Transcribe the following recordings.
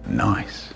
Nice.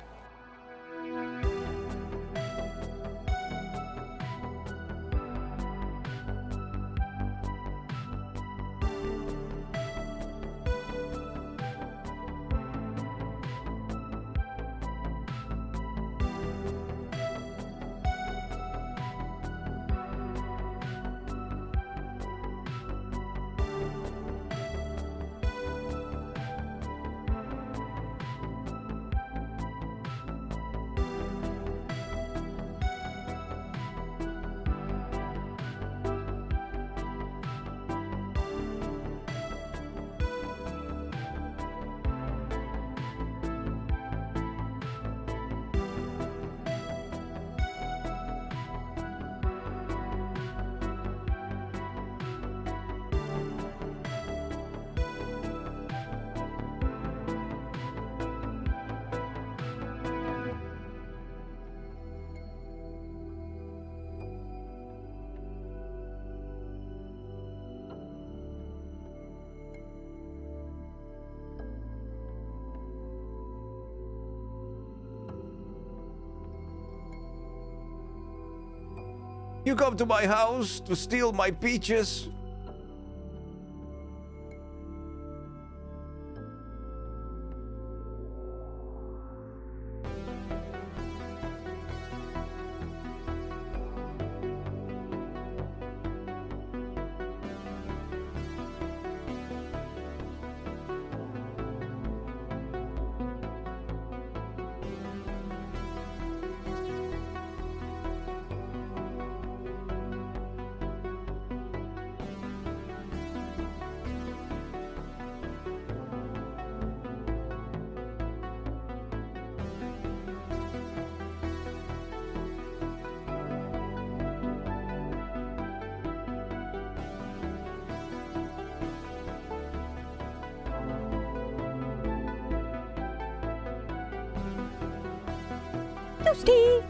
You come to my house to steal my peaches? Toasty!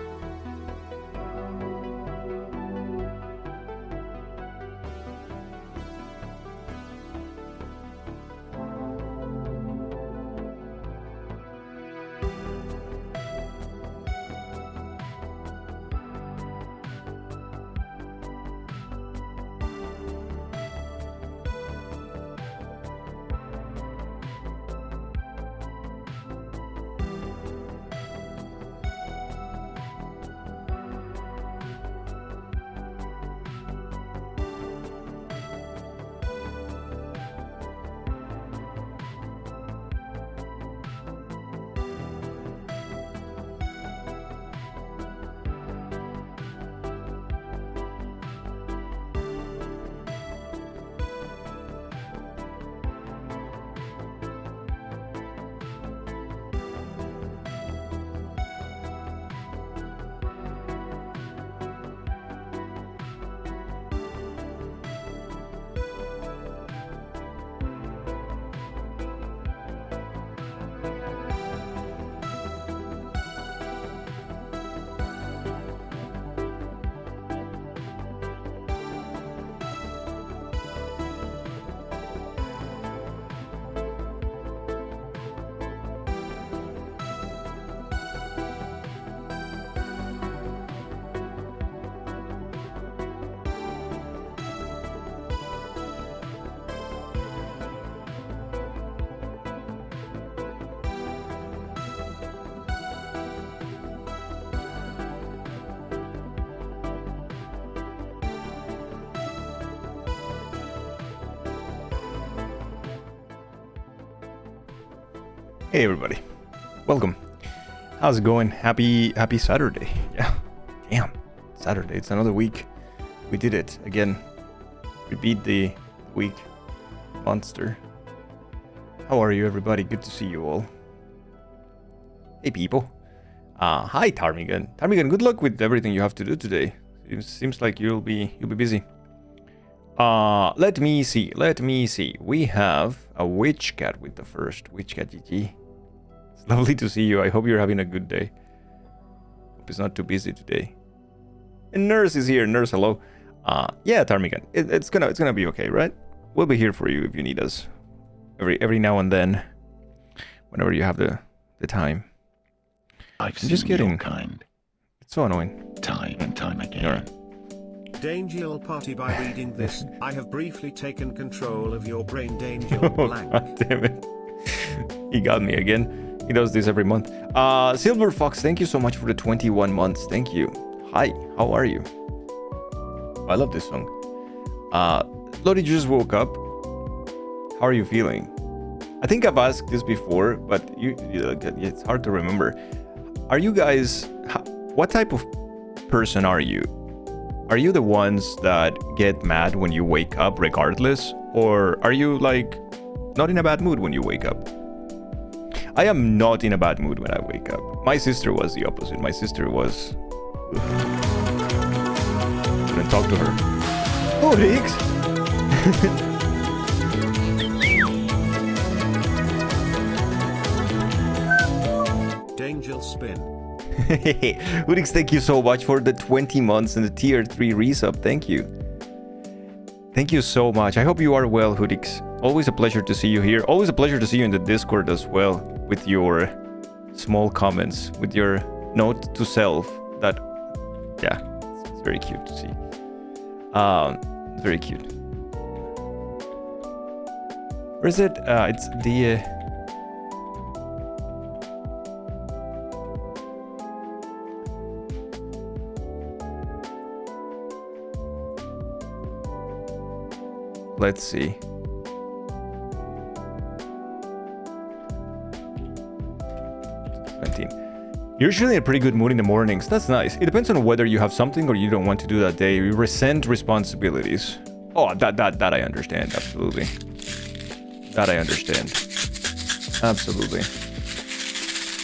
Hey everybody, welcome. How's it going? Happy Saturday. Yeah, damn, Saturday, it's another week. We did it again. We beat the week monster. How are you everybody? Good to see you all. Hey people. Hi Tarmigan. Tarmigan, good luck with everything you have to do today. It seems like you'll be busy. Let me see. We have a witch cat with the first witch cat GG. It's lovely to see you. I hope you're having a good day. Hope it's not too busy today. And Nurse is here. Nurse, hello. Yeah, Tarmigan. It's gonna be okay, right? We'll be here for you if you need us. Every now and then, whenever you have the time. I've I'm just seen kidding. your kind It's so annoying. time and time again. Alright. Dangel party by reading this. I have briefly taken control of your brain, Dangel Oh, blank. God damn it. He got me again. He does this every month. Silver Fox, thank you so much for the 21 months. Thank you. Hi, how are you? I love this song. Lodi just woke up. How are you feeling? I think I've asked this before, but it's hard to remember. Are you guys... What type of person are you? Are you the ones that get mad when you wake up regardless? Or are you like not in a bad mood when you wake up? I am not in a bad mood when I wake up. My sister was the opposite. My sister was... Couldn't talk to her. Oh, Rix! Dangel spin. Urix, thank you so much for the 20 months and the tier 3 resub. Thank you. Thank you so much. I hope you are well, Hudix. Always a pleasure to see you here. Always a pleasure to see you in the Discord as well, with your small comments, with your note to self. That, yeah, it's very cute to see. Very cute. Where is it? It's the... Let's see. You're usually in a pretty good mood in the mornings. That's nice. It depends on whether you have something or you don't want to do that day. You resent responsibilities. Oh, that I understand. Absolutely. That I understand. Absolutely.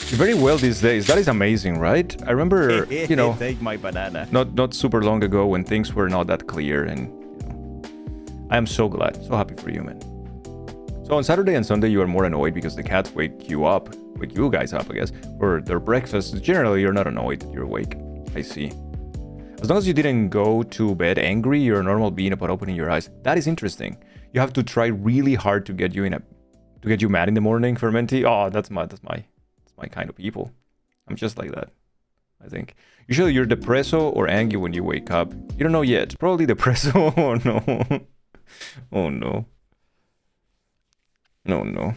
You're very well these days. That is amazing, right? I remember, you know, Take my banana. not super long ago when things were not that clear, and you know, I am so glad, so happy for you, man. So on Saturday and Sunday you are more annoyed because the cats wake you guys up, I guess, for their breakfast. Generally you're not annoyed that you're awake. I see. As long as you didn't go to bed angry, you're a normal being upon opening your eyes. That is interesting. You have to try really hard to get you mad in the morning, Fermenti. Oh, that's my kind of people. I'm just like that, I think. Usually you're depresso or angry when you wake up. You don't know yet. Probably depresso. Oh no. Oh no. No.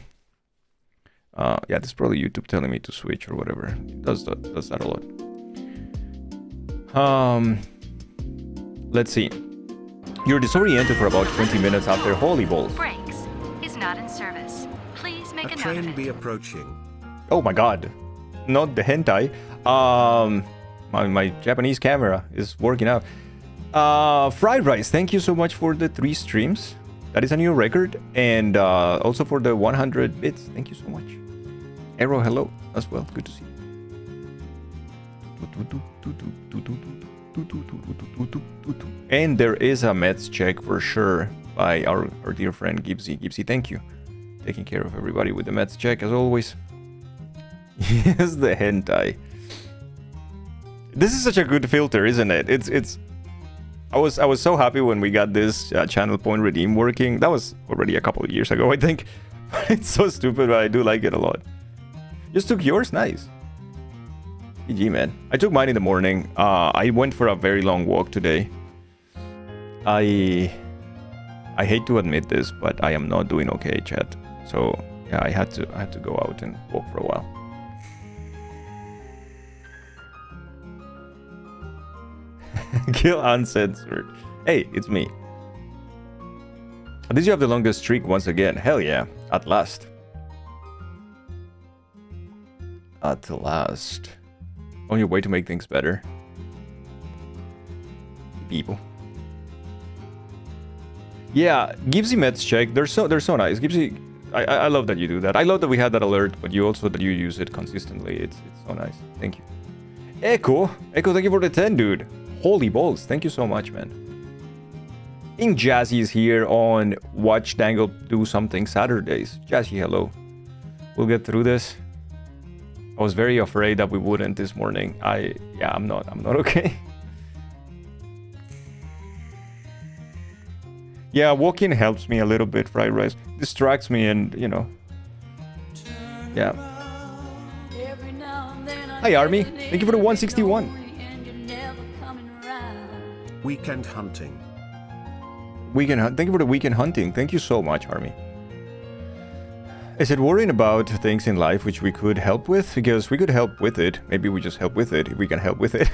Yeah, this is probably YouTube telling me to switch or whatever. It does that a lot. Let's see. You're disoriented for about 20 minutes after Holy Balls. Brakes is not in service. Please make A a note train of be it. approaching. Oh my god. Not the hentai. My Japanese camera is working out. Fried Rice, thank you so much for the 3 streams. That is a new record. And also for the 100 bits. Thank you so much. Arrow, hello as well. Good to see you. And there is a Mets check for sure by our dear friend Gibbsy. Gibbsy, thank you. Taking care of everybody with the Mets check as always. Yes, the hentai. This is such a good filter, isn't it? It's. I was so happy when we got this channel point redeem working. That was already a couple of years ago, I think. It's so stupid, but I do like it a lot. Just took yours, nice. GG, man. I took mine in the morning. I went for a very long walk today. I hate to admit this, but I am not doing okay, chat. So yeah, I had to go out and walk for a while. Kill uncensored. Hey, it's me. Did you have the longest streak once again? Hell yeah, at last. At last. On your way to make things better. People. Yeah, Gibbsy Mets check. They're so nice. Gibbsy, I love that you do that. I love that we had that alert, but you also that you use it consistently. It's so nice. Thank you. Echo, thank you for the 10, dude. Holy balls, thank you so much, man. King Jazzy is here on Watch Dangle Do Something Saturdays. Jazzy, hello. We'll get through this. I was very afraid that we wouldn't this morning. I'm not okay. Yeah, walking helps me a little bit, Fried Rice. Distracts me and, you know. Yeah. Every now and then Hi, Army. Thank you for the 161. Weekend hunting. Thank you for the weekend hunting. Thank you so much, Army. Is it worrying about things in life which we could help with? Because we could help with it. Maybe we just help with it if we can help with it.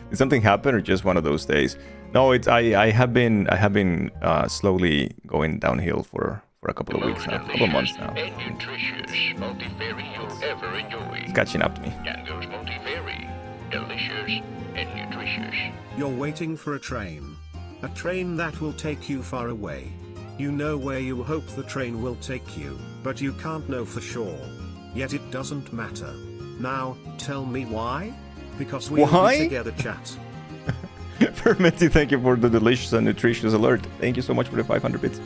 Did something happen or just one of those days? No, I have been slowly going downhill for a couple of weeks now, a couple of months now. It's catching up to me. Delicious and nutritious. You're waiting for a train. A train that will take you far away. You know where you hope the train will take you, but you can't know for sure. Yet it doesn't matter. Now, tell me why? Because we'll be together, chat. Fermenty, thank you for the delicious and nutritious alert. Thank you so much for the 500 bits.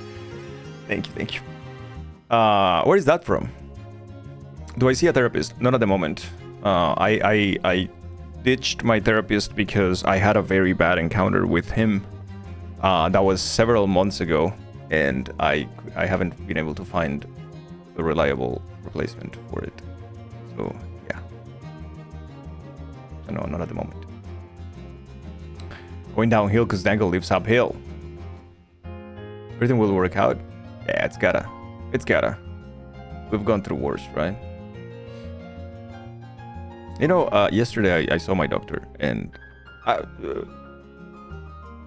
Thank you. Where is that from? Do I see a therapist? Not at the moment. I ditched my therapist because I had a very bad encounter with him. That was several months ago, and I haven't been able to find a reliable replacement for it. So yeah. So no, not at the moment. Going downhill because Dangle lives uphill. Everything will work out. Yeah, it's gotta. We've gone through worse, right? You know, yesterday I saw my doctor, and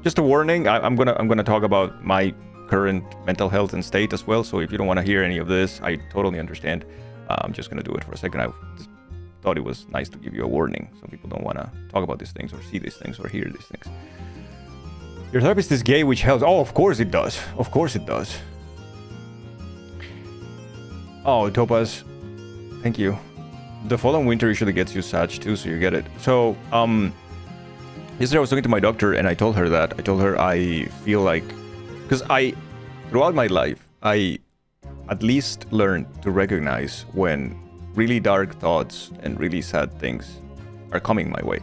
just a warning. I'm gonna talk about my current mental health and state as well. So if you don't want to hear any of this, I totally understand. I'm just gonna do it for a second. I just thought it was nice to give you a warning. Some people don't want to talk about these things or see these things or hear these things. Your therapist is gay, which helps. Oh, of course it does. Of course it does. Oh, Topaz, thank you. The following winter usually gets you Sag too, so you get it. So, yesterday I was talking to my doctor and I told her that. I told her I feel like, because throughout my life, I at least learned to recognize when really dark thoughts and really sad things are coming my way.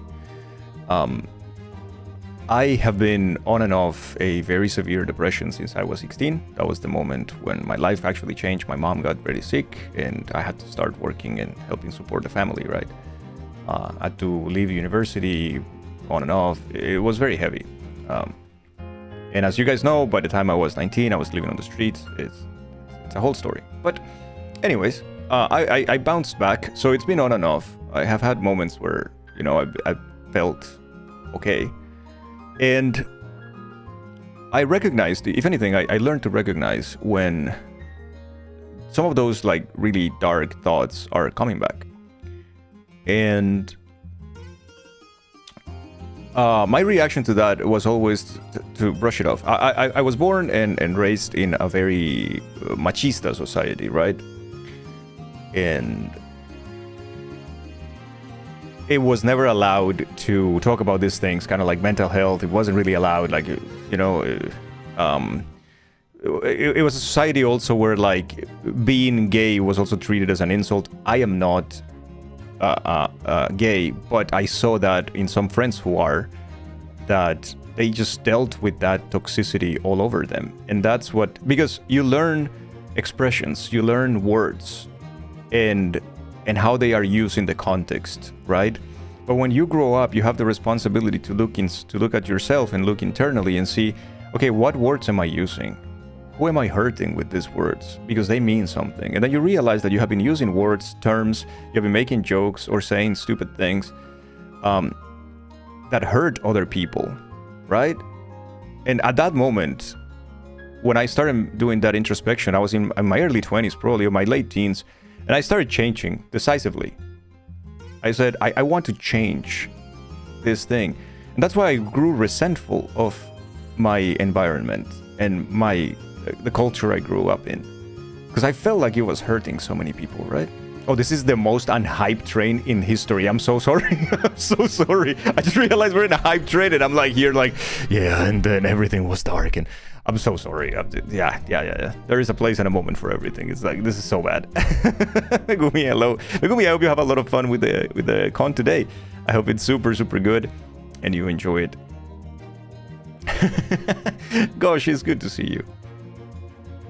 I have been on and off a very severe depression since I was 16. That was the moment when my life actually changed. My mom got very sick and I had to start working and helping support the family, right? I had to leave university on and off. It was very heavy. And as you guys know, by the time I was 19, I was living on the streets. It's a whole story. But anyways, I bounced back. So it's been on and off. I have had moments where, you know, I felt okay. And I recognized, if anything, I learned to recognize when some of those like really dark thoughts are coming back. And my reaction to that was always to brush it off. I was born and raised in a very machista society, right? And it was never allowed to talk about these things, kind of like mental health. It wasn't really allowed, like, you know, it was a society also where like being gay was also treated as an insult. I am not gay, but I saw that in some friends who are, that they just dealt with that toxicity all over them. And that's what, because you learn expressions, you learn words, and how they are used in the context, right? But when you grow up, you have the responsibility to look at yourself and look internally and see, okay, what words am I using? Who am I hurting with these words? Because they mean something. And then you realize that you have been using words, terms, you have been making jokes or saying stupid things that hurt other people, right? And at that moment, when I started doing that introspection, I was in my early 20s, probably, or my late teens, and I started changing decisively. I said, I want to change this thing. And that's why I grew resentful of my environment and the culture I grew up in. Because I felt like it was hurting so many people, right? Oh, this is the most unhyped train in history. I'm so sorry. I'm so sorry. I just realized we're in a hype train and I'm like here like, yeah, and then everything was dark and I'm so sorry. Yeah. There is a place and a moment for everything. It's like, this is so bad. Megumi, hello. Megumi, I hope you have a lot of fun with the con today. I hope it's super, super good and you enjoy it. Gosh, it's good to see you.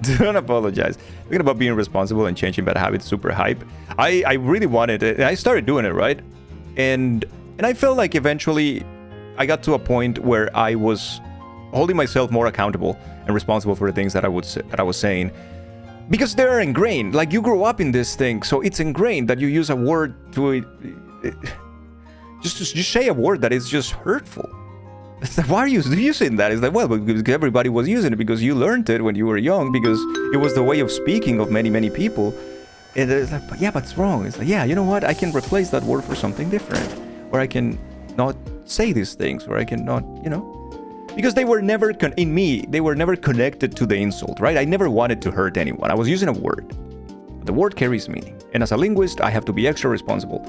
Don't apologize. Thinking about being responsible and changing bad habits, super hype. I really wanted it. I started doing it, right? And I felt like eventually I got to a point where I was holding myself more accountable and responsible for the things that I was saying. Because they're ingrained. Like, you grow up in this thing, so it's ingrained that you use a word to... just say a word that is just hurtful. It's like, why are you using that? It's like, well, because everybody was using it because you learned it when you were young, because it was the way of speaking of many, many people. And it's like, yeah, but it's wrong. It's like, yeah, you know what? I can replace that word for something different. Or I can not say these things, or I can not, you know. Because they were never, they were never connected to the insult, right? I never wanted to hurt anyone. I was using a word. But the word carries meaning. And as a linguist, I have to be extra responsible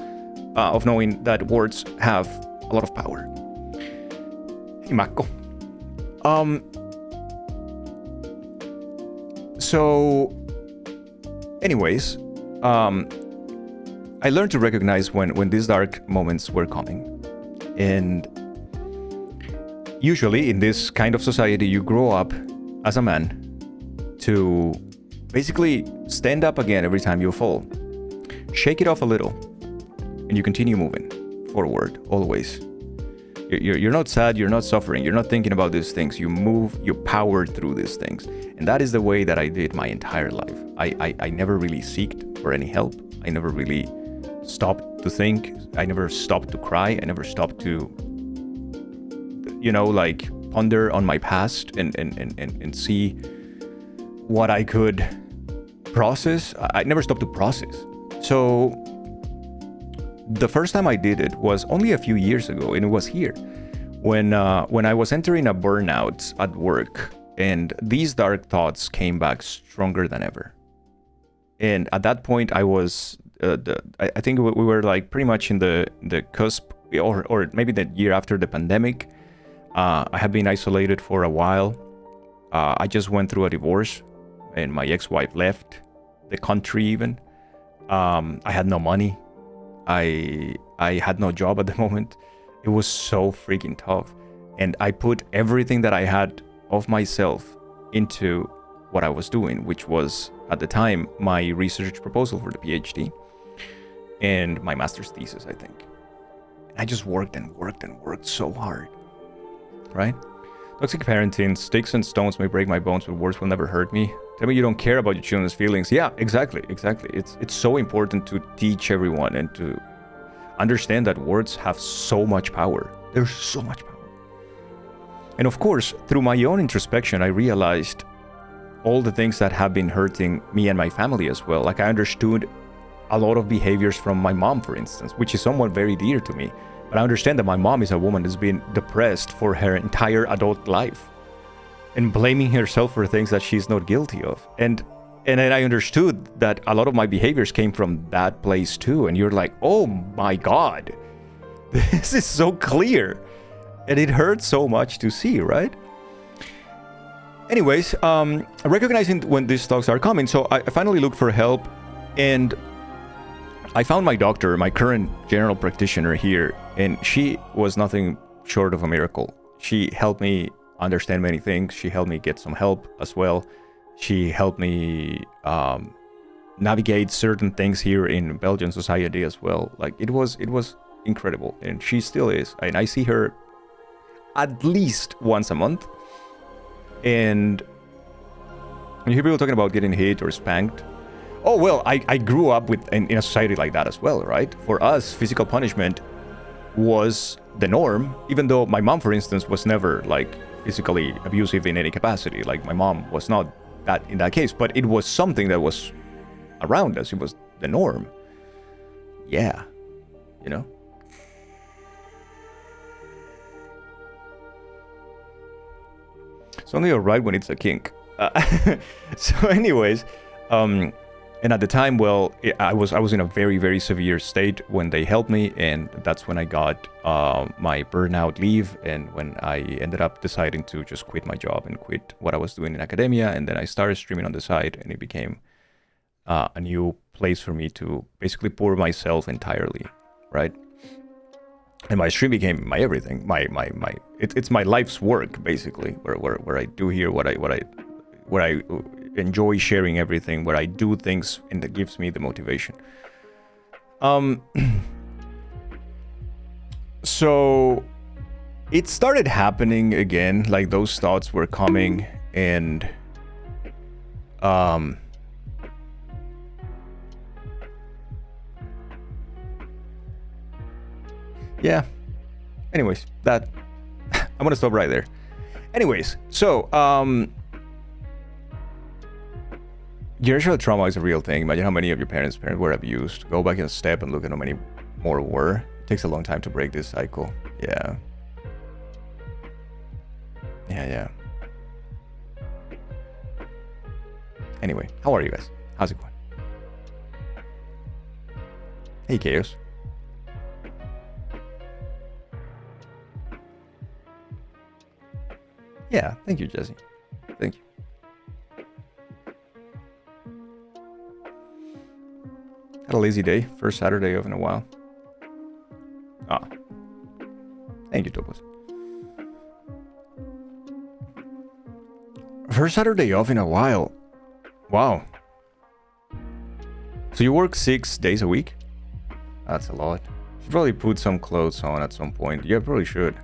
of knowing that words have a lot of power. Hey, Mako. So, anyways, I learned to recognize when these dark moments were coming. And usually in this kind of society, you grow up as a man to basically stand up again every time you fall. Shake it off a little, and you continue moving forward, always. You're not sad, you're not suffering, you're not thinking about these things. You move, you power through these things. And that is the way that I did my entire life. I never really seeked for any help. I never really stopped to think. I never stopped to cry. I never stopped to, you know, like, ponder on my past and see what I could process. I never stopped to process. So the first time I did it was only a few years ago, and it was here when I was entering a burnout at work, and these dark thoughts came back stronger than ever. And at that point, I was I think we were like pretty much in the cusp, or maybe the year after the pandemic. I had been isolated for a while. I just went through a divorce, and my ex-wife left the country even. I had no money. I had no job at the moment. It was so freaking tough. And I put everything that I had of myself into what I was doing, which was, at the time, my research proposal for the PhD and my master's thesis, I think. And I just worked and worked and worked so hard, right? Toxic parenting, sticks and stones may break my bones, but words will never hurt me. Tell me you don't care about your children's feelings. Yeah, exactly. It's so important to teach everyone and to understand that words have so much power. There's so much power. And of course, through my own introspection, I realized all the things that have been hurting me and my family as well. Like, I understood a lot of behaviors from my mom, for instance, which is somewhat very dear to me. But I understand that my mom is a woman that's been depressed for her entire adult life and blaming herself for things that she's not guilty of. And then I understood that a lot of my behaviors came from that place too. And you're like, oh my God, this is so clear. And it hurts so much to see, right? Anyways, recognizing when these thoughts are coming, so I finally looked for help, and I found my doctor, my current general practitioner here, and she was nothing short of a miracle. She helped me understand many things. She helped me get some help as well. She helped me navigate certain things here in Belgian society as well. Like, it was incredible, and she still is. And I see her at least once a month. And you hear people talking about getting hit or spanked. Oh, well, I grew up in a society like that as well, right? For us, physical punishment was the norm, even though my mom, for instance, was never like physically abusive in any capacity. Like, my mom was not that in that case, but it was something that was around us. It was the norm. Yeah, you know? It's only alright when it's a kink. So anyways, and at the time, well, I was in a very, very severe state when they helped me, and that's when I got my burnout leave, and when I ended up deciding to just quit my job and quit what I was doing in academia, and then I started streaming on the side, and it became a new place for me to basically pour myself entirely, right? And my stream became my everything, it's my life's work, basically, where I do here what I enjoy sharing everything, where I do things and that gives me the motivation. So it started happening again, like those thoughts were coming, and yeah. Anyways, that I'm gonna stop right there. Anyways, so generational trauma is a real thing. Imagine how many of your parents were abused. Go back a step and look at how many more were. It takes a long time to break this cycle. Yeah. Yeah. Anyway, how are you guys? How's it going? Hey, Chaos. Yeah, thank you, Jesse. Thank you. Had a lazy day. First Saturday off in a while. Ah. Thank you, Topos. First Saturday off in a while. Wow. So you work 6 days a week? That's a lot. Should probably put some clothes on at some point. Yeah, probably should.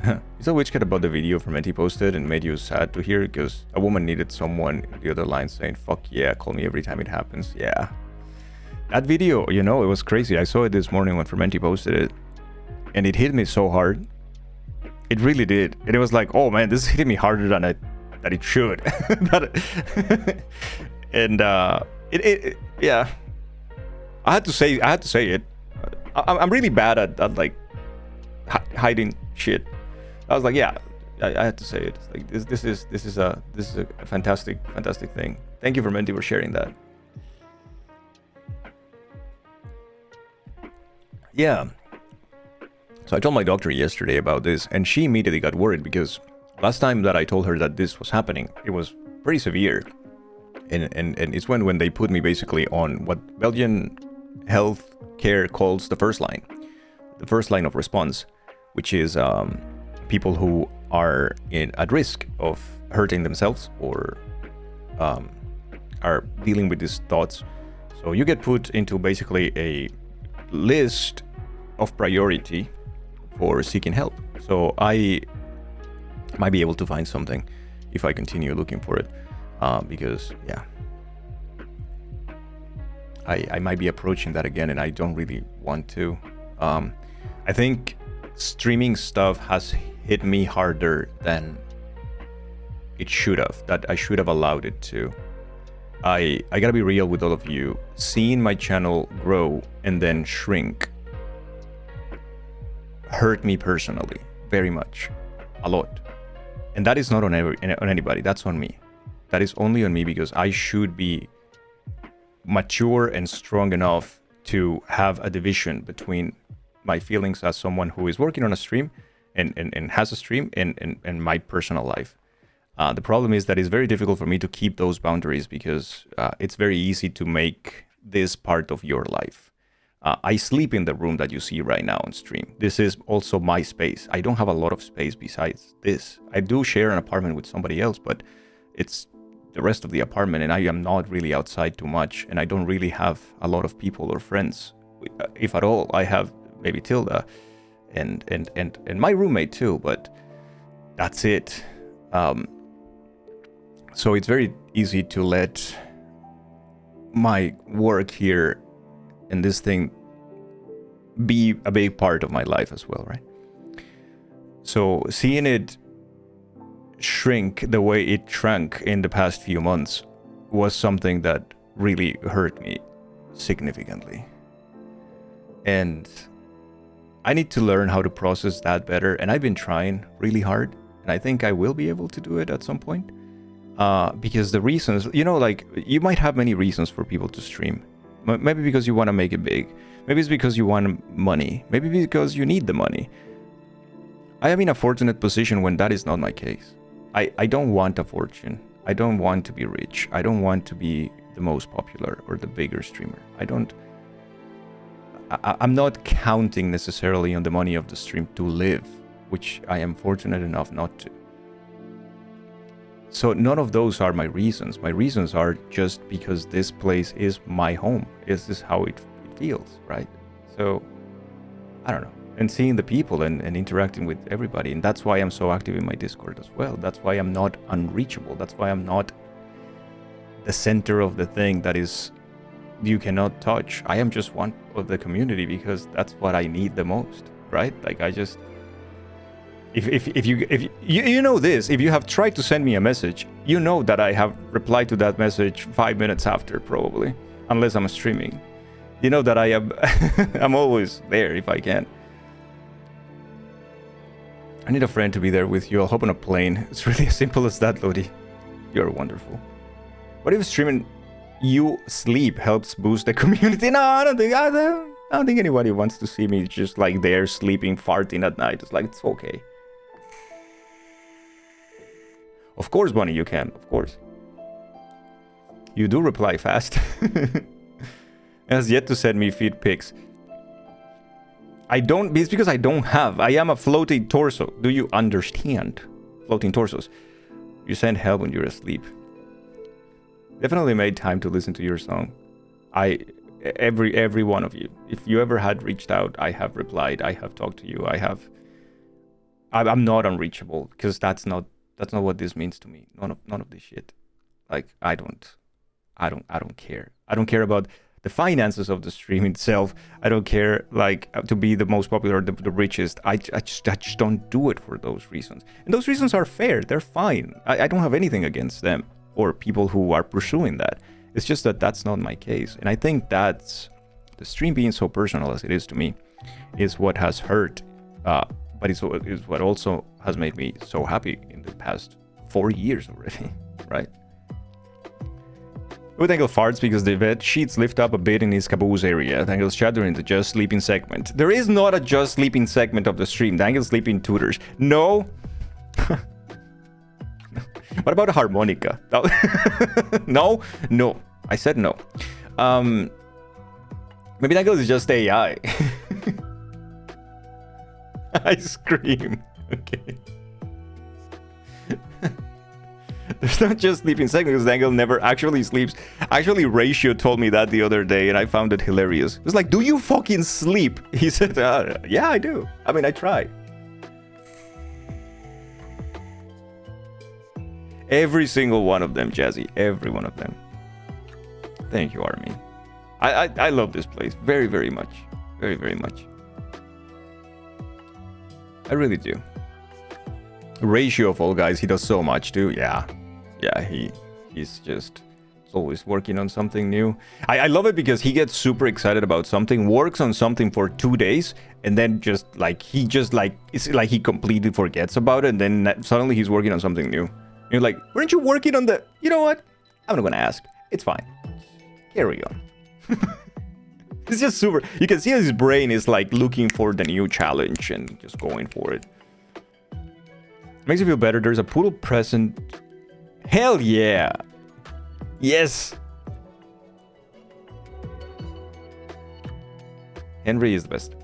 You saw Witchcat about the video Fermenti posted and made you sad to hear, because a woman needed someone in the other line saying, fuck yeah, call me every time it happens. Yeah. That video, you know, it was crazy. I saw it this morning when Fermenti posted it, and it hit me so hard. It really did. And it was like, oh man, this is hitting me harder than it should. And yeah. I had to say it. I'm really bad at like hiding shit. I was like, yeah, I had to say it. It's like this is a fantastic thing. Thank you, Fermenti, for sharing that. Yeah. So I told my doctor yesterday about this, and she immediately got worried, because last time that I told her that this was happening, it was pretty severe. And it's when they put me basically on what Belgian health care calls the first line of response, which is people who are at risk of hurting themselves or are dealing with these thoughts. So you get put into basically a list of priority for seeking help. So I might be able to find something if I continue looking for it, because yeah, I might be approaching that again, and I don't really want to. I think streaming stuff has hit me harder than it should have, that I should have allowed it to. I gotta be real with all of you. Seeing my channel grow and then shrink hurt me personally very much, a lot. And that is not on anybody, that's on me. That is only on me, because I should be mature and strong enough to have a division between my feelings as someone who is working on a stream and has a stream and my personal life. The problem is that it's very difficult for me to keep those boundaries, because it's very easy to make this part of your life. I sleep in the room that you see right now on stream. This is also my space. I don't have a lot of space besides this. I do share an apartment with somebody else, but it's the rest of the apartment, and I am not really outside too much, and I don't really have a lot of people or friends. If at all, I have maybe Tilda and my roommate too, but that's it. So it's very easy to let my work here and this thing be a big part of my life as well, right? So seeing it shrink the way it shrank in the past few months was something that really hurt me significantly. And I need to learn how to process that better, and I've been trying really hard, and I think I will be able to do it at some point. Because the reasons, you know, like, you might have many reasons for people to stream. Maybe because you want to make it big. Maybe it's because you want money. Maybe because you need the money. I am in a fortunate position when that is not my case. I don't want a fortune. I don't want to be rich. I don't want to be the most popular or the bigger streamer. I'm not counting necessarily on the money of the stream to live. which I am fortunate enough not to. So none of those are my reasons. My reasons are just because this place is my home. This is how it feels, right? So, I don't know. And seeing the people and interacting with everybody. And that's why I'm so active in my Discord as well. That's why I'm not unreachable. That's why I'm not the center of the thing that is you cannot touch. I am just one of the community because that's what I need the most, right? Like I just... If you know this, if you have tried to send me a message, you know that I have replied to that message 5 minutes after, probably, unless I'm streaming. You know that I am I'm always there if I can. I need a friend to be there with you. I'll hop on a plane. It's really as simple as that, Lodi. You're wonderful. What if streaming you sleep helps boost the community? No, I don't think anybody wants to see me just like there sleeping, farting at night. It's like, it's okay. Of course, Bunny, you can. Of course. You do reply fast. Has yet to send me feed pics. I don't... It's because I don't have. I am a floating torso. Do you understand? Floating torsos. You send help when you're asleep. Definitely made time to listen to your song. Every one of you. If you ever had reached out, I have replied. I have talked to you. I'm not unreachable because that's not what this means to me. None of this shit. Like I don't care. I don't care about the finances of the stream itself. I don't care like to be the most popular, the richest. I just don't do it for those reasons. And those reasons are fair. They're fine. I don't have anything against them or people who are pursuing that. It's just that that's not my case. And I think that's the stream being so personal as it is to me is what has hurt. But it's what also has made me so happy in the past 4 years already, right? With Angle farts because the bed sheets lift up a bit in his caboose area. Angle's shattering the just sleeping segment. There is not a just sleeping segment of the stream. Angle sleeping tutors. No. What about a harmonica? No. No. I said no. Maybe Angle is just AI. I scream. Okay. There's not just sleeping segment because Dangle never actually sleeps. Actually, Ratio told me that the other day and I found it hilarious. It was like, do you fucking sleep? He said, yeah, I do. I mean, I try. Every single one of them, Jazzy. Every one of them. Thank you, Army. I love this place very, very much. Very, very much. I really do. Ratio of all guys, he does so much too. Yeah, he's just always working on something new. I love it because he gets super excited about something, works on something for 2 days, and then just like it's like he completely forgets about it, and then suddenly he's working on something new. You're like, weren't you working on the... You know what? I'm not gonna ask. It's fine. Carry on. It's just super. You can see his brain is like looking for the new challenge and just going for it. Makes you feel better. There's a poodle present. Hell yeah. Yes. Henry is the best.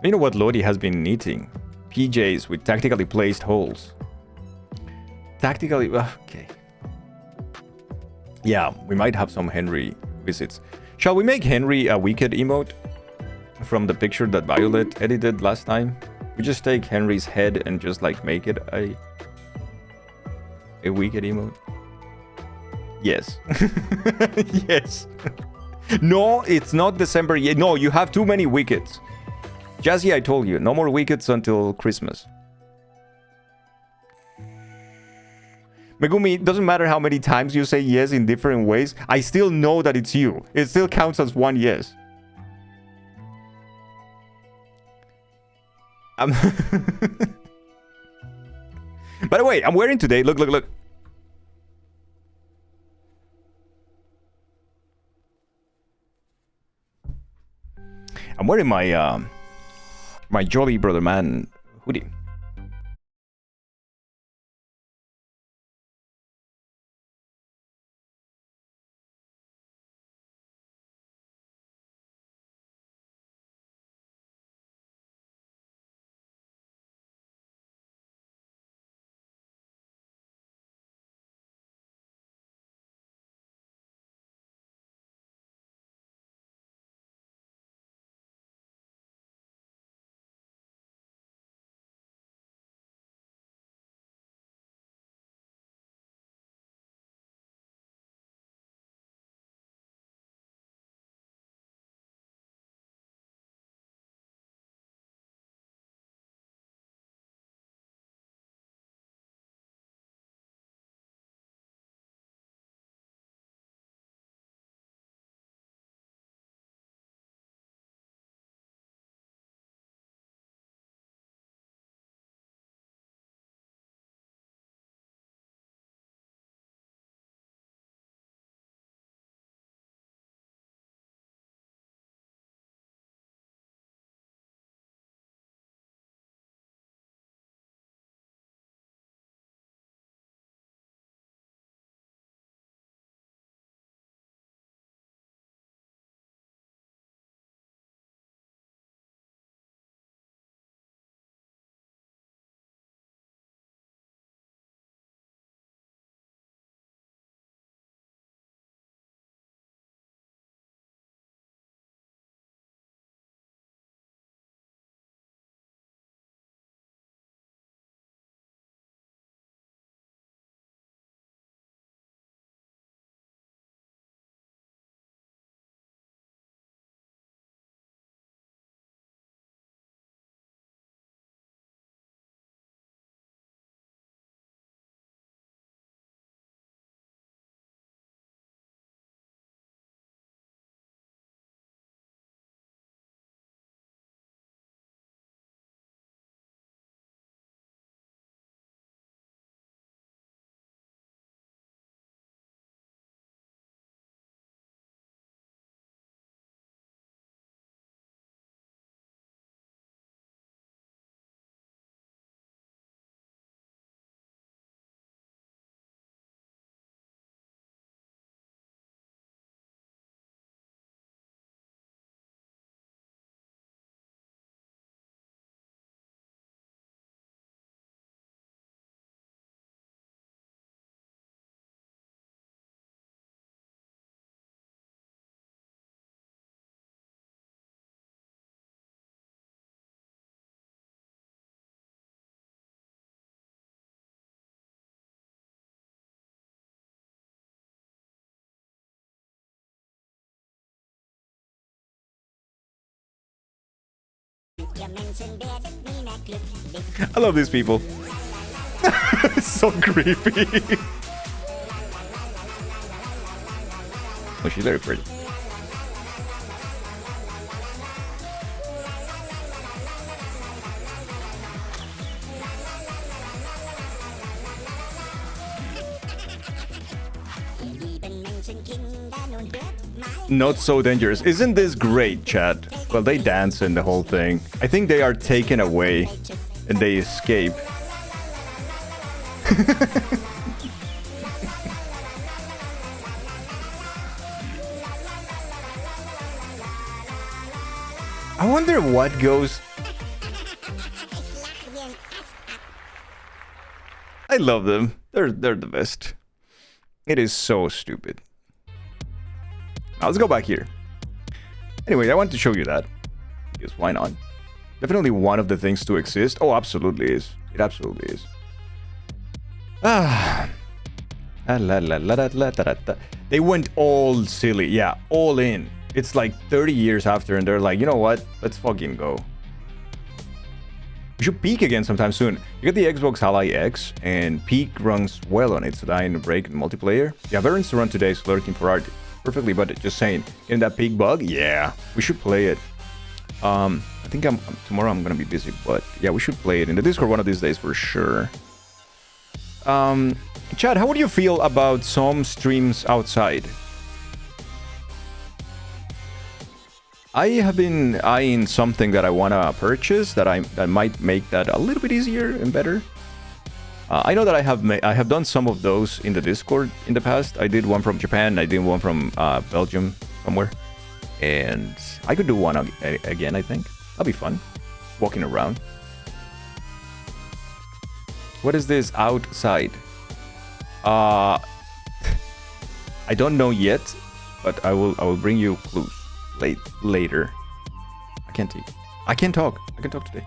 You know what Lodi has been knitting? PJs with tactically placed holes. Tactically... Okay. Yeah, we might have some Henry visits. Shall we make Henry a wicked emote from the picture that Violet edited last time? We just take Henry's head and just like make it a wicked emote. Yes. Yes. No, it's not December yet. No, you have too many wickets. Jazzy, I told you, no more wickets until Christmas. Megumi, it doesn't matter how many times you say yes in different ways. I still know that it's you. It still counts as one yes. By the way, I'm wearing today... Look, look, look. I'm wearing my... my Jolly Brother Man hoodie. I love these people. It's so creepy. Oh, she's very pretty. Not so dangerous. Isn't this great, chat? Well, they dance in the whole thing. I think they are taken away and they escape. I wonder what goes... I love them. They're the best. It is so stupid. Now let's go back here. Anyway, I want to show you that. Because why not? Definitely one of the things to exist. Oh, absolutely is. It absolutely is. Ah. They went all silly. Yeah, all in. It's like 30 years after and they're like, you know what? Let's fucking go. We should Peak again sometime soon. You get the Xbox Ally X and Peak runs well on it, so I in a break in multiplayer. Yeah, Verons to run today, so lurking for art. Perfectly, but just saying. Getting that Peak bug? Yeah, we should play it. I think tomorrow I'm gonna be busy, but yeah, we should play it in the Discord one of these days for sure. Chad, how would you feel about some streams outside? I have been eyeing something that I wanna purchase that might make that a little bit easier and better. I know that I have done some of those in the Discord in the past. I did one from Japan. I did one from Belgium somewhere, and I could do one again. I think that'll be fun. Walking around. What is this outside? I don't know yet, but I will bring you clues later. I can't talk. I can talk today.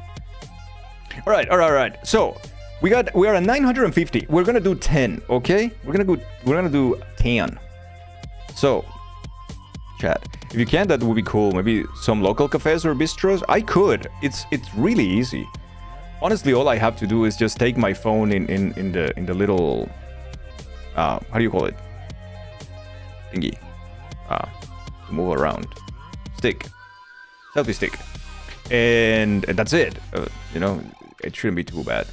All right. So we are at 950. We're gonna do 10. Okay, we're gonna do 10. So, chat, if you can, that would be cool. Maybe some local cafes or bistros. I could. It's really easy. Honestly, all I have to do is just take my phone in the little how do you call it? Thingy. To move around. Stick. Selfie stick. And that's it. You know, it shouldn't be too bad.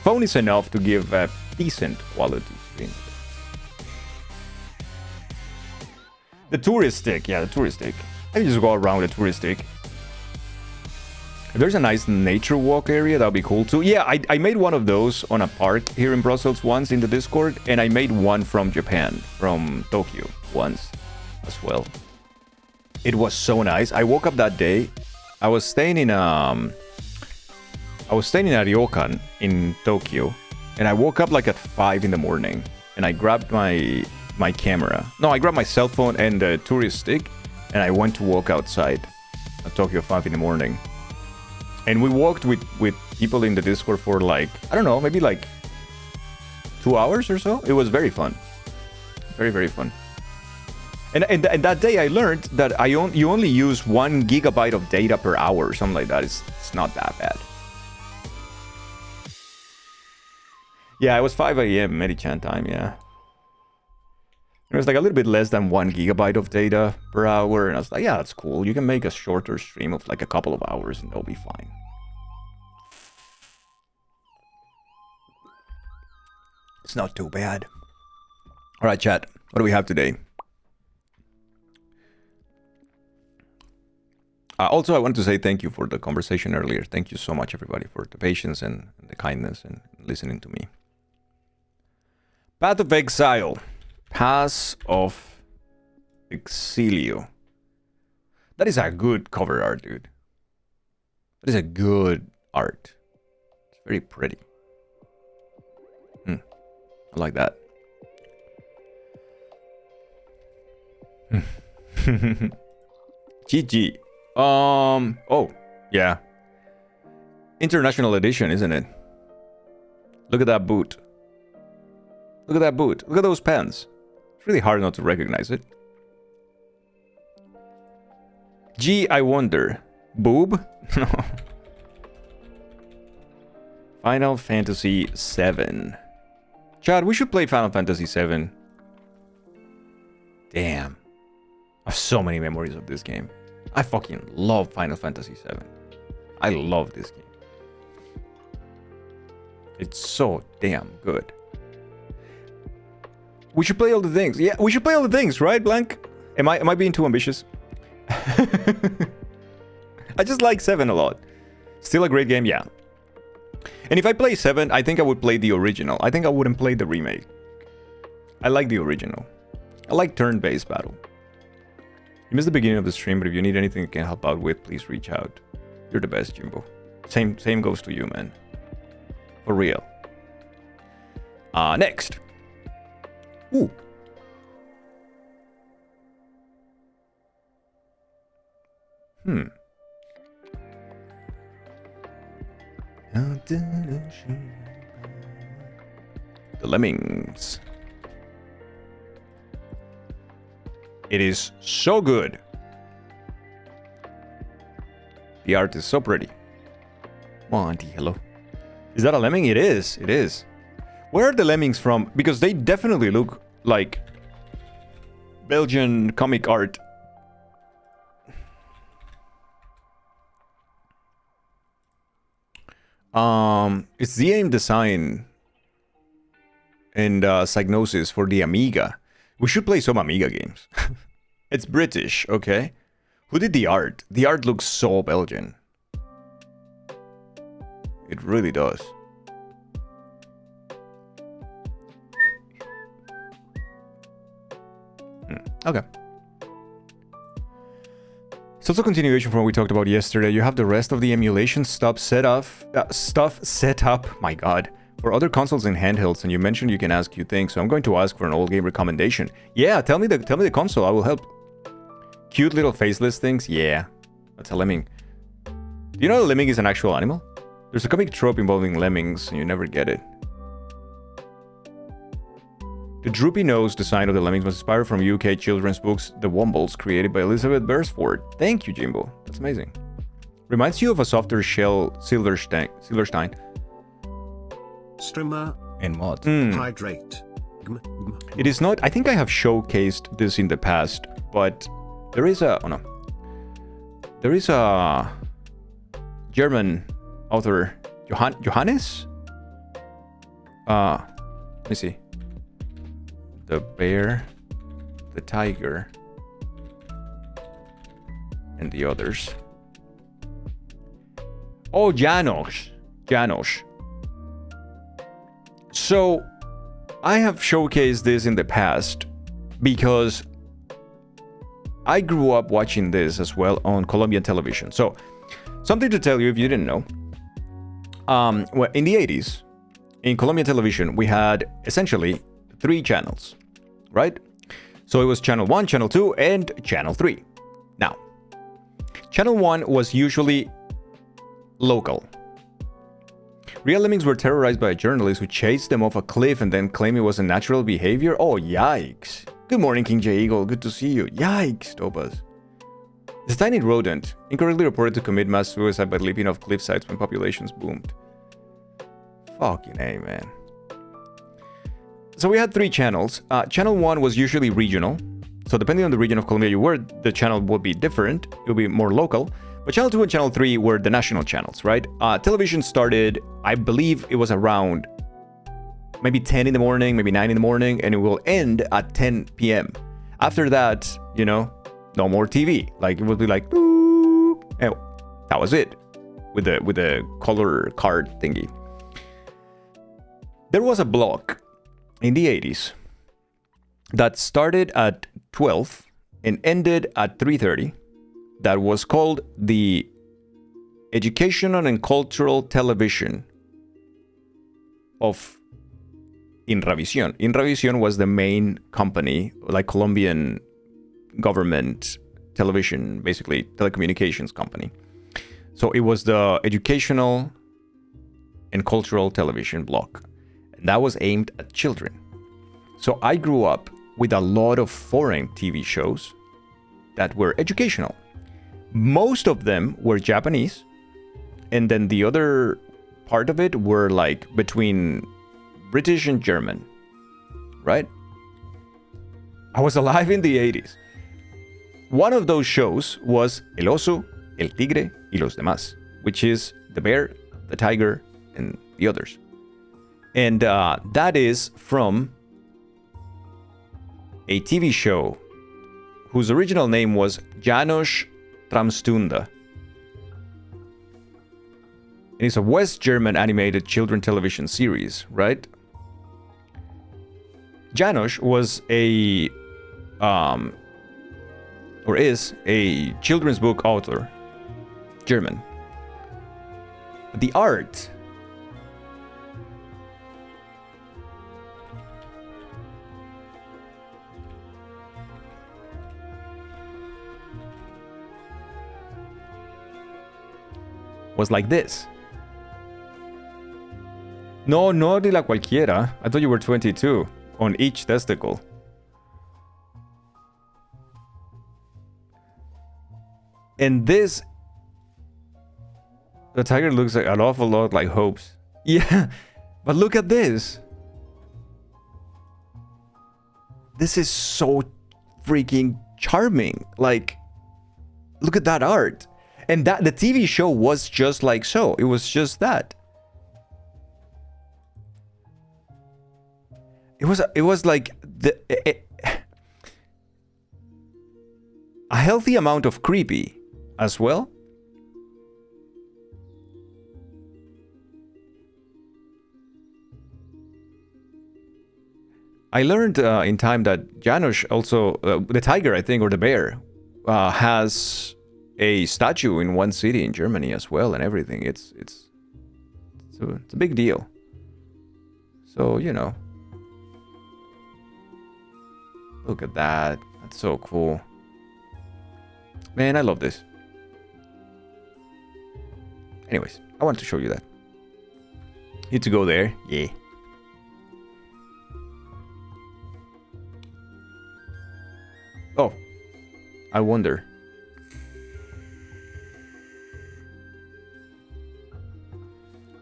Phone is enough to give a decent quality screen. The tourist stick. Yeah, the tourist stick. I can just go around with a tourist stick. If there's a nice nature walk area, that'll be cool too. Yeah, I made one of those on a park here in Brussels once in the Discord, and I made one from Japan, from Tokyo once as well. It was so nice. I woke up that day. I was staying in a ryokan in Tokyo, and I woke up like at 5 in the morning, and I grabbed my camera. No, I grabbed my cell phone and the tourist stick, and I went to walk outside at Tokyo 5 in the morning. And we walked with people in the Discord for like, I don't know, maybe like 2 hours or so. It was very fun. Very, very fun. And that day I learned that you only use 1 gigabyte of data per hour or something like that. It's not that bad. Yeah, it was 5 a.m. Medichan time, yeah. It was like a little bit less than 1 gigabyte of data per hour, and I was like, yeah, that's cool. You can make a shorter stream of like a couple of hours and it'll be fine. It's not too bad. All right, chat. What do we have today? Also, I want to say thank you for the conversation earlier. Thank you so much, everybody, for the patience and the kindness and listening to me. Path of Exile. Pass of Exilio. That is a good cover art, dude. That is a good art. It's very pretty. I like that. GG. Oh, yeah. International edition, isn't it? Look at that boot. Look at that boot. Look at those pants. It's really hard not to recognize it. Gee, I wonder. Boob? No. Final Fantasy VII. Chad, we should play Final Fantasy VII. Damn. I have so many memories of this game. I fucking love Final Fantasy VII. I love this game. It's so damn good. We should play all the things. Yeah, we should play all the things, right, Blank? Am I being too ambitious? I just like 7 a lot. Still a great game, yeah. And if I play 7, I think I would play the original. I think I wouldn't play the remake. I like the original. I like turn-based battle. You missed the beginning of the stream, but if you need anything I can help out with, please reach out. You're the best, Jimbo. Same goes to you, man. For real. Next. Ooh. The Lemmings. It is so good. The art is so pretty. Monty, hello. Is that a lemming? It is. It is. Where are the lemmings from? Because they definitely look like Belgian comic art. It's the aim design and Psygnosis for the Amiga. We should play some Amiga games. It's British, okay? Who did the art? The art looks so Belgian. It really does. Okay. So it's a continuation from what we talked about yesterday. You have the rest of the emulation stuff set up. My God, for other consoles and handhelds, and you mentioned you can ask you things. So I'm going to ask for an old game recommendation. Yeah, tell me the console. I will help. Cute little faceless things. Yeah, that's a lemming. Do you know a lemming is an actual animal? There's a comic trope involving lemmings, and you never get it. The droopy nose design of the lemmings was inspired from UK children's books The Wombles, created by Elizabeth Beresford. Thank you, Jimbo. That's amazing. Reminds you of a softer shell Silverstein. Streamer. In mods. Hydrate. It is not... I think I have showcased this in the past, but there is a... Oh no. There is a German author, Johannes? Let me see. The bear, the tiger, and the others. Oh, Janos. So, I have showcased this in the past because I grew up watching this as well on Colombian television. So, something to tell you if you didn't know. Well, in the 80s, in Colombian television, we had essentially 3 channels, right? So it was channel 1, channel 2, and channel 3. Now, channel 1 was usually local. Real lemmings were terrorized by a journalist who chased them off a cliff and then claimed it was a natural behavior. Oh, yikes. Good morning, King J. Eagle. Good to see you. Yikes, Topaz. This tiny rodent, incorrectly reported to commit mass suicide by leaping off cliff sides when populations boomed. Fucking A, man. So we had 3 channels. Channel 1 was usually regional. So depending on the region of Colombia you were, the channel would be different. It would be more local. But channel 2 and channel 3 were the national channels, right? Television started, I believe it was around maybe 10 in the morning, maybe 9 in the morning, and it will end at 10 p.m. After that, you know, no more TV. Like it would be like, boop, and that was it with the color card thingy. There was a block in the 80s that started at 12 and ended at 3:30 that was called the Educational and Cultural Television of Inravisión. Inravisión was the main company, like Colombian government television, basically telecommunications company. So it was the Educational and Cultural Television block. And that was aimed at children. So I grew up with a lot of foreign TV shows that were educational. Most of them were Japanese. And then the other part of it were like between British and German, right? I was alive in the 80s. One of those shows was El Oso, El Tigre y los demás, which is the bear, the tiger, and the others. And that is from a TV show whose original name was Janos Tramstunda. It's a West German animated children television series, right? Janos was a or is a children's book author, German. The art was like this. No de la cualquiera. I thought you were 22 on each testicle. And this, the tiger looks like an awful lot like Hope's. Yeah, but look at this. This is so freaking charming. Like, look at that art. And that the TV show was just like so. It was just that. It was like a healthy amount of creepy as well. I learned in time that Janos also, the tiger, I think, or the bear, has a statue in one city in Germany as well, and everything. It's a big deal. So, you know. Look at that. That's so cool. Man, I love this. Anyways, I want to show you that. Need to go there. Yeah. Oh. I wonder.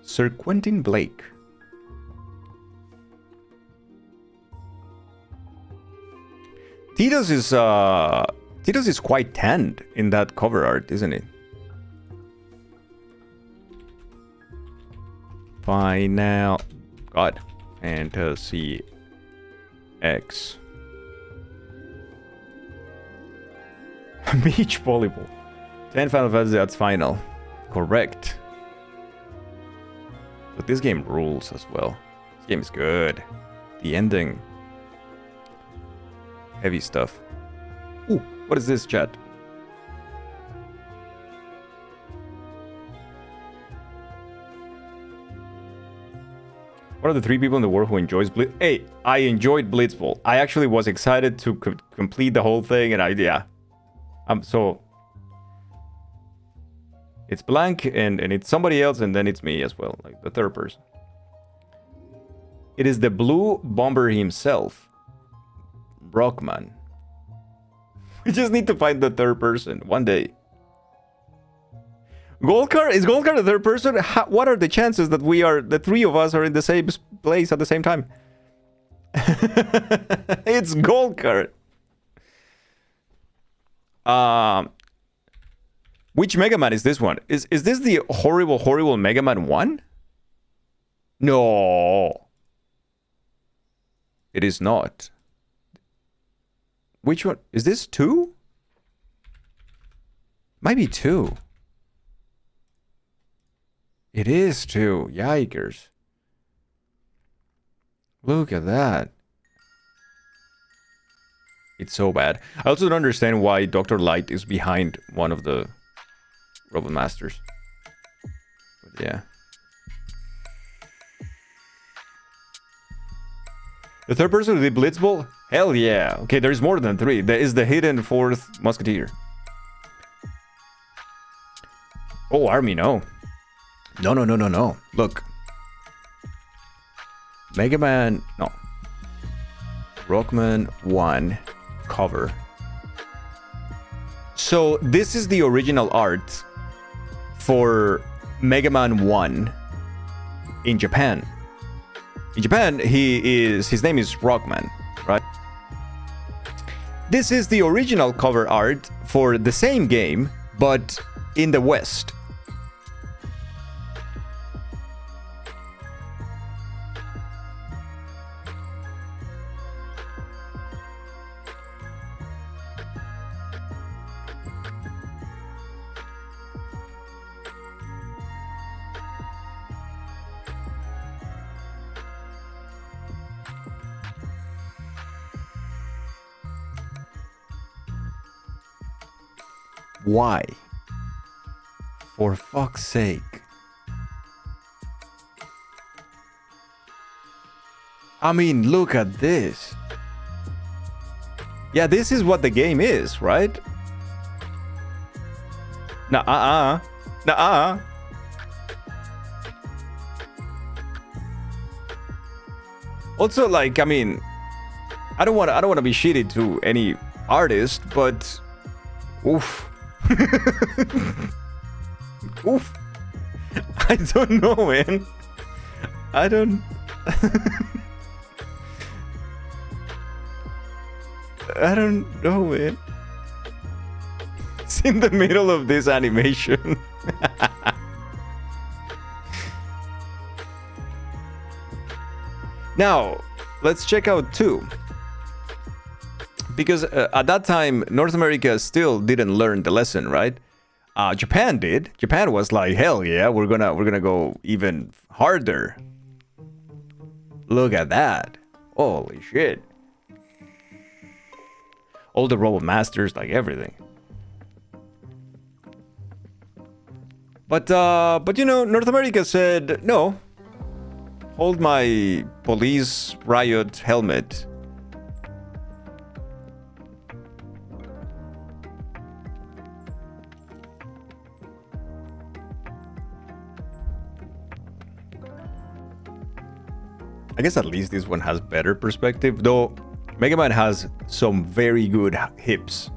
Sir Quentin Blake. Titus is quite tanned in that cover art, isn't it? Final God Fantasy X. Beach volleyball. 10 Final Fantasy, that's final. Correct. But this game rules as well. This game is good. The ending. Heavy stuff. Ooh, what is this, chat? What are the 3 people in the world who enjoys Blitz? Hey, I enjoyed Blitzball. I actually was excited to complete the whole thing, and yeah. So it's Blank, and it's somebody else, and then it's me as well, like the third person. It is the Blue Bomber himself, Brockman. We just need to find the third person one day. Goldcar? Is Goldcar the third person? What are the chances that the 3 of us are in the same place at the same time? It's Goldcar. Which Mega Man is this one? Is this the horrible Mega Man 1? No. It is not. Which one? Is this 2? Might be 2. It is 2. Yikers. Look at that. It's so bad. I also don't understand why Dr. Light is behind one of the Robot Masters. But yeah. The third person with the Blitzball? Hell yeah. Okay, there's more than 3. There is the hidden 4th Musketeer. Oh, Army, no. No. Look. Mega Man, no. Rockman 1 cover. So this is the original art for Mega Man 1 in Japan. In Japan, his name is Rockman, right? This is the original cover art for the same game, but in the West. Why? For fuck's sake. I mean, look at this. Yeah, this is what the game is, right? Nuh-uh. Nuh-uh. Also, like, I mean, I don't want to be shitty to any artist, but oof. Oof. I don't know, man. I don't I don't know, man. It's in the middle of this animation. Now, let's check out 2. Because at that time, North America still didn't learn the lesson, right? Japan did. Japan was like, hell yeah, we're gonna go even harder. Look at that. Holy shit. All the Robot Masters, like everything. But you know, North America said, no. Hold my police riot helmet. I guess at least this one has better perspective, though Mega Man has some very good hips.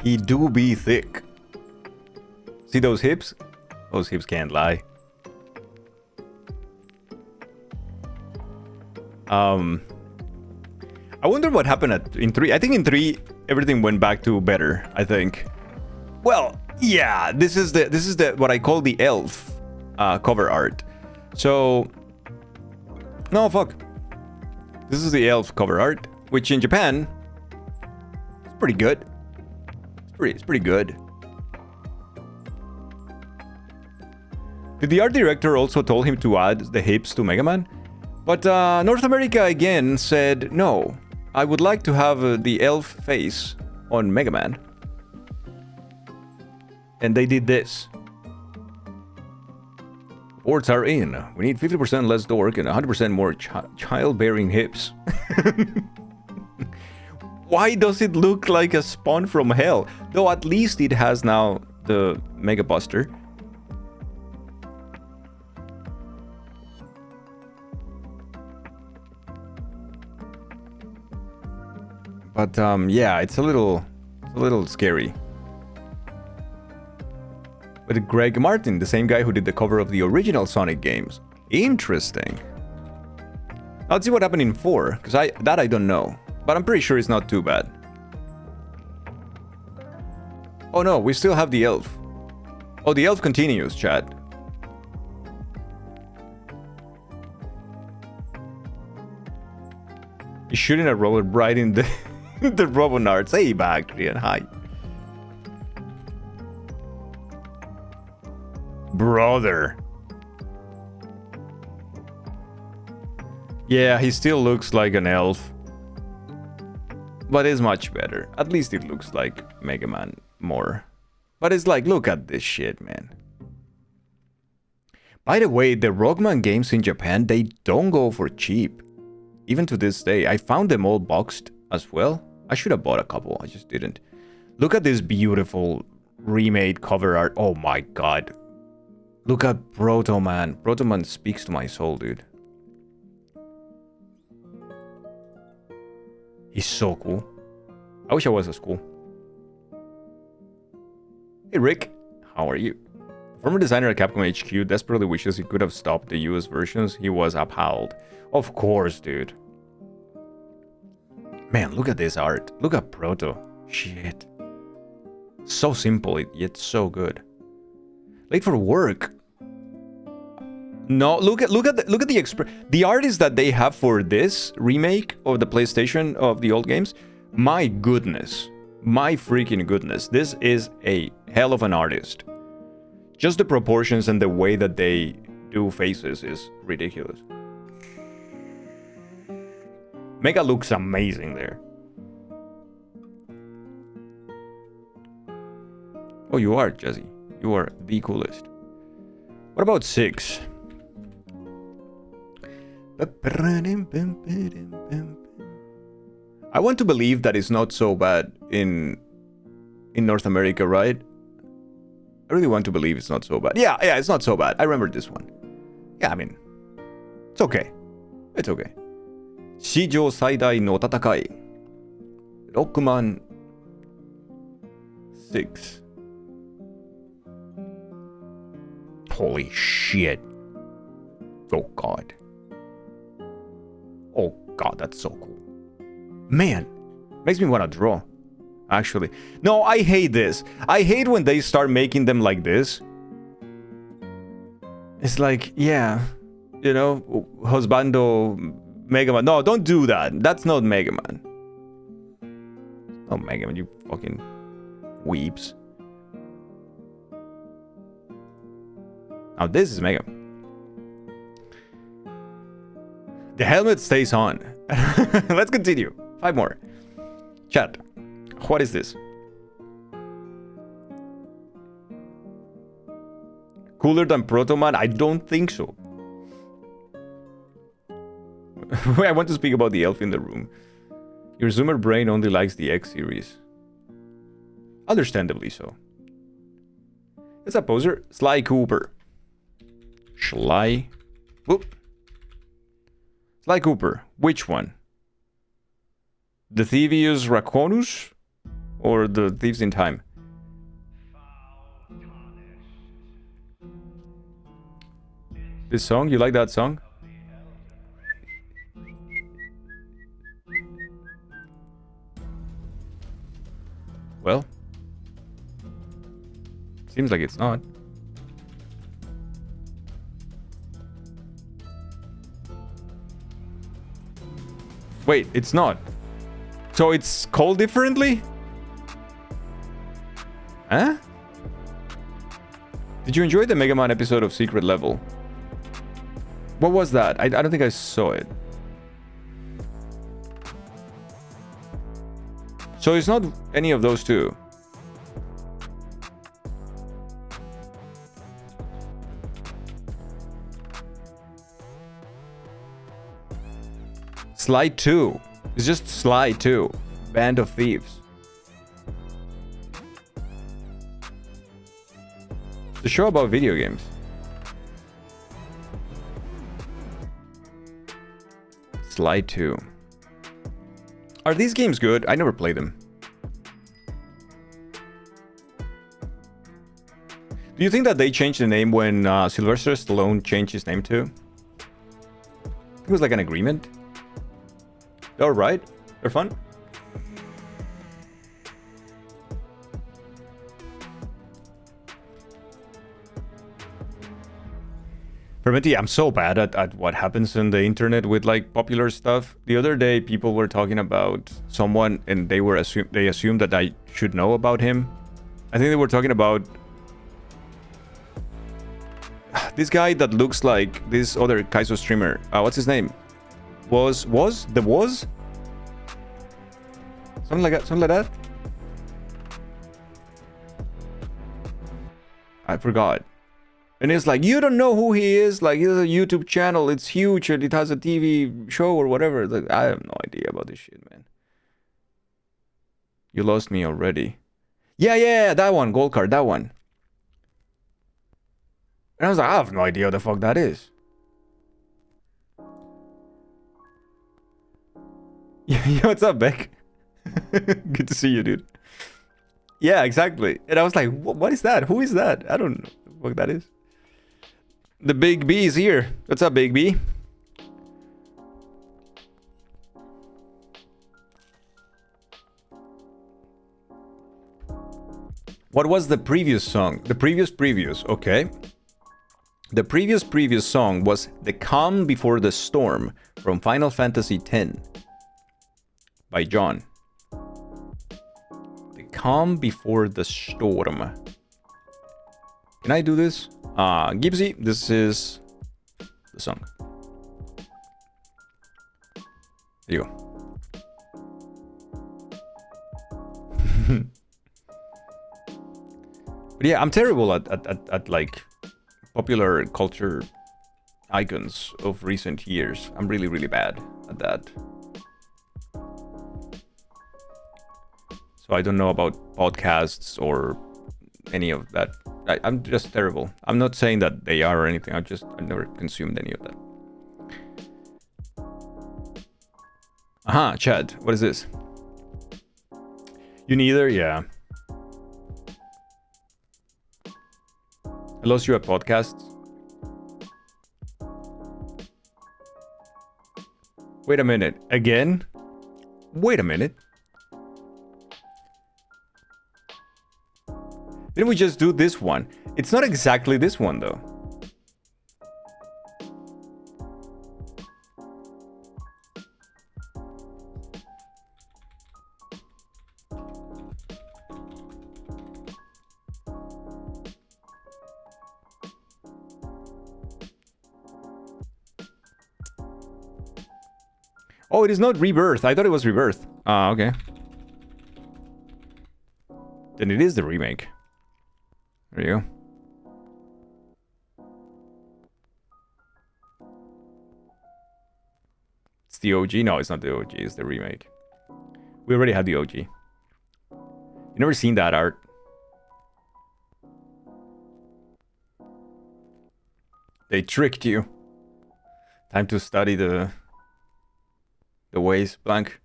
He do be thick. See those hips? Those hips can't lie. I wonder what happened in 3. I think in 3 everything went back to better, I think. Well, yeah, this is the what I call the elf cover art. So no, fuck. This is the elf cover art, which in Japan it's pretty good. It's pretty good. Did the art director also told him to add the hips to Mega Man? But North America again said, no, I would like to have the elf face on Mega Man. And they did this. Ports are in. We need 50% less dork and 100% more childbearing hips. Why does it look like a spawn from hell? Though at least it has now the Mega Buster. But yeah, it's a little scary. But Greg Martin, the same guy who did the cover of the original Sonic games. Interesting. Now, let's see what happened in 4, because I don't know. But I'm pretty sure it's not too bad. Oh no, we still have the elf. Oh, the elf continues, chat. He's shooting a robot right in the the Robonauts. Hey, Bactrian, hi. Brother. Yeah, he still looks like an elf. But it's much better. At least it looks like Mega Man more. But it's like, look at this shit, man. By the way, the Rockman games in Japan, they don't go for cheap. Even to this day, I found them all boxed as well. I should have bought a couple, I just didn't. Look at this beautiful remade cover art. Oh my god. Look at Proto Man. Proto Man speaks to my soul, dude. He's so cool. I wish I was as cool. Hey Rick, how are you? Former designer at Capcom HQ desperately wishes he could have stopped the US versions. He was appalled. Of course, dude. Man, look at this art. Look at Proto. Shit. So simple, yet so good. Late for work. No, look at the artists that they have for this remake of the PlayStation of the old games. My goodness. My freaking goodness. This is a hell of an artist. Just the proportions and the way that they do faces is ridiculous. Mega looks amazing there. Oh, you are, Jesse. You are the coolest. What about 6? I want to believe that it's not so bad in North America, right? I really want to believe it's not so bad. Yeah, it's not so bad. I remember this one. Yeah, I mean, it's okay. It's okay. 史上最大の戦い Rockman 6. Holy shit. Oh god. Oh god, that's so cool. Man, makes me want to draw. Actually. No, I hate this. I hate when they start making them like this. It's like, yeah, you know, Husbando Mega Man. No, don't do that. That's not Mega Man. Oh, Mega Man, you fucking weeps. Now this is Mega Man. The helmet stays on. Let's continue. 5 more. Chat. What is this? Cooler than Proto Man? I don't think so. I want to speak about the elf in the room. Your zoomer brain only likes the X series. Understandably so. It's a poser. Sly Cooper. Whoop. Sly Cooper. Which one? The Thievius Raconus? Or the Thieves in Time? This song? You like that song? Well, seems like it's not. Wait, it's not. So it's called differently? Huh? Did you enjoy the Mega Man episode of Secret Level? What was that? I don't think I saw it. So it's not any of those two. Sly 2. It's just Sly 2. Band of Thieves. It's a show about video games. Sly 2. Are these games good? I never played them. Do you think that they changed the name when Sylvester Stallone changed his name too? It was like an agreement. They're alright. They're fun. Fermenti, I'm so bad at what happens on the internet with like popular stuff. The other day, people were talking about someone, and they assumed that I should know about him. I think they were talking about this guy that looks like this other Kaizo streamer. What's his name? Was something like that. Something like that. I forgot. And it's like, you don't know who he is. Like, he has a YouTube channel. It's huge. And it has a TV show or whatever. Like, I have no idea about this shit, man. You lost me already. Yeah, that one. Gold card, that one. And I was like, I have no idea what the fuck that is. Yo, what's up, Beck? Good to see you, dude. Yeah, exactly. And I was like, what is that? Who is that? I don't know what that is. The Big B is here. What's up, Big B? What was the previous song? The previous, okay. The previous song was The Calm Before the Storm from Final Fantasy X by John. The Calm Before the Storm. Can I do this? Gibbsy, this is the song. There you go. But yeah, I'm terrible at like popular culture icons of recent years. I'm really, really bad at that. So I don't know about podcasts or any of that. I'm just terrible. I'm not saying that they are or anything. I've never consumed any of that. Aha, Chad, what is this? You neither? Yeah. I lost you at podcasts. Wait a minute. Again? Wait a minute. Didn't we just do this one? It's not exactly this one, though. Oh, it is not Rebirth. I thought it was Rebirth. Ah, okay. Then it is the remake. There you go. It's the OG? No, it's not the OG. It's the remake. We already had the OG. You never seen that art? They tricked you. Time to study the ways. Blank.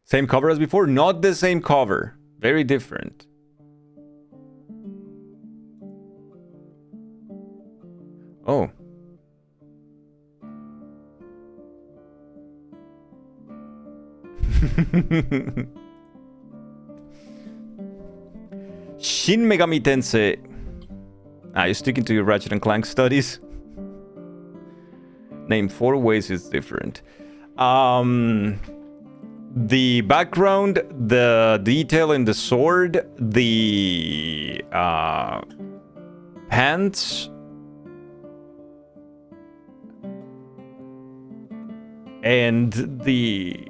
Same cover as before? Not the same cover. Very different. Oh. Shin Megami Tensei. You're sticking to your Ratchet and Clank studies? Name 4 ways it's different. The background, the detail in the sword, the pants, and the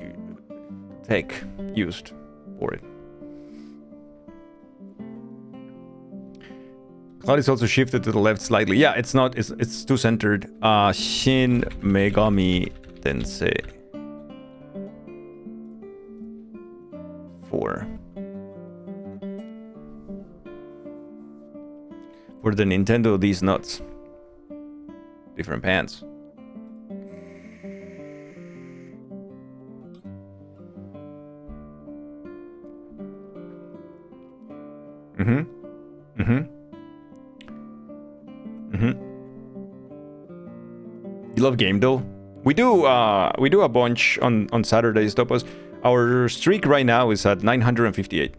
tech used for it. Cloud is also shifted to the left slightly. Yeah, it's not. It's too centered. Shin Megami Tensei 4 for the Nintendo. These nuts. Different pants. You love Game Duel? We do a bunch on Saturdays, Topos. Our streak right now is at 958.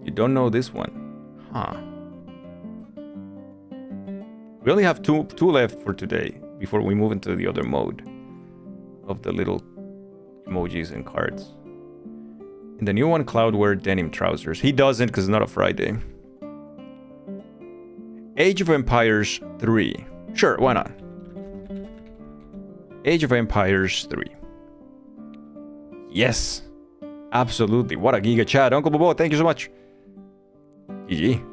You don't know this one? Huh. We only have two left for today before we move into the other mode of the little emojis and cards. In the new one, Cloud wear denim trousers. He doesn't because it's not a Friday. Age of Empires 3. Sure, why not? Age of Empires 3. Yes. Absolutely. What a giga chat. Uncle Bobo, thank you so much. GG.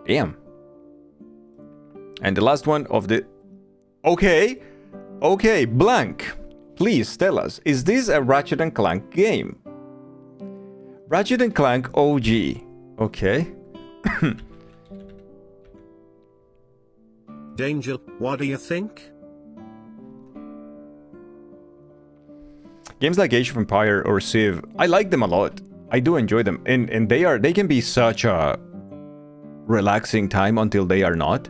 Damn. And the last one of the... Okay. Okay, Blank. Please tell us, is this a Ratchet and Clank game? Ratchet and Clank OG. Okay. Danger, what do you think? Games like Age of Empire or Civ, I like them a lot. I do enjoy them, and they can be such a relaxing time until they are not.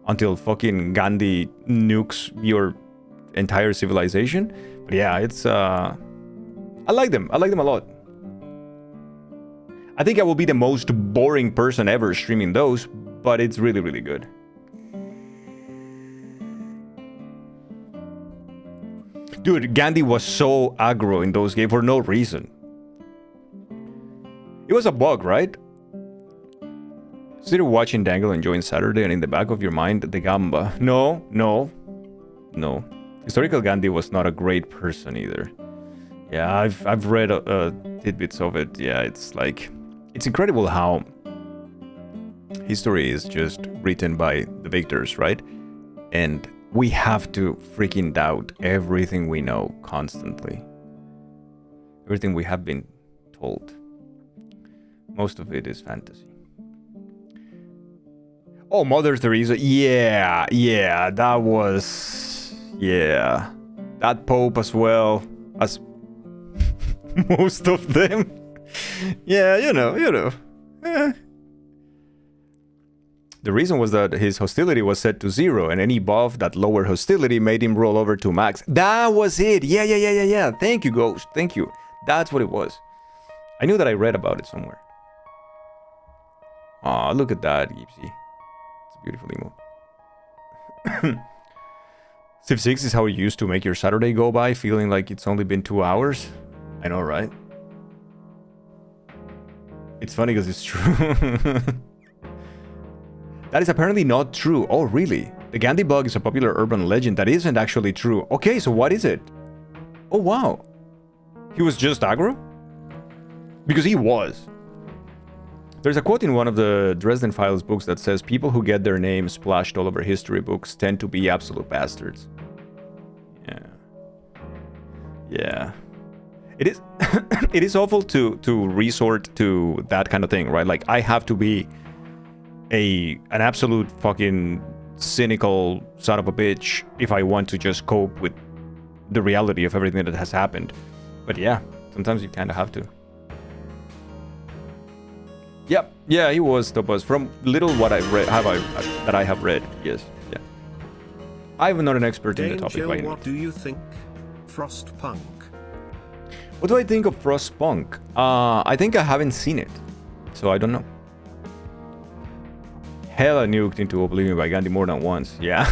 Until fucking Gandhi nukes your entire civilization. But yeah, it's I like them. I like them a lot. I think I will be the most boring person ever streaming those, but it's really, really good. Dude, Gandhi was so aggro in those games for no reason. It was a bug, right? Consider watching Dangle enjoying Saturday and in the back of your mind, the Gamba. No. Historical Gandhi was not a great person either. Yeah, I've read tidbits of it. Yeah, it's like... It's incredible how history is just written by the victors, right? And we have to freaking doubt everything we know constantly. Everything we have been told. Most of it is fantasy. Oh, Mother Teresa. Yeah, that was... Yeah. That Pope as well as most of them. Yeah, you know. Eh. The reason was that his hostility was set to 0, and any buff that lowered hostility made him roll over to max. That was it. Yeah. Thank you, Ghost. Thank you. That's what it was. I knew that I read about it somewhere. Aw, look at that, Gipsy. It's a beautiful emote. Civ 6 is how you used to make your Saturday go by, feeling like it's only been 2 hours. I know, right? It's funny because it's true. That is apparently not true. Oh, really? The Gandhi bug is a popular urban legend that isn't actually true. Okay, so what is it? Oh, wow. He was just aggro? Because he was. There's a quote in one of the Dresden Files books that says people who get their names splashed all over history books tend to be absolute bastards. Yeah. It is it is awful to resort to that kind of thing, right? Like, I have to be an absolute fucking cynical son of a bitch if I want to just cope with the reality of everything that has happened. But yeah, sometimes you kind of have to. Yep, yeah, he was Topaz. From little what I've read, that I have read, yes, yeah. I'm not an expert in the topic by any means. What do you think? Frostpunk. What do I think of Frostpunk? I think I haven't seen it, so I don't know. Hella nuked into oblivion by Gandhi more than once, yeah.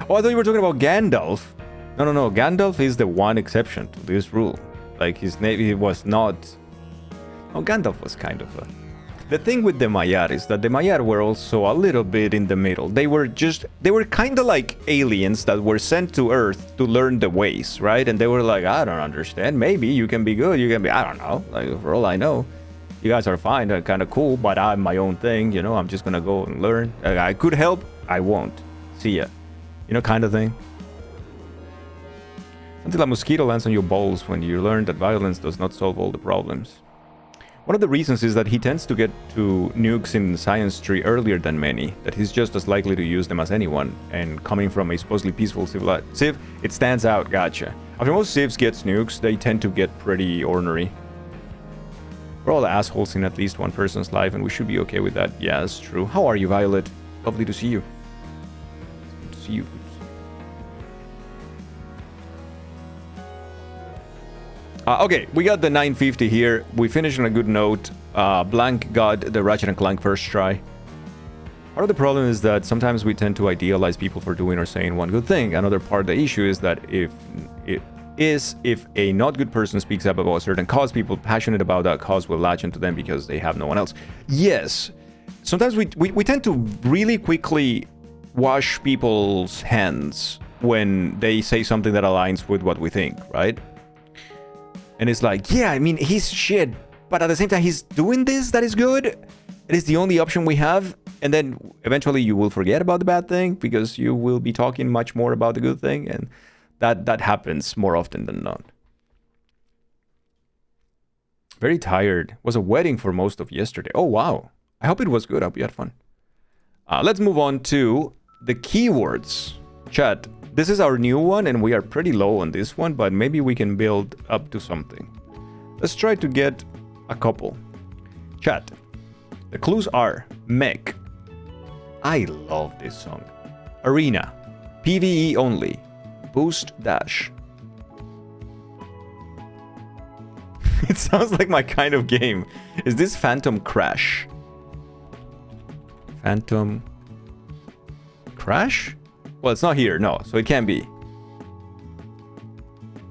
Oh, I thought you were talking about Gandalf. No, Gandalf is the one exception to this rule. Like, his name, he was not... Oh, Gandalf was kind of a... The thing with the Maiar is that the Maiar were also a little bit in the middle. They were kind of like aliens that were sent to Earth to learn the ways, right? And they were like, I don't understand. Maybe you can be good. You can be, I don't know. Like, for all I know, you guys are fine. They're kind of cool, but I'm my own thing. You know, I'm just going to go and learn. I could help. I won't. See ya. You know, kind of thing. Until a mosquito lands on your balls when you learn that violence does not solve all the problems. One of the reasons is that he tends to get to nukes in science tree earlier than many, that he's just as likely to use them as anyone, and coming from a supposedly peaceful civ, it stands out, gotcha. After most civs gets nukes, they tend to get pretty ornery. We're all assholes in at least one person's life, and we should be okay with that. Yeah, that's true. How are you, Violet? Lovely to see you. Good to see you. Okay, we got the 950 here. We finished on a good note. Blank got the Ratchet & Clank first try. Part of the problem is that sometimes we tend to idealize people for doing or saying one good thing. Another part of the issue is that if a not good person speaks up about a certain cause, people passionate about that cause will latch into them because they have no one else. Yes, sometimes we tend to really quickly wash people's hands when they say something that aligns with what we think, right? And it's like, yeah, I mean, he's shit, but at the same time, he's doing this that is good. It is the only option we have. And then eventually you will forget about the bad thing because you will be talking much more about the good thing. And that happens more often than not. Very tired. Was a wedding for most of yesterday. Oh, wow. I hope it was good. I hope you had fun. Let's move on to the keywords. Chat, This is our new one, and we are pretty low on this one, but maybe we can build up to something. Let's try to get a couple. Chat. The clues are Mech. I love this song. Arena. PvE only. Boost Dash. It sounds like my kind of game. Is this Phantom Crash? Phantom Crash? Well, it's not here, no, so it can't be.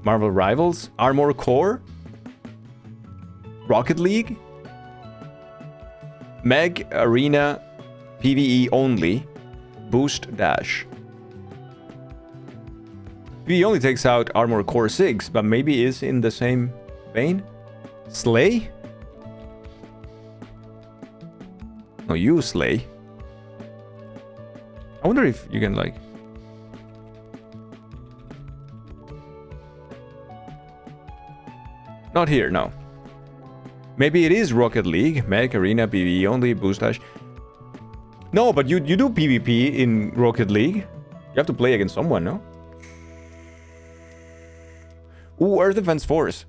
Marvel Rivals? Armor Core? Rocket League? Meg Arena PvE only. Boost Dash. PvE only takes out Armor Core 6, but maybe is in the same vein? Slay? No, you Slay. I wonder if you can like... Not here, no. Maybe it is Rocket League, Mech Arena, PvE only, Boost Dash. No, but you do PvP in Rocket League. You have to play against someone, no? Ooh, Earth Defense Force.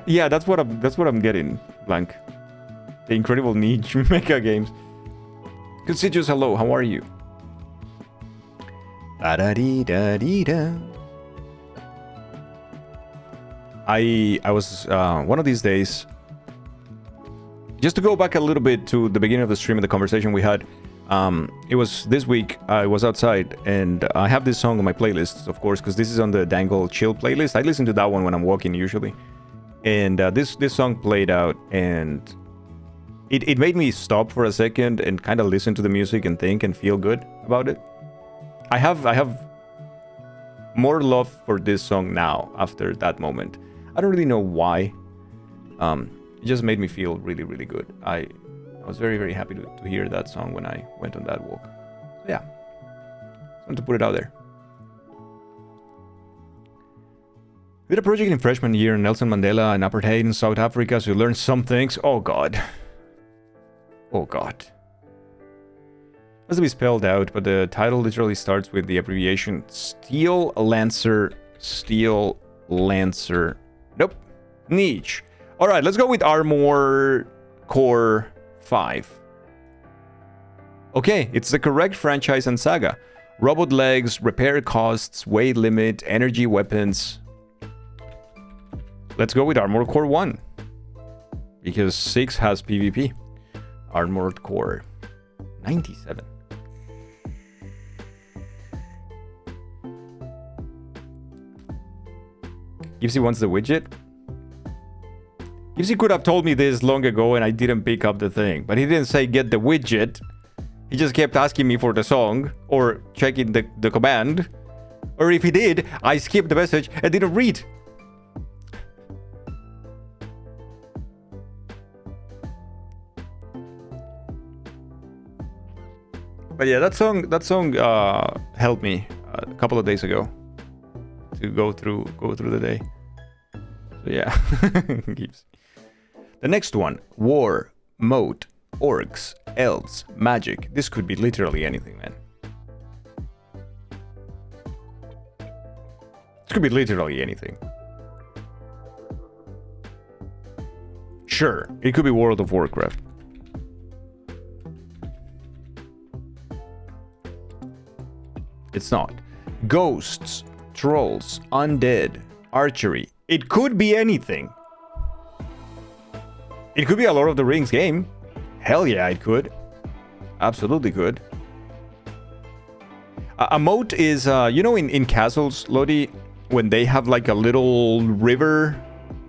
Yeah, that's what I'm getting, Blank. The incredible niche mecha games. Constituous, hello, how are you? Da-da-dee-da-dee-da. I was one of these days, just to go back a little bit to the beginning of the stream and the conversation we had. It was this week. I was outside and I have this song on my playlist, of course, because this is on the Dangle Chill playlist. I listen to that one when I'm walking usually, and this song played out, and it made me stop for a second and kind of listen to the music and think and feel good about it. I have more love for this song now after that moment. I don't really know why. It just made me feel really, really good. I was very, very happy to hear that song when I went on that walk. So yeah, just wanted to put it out there. We did a project in freshman year in Nelson Mandela and apartheid in South Africa, so you learn some things. Oh god. Oh god. Has to be spelled out, but the title literally starts with the abbreviation Steel Lancer. Steel Lancer. Nope. Niche. Alright, let's go with Armor Core 5. Okay, it's the correct franchise and saga. Robot legs, repair costs, weight limit, energy weapons. Let's go with Armored Core 1. Because 6 has PvP. Armored Core 97. Gipsy wants the widget. Gipsy could have told me this long ago and I didn't pick up the thing. But he didn't say get the widget. He just kept asking me for the song or checking the command. Or if he did, I skipped the message and didn't read. But yeah, that song helped me a couple of days ago to go through the day. So yeah, keeps. The next one: war, mode, orcs, elves, magic. This could be literally anything, man. This could be literally anything. Sure, it could be World of Warcraft. It's not. Ghosts, trolls, undead, archery. It could be anything. It could be a Lord of the Rings game. Hell yeah, it could. Absolutely could. A moat is, you know, in castles, Lodi, when they have like a little river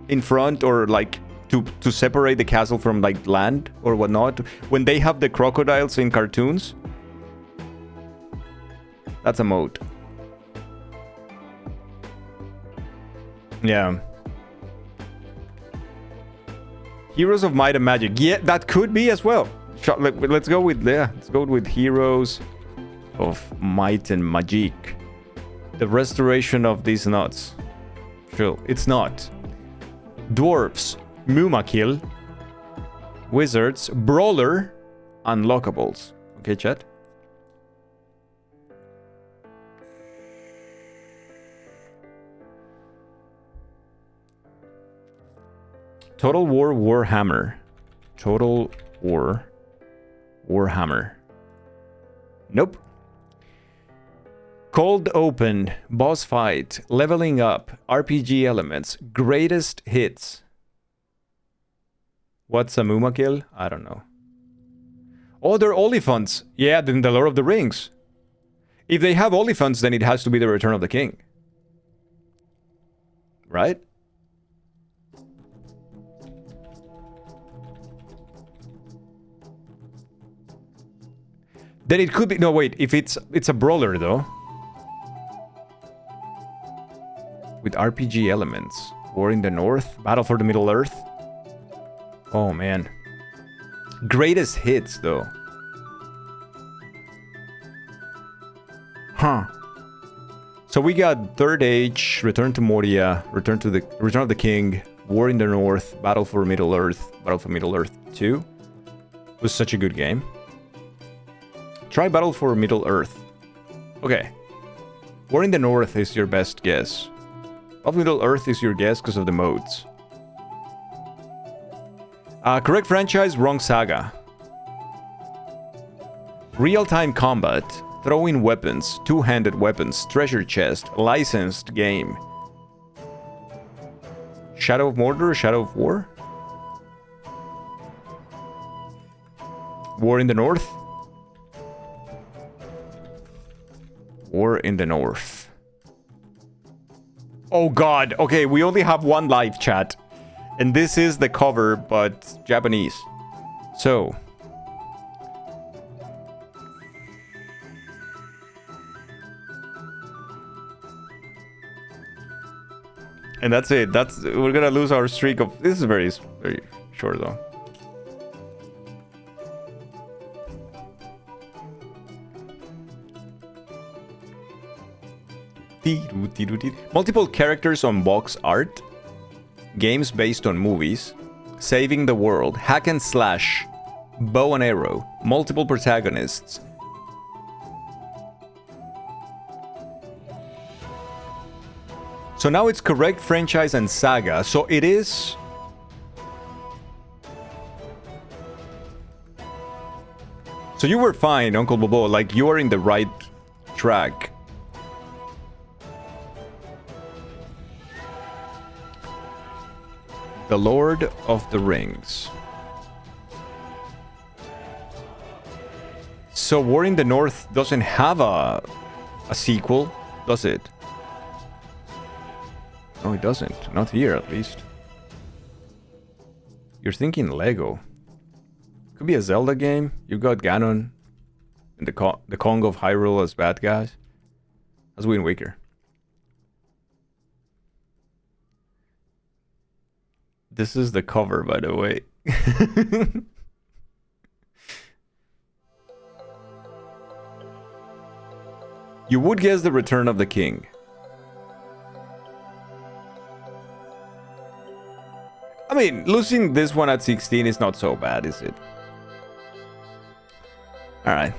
in front, or like to separate the castle from like land or whatnot, when they have the crocodiles in cartoons. That's a moat. Yeah. Heroes of Might and Magic. Yeah, that could be as well. Let's go with Heroes of Might and Magic. The restoration of these nuts. Sure, it's not. Dwarfs, Mumakil, Wizards, Brawler, Unlockables. Okay, chat? Total War Warhammer. Total War Warhammer. Nope. Cold Open, Boss Fight, Leveling Up, RPG Elements, Greatest Hits. What's a Muma kill? I don't know. Oh, they're Oliphants. Yeah, then the Lord of the Rings. If they have Oliphants, then it has to be the Return of the King. Right? Then it could be... No, wait. If it's a brawler, though. With RPG elements. War in the North. Battle for the Middle Earth. Oh, man. Greatest hits, though. Huh. So we got Third Age, Return to Moria, Return of the King, War in the North, Battle for Middle Earth 2. Was such a good game. Try Battle for Middle Earth. Okay. War in the North is your best guess. Battle for Middle Earth is your guess because of the modes. Correct franchise, wrong saga. Real-time combat, throwing weapons, two-handed weapons, treasure chest, licensed game. Shadow of Mordor, Shadow of War? War in the North? War in the North. Oh god, okay, we only have one live chat. And this is the cover, but Japanese. So. And that's it. We're gonna lose our streak of... This is very short though. Multiple characters on box art. Games based on movies. Saving the world. Hack and slash. Bow and arrow. Multiple protagonists. So now it's correct franchise and saga. So it is... So you were fine, Uncle Bobo. Like, you are in the right track. The Lord of the Rings. So War in the North doesn't have a sequel, does it? No, it doesn't. Not here, at least. You're thinking Lego. Could be a Zelda game. You've got Ganon and the Kong of Hyrule as bad guys. As Wind Waker. This is the cover, by the way. You would guess the Return of the King. I mean, losing this one at 16 is not so bad, is it? Alright.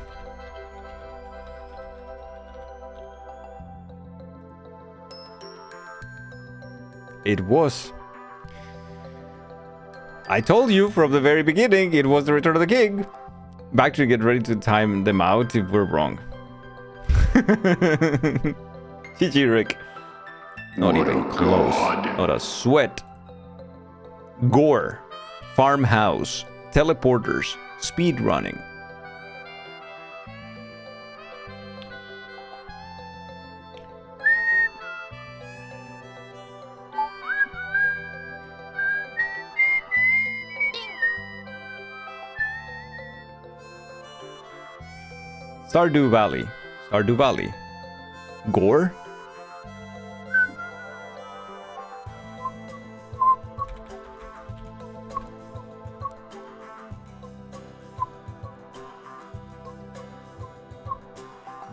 It was. I told you from the very beginning it was the Return of the King. Back to get ready to time them out if we're wrong. GG, Rick. Not even close. Not a sweat. Gore. Farmhouse. Teleporters. Speedrunning. Stardew Valley. Stardew Valley. Gore?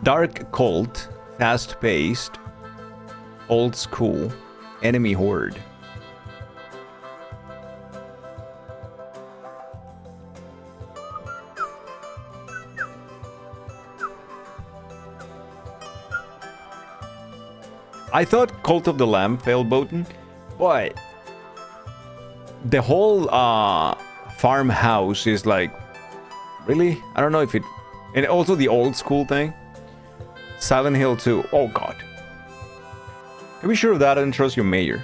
Dark Cult. Fast-paced. Old school. Enemy Horde. I thought Cult of the Lamb failed Botan, but the whole farmhouse is like, really? I don't know if it, and also the old school thing. Silent Hill 2. Oh god. Can be sure of that and trust your mayor.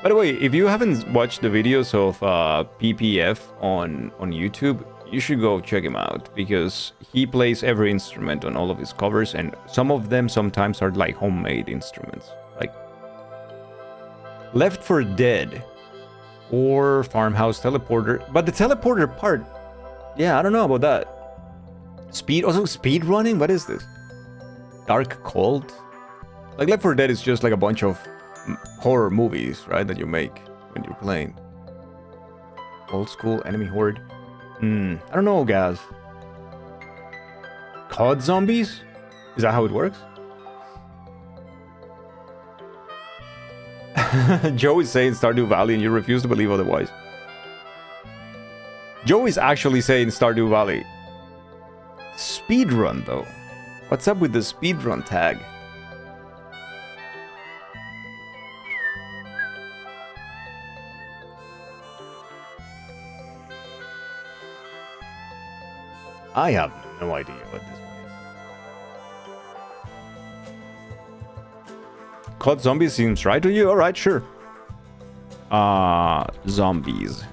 By the way, if you haven't watched the videos of PPF on YouTube, you should go check him out, because he plays every instrument on all of his covers, and some of them sometimes are like homemade instruments. Like Left 4 Dead or Farmhouse Teleporter. But the teleporter part, yeah, I don't know about that. Also speed running? What is this? Dark Cult? Like Left 4 Dead is just like a bunch of horror movies, right, that you make when you're playing. Old school enemy horde. I don't know, guys. COD zombies? Is that how it works? Joe is saying Stardew Valley and you refuse to believe otherwise. Joe is actually saying Stardew Valley. Speedrun though. What's up with the speedrun tag? I have no idea what this one is. COD Zombies seems right to you? Alright, sure. Zombies.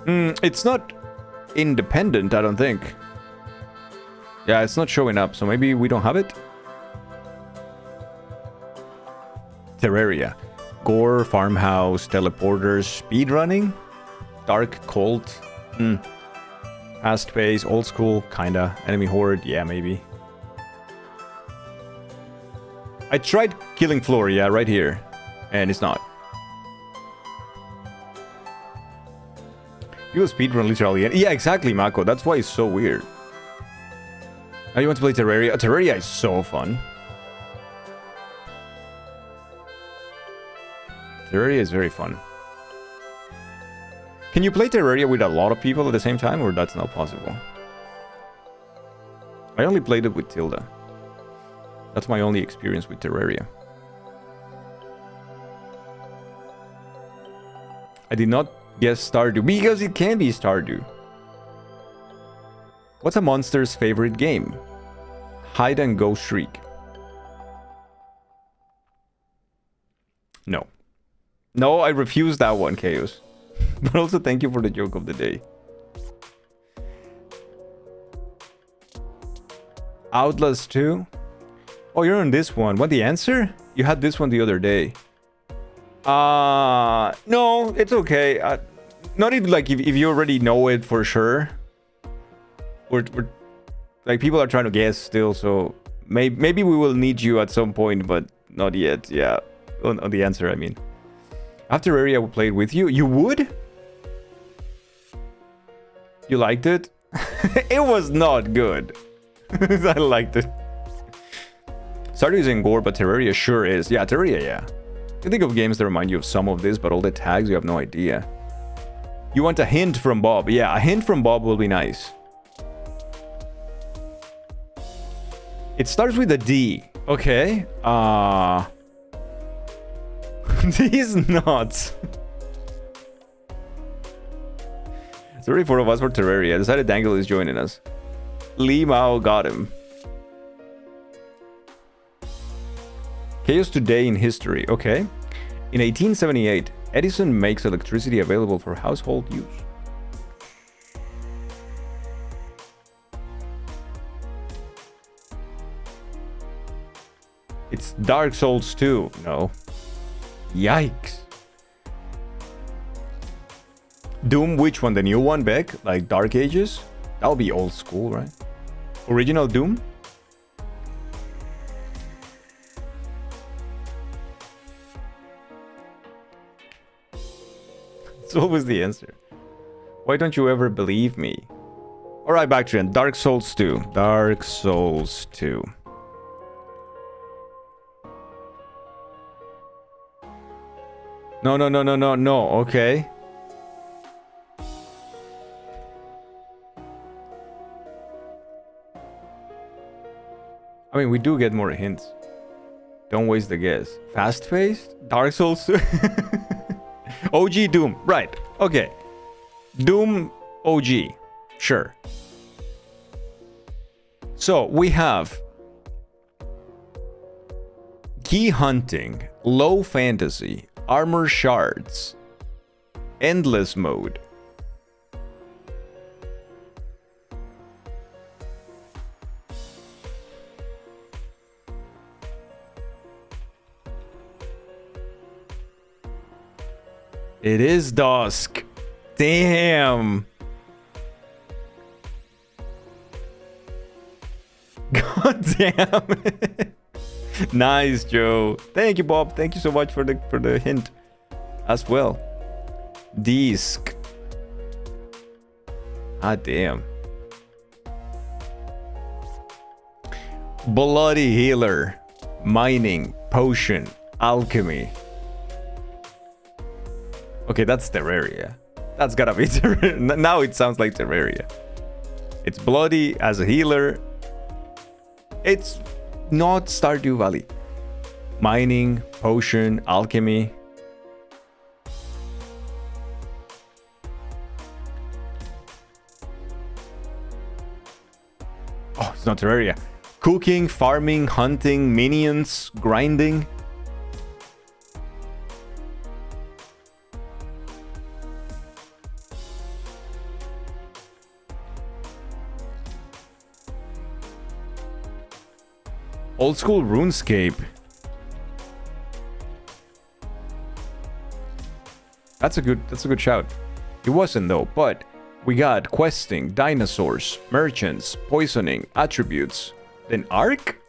It's not independent, I don't think. Yeah, it's not showing up, so maybe we don't have it? Terraria. Gore, Farmhouse, Teleporters, Speedrunning? Dark Cult. Fast pace, old school, kinda. Enemy horde, yeah, maybe. I tried Killing Floor, yeah, right here. And it's not. You will speedrun literally. Yeah, exactly, Mako. That's why it's so weird. Now you want to play Terraria? Terraria is so fun. Terraria is very fun. Can you play Terraria with a lot of people at the same time, or that's not possible? I only played it with Tilda. That's my only experience with Terraria. I did not guess Stardew, because it can be Stardew. What's a monster's favorite game? Hide and Go Shriek. No. No, I refuse that one, Chaos. But also thank you for the joke of the day. Outlast 2? Oh, you're on this one. What, the answer? You had this one the other day. No, it's okay. Not even like if you already know it for sure. We're like, people are trying to guess still, so maybe we will need you at some point, but not yet. Yeah, on the answer, I mean. After Terraria, we played with you. You would? You liked it? It was not good. I liked it. Stardew is in Gore, but Terraria sure is. Yeah, Terraria, yeah. You think of games that remind you of some of this, but all the tags, you have no idea. You want a hint from Bob. Yeah, a hint from Bob will be nice. It starts with a D. Okay. These nuts. It's already 4 of us for Terraria. I decided Dangle is joining us. Lee Mao got him. Chaos today in history. Okay. In 1878, Edison makes electricity available for household use. It's Dark Souls 2. No. Yikes. Doom, which one? The new one, Beck? Like Dark Ages? That'll be old school, right? Original Doom? It's always the answer. Why don't you ever believe me? Alright, Bactrian. Dark Souls 2. Dark Souls 2. No. Okay. I mean, we do get more hints. Don't waste the guess. Fast-paced? Dark Souls? OG Doom. Right. Okay. Doom OG. Sure. So, we have key hunting, low fantasy, armor shards, endless mode. It is Dusk. Damn. God damn. Nice, Joe. Thank you, Bob. Thank you so much for the hint as well. Disc. Ah, damn. Bloody healer, mining, potion, alchemy. Okay, that's Terraria. That's gotta be Terraria. Now it sounds like Terraria. It's bloody as a healer. It's not Stardew Valley. Mining, potion, alchemy. Oh, it's not Terraria. Cooking, farming, hunting, minions, grinding. Old school RuneScape. That's a good shout. It wasn't though, but we got questing, dinosaurs, merchants, poisoning, attributes, then Ark?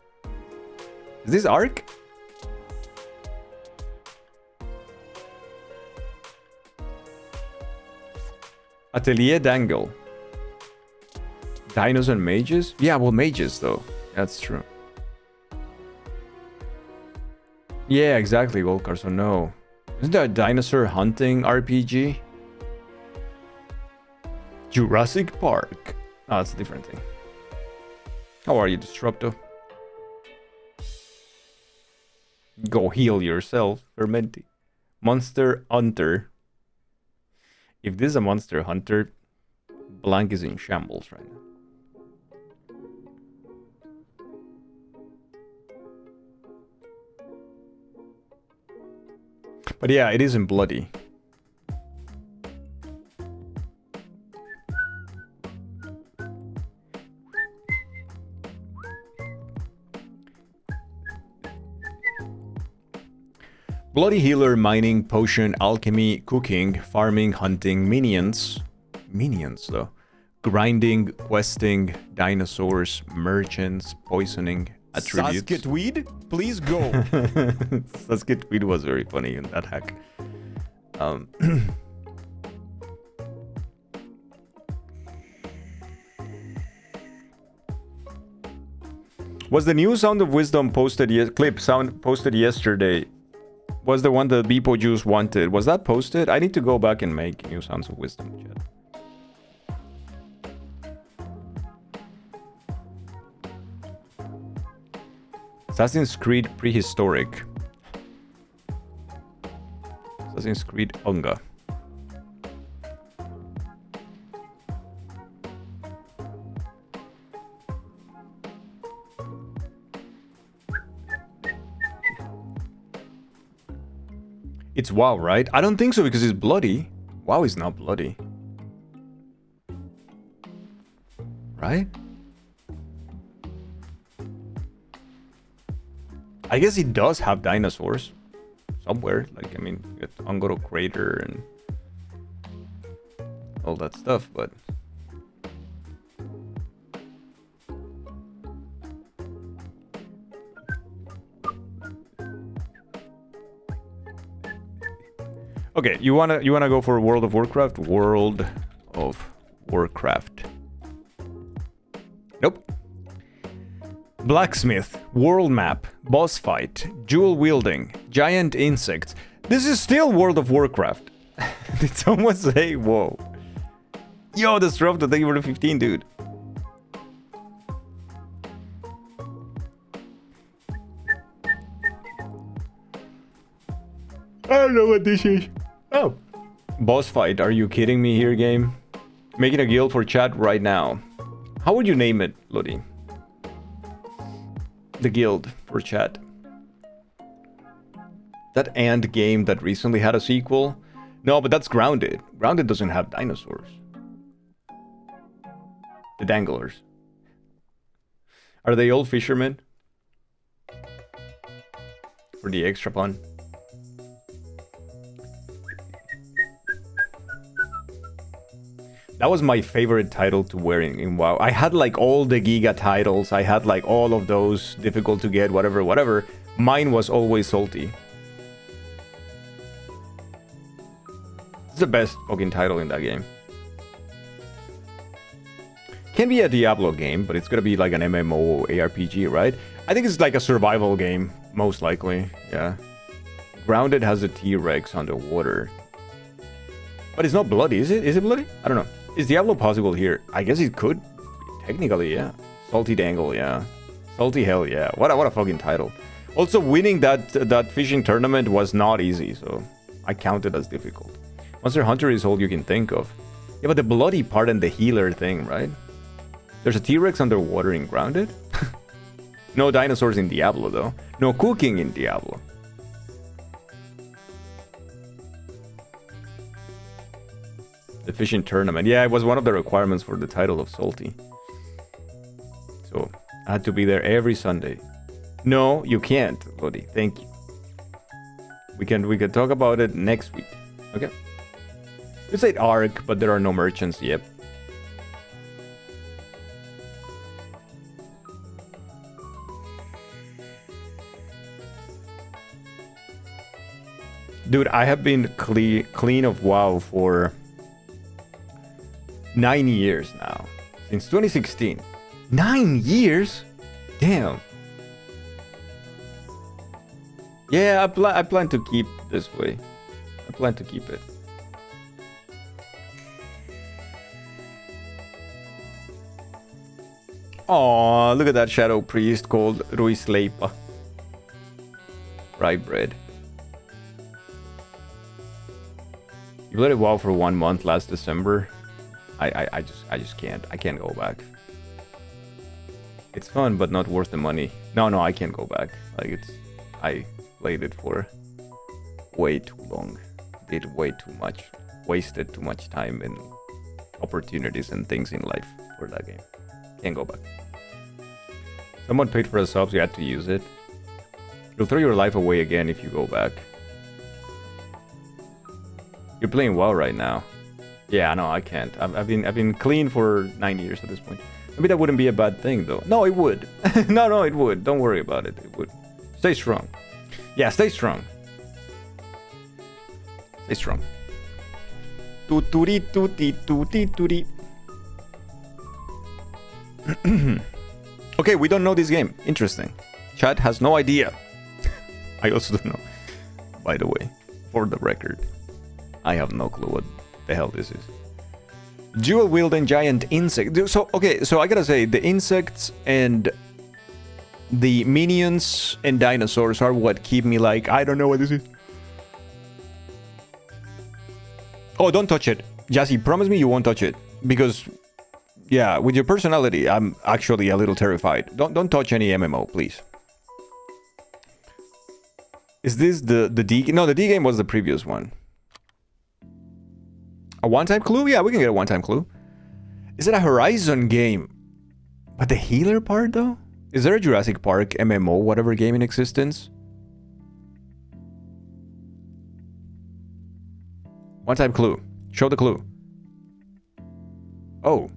Is this Ark? Atelier Dangle. Dinos and mages? Yeah, well, mages though. That's true. Yeah, exactly, Volcar, so no. Isn't that a dinosaur hunting RPG? Jurassic Park. Oh, that's a different thing. How are you, Disrupto? Go heal yourself, Fermenti. Monster Hunter. If this is a Monster Hunter, Blank is in shambles right now. But yeah, it isn't bloody. Bloody healer, mining, potion, alchemy, cooking, farming, hunting, minions. Minions though. Grinding, questing, dinosaurs, merchants, poisoning, attributes. Saskatweed, please go. Saskatweed was very funny in that hack. Was the new Sound of Wisdom clip posted yesterday? Was the one that Beepo Juice wanted? Was that posted? I need to go back and make new Sounds of Wisdom, chat. Assassin's Creed Prehistoric. Assassin's Creed Unga. It's WoW, right? I don't think so because it's bloody. WoW is not bloody. Right? I guess it does have dinosaurs somewhere. Like, I mean, you got Angoro Crater and all that stuff, but okay, you wanna go for World of Warcraft? World of Warcraft. Nope. Blacksmith, world map, boss fight, jewel wielding, giant insects. This is still World of Warcraft. Did someone say whoa? Yo, Disruptor, thank you for the 15, dude. don't know what this is. Oh. Boss fight. Are you kidding me here, game? Making a guild for chat right now. How would you name it, Lodi? The guild for chat. That Ant game that recently had a sequel? No, but that's Grounded. Grounded doesn't have dinosaurs. The Danglers. Are they old fishermen? For the extra pun. That was my favorite title to wear in WoW. I had like all the Giga titles. I had like all of those difficult to get, whatever. Mine was always Salty. It's the best fucking title in that game. Can be a Diablo game, but it's gonna be like an MMO ARPG, right? I think it's like a survival game, most likely. Yeah. Grounded has a T-Rex underwater. But it's not bloody, is it? Is it bloody? I don't know. Is Diablo possible here? I guess it could. Technically, yeah. Salty Dangle, yeah. Salty Hell, yeah. What a fucking title. Also, winning that fishing tournament was not easy, so I count it as difficult. Monster Hunter is all you can think of. Yeah, but the bloody part and the healer thing, right? There's a T-Rex underwater in Grounded? No dinosaurs in Diablo, though. No cooking in Diablo. The fishing tournament. Yeah, it was one of the requirements for the title of Salty. So, I had to be there every Sunday. No, you can't, Lodi. Thank you. We can talk about it next week. Okay? You said Ark, but there are no merchants. Yep. Dude, I have been clean of WoW for 9 years now. Since 2016. 9 years? Damn. Yeah, I plan to keep this way. I plan to keep it. Aw, look at that shadow priest called Ruisleipa. Rye bread. You played WoW for 1 month last December. I just can't. I can't go back. It's fun, but not worth the money. No, I can't go back. Like I played it for way too long. Did way too much. Wasted too much time and opportunities and things in life for that game. Can't go back. Someone paid for a sub, so you had to use it. You'll throw your life away again if you go back. You're playing WoW right now. Yeah, no, I can't. I've been clean for 9 years at this point. Maybe that wouldn't be a bad thing, though. No, it would. no, it would. Don't worry about it. It would. Stay strong. Yeah, stay strong. Stay strong. Tuturi. Okay, we don't know this game. Interesting. Chat has no idea. I also don't know. By the way, for the record, I have no clue what the hell this is. Dual wielding giant insect. So I gotta say, the insects and the minions and dinosaurs are what keep me like, I don't know what this is. Oh, don't touch it. Jassy, promise me you won't touch it. Because, yeah, with your personality, I'm actually a little terrified. Don't touch any MMO, please. Is this the D game? No, the D game was the previous one. A one-time clue? Yeah, we can get a one-time clue. Is it a Horizon game? But the healer part, though? Is there a Jurassic Park MMO, whatever game in existence? One-time clue. Show the clue. Oh.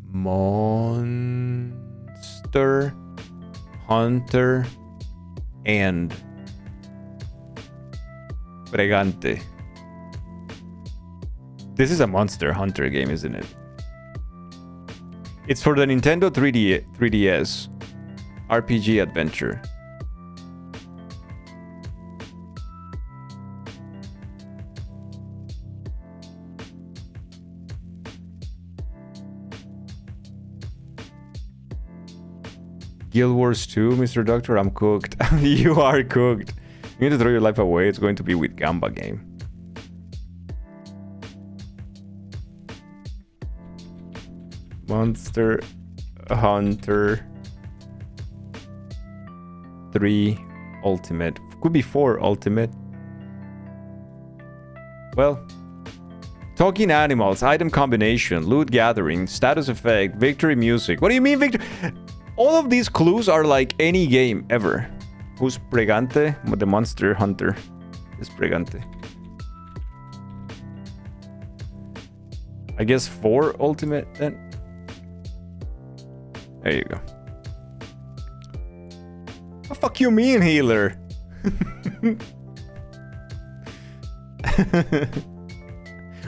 Monster Hunter and Bregante. This is a Monster Hunter game, isn't it? It's for the Nintendo 3DS RPG adventure. Guild Wars 2, Mr. Doctor, I'm cooked. You are cooked. You need to throw your life away. It's going to be with Gamba game. Monster Hunter 3 Ultimate. Could be 4 Ultimate. Well, talking animals, item combination, loot gathering, status effect, victory music. What do you mean victory? All of these clues are like any game ever. Who's Pregante? The Monster Hunter is Pregante. I guess 4 Ultimate then. There you go. What the fuck you mean, healer?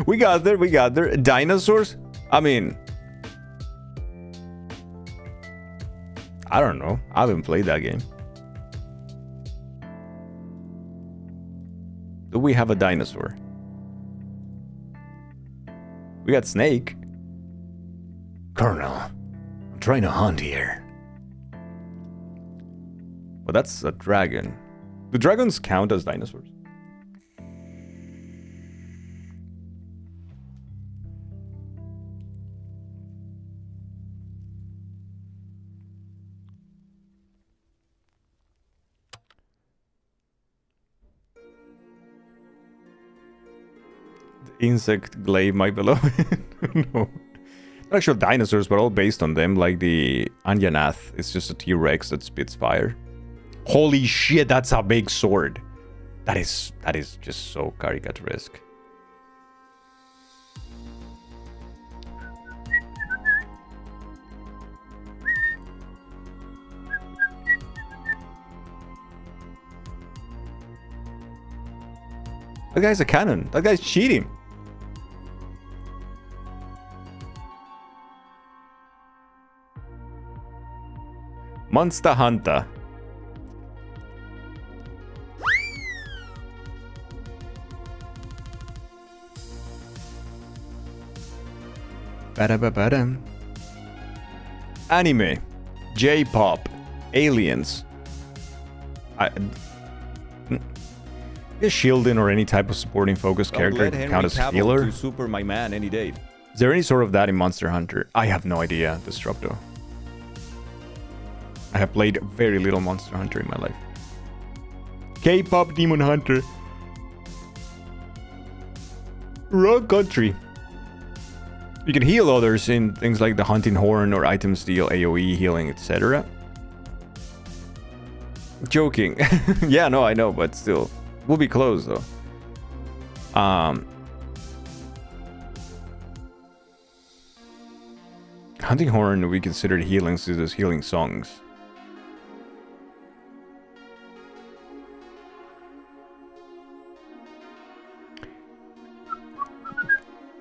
We got there. Dinosaurs? I mean, I don't know. I haven't played that game. Do we have a dinosaur? We got Snake. Colonel, I'm trying to hunt here. Well, that's a dragon. Do dragons count as dinosaurs? The insect glaive, my beloved. No. They're actual dinosaurs, but all based on them, like the Anyanath. It's just a T-Rex that spits fire. Holy shit, that's a big sword. That is just so caricaturesque. That guy's a cannon. That guy's cheating. Monster Hunter. Ba-da-ba-ba-dum. Anime, J-pop, aliens. Is Shieldin or any type of supporting focus character count as healer? To super my man any day. Is there any sort of that in Monster Hunter? I have no idea, Disrupto. I have played very little Monster Hunter in my life. K-pop Demon Hunter. Rogue Country. You can heal others in things like the Hunting Horn or Item Steal, AoE healing, etc. Joking. Yeah, no, I know, but still. We'll be close, though. Hunting Horn we considered healing since there's healing songs.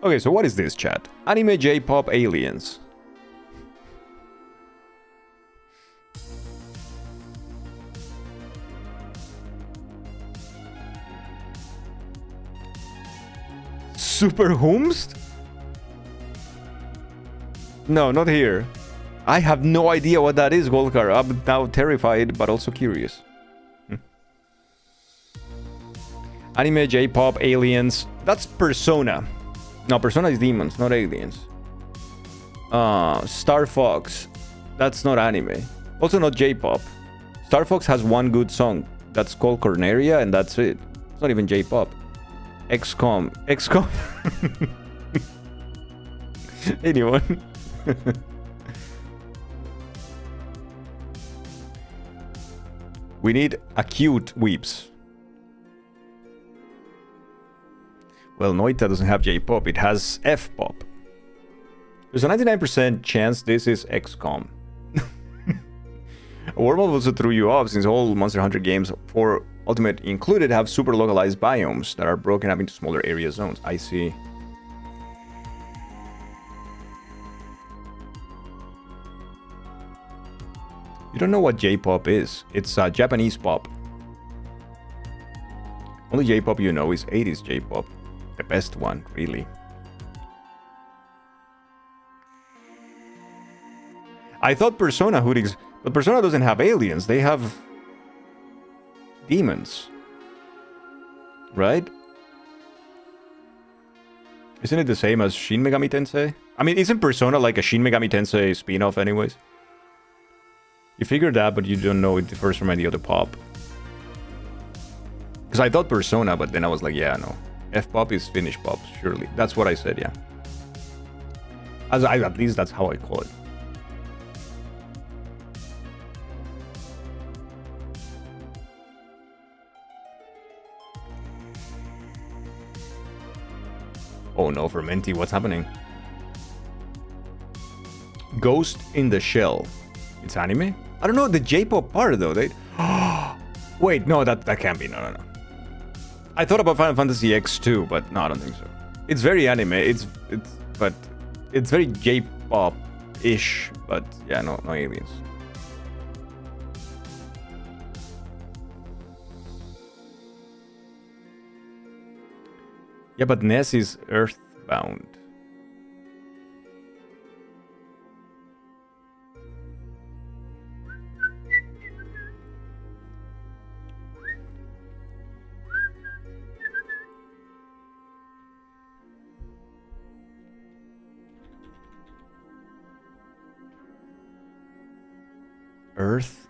Okay, so what is this, chat? Anime, J-pop, aliens. Super Humst? No, not here. I have no idea what that is, Golkar. I'm now terrified, but also curious. Anime, J-pop, aliens. That's Persona. No, Persona is demons, not aliens. Star Fox. That's not anime. Also not J-pop. Star Fox has one good song. That's called Corneria, and that's it. It's not even J-pop. XCOM. XCOM. Anyone? We need acute weeps. Well, Noita doesn't have J-pop, it has F-pop. There's a 99% chance this is XCOM. Wormhole also threw you off since all Monster Hunter games, for Ultimate included, have super localized biomes that are broken up into smaller area zones. I see. You don't know what J-pop is. It's Japanese pop. Only J-pop you know is 80s J-pop. The best one, really. I thought Persona would but Persona doesn't have aliens. They have demons. right? Isn't it the same as Shin Megami Tensei? I mean, isn't Persona like a Shin Megami Tensei spin-off anyways? You figured that, but you don't know it differs from any other pop. Because I thought Persona, but then I was like, yeah, no. F-pop is Finnish pop, surely. That's what I said, yeah. At least that's how I call it. Oh no, Fermenti, what's happening? Ghost in the Shell. It's anime? I don't know, the J-pop part though, they... Wait, no, that can't be, no. I thought about Final Fantasy X too, but no, I don't think so. It's very anime, but it's very J-pop-ish, but yeah, no aliens. Yeah, but Ness is Earthbound. Earth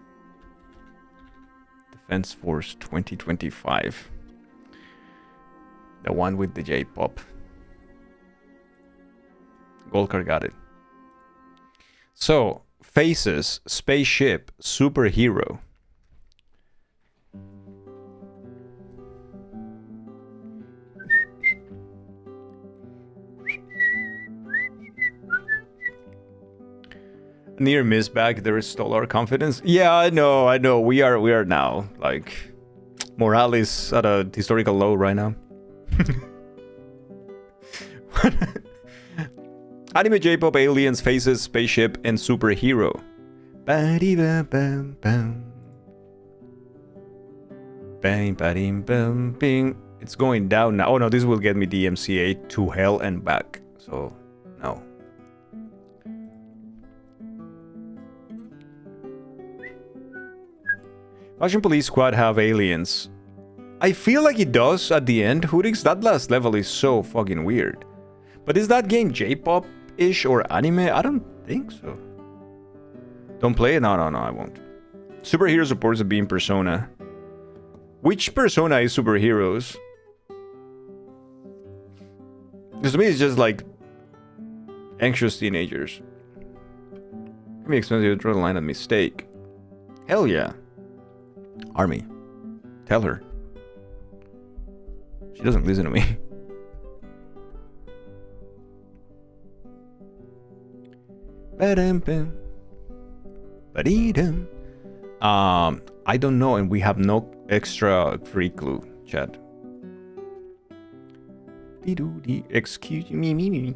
Defense Force 2025. The one with the J-pop. Golkar got it. So, Faces, Spaceship, Superhero. Near miss back, there is stole our confidence. Yeah, I know. We are now like morale is at a historical low right now. Anime, J-pop, aliens, faces, spaceship, and superhero. Bang. It's going down now. Oh no, this will get me DMCA to hell and back. So no. Fashion Police Squad have aliens. I feel like it does at the end. Hoodix, that last level is so fucking weird. But is that game J-pop-ish or anime? I don't think so. Don't play it? No, I won't. Superhero supports a being Persona. Which Persona is superheroes? Because to me it's just like anxious teenagers. Can be expensive to draw the line of mistake. Hell yeah. Army. Tell her. She doesn't listen to me. I don't know, and we have no extra free clue, chat. Excuse me.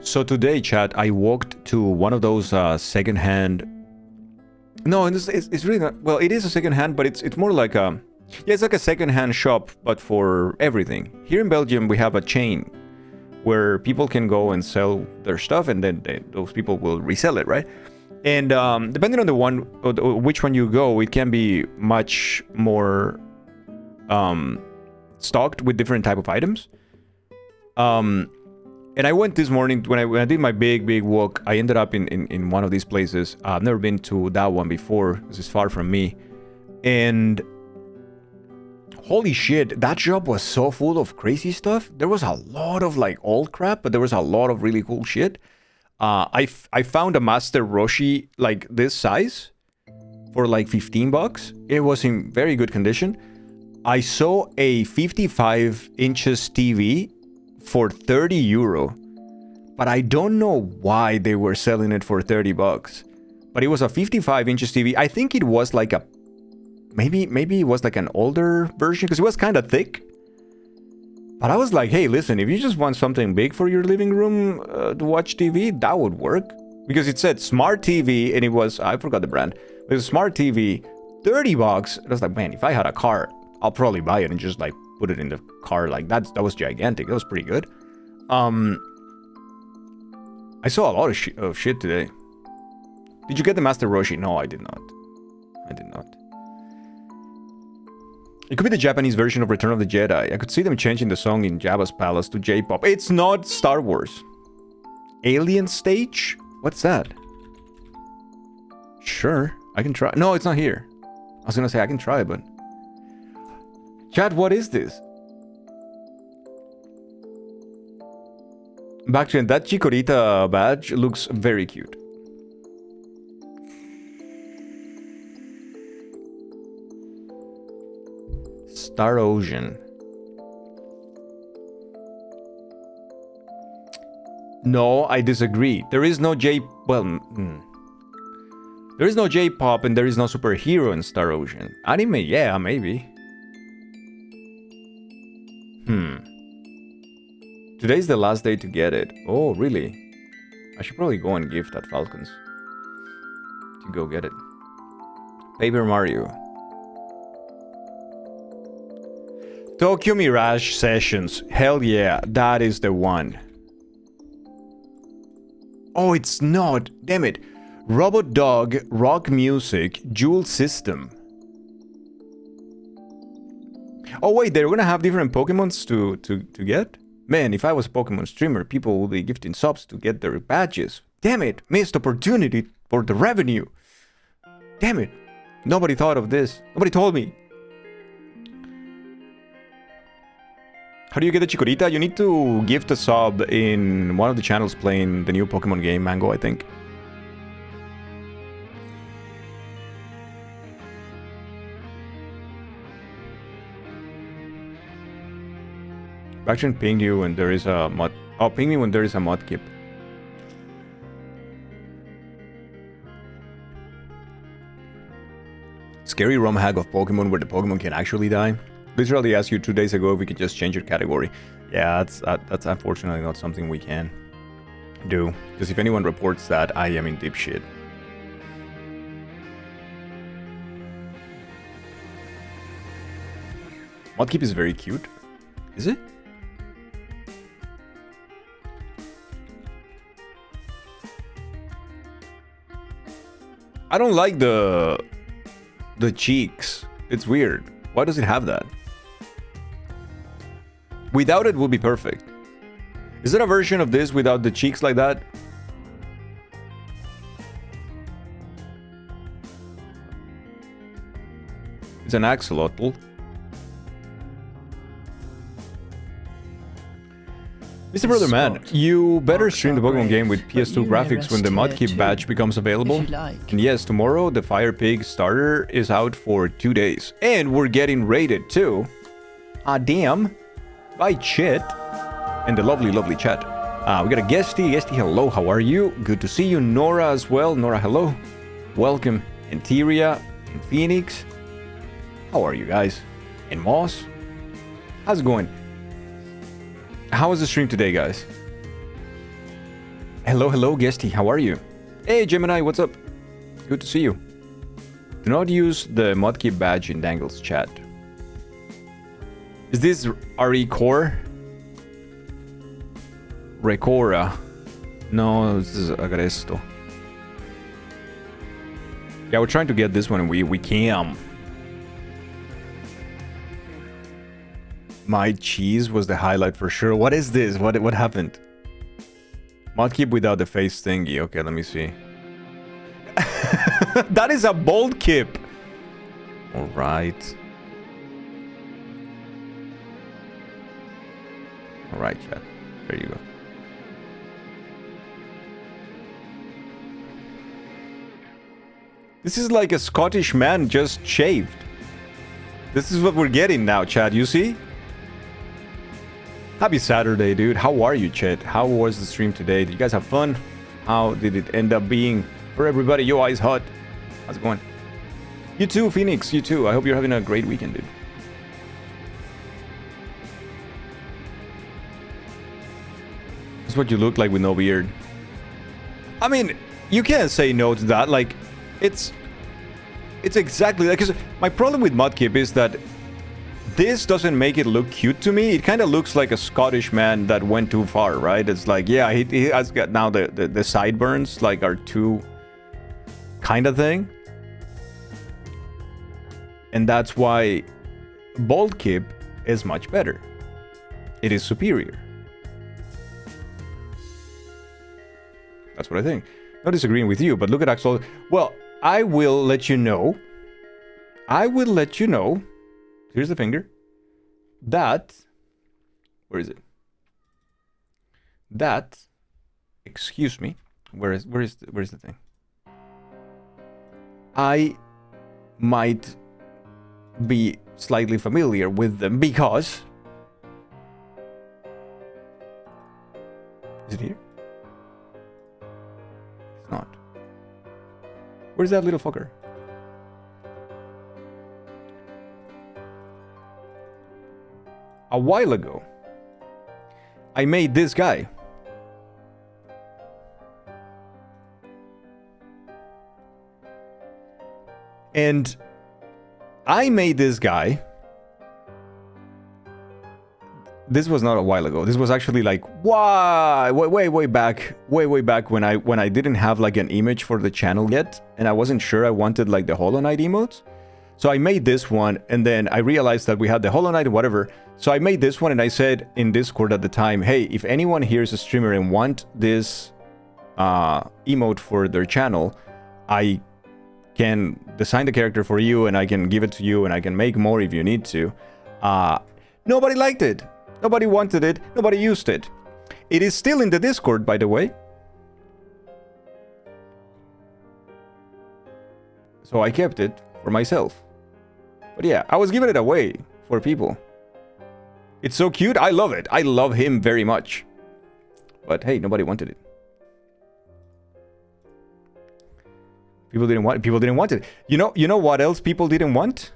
So today, chat, I walked to one of those secondhand. No, it's really not. Well, it is a secondhand, but it's more like a. Yeah, it's like a secondhand shop, but for everything. Here in Belgium, we have a chain where people can go and sell their stuff, and then those people will resell it, right? And depending on the one, which one you go, it can be much more stocked with different type of items. And I went this morning when I did my big walk. I ended up in one of these places. I've never been to that one before because it's far from me. And holy shit, that shop was so full of crazy stuff. There was a lot of like old crap, but there was a lot of really cool shit. I found a Master Roshi like this size for like $15. It was in very good condition. I saw a 55 inches TV for €30, but I don't know why they were selling it for $30. But it was a 55 inches TV. I think it was like a maybe it was like an older version because it was kind of thick. But I was like, hey, listen, if you just want something big for your living room to watch TV, that would work. Because it said smart TV, and it was, I forgot the brand. It was a smart TV, $30. I was like, man, if I had a car, I'll probably buy it and just like put it in the car. Like that was gigantic. That was pretty good. I saw a lot of shit today. Did you get the Master Roshi? No, I did not. I did not. It could be the Japanese version of Return of the Jedi. I could see them changing the song in Jabba's Palace to J-pop. It's not Star Wars. Alien Stage? What's that? Sure, I can try. No, it's not here. I was gonna say I can try, but... Chat, what is this? Backtrain, that Chikorita badge looks very cute. Star Ocean. No, I disagree. There is no J... Well... There is no J-pop and there is no superhero in Star Ocean. Anime, yeah, maybe. Today's the last day to get it. Oh, really? I should probably go and gift at Falcons to go get it. Paper Mario. Tokyo Mirage Sessions. Hell yeah, that is the one. Oh, it's not. Damn it. Robot Dog, Rock Music, Jewel System. Oh wait, they're gonna have different Pokemons to get? Man, if I was a Pokemon streamer, people would be gifting subs to get their badges. Damn it, missed opportunity for the revenue. Damn it, nobody thought of this. Nobody told me. How do you get the Chikorita? You need to gift a sub in one of the channels playing the new Pokemon game, Mango, I think. Actually, ping you when there is a mod. Oh, ping me when there is a Mudkip. Scary ROM hack of Pokemon where the Pokemon can actually die. Literally asked you 2 days ago if we could just change your category. Yeah, that's unfortunately not something we can do. Because if anyone reports that, I am in deep shit. Mudkip is very cute. Is it? I don't like the cheeks. It's weird. Why does it have that? Without it would be perfect. Is there a version of this without the cheeks like that? It's an axolotl. Mr. Brother Man, you better stream the Pokemon game with PS2 graphics when the Mudkip badge becomes available. And yes, tomorrow the Fire Pig starter is out for 2 days. And we're getting rated too. Ah, damn. By Chet. And the lovely, lovely chat. We got a Guesty. Guesty, hello, how are you? Good to see you. Nora as well. Nora, hello. Welcome. Interia and Phoenix. How are you guys? And Moss. How's it going? How was the stream today, guys? Hello, hello, Guesty. How are you? Hey, Gemini, what's up? Good to see you. Do not use the Mudkip badge in Dangle's chat. Is this RE Core? Recora. No, this is Agresto. Yeah, we're trying to get this one and we can. My cheese was the highlight for sure. What is this? What happened? Mudkip without the face thingy. Okay, let me see. That is a bold kip. All right. All right, chat. There you go. This is like a Scottish man just shaved. This is what we're getting now, chat. You see? Happy Saturday, dude. How are you, chat? How was the stream today? Did you guys have fun? How did it end up being for everybody? Yo, eyes hot. How's it going? You too, Phoenix. You too. I hope you're having a great weekend, dude. This is what you look like with no beard. I mean, you can't say no to that. Like, it's exactly like. Because my problem with Mudkip is that this doesn't make it look cute to me. It kind of looks like a Scottish man that went too far, right? It's like, yeah, he has got now the sideburns like are too kind of thing. And that's why Bolt Kip is much better. It is superior. That's what I think. Not disagreeing with you, but look at Axolotl. Well, I will let you know. Here's the finger. That. Where is it? That. Excuse me. Where is the thing? I might be slightly familiar with them because. Is it here? It's not. Where's that little fucker? A while ago, I made this guy. And I made this guy. This was not a while ago. This was actually like way back when I didn't have like an image for the channel yet, and I wasn't sure I wanted like the Hollow Knight emotes. So I made this one, and then I realized that we had the Hollow Knight and whatever. So I made this one, and I said in Discord at the time, hey, if anyone here is a streamer and want this emote for their channel, I can design the character for you, and I can give it to you, and I can make more if you need to. Nobody liked it. Nobody wanted it. Nobody used it. It is still in the Discord, by the way. So I kept it for myself. But yeah, I was giving it away for people. It's so cute. I love it. I love him very much. But hey, nobody wanted it. People didn't want it. You know what else people didn't want?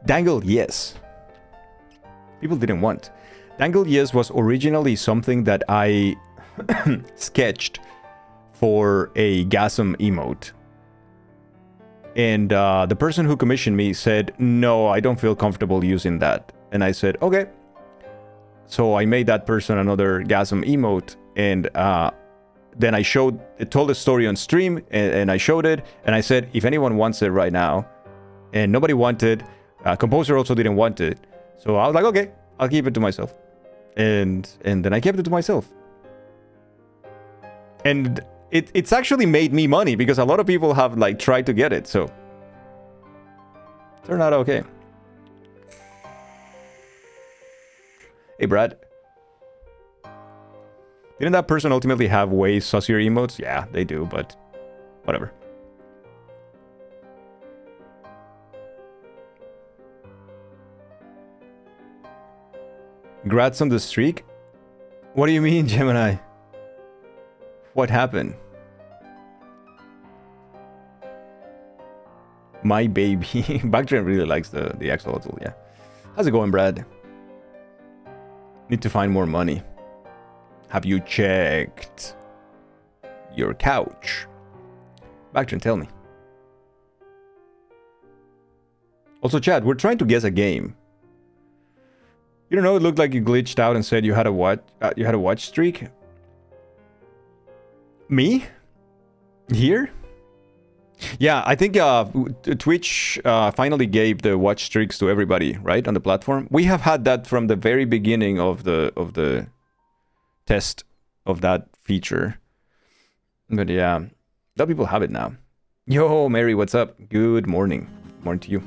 Dangle Yes. People didn't want. Dangle Yes was originally something that I sketched for a Gasm emote. And the person who commissioned me said, no, I don't feel comfortable using that. And I said, okay. So I made that person another Gasm emote. And then I told the story on stream, and I showed it. And I said, if anyone wants it right now, and nobody wanted, Composer also didn't want it. So I was like, okay, I'll keep it to myself. And then I kept it to myself. And it's actually made me money because a lot of people have like tried to get it, so turned out okay. Hey Brad, didn't that person ultimately have way sussier emotes? Yeah, they do, but whatever. Congrats on the streak. What do you mean, Gemini? What happened? My baby. Backtrend really likes the Axolotl, yeah. How's it going, Brad? Need to find more money. Have you checked your couch? Backtrend, tell me. Also, Chad, we're trying to guess a game. You don't know, it looked like you glitched out and said you had a watch streak. Me? Here? Yeah, I think Twitch finally gave the watch streaks to everybody, right, on the platform. We have had that from the very beginning of the test of that feature. But yeah, a lot of people have it now. Yo, Mary, what's up? Good morning. Morning to you.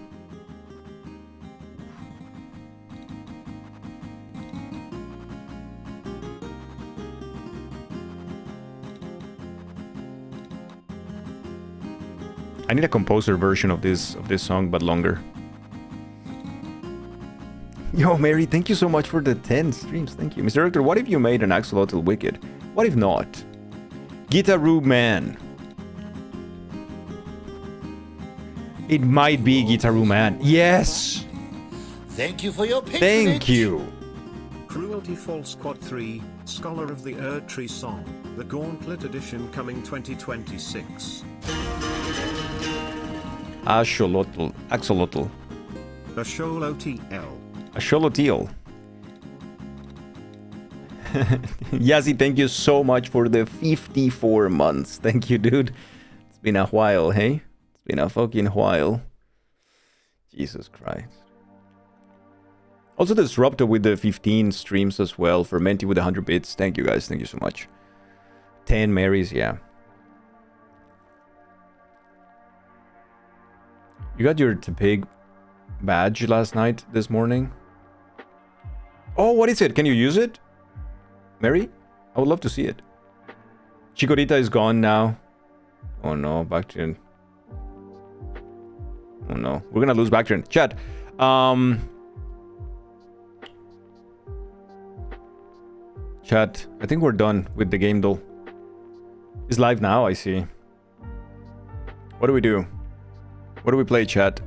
I need a composer version of this song, but longer. Yo, Mary, thank you so much for the 10 streams. Thank you. Mr. Director, what if you made an Axolotl Wicked? What if not? Gitaru Man. It might be Gitaru Man. Yes! Thank you for your patronage. Thank you. Cruelty False Quad 3, Scholar of the Erdtree Song, the Gauntlet Edition coming 2026. Axolotl. A Sholo TL. A Xolotl. Yazzie, thank you so much for the 54 months. Thank you, dude. It's been a while, hey? It's been a fucking while. Jesus Christ. Also Disruptor with the 15 streams as well. Fermenti with 100 bits. Thank you guys. Thank you so much. 10 Marys, yeah. You got your Tepig badge last night, this morning? Oh, what is it? Can you use it? Mary? I would love to see it. Chikorita is gone now. Oh no, Bactrian. Oh no, we're gonna lose Bactrian. Chat. Chat, I think we're done with the game though. It's live now, I see. What do we do? What do we play, chat?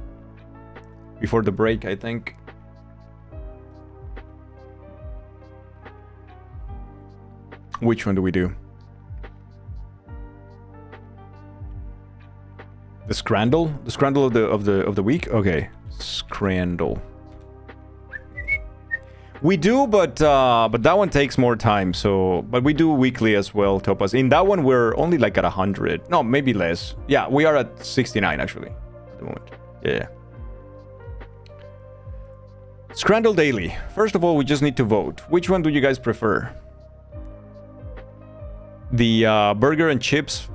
Before the break, I think. Which one do we do? The Scrandle? The Scrandle of the week? Okay. Scrandle. We do, but that one takes more time, so... But we do weekly as well, Topaz. In that one, we're only like at 100. No, maybe less. Yeah, we are at 69, actually, at the moment. Yeah. Scrandle Daily. First of all, we just need to vote. Which one do you guys prefer? The burger and chips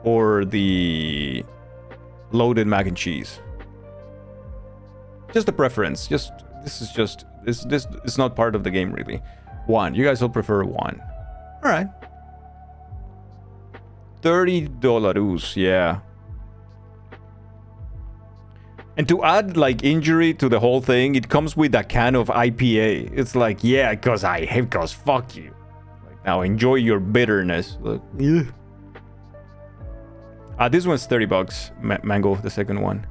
or the loaded mac and cheese? Just a preference. This is not part of the game really. One. You guys will prefer one. All right. $30. Yeah. And to add like injury to the whole thing, it comes with a can of IPA. It's like, yeah, cause fuck you. Like, now enjoy your bitterness. Look. This one's $30. Mango, the second one.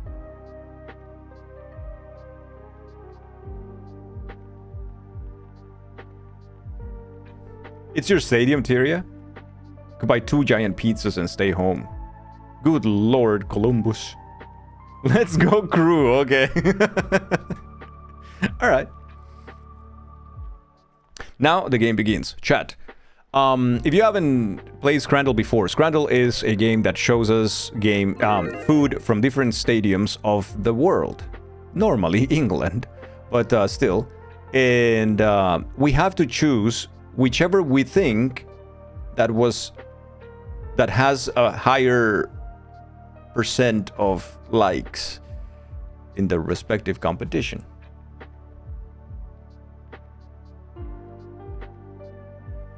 It's your stadium, Tyria? You could buy 2 giant pizzas and stay home. Good Lord, Columbus. Let's go, crew. Okay. All right. Now the game begins. Chat. If you haven't played Scrandle before, Scrandle is a game that shows us food from different stadiums of the world. Normally England, but still. And we have to choose whichever we think that has a higher percent of likes in the respective competition.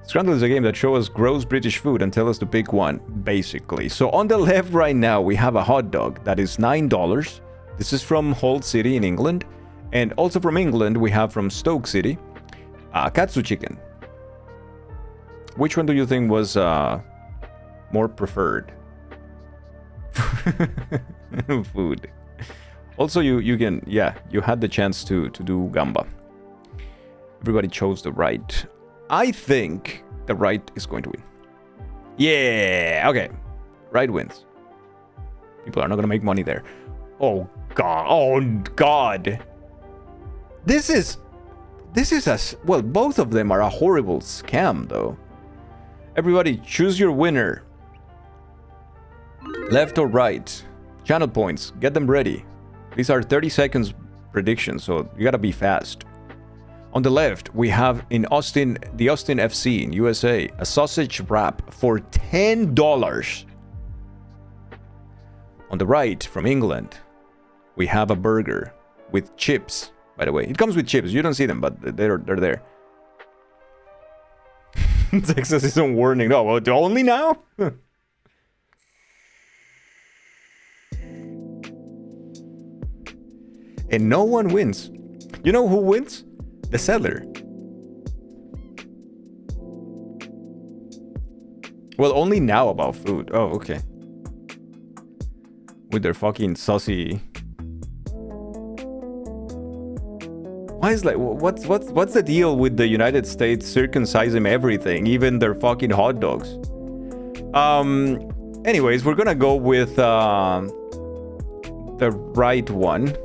Scrandle is a game that shows us gross British food and tell us to pick one, basically. So on the left right now, we have a hot dog that is $9. This is from Hull City in England. And also from England, we have from Stoke City, katsu chicken. Which one do you think was more preferred? Food. Also, you had the chance to do gamba. Everybody chose the right. I think the right is going to win. Yeah, okay. Right wins. People are not going to make money there. Oh god. This is well, both of them are a horrible scam though. Everybody choose your winner. Left or right. Channel points. Get them ready. These are 30 seconds predictions, so you gotta be fast. On the left, we have the Austin FC in USA, a sausage wrap for $10. On the right, from England, we have a burger with chips. By the way, it comes with chips. You don't see them, but they're there. Texas is on warning. No, well, only now? And no one wins. You know who wins? The seller. Well, only now about food. Oh, okay. With their fucking saucy. Why is like what's the deal with the United States circumcising everything, even their fucking hot dogs? Anyways, we're gonna go with the right one.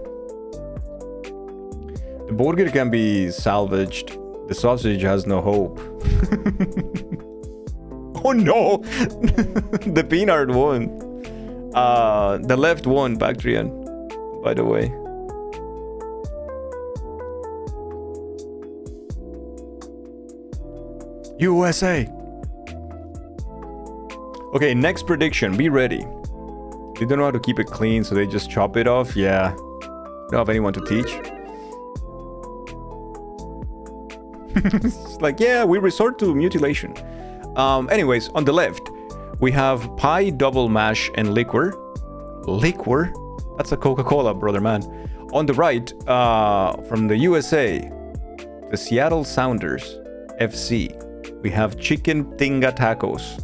The burger can be salvaged. The sausage has no hope. Oh no! The peanut won. The left won, Bactrian, by the way. USA! Okay, next prediction. Be ready. They don't know how to keep it clean, so they just chop it off. Yeah. Don't have anyone to teach. It's like, yeah, we resort to mutilation. Anyways, on the left, we have pie, double mash, and liquor. Liquor? That's a Coca-Cola, brother man. On the right, from the USA, the Seattle Sounders FC, we have chicken tinga tacos.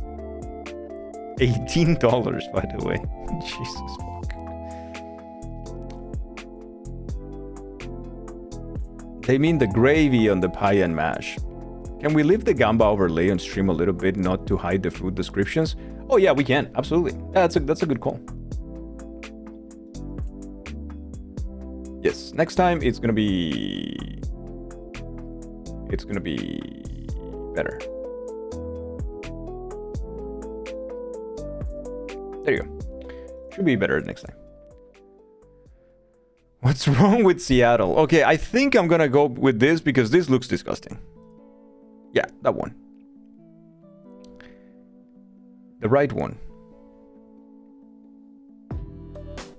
$18, by the way. Jesus fuck. They mean the gravy on the pie and mash. Can we leave the gamba overlay on stream a little bit, not to hide the food descriptions? Oh yeah, we can. Absolutely. Yeah, that's a good call. Yes, next time it's gonna be better. There you go. Should be better next time. What's wrong with Seattle? Okay, I think I'm gonna go with this because this looks disgusting. Yeah, that one. The right one.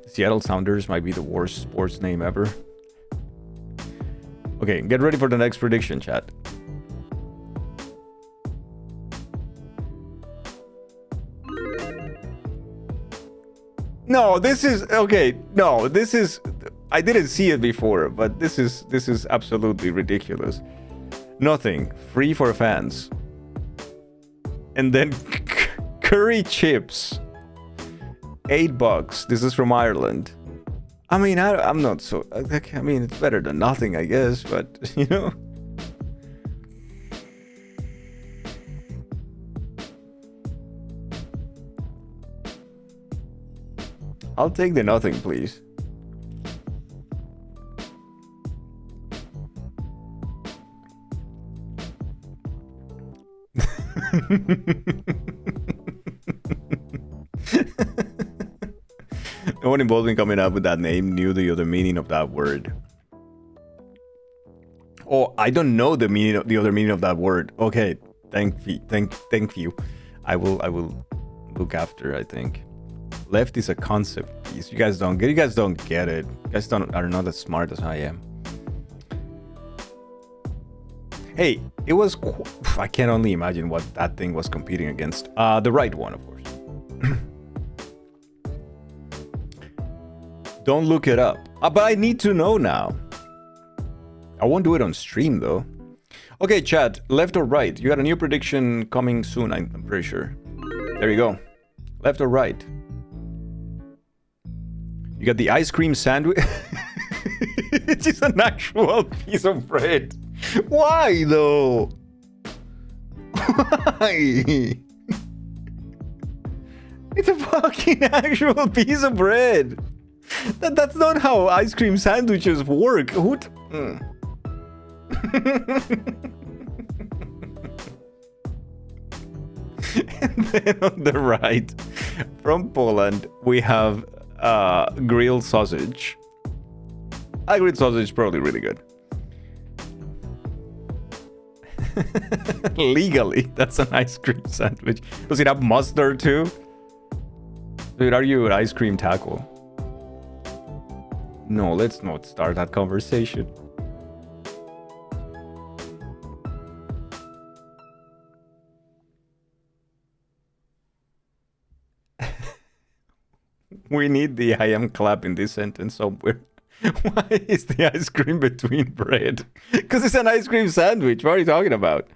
Seattle Sounders might be the worst sports name ever. Okay, get ready for the next prediction, chat. No, this is okay. No, this is I didn't see it before, but this is absolutely ridiculous. Nothing. Free for fans. And then curry chips. $8. This is from Ireland. I mean, I'm not so... I mean, it's better than nothing, I guess, but, you know... I'll take the nothing, please. No one involved in coming up with that name knew the other meaning of that word. Oh, I don't know the other meaning of that word. Okay, thank you. I will look after. I think left is a concept piece. You guys don't get it. You guys are not as smart as I am. Hey, it was. I can only imagine what that thing was competing against. The right one, of course. Don't look it up. But I need to know now. I won't do it on stream though. Okay, chat. Left or right? You got a new prediction coming soon. I'm pretty sure. There you go. Left or right? You got the ice cream sandwich. It's just an actual piece of bread. Why though? Why? It's a fucking actual piece of bread. That's not how ice cream sandwiches work. And then on the right, from Poland, we have grilled sausage. Grilled sausage is probably really good. Legally, that's an ice cream sandwich. Does it have mustard too? Dude, are you an ice cream taco? No, let's not start that conversation. We need the I am clap in this sentence somewhere. Why is the ice cream between bread? Because it's an ice cream sandwich. What are you talking about?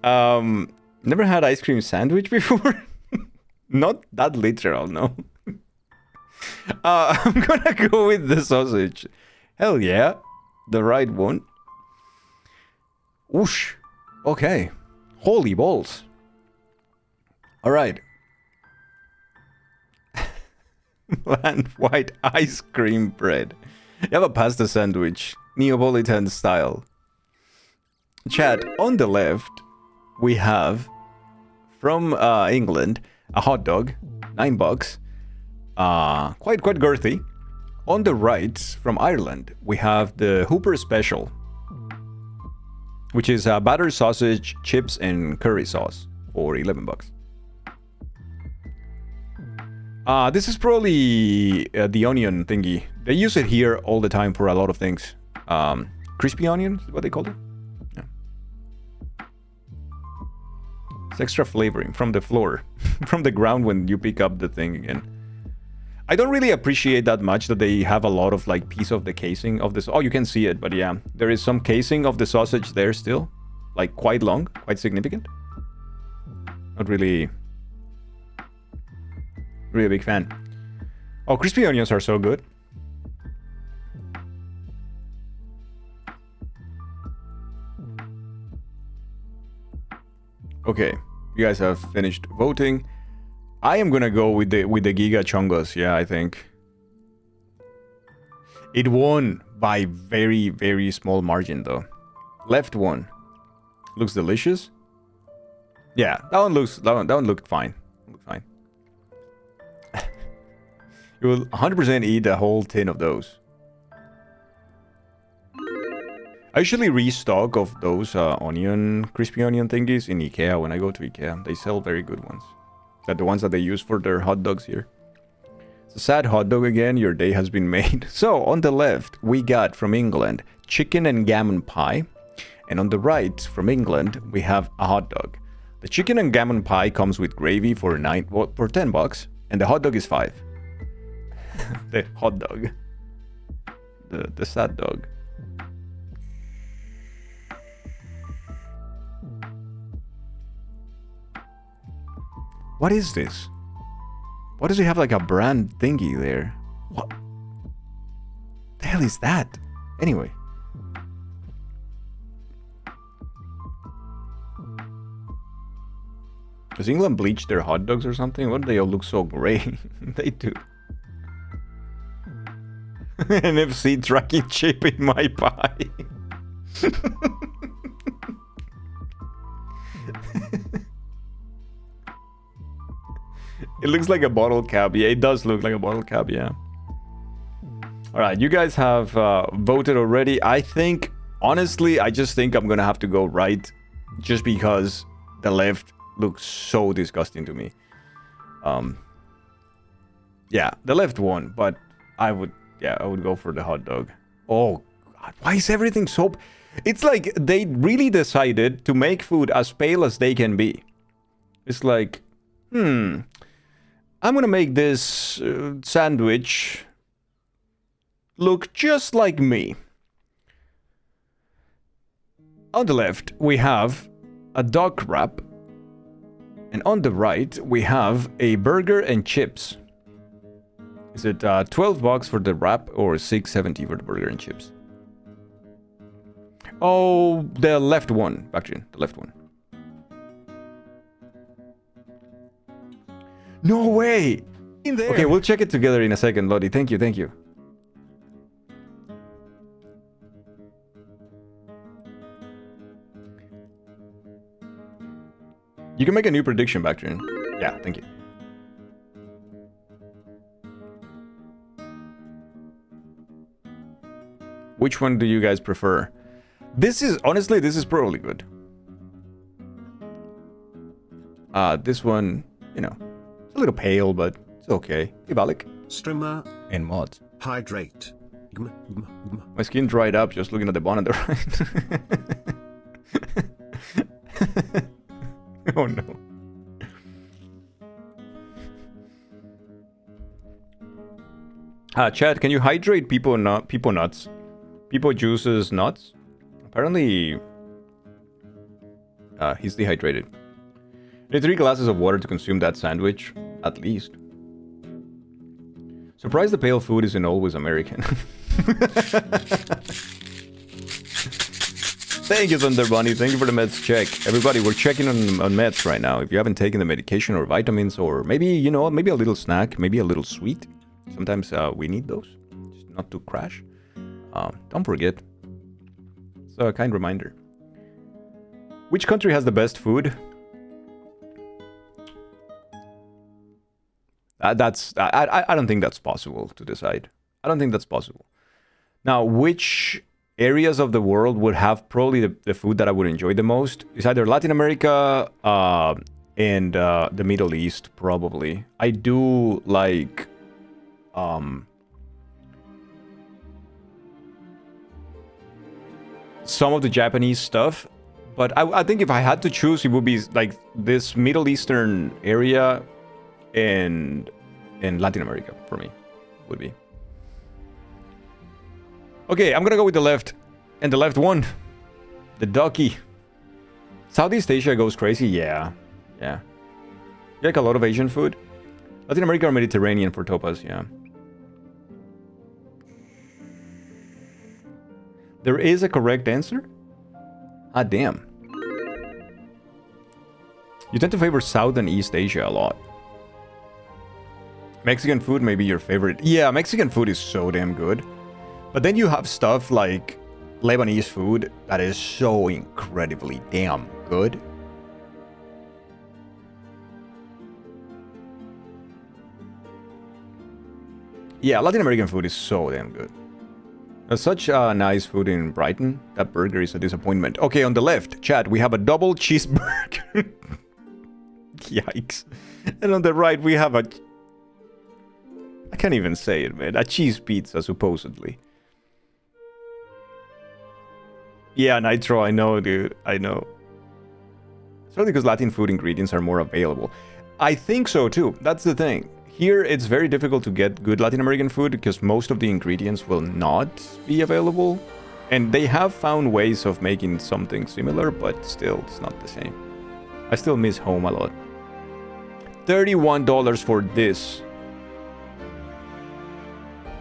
Never had ice cream sandwich before? Not that literal, no. I'm gonna go with the sausage. Hell yeah. The right one. Whoosh. Okay. Holy balls. Alright. Bland white ice cream bread. You have a pasta sandwich. Neapolitan style. Chat, on the left, we have from England a hot dog, $9. Quite girthy. On the right, from Ireland, we have the Hooper Special, which is battered sausage, chips, and curry sauce for $11. This is probably the onion thingy. They use it here all the time for a lot of things. Crispy onion is what they call it. Yeah. It's extra flavoring from the floor, from the ground when you pick up the thing again. I don't really appreciate that much that they have a lot of like piece of the casing of this. Oh, you can see it, but yeah, there is some casing of the sausage there still, like quite long, quite significant. Not really a big fan. Oh, crispy onions are so good. Okay, you guys have finished voting. I am gonna go with the Giga Chongos. Yeah, I think it won by very small margin though. Left one looks delicious. Yeah, that one looked fine. Looked fine. You will 100% eat a whole tin of those. I usually restock of those crispy onion thingies in IKEA when I go to IKEA. They sell very good ones. That the ones that they use for their hot dogs here. It's a sad hot dog again. Your day has been made. So on the left, we got from England chicken and gammon pie, and on the right from England we have a hot dog. The chicken and gammon pie comes with gravy for $10, and the hot dog is $5. The hot dog, the sad dog. What is this? Why does it have like a brand thingy there? What the hell is that? Anyway. Does England bleach their hot dogs or something? Why do they all look so gray? They do. NFC tracking chip in my pie. It looks like a bottle cap. Yeah, it does look like a bottle cap, yeah. Alright, you guys have voted already. I think, honestly, I just think I'm gonna have to go right. Just because the left looks so disgusting to me. Yeah, the left won, but I would go for the hot dog. Oh, God, why is everything so... It's like they really decided to make food as pale as they can be. It's like, I'm gonna make this sandwich look just like me. On the left, we have a dog wrap. And on the right, we have a burger and chips. Is it $12 for the wrap or $6.70 for the burger and chips? Oh, the left one, Bakjin, the left one. No way! In there. Okay, we'll check it together in a second, Lodi. Thank you, thank you. You can make a new prediction, Bakjin. Yeah, thank you. Which one do you guys prefer? Honestly, this is probably good. This one, you know, it's a little pale, but it's okay. Hey, Balik. Streamer. And mods. Hydrate. My skin dried up just looking at the bottom on the right. Oh no. Chat, can you hydrate people nuts? People juices nuts? Apparently, he's dehydrated. You need 3 glasses of water to consume that sandwich, at least. Surprised the pale food isn't always American. Thank you, Thunder Bunny. Thank you for the meds check. Everybody, we're checking on meds right now. If you haven't taken the medication or vitamins or maybe, you know, maybe a little snack, maybe a little sweet. Sometimes we need those, just not to crash. Don't forget, So a kind reminder. Which country has the best food? I don't think that's possible to decide. I don't think that's possible. Now, which areas of the world would have probably the food that I would enjoy the most? It's either Latin America and the Middle East, probably. I do like some of the Japanese stuff, but I think if I had to choose, it would be like this Middle Eastern area and Latin America for me would be. Okay, I'm gonna go with the left. And the left one. The ducky. Southeast Asia goes crazy? Yeah. Yeah. You like a lot of Asian food? Latin America or Mediterranean for Topaz? Yeah. There is a correct answer? Ah, damn. You tend to favor South and East Asia a lot. Mexican food may be your favorite. Yeah, Mexican food is so damn good. But then you have stuff like Lebanese food that is so incredibly damn good. Yeah, Latin American food is so damn good. There's such nice food in Brighton. That burger is a disappointment. Okay, on the left, chat, we have a double cheeseburger. Yikes. And on the right, we have a... I can't even say it, man. A cheese pizza, supposedly. Yeah, Nitro, I know, dude. I know. It's probably because Latin food ingredients are more available. I think so, too. That's the thing. Here, it's very difficult to get good Latin American food because most of the ingredients will not be available. And they have found ways of making something similar, but still, it's not the same. I still miss home a lot. $31 for this.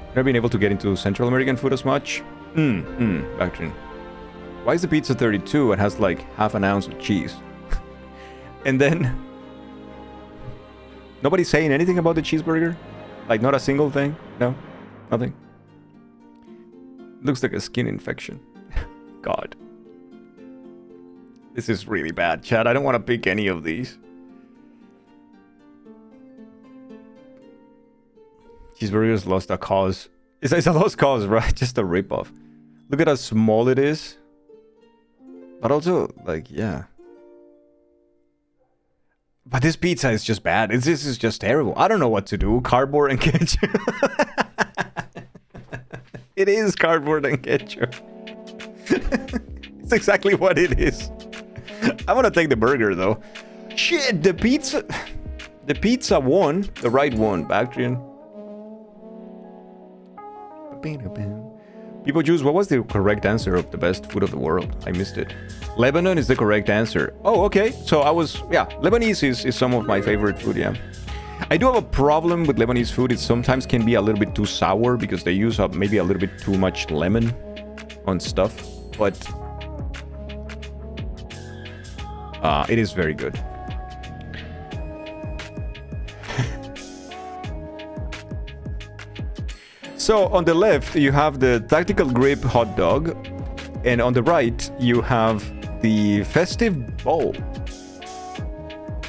Never been able to get into Central American food as much. Backtrain. Why is the pizza 32 and has like half an ounce of cheese? And then... Nobody's saying anything about the cheeseburger? Like, not a single thing? No? Nothing? Looks like a skin infection. God. This is really bad, chat. I don't want to pick any of these. Cheeseburgers lost a cause. It's a lost cause, right? Just a ripoff. Look at how small it is. But also, like, yeah. But this pizza is just bad. This is just terrible. I don't know what to do. Cardboard and ketchup. It is cardboard and ketchup. It's exactly what it is. I want to take the burger, though. Shit, the pizza... The pizza won. The right one, Bactrian. People choose, what was the correct answer of the best food of the world? I missed it. Lebanon is the correct answer. Oh, okay. So I was... Yeah, Lebanese is some of my favorite food, yeah. I do have a problem with Lebanese food. It sometimes can be a little bit too sour because they use up maybe a little bit too much lemon on stuff. But... it is very good. So on the left, you have the Tactical Grip hot dog. And on the right, you have the Festive Bowl.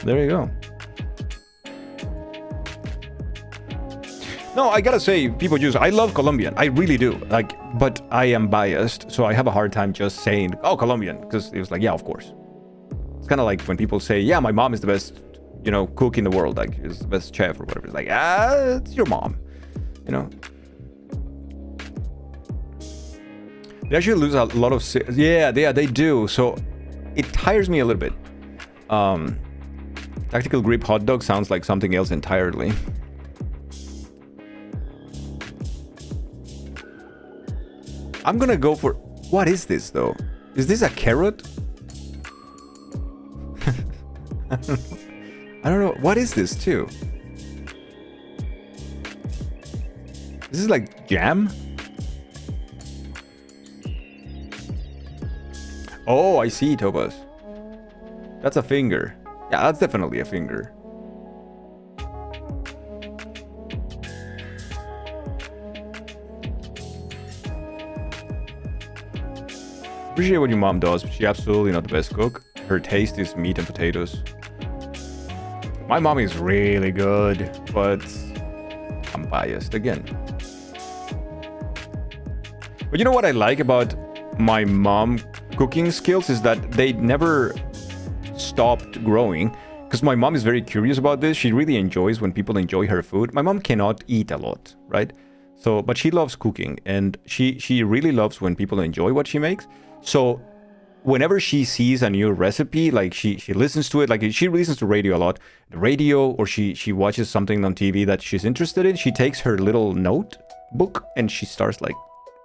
There you go. No, I gotta say, people use... I love Colombian. I really do. Like, but I am biased, so I have a hard time just saying, oh, Colombian. Because it was like, yeah, of course. It's kind of like when people say, yeah, my mom is the best, you know, cook in the world. Like, is the best chef or whatever. It's like, it's your mom. You know? They actually lose a lot of... Yeah, they do. So it tires me a little bit. Tactical Grip hot dog sounds like something else entirely. I'm gonna go for... What is this, though? Is this a carrot? I don't know. What is this, too? This is like jam? Oh, I see, Topaz. That's a finger. Yeah, that's definitely a finger. Appreciate what your mom does, but she's absolutely not the best cook. Her taste is meat and potatoes. My mom is really good, but I'm biased again. But you know what I like about my mom cooking skills is that they never stopped growing. Because my mom is very curious about this. She really enjoys when people enjoy her food. My mom cannot eat a lot, right? So, but she loves cooking, and she really loves when people enjoy what she makes. So whenever she sees a new recipe, like she listens to it, like she listens to radio a lot, the radio, or she watches something on TV that she's interested in, she takes her little notebook and she starts like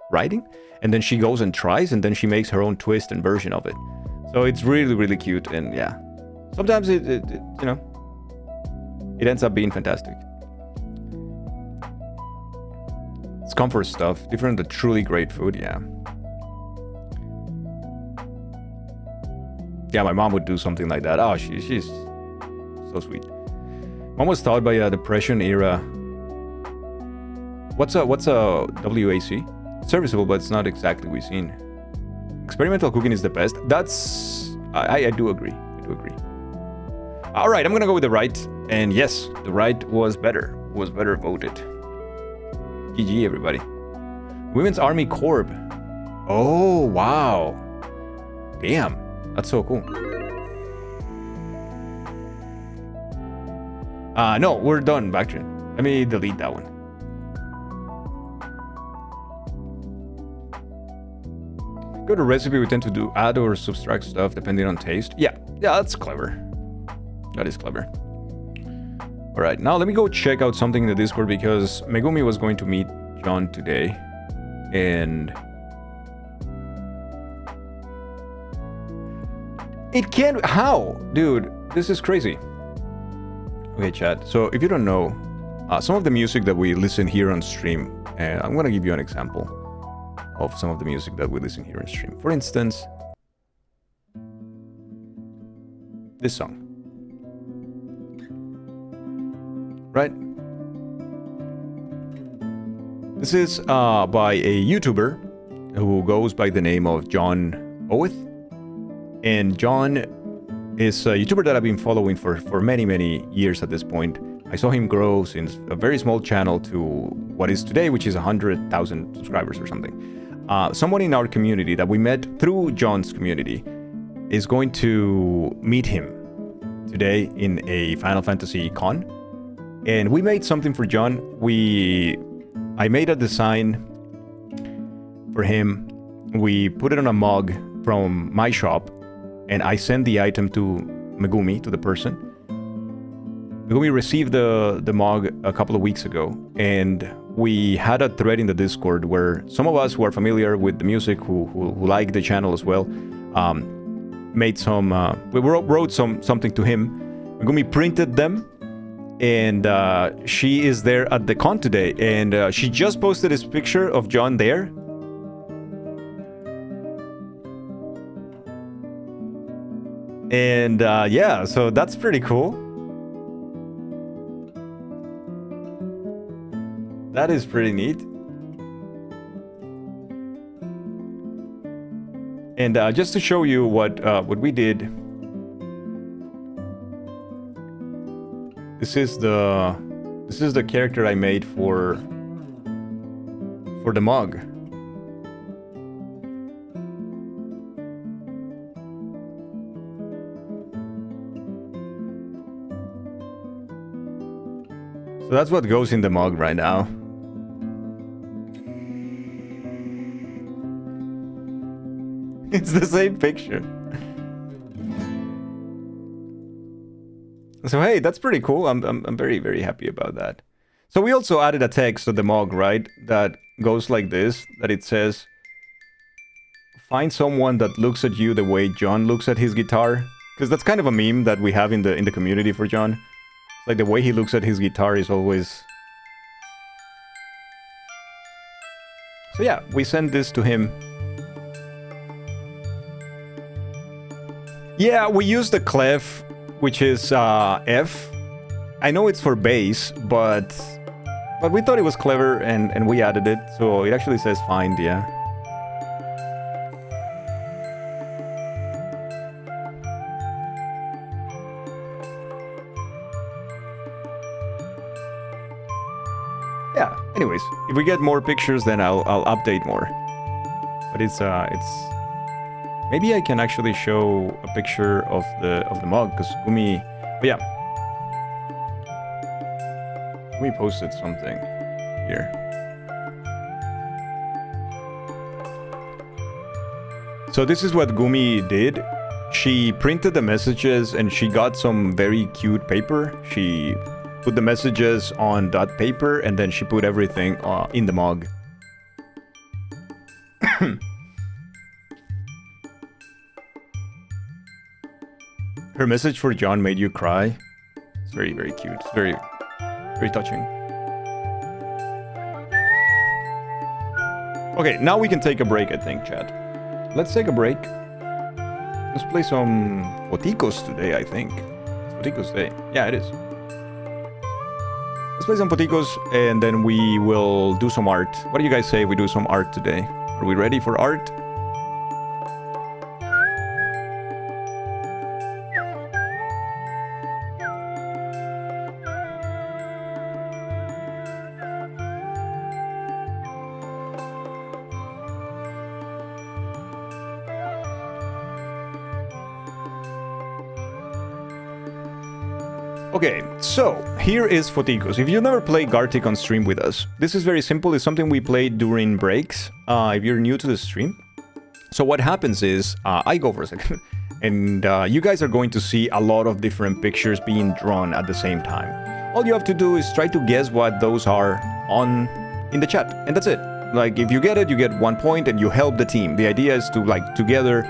writing, and then she goes and tries, and then she makes her own twist and version of it. So it's really, really cute, and yeah, sometimes it you know, it ends up being fantastic. It's comfort stuff, different than truly great food, yeah. Yeah, my mom would do something like that. Oh, she's so sweet. Mom was taught by a Depression era. What's a WAC? Serviceable, but it's not exactly what we've seen. Experimental cooking is the best. That's I do agree. I do agree. All right, I'm gonna go with the right, and yes, the right was better. Was better voted. GG, everybody. Women's Army Corps. Oh wow. Damn. That's so cool. No, we're done, Backtrain. Let me delete that one. Go to recipe, we tend to do add or subtract stuff depending on taste. Yeah, that's clever. That is clever. All right, now let me go check out something in the Discord because Megumi was going to meet John today. And it can't. How? Dude, this is crazy. Okay, chat. So if you don't know, some of the music that we listen here on stream, and I'm going to give you an example of some of the music that we listen here on stream. For instance, this song. Right? This is by a YouTuber who goes by the name of John Oweth. And John is a YouTuber that I've been following for many, many years at this point. I saw him grow since a very small channel to what is today, which is 100,000 subscribers or something. Someone in our community that we met through John's community is going to meet him today in a Final Fantasy con. And we made something for John. I made a design for him. We put it on a mug from my shop, and I sent the item to Megumi, to the person. Megumi received the mug a couple of weeks ago, and we had a thread in the Discord where some of us who are familiar with the music, who like the channel as well, made some. We wrote something to him. Megumi printed them, and she is there at the con today, and she just posted this picture of John there. And yeah, so that's pretty cool. That is pretty neat. And just to show you what we did, this is the character I made for the mug. So that's what goes in the mug right now. It's the same picture. So hey, that's pretty cool. I'm very, very happy about that. So we also added a text to the mug, right? That goes like this, that it says, find someone that looks at you the way John looks at his guitar. Because that's kind of a meme that we have in the community for John. It's like the way he looks at his guitar is always... So yeah, we sent this to him. Yeah, we used the clef, which is F. I know it's for bass, but we thought it was clever and we added it. So it actually says find, yeah. yeah. Anyways, if we get more pictures, then I'll update more. But it's maybe I can actually show a picture of the mug because Gumi. But yeah, Gumi posted something here. So this is what Gumi did. She printed the messages and she got some very cute paper. She put the messages on that paper and then she put everything in the mug. Her message for John made you cry. It's very, very cute. It's very, very touching. Okay, now we can take a break, I think, chat. Let's take a break. Let's play some Foticos today, I think. It's Foticos Day. Yeah, it is. Let's play some Foticos and then we will do some art. What do you guys say if we do some art today? Are we ready for art? Okay, so here is Foticos. If you've never played Gartic on stream with us, this is very simple. It's something we played during breaks, if you're new to the stream. So what happens is, I go for a second, and you guys are going to see a lot of different pictures being drawn at the same time. All you have to do is try to guess what those are in the chat, and that's it. Like, if you get it, you get 1 point, and you help the team. The idea is to, like, together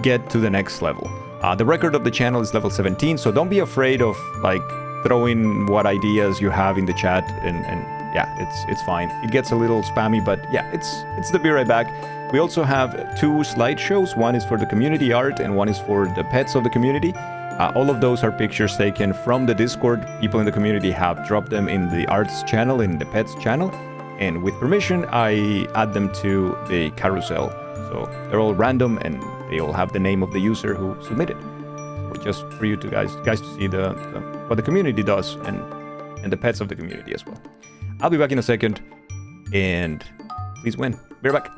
get to the next level. The record of the channel is level 17, so don't be afraid of like throwing what ideas you have in the chat, and yeah, it's fine. It gets a little spammy, but yeah, it's the Be Right Back. We also have 2 slideshows. One is for the community art, and one is for the pets of the community. All of those are pictures taken from the Discord. People in the community have dropped them in the arts channel, in the pets channel, and with permission, I add them to the carousel. So they're all random, and they all have the name of the user who submitted. So just for you to guys to see what the community does and the pets of the community as well. I'll be back in a second, and please win. Be right back.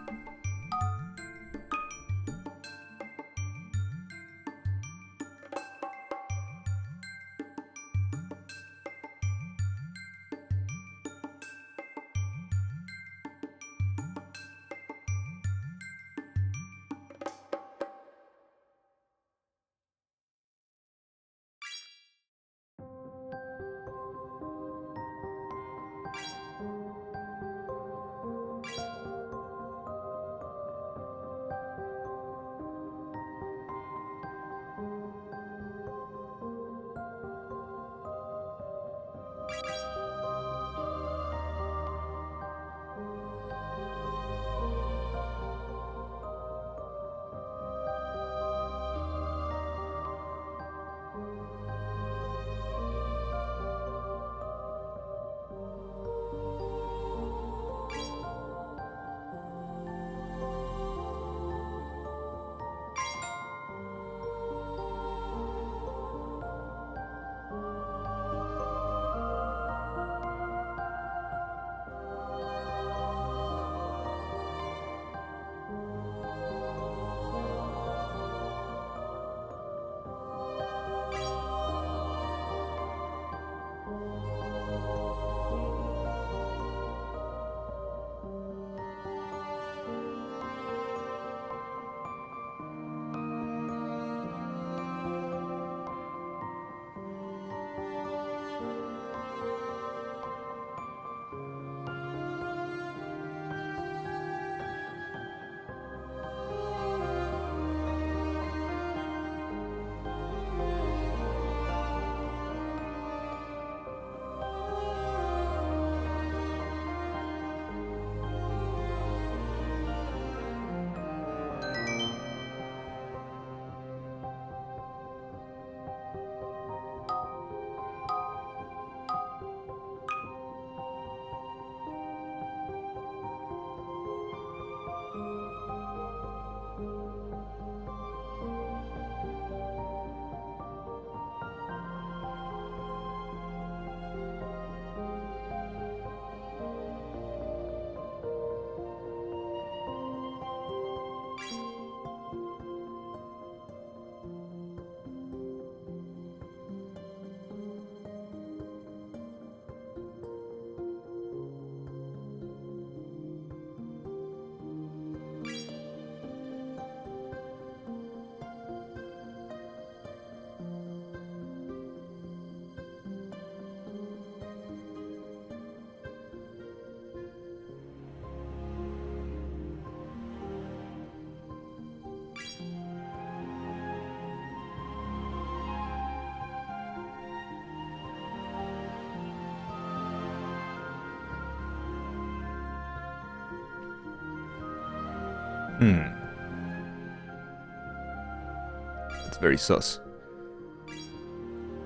That's very sus.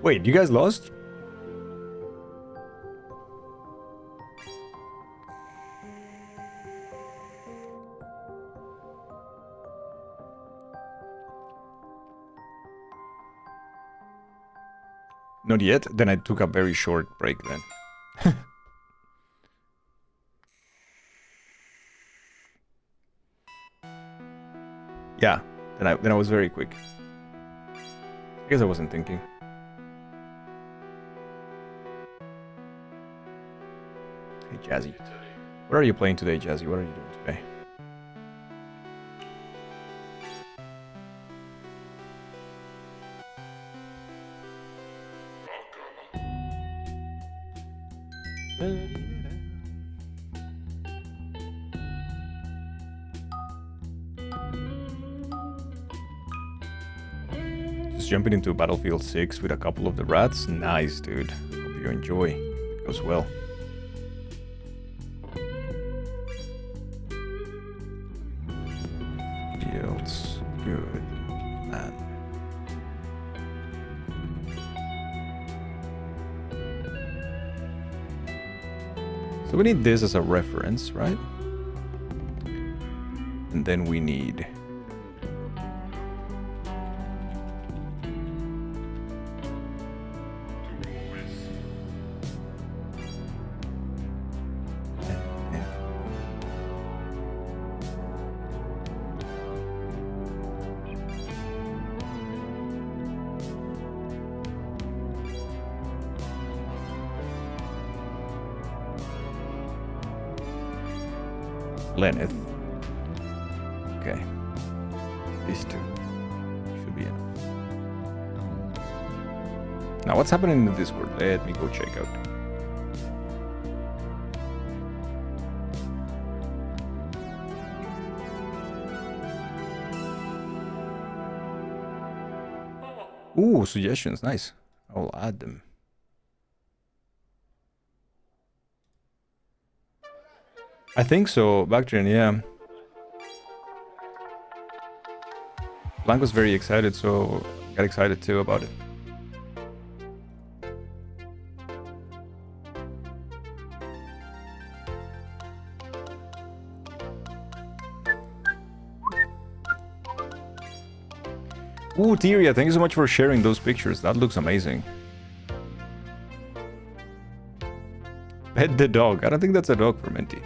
Wait, you guys lost? Not yet? Then I took a very short break then. Yeah, then I was very quick. I guess I wasn't thinking. Hey Jazzy. What are you playing today, Jazzy? What are you doing today? Just jumping into Battlefield 6 with a couple of the rats. Nice, dude. Hope you enjoy. It goes well. Feels good, man. So we need this as a reference, right? And then we need... Lenneth. Okay. These two should be enough. Now, what's happening in the Discord? Let me go check out. Ooh, suggestions. Nice. I'll add them. I think so, Bactrian, yeah. Blanco's very excited, so I got excited too about it. Ooh, Tyria, thank you so much for sharing those pictures. That looks amazing. Pet the dog. I don't think that's a dog for Menti.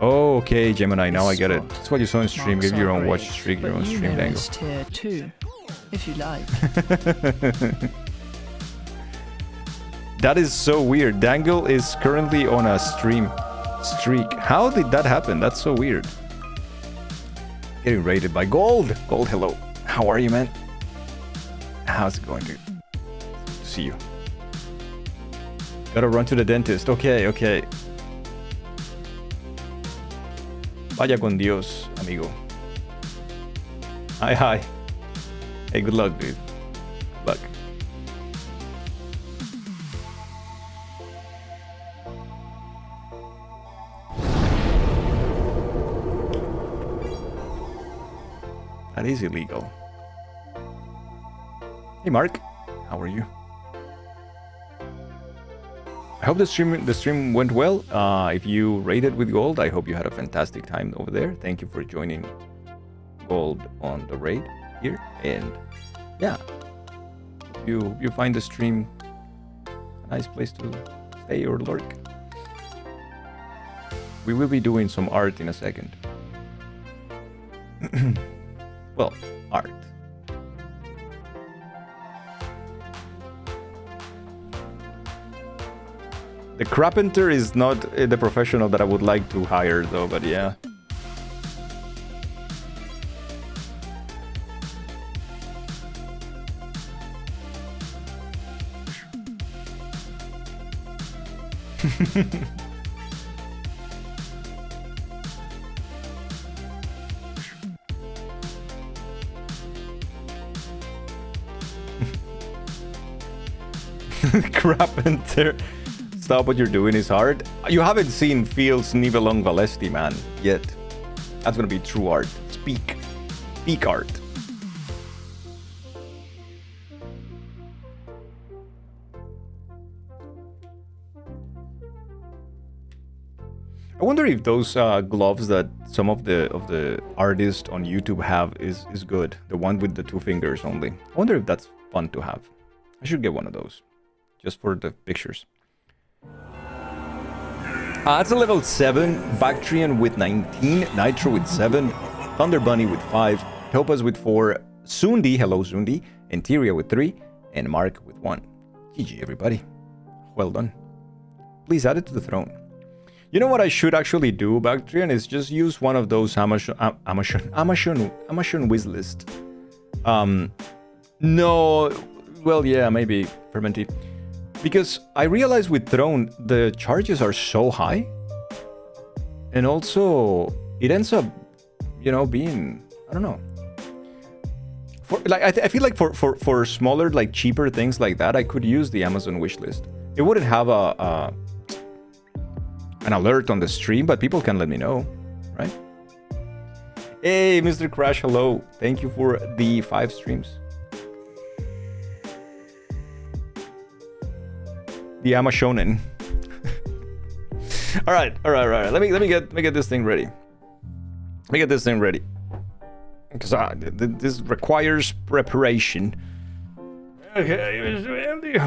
Oh, okay, Gemini, now I get it. That's what you saw in stream. Give your own watch streak, your own stream dangle. Tier 2, if you like. That is so weird. Dangle is currently on a stream streak. How did that happen? That's so weird. Getting rated by Gold. Gold, hello. How are you, man? How's it going, dude? Good to see you. Gotta run to the dentist. Okay, okay. Vaya con Dios, amigo. Hi, hi. Hey, good luck, dude. Good luck. That is illegal. Hey, Mark. How are you? I hope the stream went well. If you raided with Gold, I hope you had a fantastic time over there. Thank you for joining Gold on the raid here. And yeah, you find the stream a nice place to stay or lurk. We will be doing some art in a second. Well, art. The carpenter is not the professional that I would like to hire, though, but yeah. Carpenter. Stop what you're doing is hard. You haven't seen Fields Nibelung Valesti, man, yet. That's gonna be true art. Speak art. I wonder if those gloves that some of the artists on YouTube have is good. The one with the 2 fingers only. I wonder if that's fun to have. I should get one of those, just for the pictures. That's a level 7, Bactrian with 19, Nitro with 7, Thunder Bunny with 5, Topaz with 4, Sundi, hello Sundi, Interior with 3, and Mark with 1. GG everybody. Well done. Please add it to the throne. You know what I should actually do, Bactrian, is just use one of those Amazon wishlist. No, well, yeah, maybe Fermenty. Because I realize with Throne, the charges are so high. And also, it ends up, you know, being, I don't know. For like, I feel like for smaller, like cheaper things like that, I could use the Amazon wishlist. It wouldn't have an alert on the stream, but people can let me know, right? Hey, Mr. Crash, hello. Thank you for the 5 streams. The Amashonen. all right. Let me get this thing ready. Let me get this thing ready, because this requires preparation. Okay, Mr. Andy,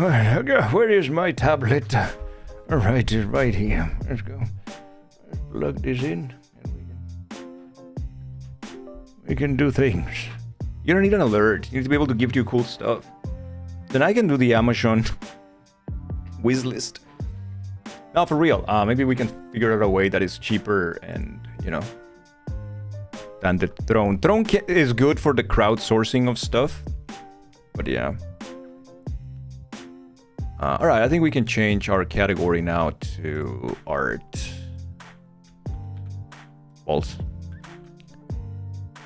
where is my tablet? All right, it's right here. Let's go. Let's plug this in, and we can do things. You don't need an alert. You need to be able to give you cool stuff. Then I can do the Amazon wish list. Now, for real, maybe we can figure out a way that is cheaper and, you know, than the Throne. Throne is good for the crowdsourcing of stuff, but yeah. All right, I think we can change our category now to art. False.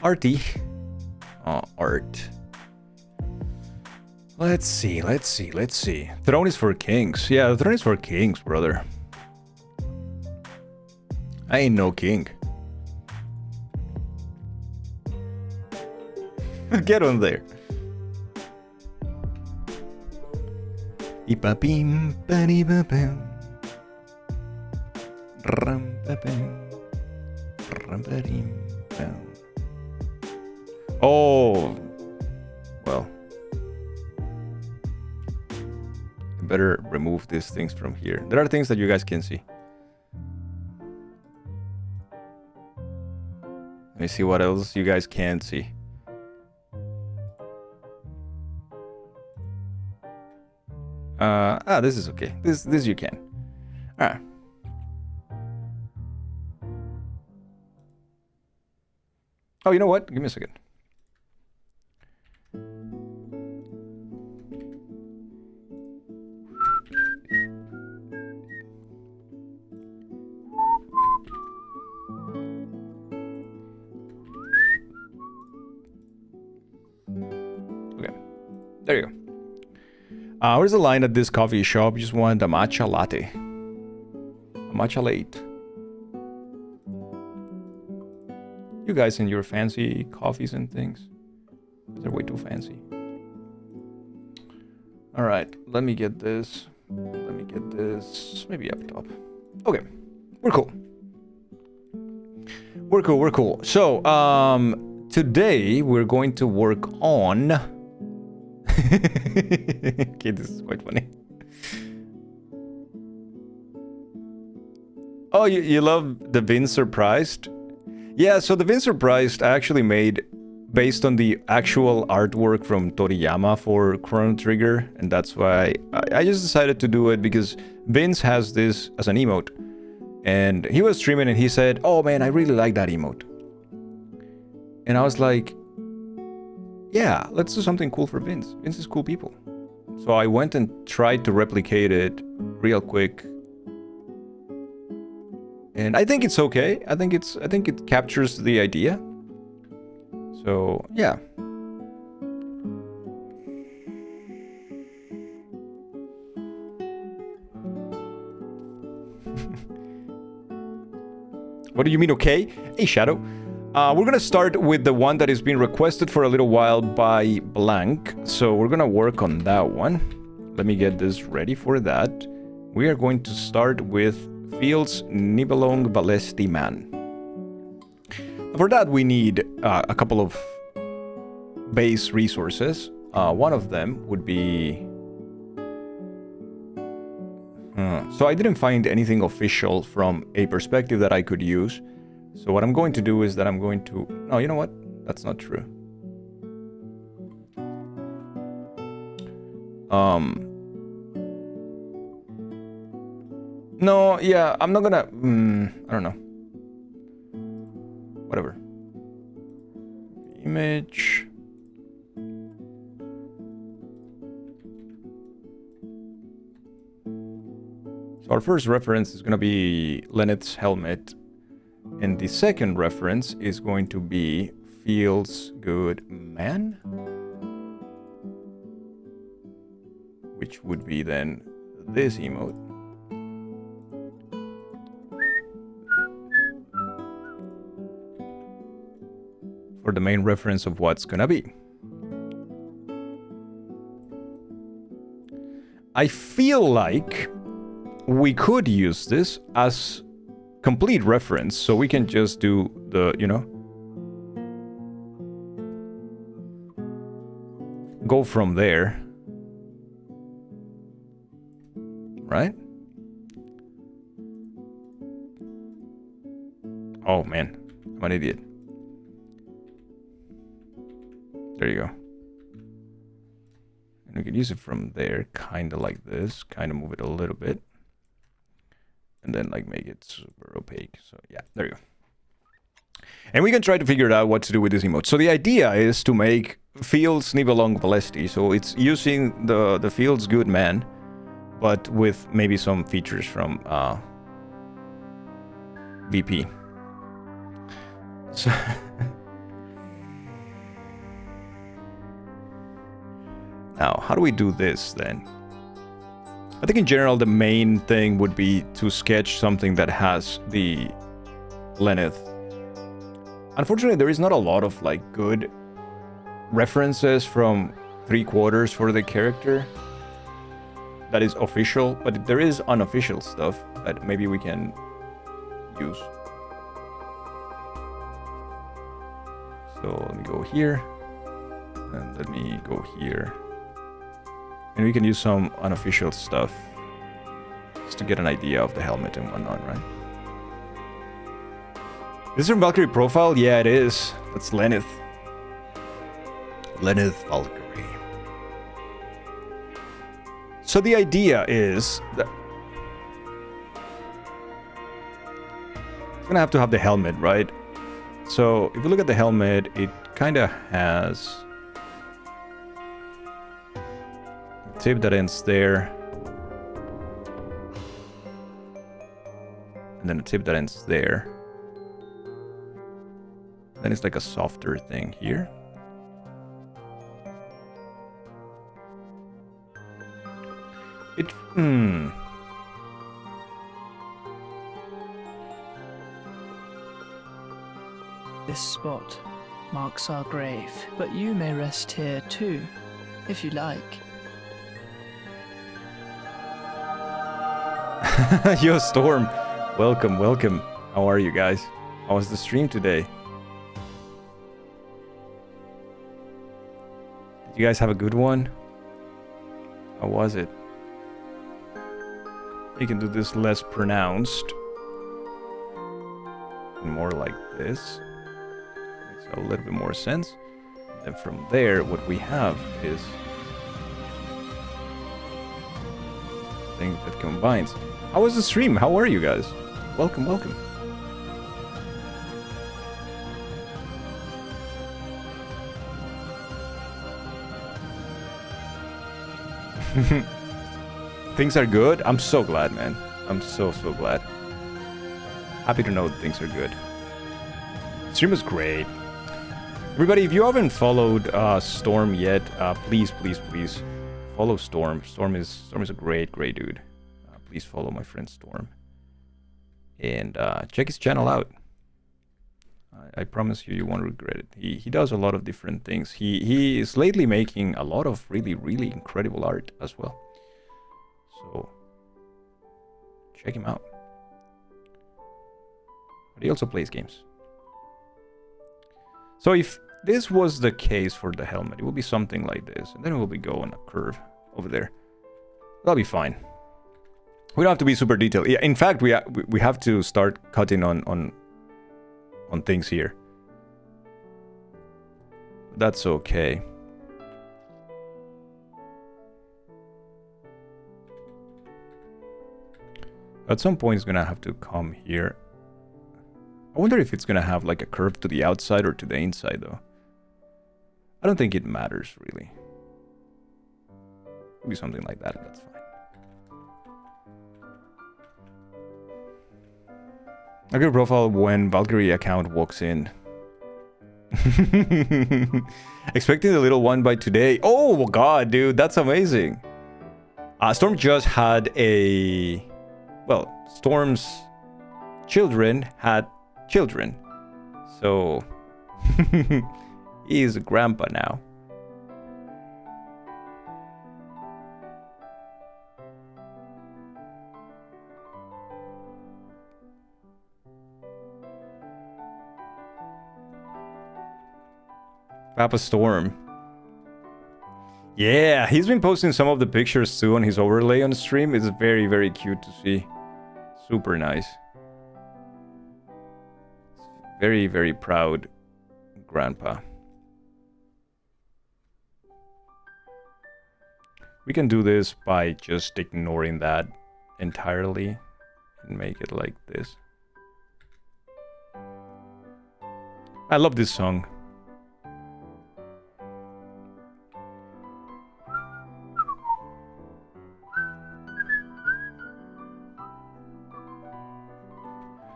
Arty. Art. Let's see. Throne is for kings. Yeah, the throne is for kings, brother. I ain't no king. Get on there. Oh, well. I better remove these things from here. There are things that you guys can see. Let me see what else you guys can't see. This is okay. This you can. Alright. Oh, you know what? Give me a second. Okay. There you go. Where's the line at this coffee shop? Just want a matcha latte. A matcha late. You guys and your fancy coffees and things. They're way too fancy. Alright, let me get this. Let me get this. Maybe up top. Okay. We're cool. We're cool. So, today we're going to work on... Okay, this is quite funny. Oh, you love the Vince Surprised? Yeah, so the Vince Surprised I actually made based on the actual artwork from Toriyama for Chrono Trigger, and that's why I just decided to do it, because Vince has this as an emote, and he was streaming and he said, "Oh man, I really like that emote." And I was like, yeah, let's do something cool for Vince. Vince is cool people. So I went and tried to replicate it real quick. And I think it's okay. I think it captures the idea. So, yeah. What do you mean, okay? Hey, Shadow. We're gonna start with the one that is being requested for a little while by Blank. So we're gonna work on that one. Let me get this ready for that. We are going to start with Fields Nibelung Valesti Man. For that, we need a couple of base resources. One of them would be... So I didn't find anything official from a perspective that I could use. So what I'm going to do is that I'm going to... No, you know what? That's not true. No, yeah, I'm not gonna... I don't know. Whatever. Image... So our first reference is going to be Lenneth's helmet. And the second reference is going to be Feels Good Man. Which would be then this emote. For the main reference of what's going to be. I feel like we could use this as complete reference, so we can just do the, you know, go from there, right? Oh man, I'm an idiot. There you go. And we can use it from there, kind of like this, kind of move it a little bit. And then like make it super opaque. So yeah, there you go. And we can try to figure out what to do with this emote. So the idea is to make Fields Nibelung Valesti. So it's using the Fields Good Man, but with maybe some features from VP. So now, how do we do this then? I think in general the main thing would be to sketch something that has the Lenneth. Unfortunately, there is not a lot of like good references from 3/4 for the character that is official, but there is unofficial stuff that maybe we can use. So let me go here, and let me go here. And we can use some unofficial stuff just to get an idea of the helmet and whatnot, right? Is this from Valkyrie Profile? Yeah, it is. That's Lenneth. Lenneth Valkyrie. So the idea is that it's gonna have to have the helmet, right? So if you look at the helmet, it kind of has tip that ends there, and then a tip that ends there. Then it's like a softer thing here. This spot marks our grave, but you may rest here too, if you like. Yo, Storm. Welcome, welcome. How are you guys? How was the stream today? Did you guys have a good one? How was it? You can do this less pronounced. And more like this. Makes a little bit more sense. And from there, what we have is a thing that combines. How was the stream? How are you guys? Welcome, welcome. Things are good? I'm so glad, man. I'm so glad. Happy to know that things are good. Stream was great. Everybody, if you haven't followed Storm yet, please follow Storm. Storm is a great dude. Please follow my friend Storm. And check his channel out. I promise you, you won't regret it. He does a lot of different things. He is lately making a lot of really, really incredible art as well. So check him out. But he also plays games. So if this was the case for the helmet, it will be something like this, and then we'll be going a curve over there. That'll be fine. We don't have to be super detailed. Yeah, in fact, we have to start cutting on things here. That's okay. At some point, it's gonna have to come here. I wonder if it's gonna have like a curve to the outside or to the inside, though. I don't think it matters really. Maybe something like that. That's fine. A good profile when Valkyrie account walks in. Expecting the little one by today. Oh god, dude, that's amazing. Storm just had a... Well, Storm's children had children. So... he's a grandpa now. Papa Storm. Yeah, he's been posting some of the pictures too on his overlay on stream. It's very, very cute to see. Super nice. Very, very proud grandpa. We can do this by just ignoring that entirely and make it like this. I love this song.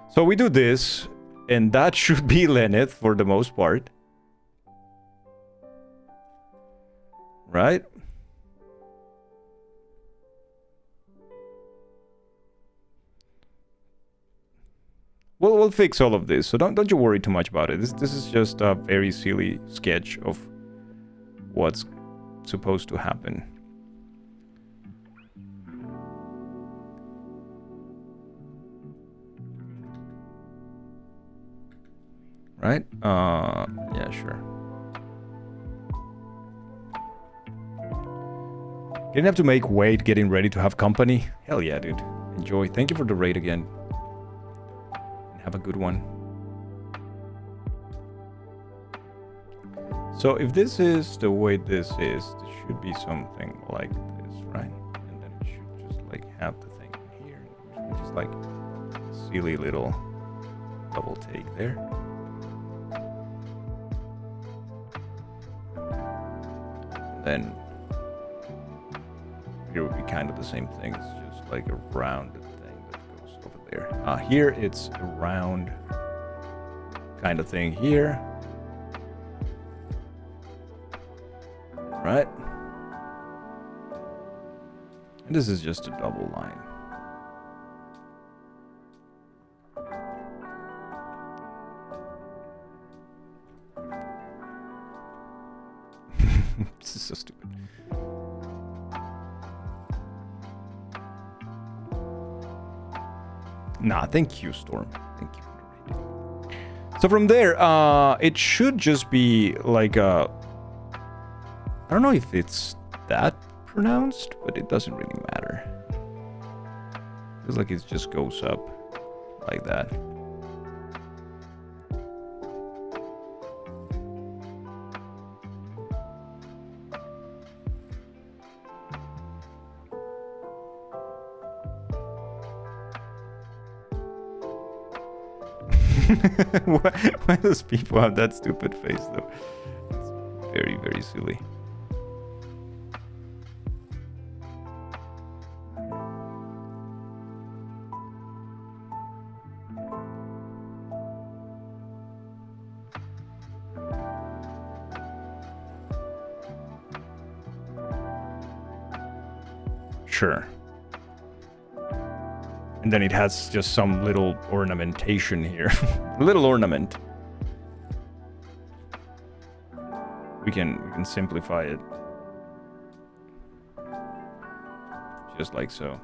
So we do this, and that should be Lenneth for the most part. Right? We'll fix all of this, so don't you worry too much about it. This is just a very silly sketch of what's supposed to happen. Right? Yeah, sure. Didn't have to make weight getting ready to have company. Hell yeah, dude. Enjoy. Thank you for the raid again. Have a good one. So if this is the way this is, this should be something like this, right? And then it should just like have the thing here. Just like silly little double take there. And then here would be kind of the same thing. It's just like a round thing that goes over there. Here it's a round kind of thing here. Right? And this is just a double line. This is so stupid. Nah, thank you, Storm. Thank you for the rating. So from there, it should just be like a... I don't know if it's that pronounced, but it doesn't really matter. Feels like it just goes up like that. Why does people have that stupid face though? It's very, very silly. Sure. And then it has just some little ornamentation here. Little ornament. We can simplify it. Just like so.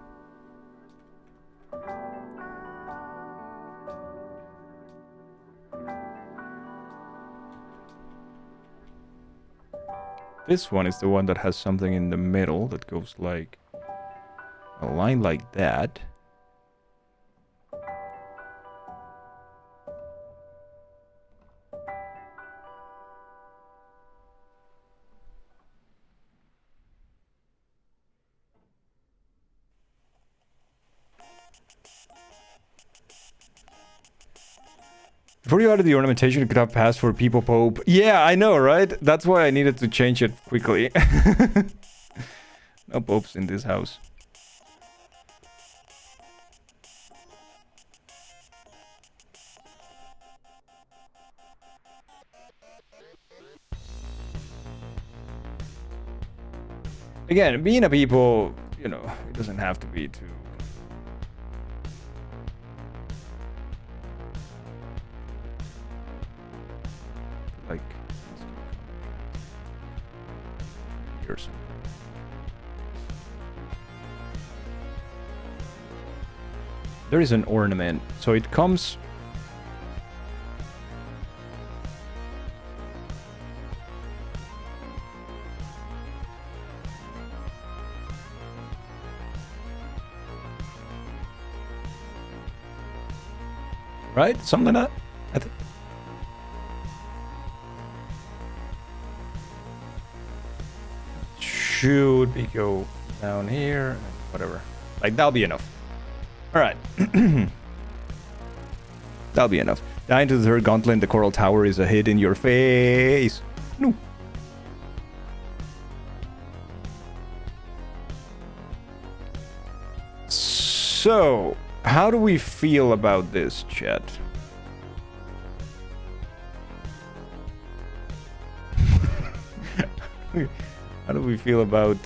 This one is the one that has something in the middle that goes like a line like that. Before you added the ornamentation, it could have passed for People Pope. Yeah, I know, right? That's why I needed to change it quickly. No popes in this house. Again, being a people, you know, it doesn't have to be too... like... or something. There is an ornament, so it comes... right? Something like that? I think. Should we go down here? Whatever. Like, that'll be enough. Alright. That'll be enough. Dying to the third gauntlet, the Coral Tower is a hit in your face. No. So, how do we feel about this, chat? How do we feel about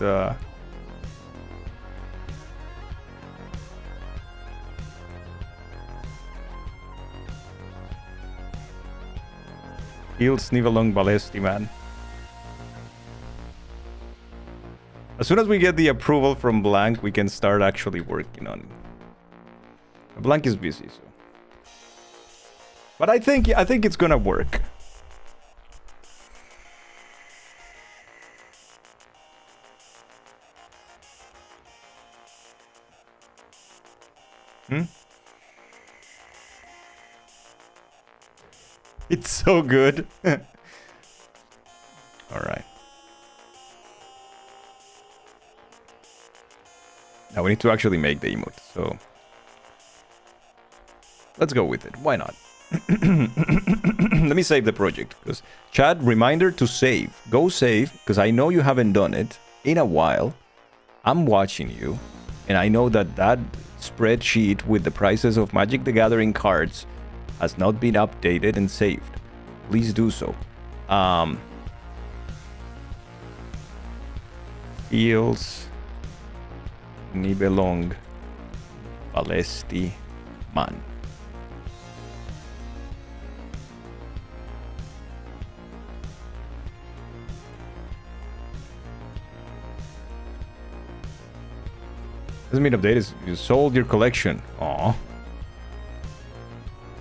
Field Snivelung Balesti, man? As soon as we get the approval from Blank, we can start actually working on it. Blank is busy, so. But I think it's gonna work. It's so good. All right. Now we need to actually make the emote, so let's go with it. Why not? Let me save the project, because Chad, reminder to save. Go save, because I know you haven't done it in a while. I'm watching you, and I know that that spreadsheet with the prices of Magic the Gathering cards has not been updated and saved. Please do so. Fields Nibelung Balesti Man. Doesn't mean update is you sold your collection. Aww.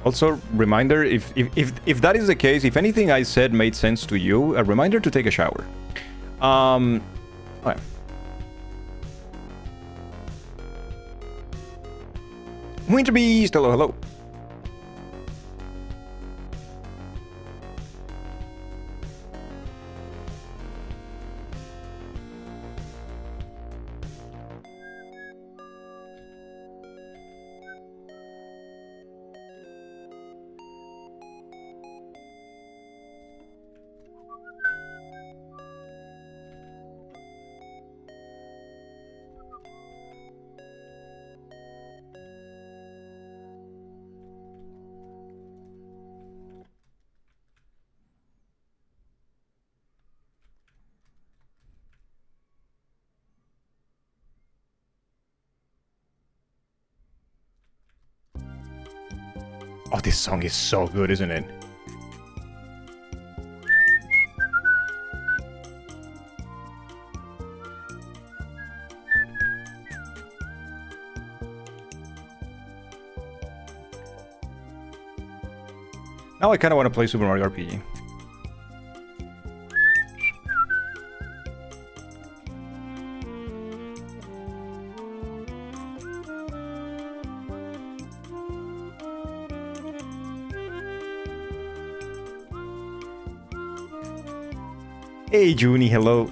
Also, reminder, if that is the case, if anything I said made sense to you, a reminder to take a shower. Okay. Winter Beast, hello, hello. Oh, this song is so good, isn't it? Now I kind of want to play Super Mario RPG. Hey Junie, hello.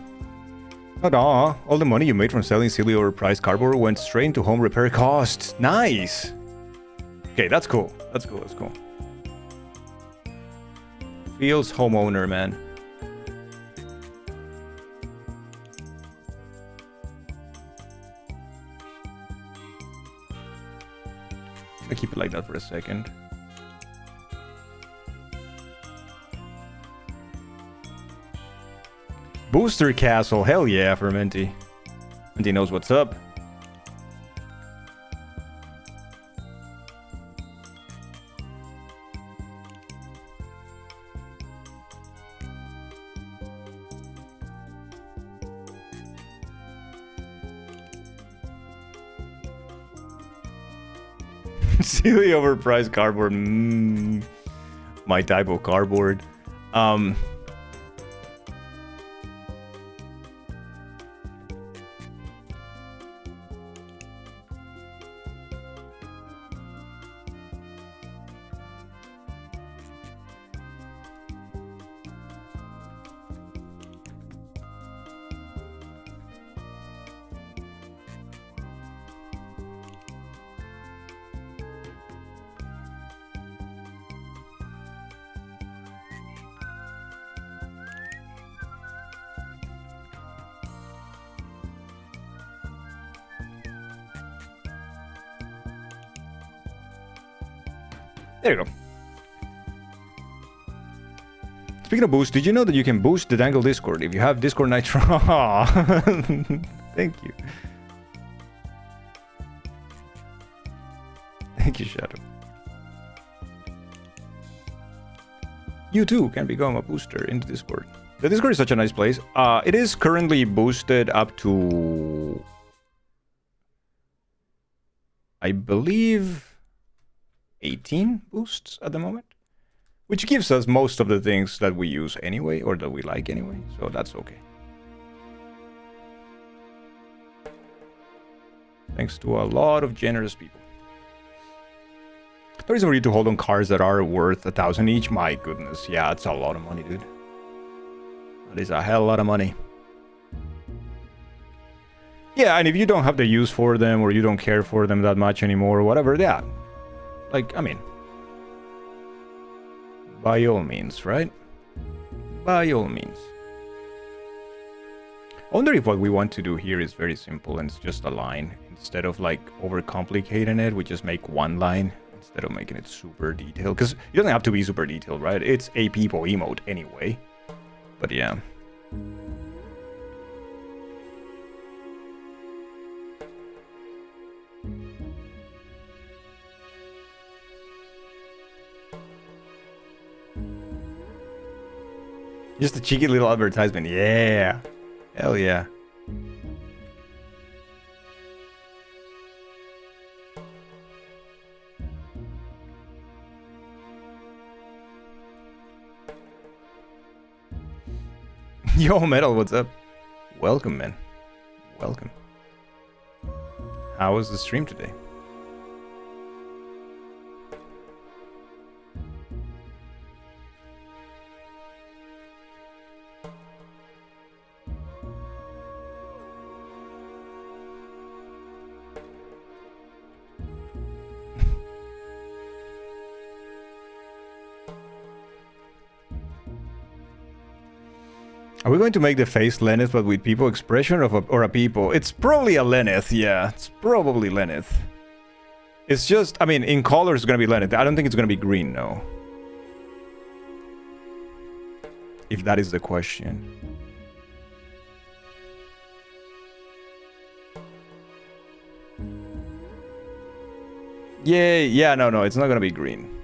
Ta-da! All the money you made from selling silly overpriced cardboard went straight into home repair costs. Nice! Okay, that's cool. That's cool, that's cool. Feels homeowner, man. I'll keep it like that for a second. Booster Castle, hell yeah, for Minty. Minty knows what's up. Silly overpriced cardboard. My type of cardboard. There you go. Speaking of boost, did you know that you can boost the Dangle Discord if you have Discord Nitro? Thank you. Thank you, Shadow. You too can become a booster in the Discord. The Discord is such a nice place. It is currently boosted up to, I believe, 18 boosts at the moment, which gives us most of the things that we use anyway, or that we like anyway, so that's okay. Thanks to a lot of generous people. The reason for you to hold on cards that are worth 1,000 each, my goodness, yeah, it's a lot of money, dude. That is a hell of a lot of money. Yeah, and if you don't have the use for them, or you don't care for them that much anymore, or whatever, yeah. Like, I mean, by all means, right? By all means. I wonder if what we want to do here is very simple and it's just a line. Instead of like overcomplicating it, we just make one line instead of making it super detailed. Because it doesn't have to be super detailed, right? It's a people emote anyway. But yeah. Just a cheeky little advertisement. Yeah. Hell yeah. Yo, Metal, what's up? Welcome, man. Welcome. How was the stream today? Are we going to make the face Lenneth but with people expression or a people? It's probably a Lenneth, yeah. It's probably Lenneth. It's just, I mean, in color it's going to be Lenneth. I don't think it's going to be green, no. If that is the question. Yeah, no, it's not going to be green.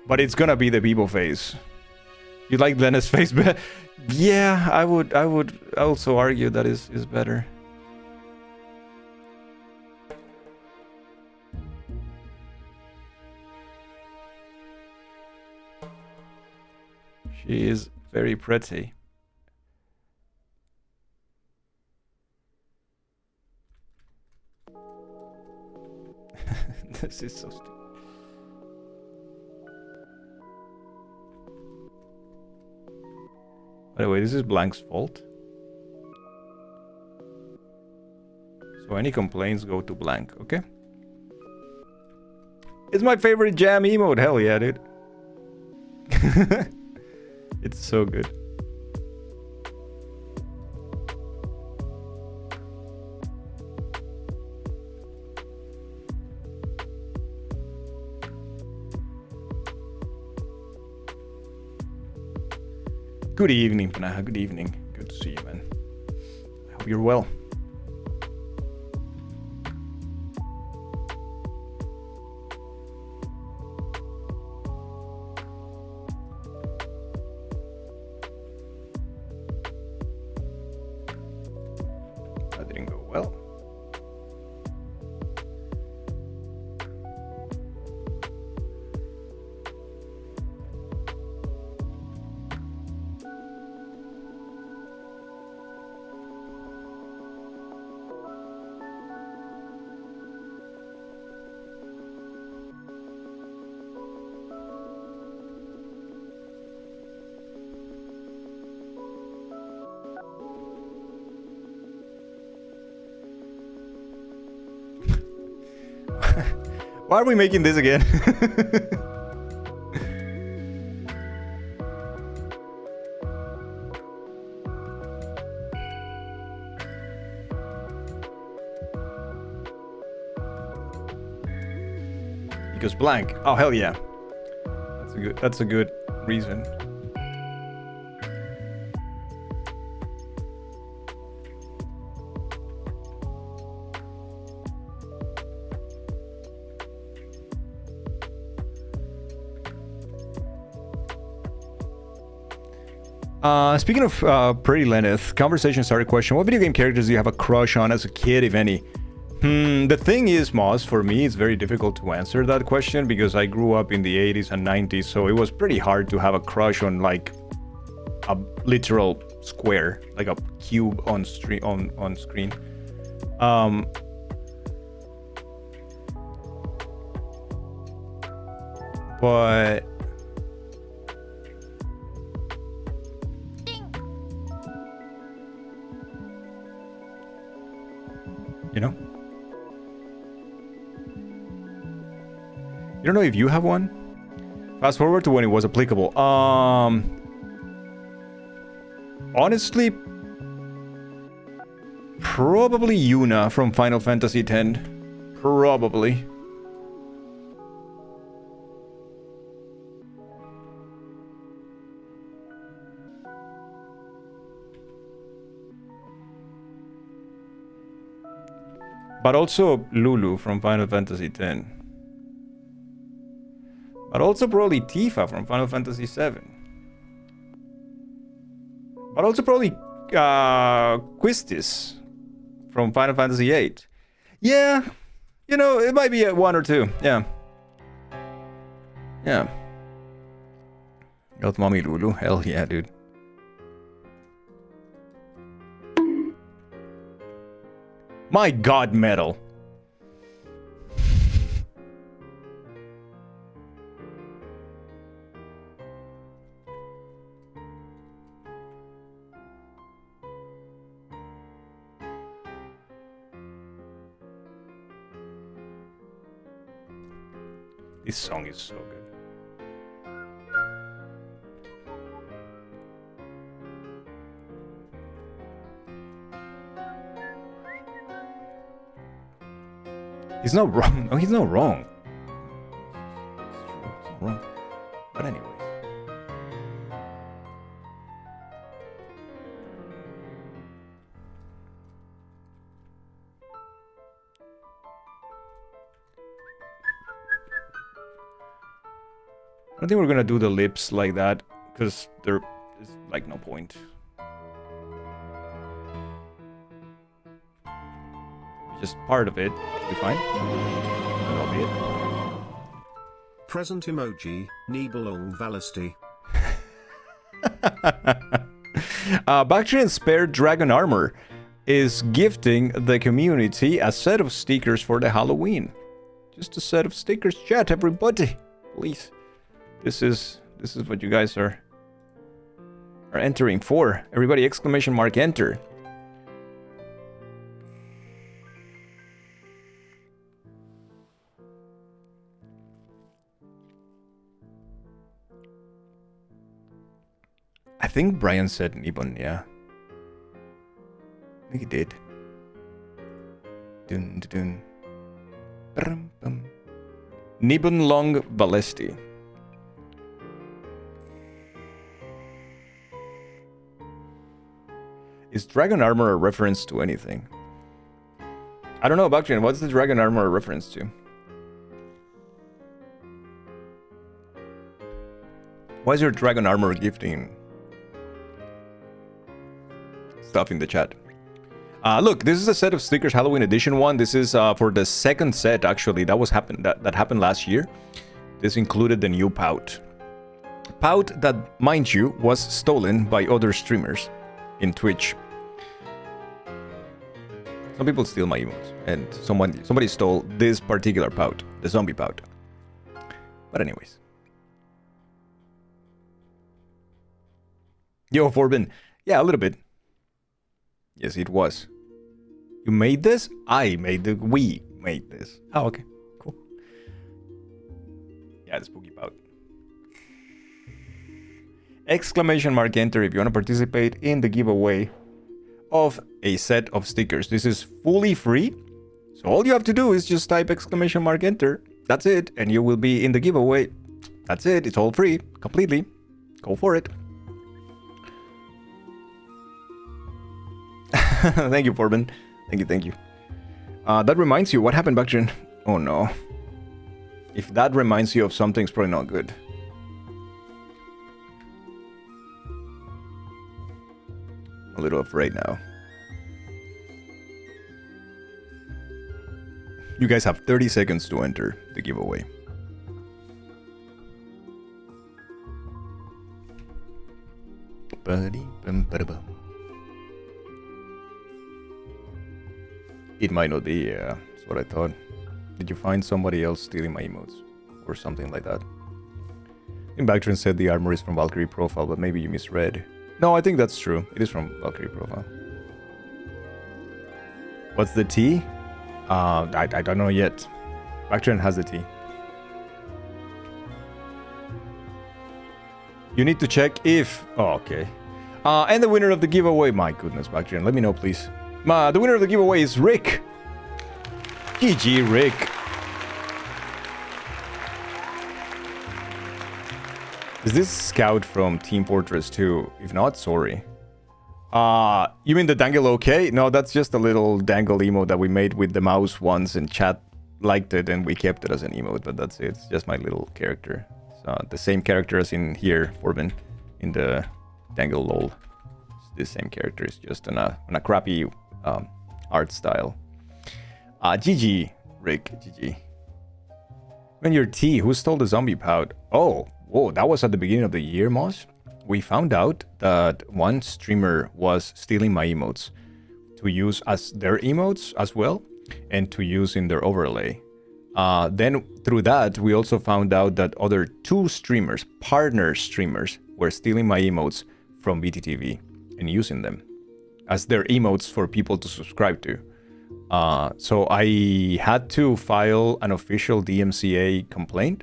But it's going to be the people face. You like Lenneth's face better? Yeah, I would also argue that is better. She is very pretty. This is so stupid. By the way, this is Blank's fault. So any complaints go to Blank, okay? It's my favorite jam emote. Hell yeah, dude. It's so good. Good evening, Panaha. Good evening. Good to see you, man. I hope you're well. That didn't go well. Why are we making this again? Because Blank. Oh hell yeah. That's a good reason. Speaking of Pretty Lenneth, conversation started question. What video game characters do you have a crush on as a kid, if any? The thing is, Moz, for me, it's very difficult to answer that question because I grew up in the 80s and 90s, so it was pretty hard to have a crush on like a literal square, like a cube on screen. But you know, you don't know if you have one. Fast forward to when it was applicable. Honestly, probably Yuna from Final Fantasy X. Probably. But also Lulu from Final Fantasy X. But also probably Tifa from Final Fantasy VII. But also probably Quistis from Final Fantasy VIII. Yeah, you know, it might be one or two. Yeah. Yeah. Got Mommy Lulu. Hell yeah, dude. My god, metal. This song is so good. He's not wrong. Oh, he's not wrong. He's not wrong. But anyways. I don't think we're gonna do the lips like that, because there is like no point. Just part of it. Be fine. That'll be it. Present emoji, Nibelung Valasti. Bactrian Spare Dragon Armor is gifting the community a set of stickers for the Halloween. Just a set of stickers, chat, everybody. Please. This is what you guys are entering for. Everybody, exclamation mark enter. I think Brian said Nibun, yeah. I think he did. Dun dun dun. Brum, bum. Nibun Long Balesti. Is Dragon Armor a reference to anything? I don't know, Baktrian, what's the Dragon Armor a reference to? Why is your Dragon Armor gifting stuff in the chat? Look, this is a set of stickers, Halloween edition one. This is for the second set, actually. That happened last year. This included the new pout. Pout that, mind you, was stolen by other streamers in Twitch. Some people steal my emotes, and somebody stole this particular pout, the zombie pout. But anyways. Yo, Forbin. Yeah, a little bit. Yes, it was. You made this? We made this. Oh, okay. Cool. Yeah, the spooky pout. Exclamation mark enter if you want to participate in the giveaway of a set of stickers. This is fully free. So all you have to do is just type exclamation mark enter. That's it. And you will be in the giveaway. That's it. It's all free. Completely. Go for it. Thank you, Forbin. Thank you. That reminds you, what happened, Baktrian? Oh no. If that reminds you of something, it's probably not good. A little afraid now. You guys have 30 seconds to enter the giveaway. It might not be, yeah. That's what I thought. Did you find somebody else stealing my emotes? Or something like that? I think Baktrian said the armor is from Valkyrie Profile, but maybe you misread. No, I think that's true. It is from Valkyrie Profile. What's the T? I don't know yet. Baktrian has the T. You need to check if... Oh, okay. And the winner of the giveaway... My goodness, Baktrian, let me know, please. The winner of the giveaway is Rick. GG, Rick. Is this Scout from Team Fortress 2? If not, sorry. You mean the dangle okay? No, that's just a little dangle emote that we made with the mouse once, and chat liked it and we kept it as an emote, but that's it. It's just my little character. It's the same character as in here, Forbin, in the dangle lol. It's the same character, it's just on a crappy art style. GG, Rick, GG. When your T, who stole the zombie pout? Oh, whoa, that was at the beginning of the year, Moss. We found out that one streamer was stealing my emotes to use as their emotes as well, and to use in their overlay. Then through that, we also found out that other two streamers, partner streamers, were stealing my emotes from BTTV and using them as their emotes for people to subscribe to. So I had to file an official DMCA complaint,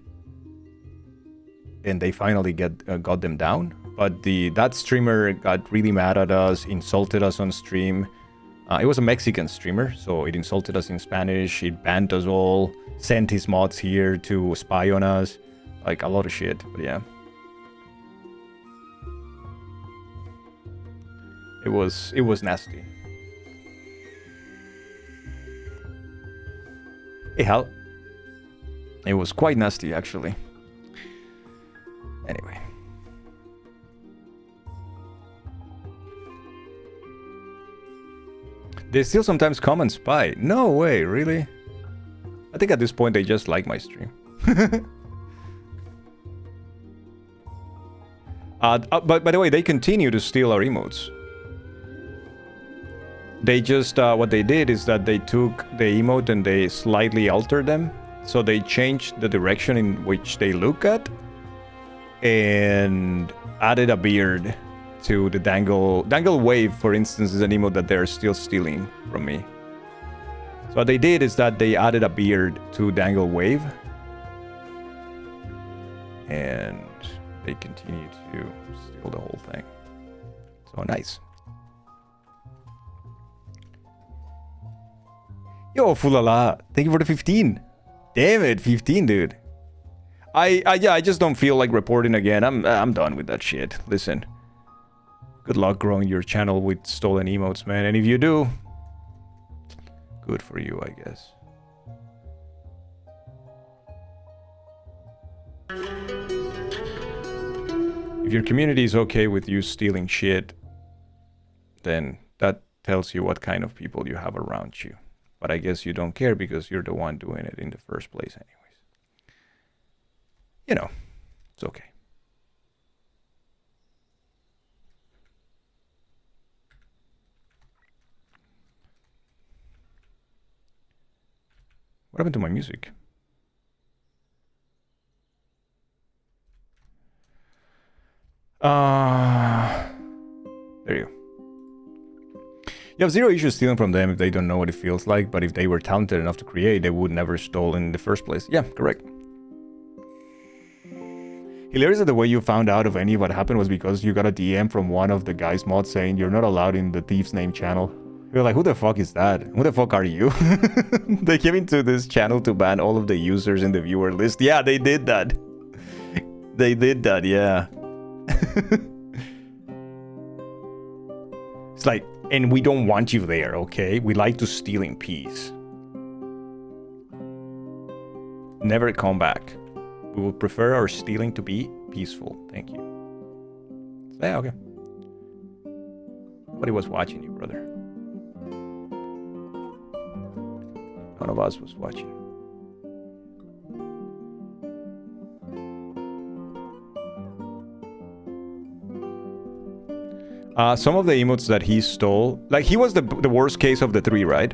and they finally got them down. But that streamer got really mad at us, insulted us on stream. It was a Mexican streamer, so it insulted us in Spanish, it banned us all, sent his mods here to spy on us, like a lot of shit, but yeah. It was nasty. Hey, Hal. It was quite nasty, actually. Anyway. They still sometimes come and spy. No way, really? I think at this point they just like my stream. But by the way, they continue to steal our emotes. They just, what they did is that they took the emote and they slightly altered them. So they changed the direction in which they look at and added a beard to the Dangle. Dangle Wave, for instance, is an emote that they're still stealing from me. So what they did is that they added a beard to Dangle Wave. And they continue to steal the whole thing. So nice. Yo, Fulala, thank you for the 15. Damn it, 15, dude. I just don't feel like reporting again. I'm done with that shit. Listen. Good luck growing your channel with stolen emotes, man. And if you do, good for you, I guess. If your community is okay with you stealing shit, then that tells you what kind of people you have around you. But I guess you don't care because you're the one doing it in the first place anyways. You know, it's okay. What happened to my music? There you go. You have zero issues stealing from them if they don't know what it feels like, but if they were talented enough to create, they would never stole in the first place. Yeah, correct. Hilarious that the way you found out of any of what happened was because you got a DM from one of the guys' mods saying you're not allowed in the Thief's Name channel. You're like, who the fuck is that? Who the fuck are you? They came into this channel to ban all of the users in the viewer list. Yeah, they did that. They did that, yeah. It's like, and we don't want you there, okay? We like to steal in peace. Never come back. We would prefer our stealing to be peaceful. Thank you. Yeah, okay. Nobody was watching you, brother. None of us was watching. Some of the emotes that he stole, like he was the worst case of the three, right?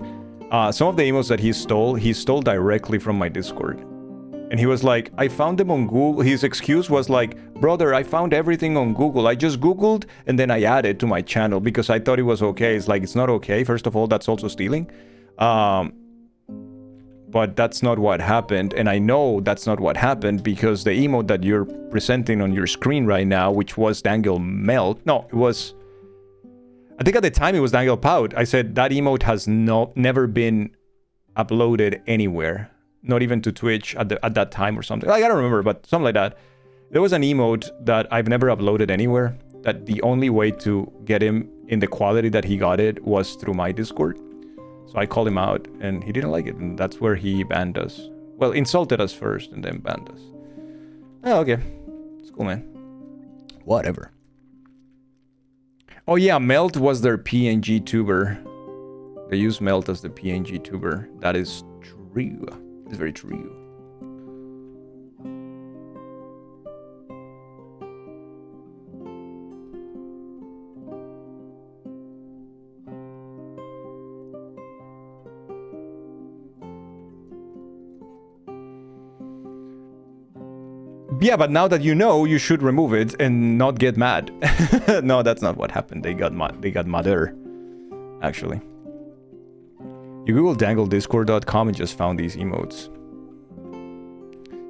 Some of the emotes that he stole directly from my Discord. And he was like, I found them on Google. His excuse was like, brother, I found everything on Google. I just Googled and then I added to my channel because I thought it was okay. It's like, it's not okay. First of all, that's also stealing. But that's not what happened. And I know that's not what happened because the emote that you're presenting on your screen right now, which was Dangle Melt. No, it was... I think at the time it was Dangle Pout. I said that emote has never been uploaded anywhere. Not even to Twitch at that time or something. I don't remember, but something like that. There was an emote that I've never uploaded anywhere. That the only way to get him in the quality that he got it was through my Discord. So I called him out and he didn't like it. And that's where he banned us. Well, insulted us first and then banned us. Oh, okay. It's cool, man. Whatever. Oh yeah, Melt was their PNG tuber. They use Melt as the PNG tuber. That is true. It's very true. Yeah, but now that you know, you should remove it and not get mad. No, that's not what happened. They got madder, actually. You Google danglediscord.com and just found these emotes.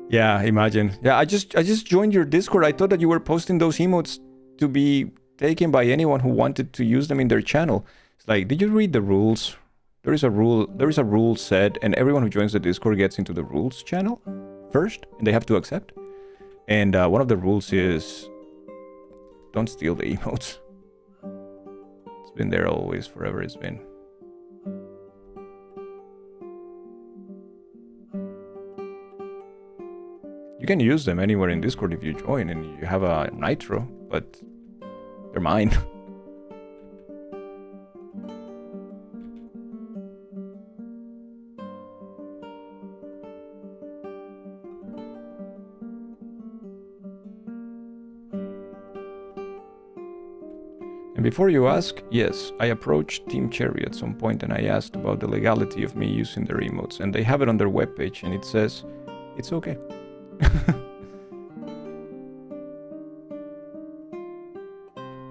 Yeah, imagine. Yeah, I just joined your Discord. I thought that you were posting those emotes to be taken by anyone who wanted to use them in their channel. It's like, did you read the rules? There is a rule set, and everyone who joins the Discord gets into the rules channel first, and they have to accept. And one of the rules is don't steal the emotes. It's been there always, forever it's been. You can use them anywhere in Discord if you join and you have a nitro, but they're mine. before you ask, yes, I approached Team Cherry at some point and I asked about the legality of me using their emotes, and they have it on their webpage and it says it's okay.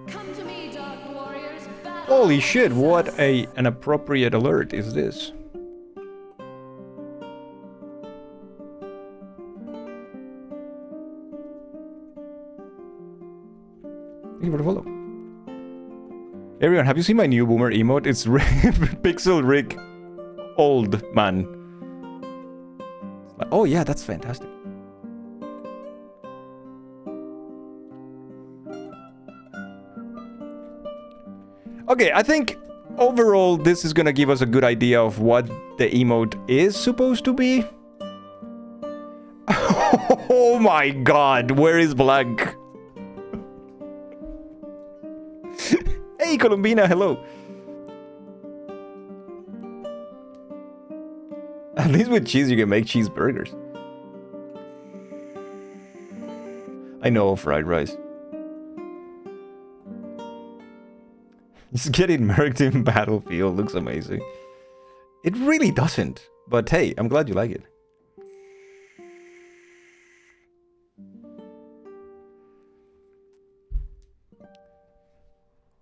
Come to me, Dark Warriors. Holy shit, what an appropriate alert is this? Thank you for the follow. Everyone, have you seen my new boomer emote? It's Pixel Rick Old Man. Oh yeah, that's fantastic. Okay, I think overall this is gonna give us a good idea of what the emote is supposed to be. Oh my god, where is Blank? Hey, Columbina, hello. At least with cheese you can make cheeseburgers. I know, fried rice. Just getting murked in Battlefield looks amazing. It really doesn't. But hey, I'm glad you like it.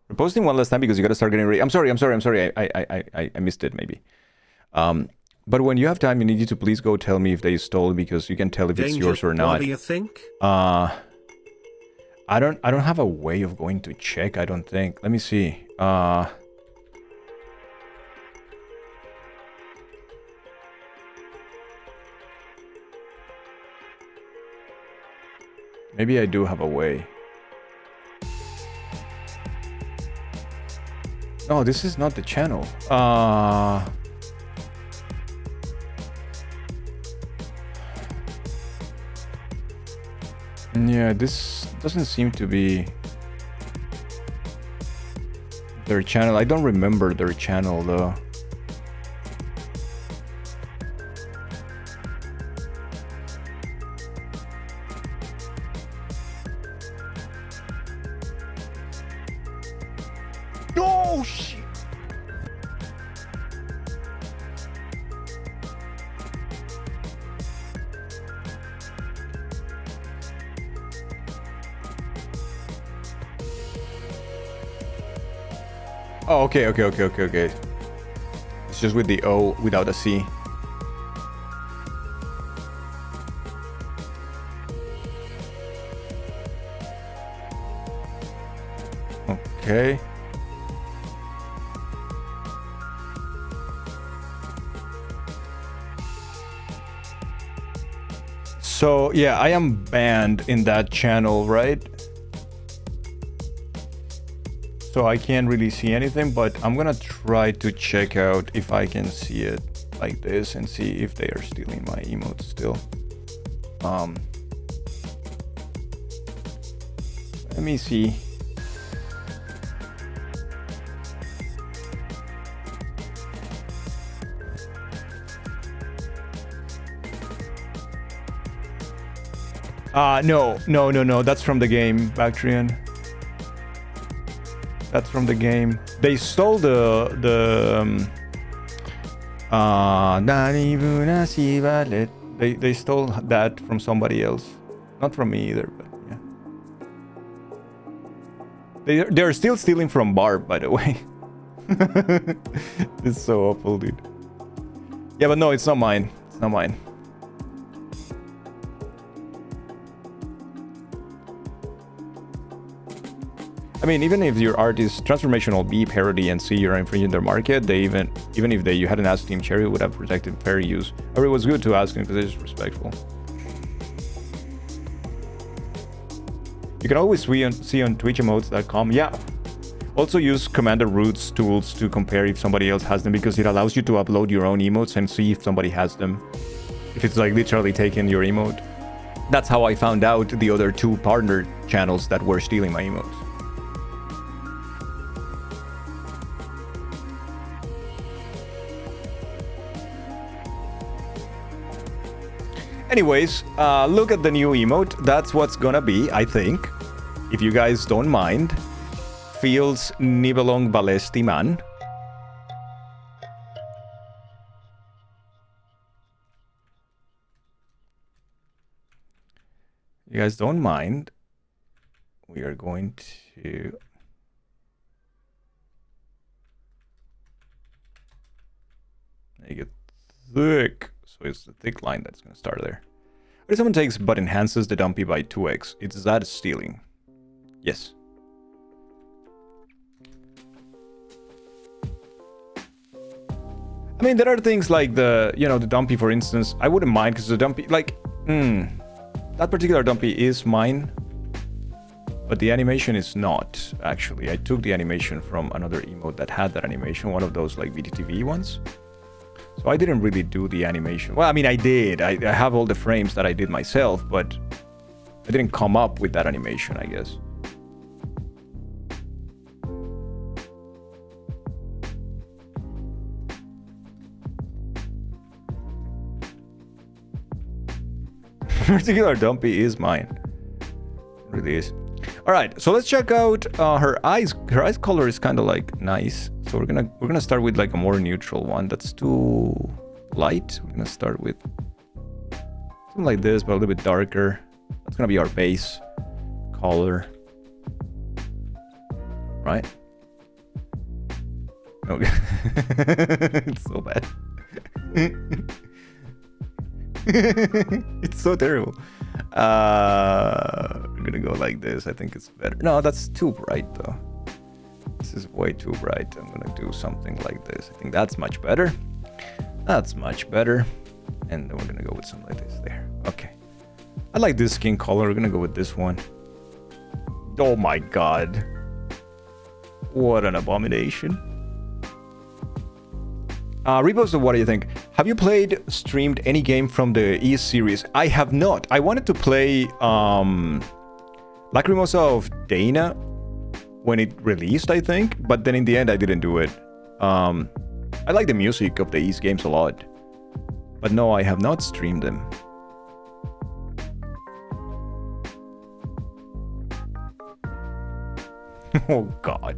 We're posting one last time because you gotta start getting ready. I'm sorry. I missed it maybe. But when you have time, I need you to please go tell me if they stole it, because you can tell if it's yours or not. What do you think? I don't have a way of going to check, I don't think. Let me see. Maybe I do have a way. No, this is not the channel. Yeah, this doesn't seem to be their channel. I don't remember their channel though. Oh shit! Oh, okay. It's just with the O without a C. Okay. So, yeah, I am banned in that channel, right? So I can't really see anything, but I'm gonna try to check out if I can see it like this and see if they are stealing my emotes still. Let me see. No, that's from the game, Bactrian. That's from the game. They stole they stole that from somebody else. Not from me either, but yeah. They're still stealing from Barb, by the way. It's so awful, dude. Yeah, but no, it's not mine. It's not mine. I mean, even if your art is transformational B parody and C, you're infringing their market, they even if you hadn't asked Team Cherry, would have protected fair use. Or it was good to ask him because it's respectful. You can always see on twitchemotes.com. Yeah. Also use Commander Roots tools to compare if somebody else has them, because it allows you to upload your own emotes and see if somebody has them. If it's like literally taking your emote. That's how I found out the other two partner channels that were stealing my emotes. Anyways, look at the new emote. That's what's gonna be, I think, if you guys don't mind. Fields Nibelung Balesti man. You guys don't mind. We are going to make it thick. So it's the thick line that's going to start there. If someone takes but enhances the dumpy by 2x, it's that stealing. Yes. I mean, there are things like the, you know, the dumpy, for instance. I wouldn't mind because the dumpy, like, that particular dumpy is mine. But the animation is not, actually. I took the animation from another emote that had that animation, one of those like VTTV ones. So I didn't really do the animation. Well, I mean, I did. I have all the frames that I did myself, but I didn't come up with that animation, I guess. Particular dumpy is mine. It really is. All right, so let's check out her eyes. Her eyes color is kind of like nice. So we're gonna start with like a more neutral one. That's too light. We're gonna start with something like this, but a little bit darker. That's gonna be our base color, right? Okay. It's so bad. It's so terrible. We're gonna go like this. I think it's better. No, that's too bright though. This is way too bright. I'm gonna do something like this. I think that's much better. That's much better. And then we're gonna go with something like this there. Okay. I like this skin color. We're gonna go with this one. Oh my god. What an abomination. Repost, what do you think? Have you streamed any game from the Ys series? I have not. I wanted to play Lacrimosa of Dana when it released, I think, but then in the end I didn't do it. I like the music of the Ys games a lot, but no, I have not streamed them. Oh god.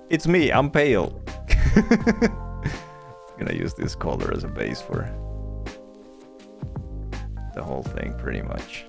It's me, I'm pale. I'm gonna use this color as a base for the whole thing, pretty much.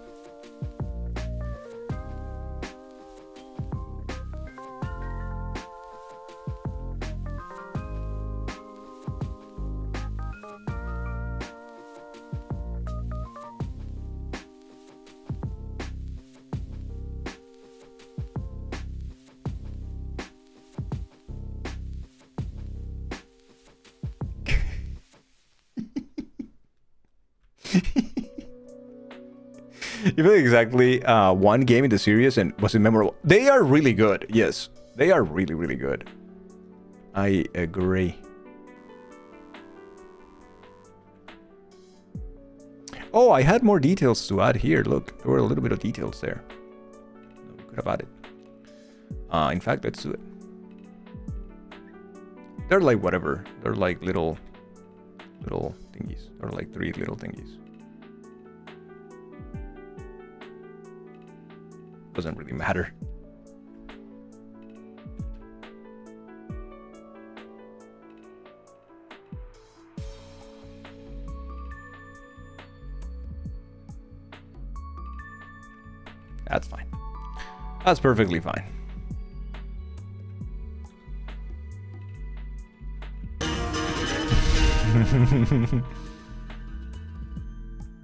You feel exactly one game in the series, and was it memorable? They are really good. Yes, they are really, really good. I agree. Oh, I had more details to add here. Look, there were a little bit of details there. We could have added. In fact, let's do it. They're like whatever. They're like little thingies. They're like 3 little thingies. Doesn't really matter. That's fine. That's perfectly fine.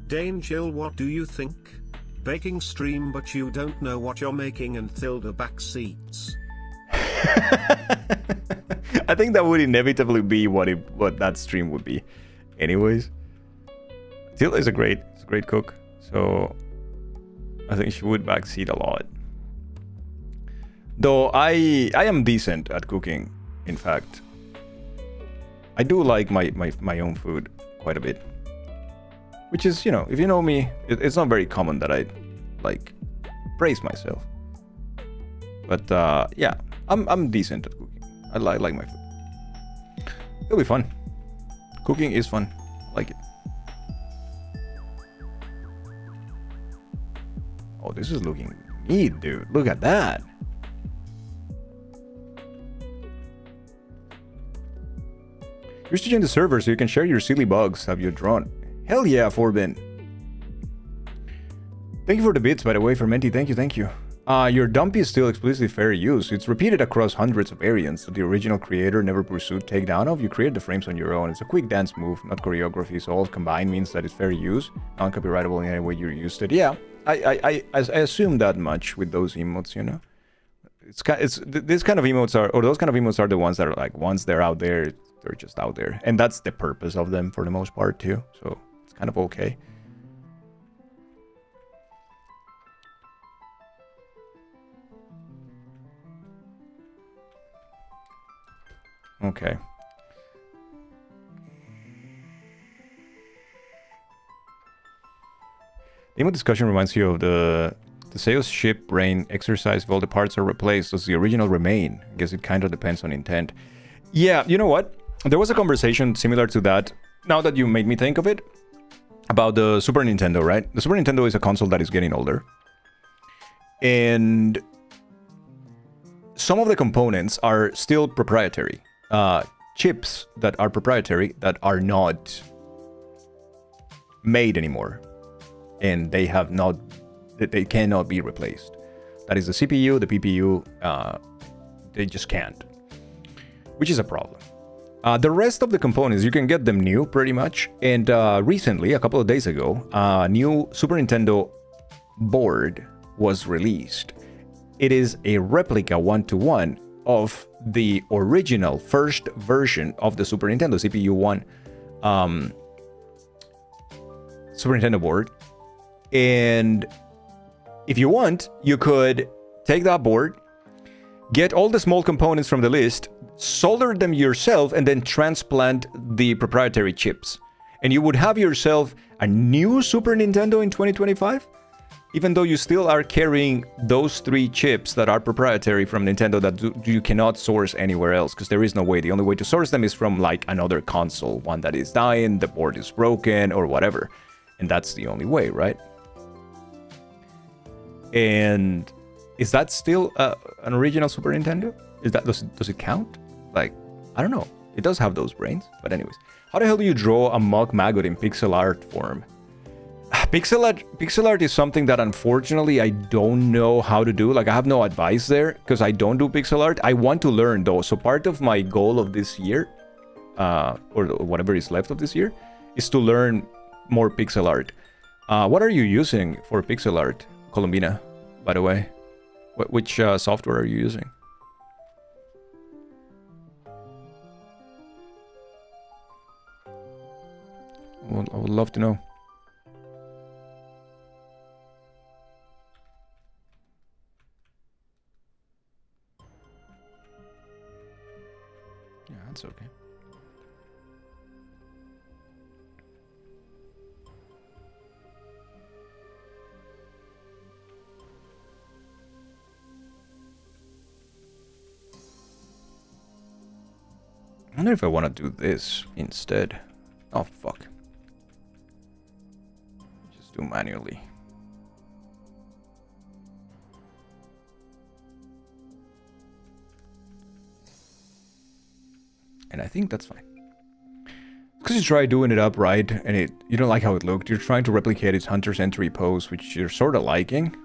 Dane Chill, what do you think? Baking stream, but you don't know what you're making, and Thilda back seats. I think that would inevitably be what that stream would be. Anyways, Thilda is a great cook, so I think she would backseat a lot. Though I am decent at cooking. In fact, I do like my own food quite a bit. Which is, you know, if you know me, it's not very common that I, like, praise myself. But, yeah, I'm decent at cooking. I like my food. It'll be fun. Cooking is fun. I like it. Oh, this is looking neat, dude. Look at that. Used to join the server so you can share your silly bugs. Have you drawn? Hell yeah, Forbin. Thank you for the bits, by the way, Fermenti. Thank you. Your dumpy is still explicitly fair use. It's repeated across hundreds of variants that the original creator never pursued takedown of. You create the frames on your own. It's a quick dance move, not choreography, so all combined means that it's fair use, non-copyrightable in any way you used it. Yeah, I assume that much with those emotes, you know? This kind of emotes are, or those kind of emotes are the ones that are like, once they're out there, they're just out there. And that's the purpose of them for the most part too, so it's kind of okay. Okay. The emote discussion reminds you of the Theseus ship brain exercise. If all the parts are replaced, does the original remain? I guess it kind of depends on intent. Yeah, you know what? There was a conversation similar to that, now that you made me think of it, about the Super Nintendo, right? The Super Nintendo is a console that is getting older. And some of the components are still proprietary. Chips that are proprietary that are not made anymore, and they cannot be replaced. That is the CPU, the PPU, they just can't, which is a problem. The rest of the components, you can get them new pretty much, and recently, a couple of days ago, a new Super Nintendo board was released. It is a replica 1-to-1 of the original first version of the Super Nintendo CPU-1 Super Nintendo board. And if you want, you could take that board, get all the small components from the list, solder them yourself, and then transplant the proprietary chips. And you would have yourself a new Super Nintendo in 2025? Even though you still are carrying those 3 chips that are proprietary from Nintendo that you cannot source anywhere else, because there is no way. The only way to source them is from like another console, one that is dying, the board is broken, or whatever. And that's the only way, right? And is that still an original Super Nintendo? Does it count? Like, I don't know. It does have those brains, but anyways. How the hell do you draw a Mog Maggot in pixel art form? Pixel art is something that unfortunately I don't know how to do. Like, I have no advice there because I don't do pixel art. I want to learn though. So part of my goal of this year, or whatever is left of this year, is to learn more pixel art. What are you using for pixel art, Columbina, by the way? Which software are you using? I would love to know. Yeah, that's okay. I wonder if I want to do this instead. Oh, fuck. Just do manually. And I think that's fine. Because you try doing it upright and you don't like how it looked. You're trying to replicate its Hunter's Entry pose, which you're sort of liking.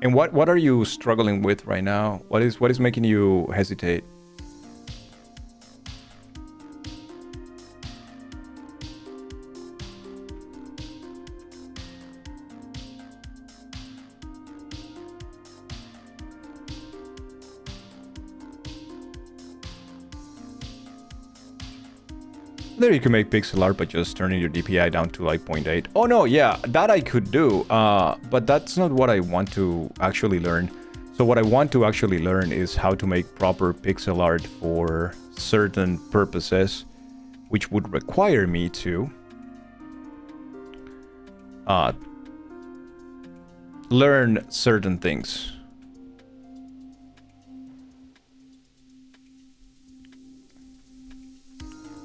And what are you struggling with right now? What is making you hesitate? There you can make pixel art by just turning your DPI down to like 0.8. Oh no, yeah, that I could do, but that's not what I want to actually learn. So what I want to actually learn is how to make proper pixel art for certain purposes, which would require me to learn certain things.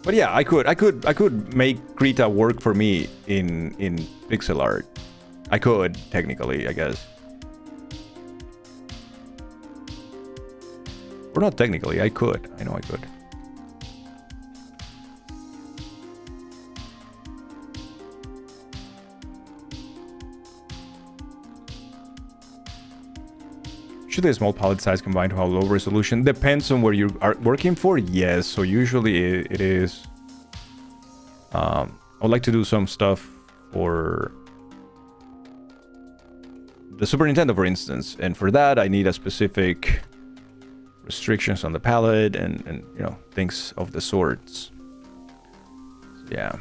But yeah, I could make Krita work for me in pixel art. I could, technically, I guess. Or not technically, I could. I know I could. Should a small palette size combine to have low resolution? Depends on where you are working for. Yes, so usually it is. I would like to do some stuff for the Super Nintendo, for instance, and for that I need a specific restrictions on the palette and you know, things of the sorts. So, yeah.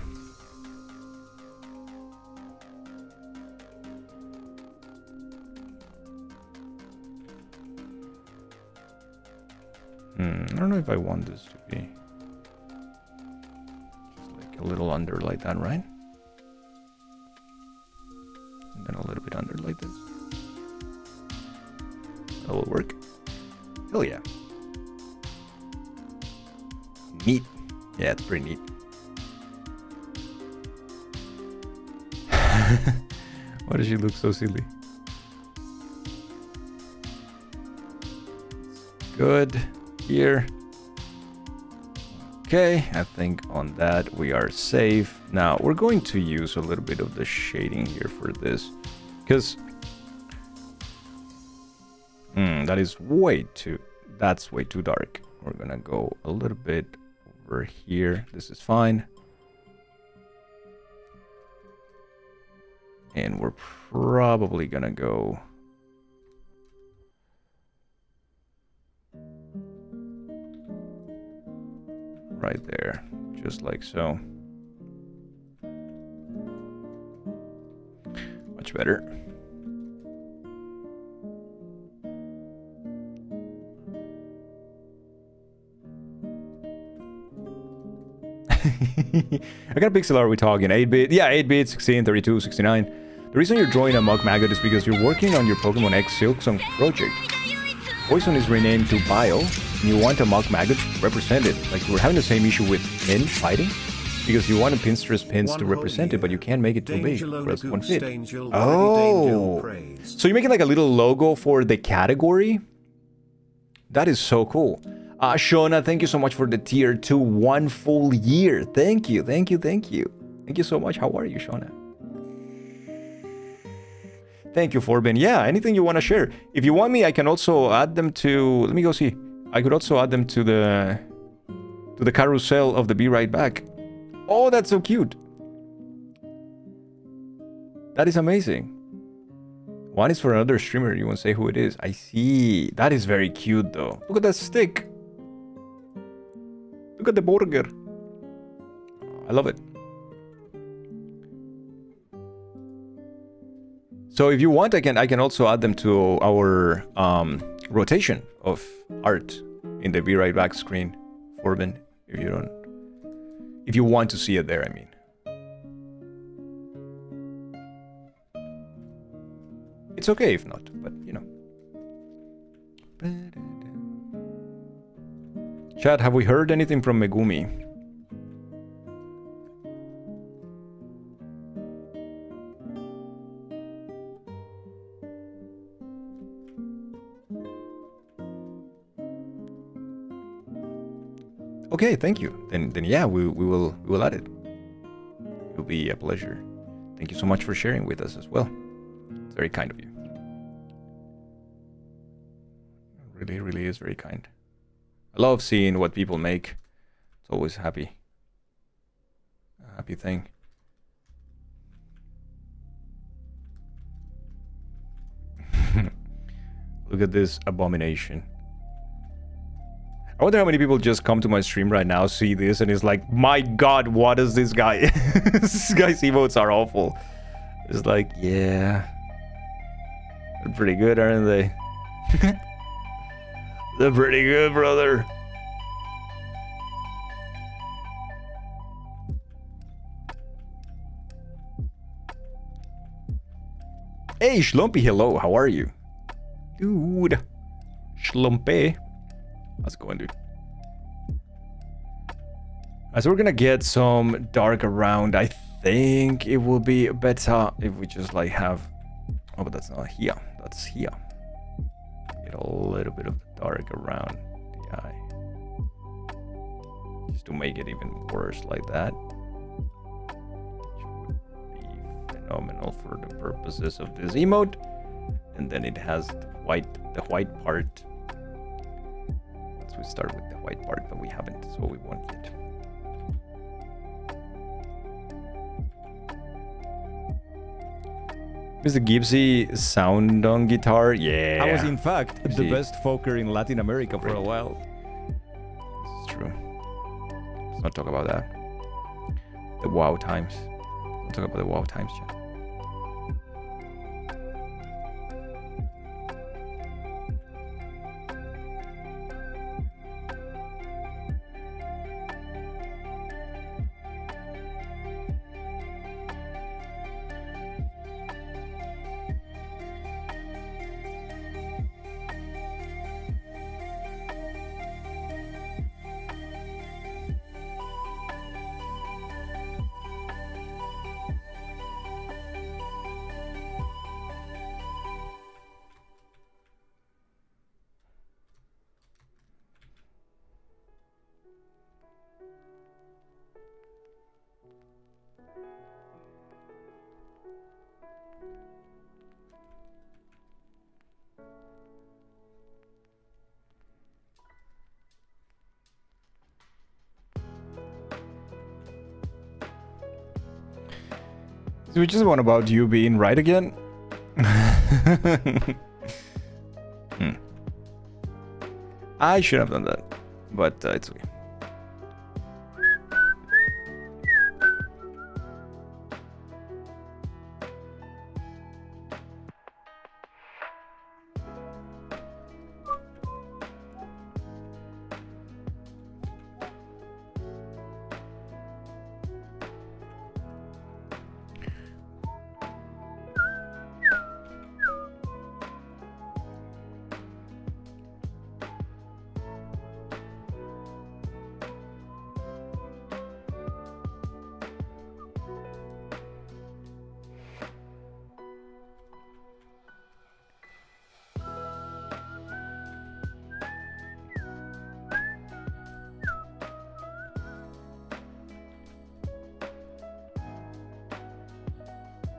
I don't know if I want this to be just like a little under like that, right? And then a little bit under like this. That will work. Hell yeah. Neat. Yeah, it's pretty neat. Why does she look so silly? Good. Here. Okay, I think on that we are safe. Now we're going to use a little bit of the shading here for this, because that's way too dark. We're gonna go a little bit over here. This is fine. And we're probably gonna go right there, just like so. Much better. I got a pixel art we talking 8-bit. Yeah, 8-bit, 16, 32, 69. The reason you're drawing a Mug Maggot is because you're working on your Pokemon X Silksong project. Poison is renamed to Bio, and you want a Mug Maggot represented. Like, we're having the same issue with Pin fighting, because you want a Pinstress Pins to represent it, but you can't make it too big, or else it won't fit. Oh! So you're making like a little logo for the category? That is so cool. Shona, thank you so much for the tier 2, 1 full year. Thank you, thank you, thank you. Thank you so much. How are you, Shona? Thank you, Forbin. Yeah, anything you want to share. If you want me, I can also add them to... Let me go see. I could also add them to the carousel of the Be Right Back. Oh, that's so cute. That is amazing. One is for another streamer. You won't say who it is. I see. That is very cute, though. Look at that stick. Look at the burger. I love it. So if you want, I can also add them to our rotation of art in the Be Right Back screen, Forbin. If you want to see it there, I mean. It's okay if not, but you know. Chat, have we heard anything from Megumi? Okay, thank you. Then yeah, we will add it. It will be a pleasure. Thank you so much for sharing with us as well. It's very kind of you. It really is very kind. I love seeing what people make. It's always a happy thing. Look at this abomination. I wonder how many people just come to my stream right now, see this, and is like, my god, what is this guy? This guy's emotes are awful. It's like, yeah. They're pretty good, aren't they? They're pretty good, brother. Hey, Schlumpy, hello. How are you? Dude. Schlumpy. How's it going, dude? So we're gonna get some dark around. I think it will be better if we just like have... Oh, but that's not here. That's here. Get a little bit of dark around the eye. Just to make it even worse like that. Which would be phenomenal for the purposes of this emote. And then it has the white part. Let's start with the white part, but we haven't, so we won't yet. Mr. Gibbsy sound on guitar, yeah. I was in fact the Gibbsy. best folker in Latin America for a Great. while. This is true. Let's not talk about that. The WoW times. Let's talk about the WoW times, chat. So we just one about you being right again? I should have done that, but it's okay.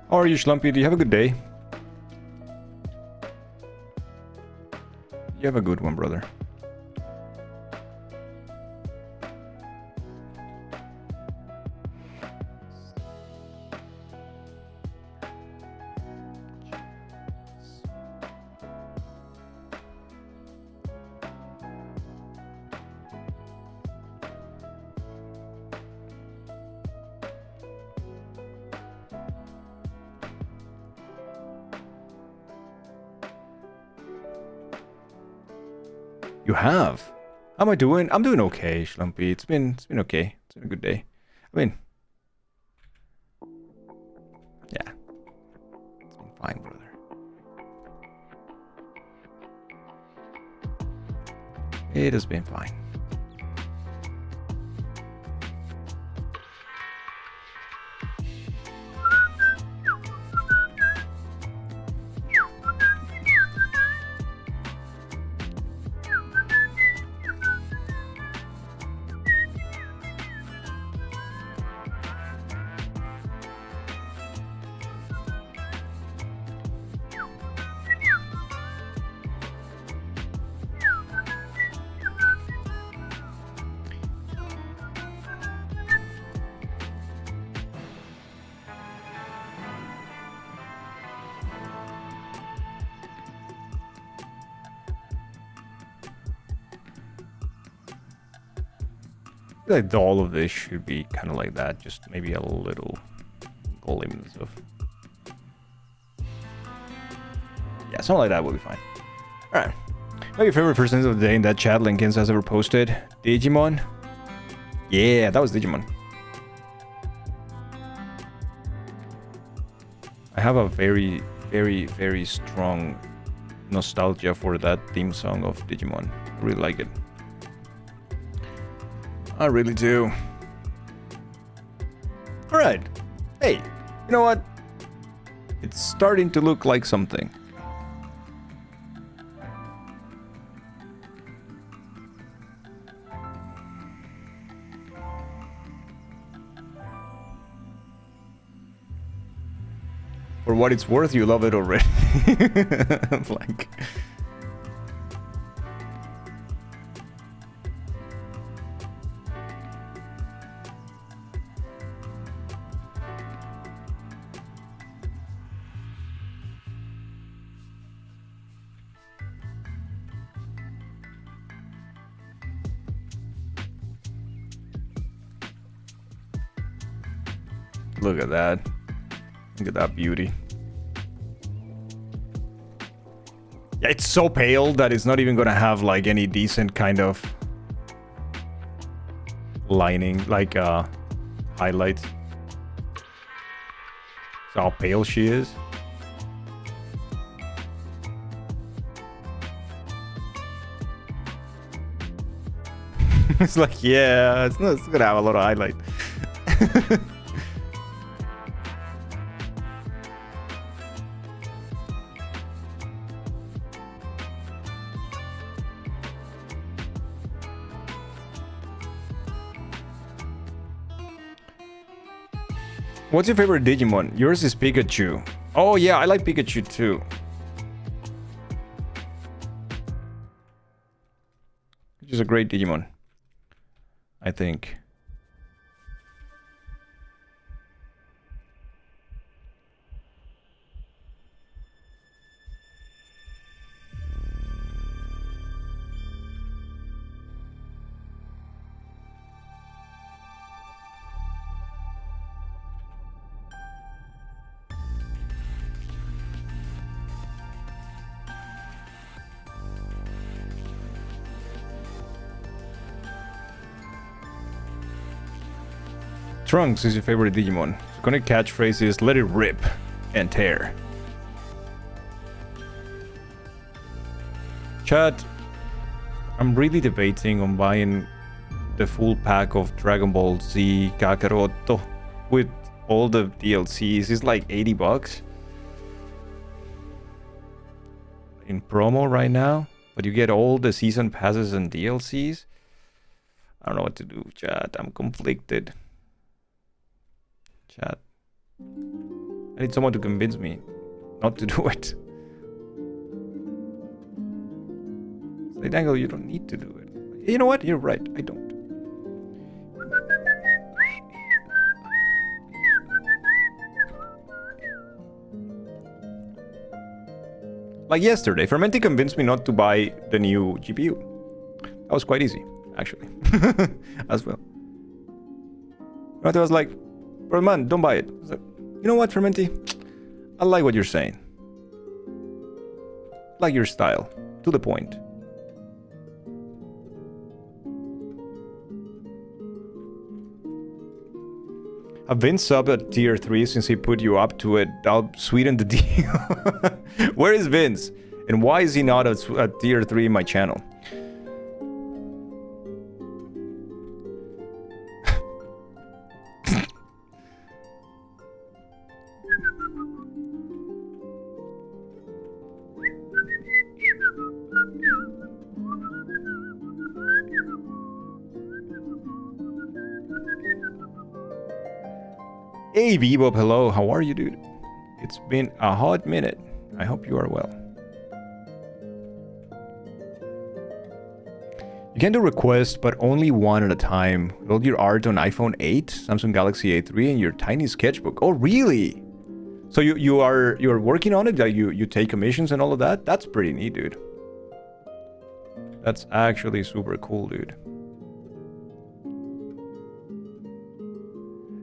How are you, Schlumpy? Do you have a good day? You have a good one, brother. You have? How am I doing? I'm doing okay, Schlumpy. It's been okay. It's been a good day. I mean, yeah, it's been fine, brother. It has been fine. Like all of this should be kind of like that, just maybe a little glimpse of. Yeah, something like that will be fine. Alright. Maybe your favorite persons of the day in that chat Linkins has ever posted. Digimon? Yeah, that was Digimon. I have a very, very, very strong nostalgia for that theme song of Digimon. I really like it. I really do. Alright. Hey, you know what? It's starting to look like something. For what it's worth, you love it already. Like, Look at that. Look at that beauty. Yeah, it's so pale that it's not even gonna have like any decent kind of lining, like highlights. So how pale she is. It's like, yeah, it's gonna have a lot of highlight. What's your favorite Digimon? Yours is Pikachu. Oh yeah, I like Pikachu too. Which is a great Digimon, I think. Trunks is your favorite Digimon. Iconic catchphrase is let it rip and tear. Chat, I'm really debating on buying the full pack of Dragon Ball Z Kakaroto with all the DLCs. It's like $80 in promo right now, but you get all the season passes and DLCs. I don't know what to do, chat. I'm conflicted. Chat. I need someone to convince me not to do it. Say, Dangle, you don't need to do it. You know what? You're right. I don't. Like yesterday, Fermenti convinced me not to buy the new GPU. That was quite easy, actually. As well. But I was like, bro, man, don't buy it. I was like, you know what, Fermenti? I like what you're saying. Like your style. To the point. I've been sub at tier 3 since he put you up to it. I'll sweeten the deal. Where is Vince? And why is he not at tier 3 in my channel? Hey Bebop, hello, how are you, dude? It's been a hot minute. I hope you are well. You can do requests, but only one at a time. Build your art on iPhone 8, Samsung Galaxy A3, and your tiny sketchbook. Oh, really? So you're working on it? Like you take commissions and all of that? That's pretty neat, dude. That's actually super cool, dude.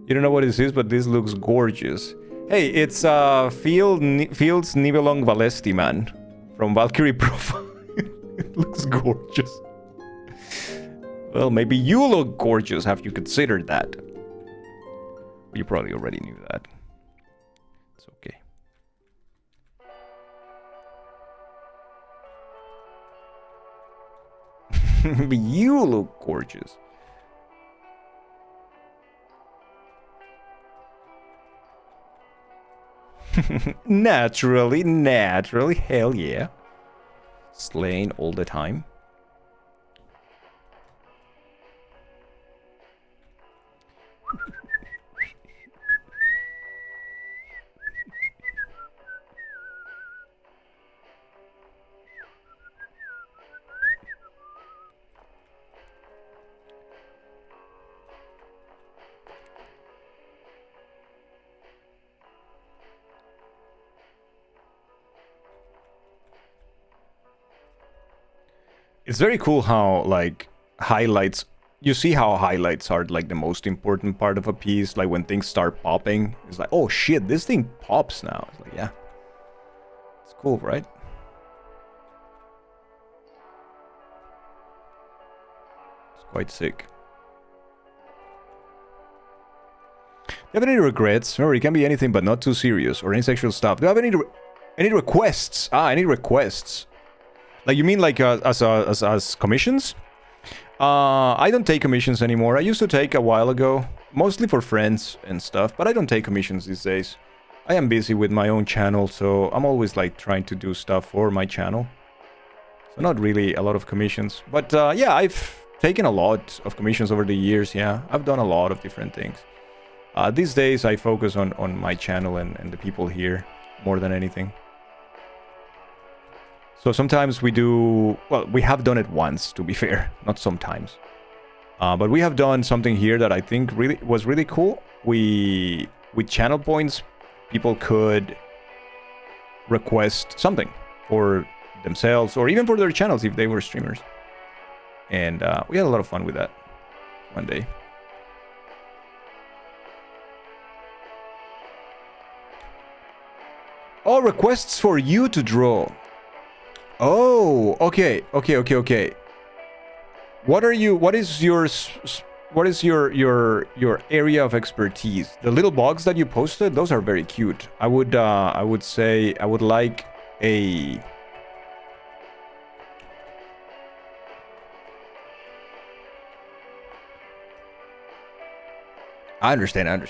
You don't know what this is, but this looks gorgeous. Hey, it's Fields Nibelung Valesti, man. From Valkyrie Profile. It looks gorgeous. Well, maybe you look gorgeous. Have you considered that? You probably already knew that. It's okay. But you look gorgeous. Naturally, hell yeah. Slaying all the time. It's very cool how, like, highlights you see how highlights are like the most important part of a piece. Like when things start popping, it's like, oh shit, this thing pops now. It's like, yeah, it's cool, right? It's quite sick. Do you have any regrets? Remember, it can be anything but not too serious, or any sexual stuff. Do you have any requests? Any requests? Like, you mean like as commissions? I don't take commissions anymore. I used to take a while ago, mostly for friends and stuff, but I don't take commissions these days. I am busy with my own channel, so I'm always like trying to do stuff for my channel. So not really a lot of commissions, but yeah, I've taken a lot of commissions over the years. Yeah, I've done a lot of different things. These days I focus on my channel and the people here more than anything. So sometimes we do, well, we have done it once, to be fair, not sometimes. But we have done something here that I think was really cool. With channel points, people could request something for themselves or even for their channels if they were streamers. And we had a lot of fun with that one day. Oh, requests for you to draw. Oh, okay. What is your area of expertise? The little box that you posted, those are very cute. I would say I would like a I understand. I'm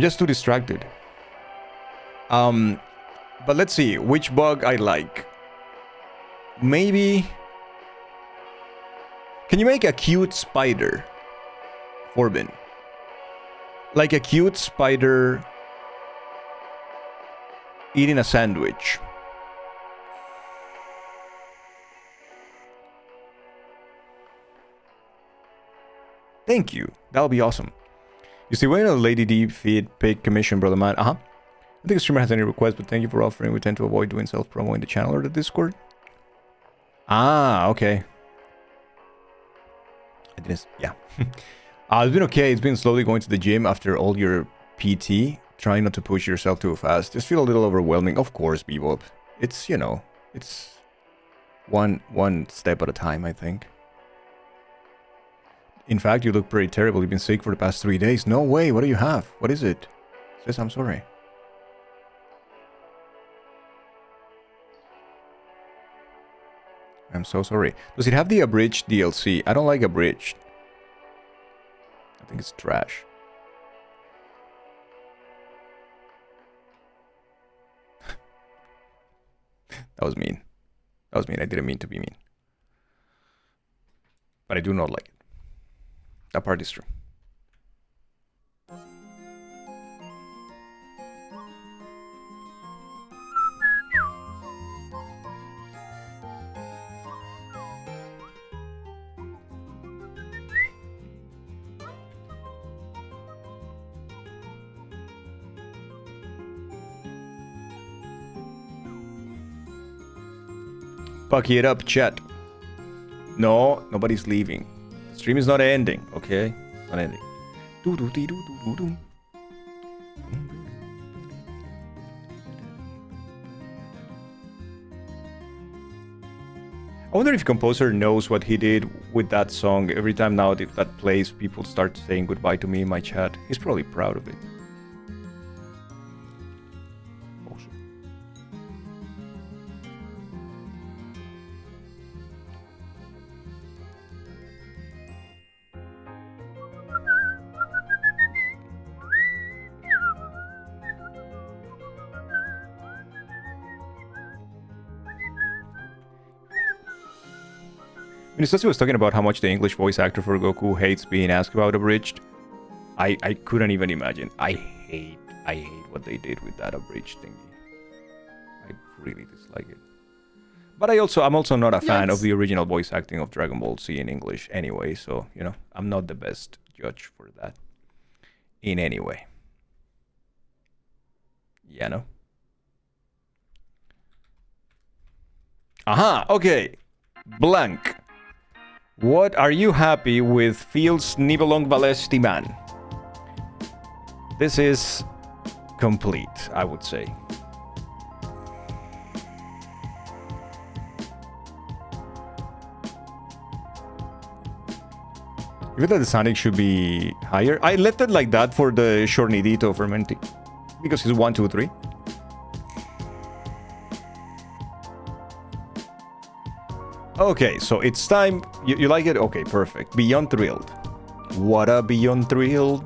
just too distracted. But let's see which bug I like. Maybe. Can you make a cute spider, Forbin? Like a cute spider eating a sandwich. Thank you. That'll be awesome. You see, when a Lady D feed paid commission, brother man. I think a streamer has any requests, but thank you for offering. We tend to avoid doing self-promo in the channel or the Discord. Okay. I didn't. Yeah. It's been okay. It's been slowly going to the gym after all your PT. Trying not to push yourself too fast. Just feel a little overwhelming. Of course, Bebop. It's, you know, it's one step at a time, I think. In fact, you look pretty terrible. You've been sick for the past 3 days. No way. What do you have? What is it? Says I'm sorry. I'm so sorry. Does it have the abridged DLC? I don't like abridged. I think it's trash. That was mean. That was mean. I didn't mean to be mean. But I do not like it. That part is true. Bucky it up, chat. No, nobody's leaving. The stream is not ending, okay? It's not ending. I wonder if composer knows what he did with that song. Every time now that plays, people start saying goodbye to me in my chat. He's probably proud of it. When was talking about how much the English voice actor for Goku hates being asked about abridged, I couldn't even imagine. I hate what they did with that abridged thingy. I really dislike it. But I'm also not a fan of the original voice acting of Dragon Ball Z in English anyway, so, you know, I'm not the best judge for that in any way. Yeah, no? Okay. Blank. What are you happy with Fields Nibelung Valesti Man? This is complete, I would say. You feel that the Sonic should be higher? I left it like that for the Shornidito Fermenti. Because he's 1, 2, 3. Okay, so it's time. You like it? Okay, perfect. Beyond Thrilled. What a Beyond Thrilled.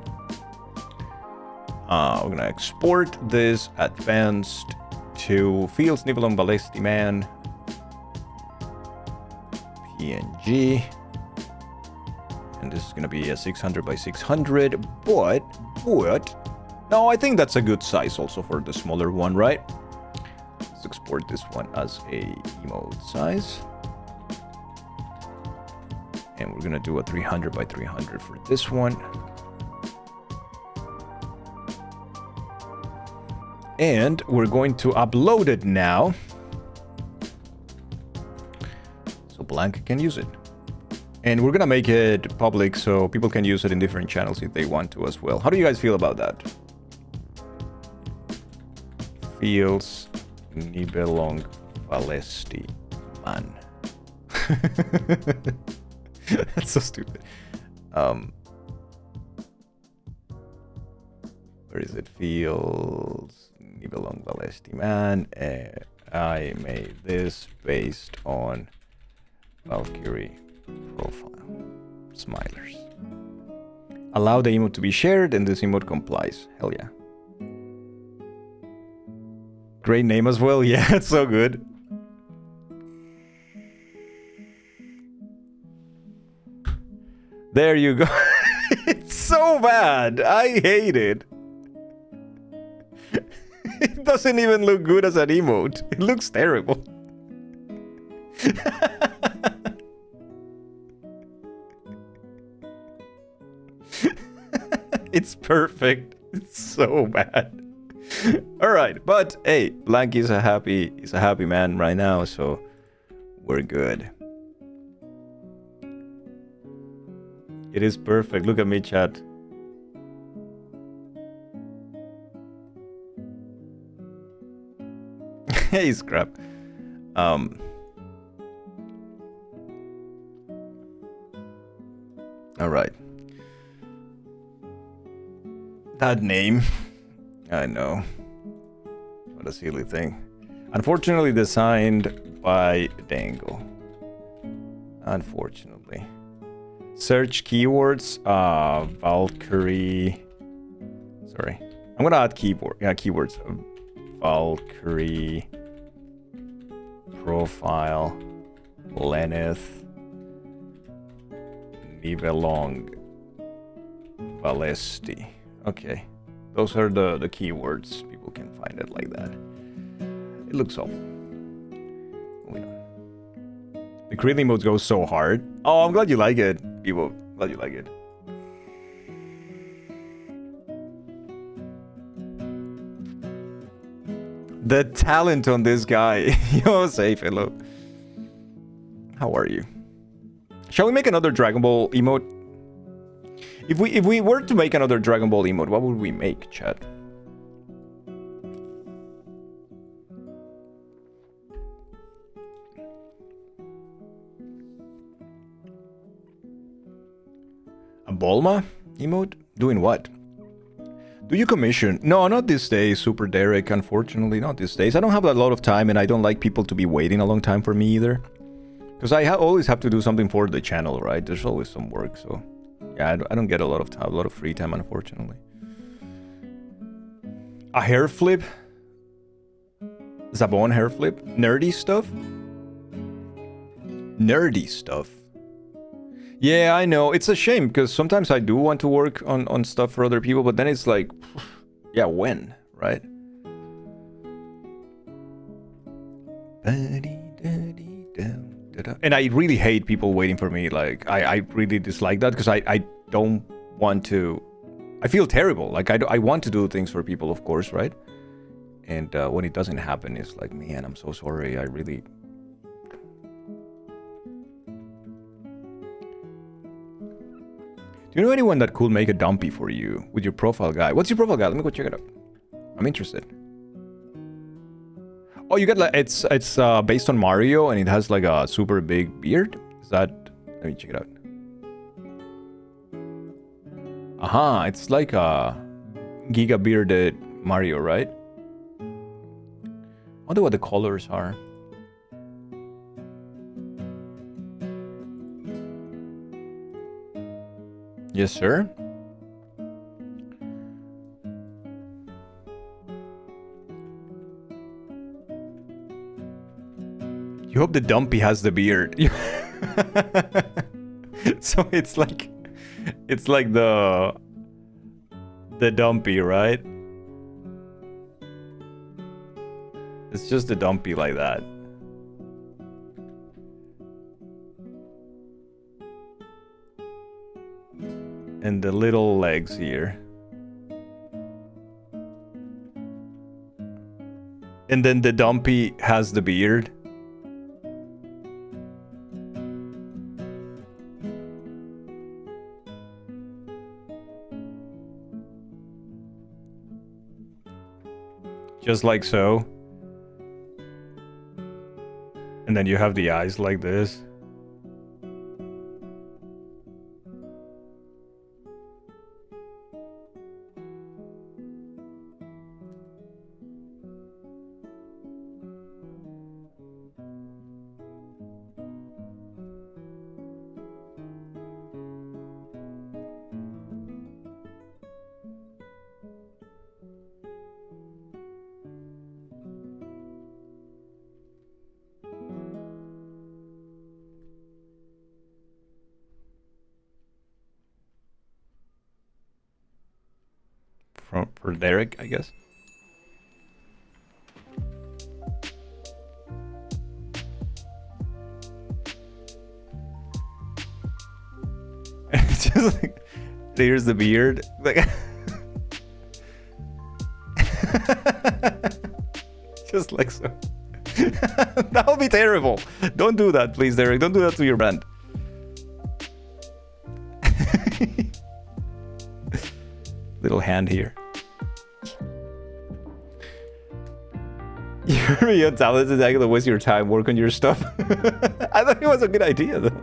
We're gonna export this advanced to Fields Nibelung Valesti Man. PNG. And this is gonna be a 600 by 600, but no, I think that's a good size also for the smaller one, right? Let's export this one as a emote size. And we're gonna do a 300 by 300 for this one. And we're going to upload it now, so Blank can use it. And we're gonna make it public so people can use it in different channels if they want to as well. How do you guys feel about that? Fields Nibelung Valesti Man. That's so stupid. Where is it? Fields Nibelung Valesti Man. I made this based on Valkyrie profile. Smilers. Allow the emote to be shared and this emote complies. Hell yeah. Great name as well. Yeah, it's so good. There you go. It's so bad. I hate it. It doesn't even look good as an emote. It looks terrible. It's perfect. It's so bad. All right, but hey, Blank is a happy man right now, so we're good. It is perfect. Look at me, chat. Hey, Scrap. All right. That name. I know. What a silly thing. Unfortunately designed by Dango. Unfortunately. Search keywords. Valkyrie. Sorry. I'm gonna add keywords. Valkyrie. Profile. Lenneth. Nibelung. Valesti. Okay. Those are the keywords. People can find it like that. It looks awful. Moving on. The creating mode goes so hard. Oh, I'm glad you like it, people. Glad you like it. The talent on this guy. Yo, safe, hello. How are you? Shall we make another Dragon Ball emote? If we were to make another Dragon Ball emote, what would we make, chat? A Bulma emote? Doing what? Do you commission? No, not these days, Super Derek, unfortunately, not these days. I don't have a lot of time and I don't like people to be waiting a long time for me either. Because I always have to do something for the channel, right? There's always some work, so... Yeah, I don't get a lot of time, a lot of free time, unfortunately. A hair flip? Zabon hair flip? Nerdy stuff? Nerdy stuff. Yeah, I know. It's a shame, because sometimes I do want to work on stuff for other people, but then it's like... Yeah, when? Right? And I really hate people waiting for me. Like, I really dislike that because I don't want to... I feel terrible. Like, I want to do things for people, of course, right? And when it doesn't happen, it's like, man, I'm so sorry. I really... Do you know anyone that could make a dumpy for you with your profile guy? What's your profile guy? Let me go check it out. I'm interested. Oh, you get like it's based on Mario and it has like a super big beard. Is that? Let me check it out. Aha, it's like a Giga bearded Mario, right? I wonder what the colors are. Yes, sir. You hope the dumpy has the beard. So it's like the dumpy, right? It's just the dumpy like that. And the little legs here. And then the dumpy has the beard. Just like so. And then you have the eyes like this. For Derek, I guess. It's just like, there's the beard. Like, just like so. That would be terrible. Don't do that, please, Derek. Don't do that to your brand. Little hand here. You're really talented. It's gonna waste your time. Work on your stuff. I thought it was a good idea, though.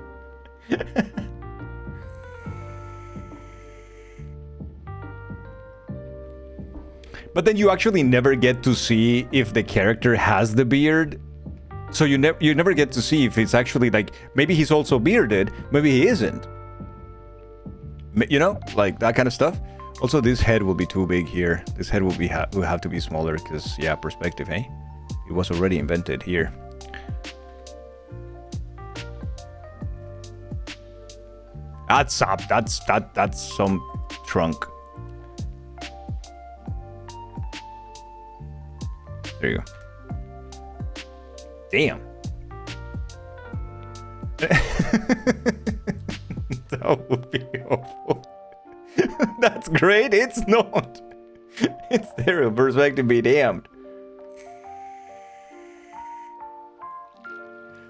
But then you actually never get to see if the character has the beard. So you never get to see if it's actually like, maybe he's also bearded, maybe he isn't. You know, like that kind of stuff. Also, this head will be too big here. This head will have to be smaller because, yeah, perspective, eh? It was already invented here. That's some trunk. There you go. Damn. That would be awful. That's great. It's not. It's terrible. Perspective be damned.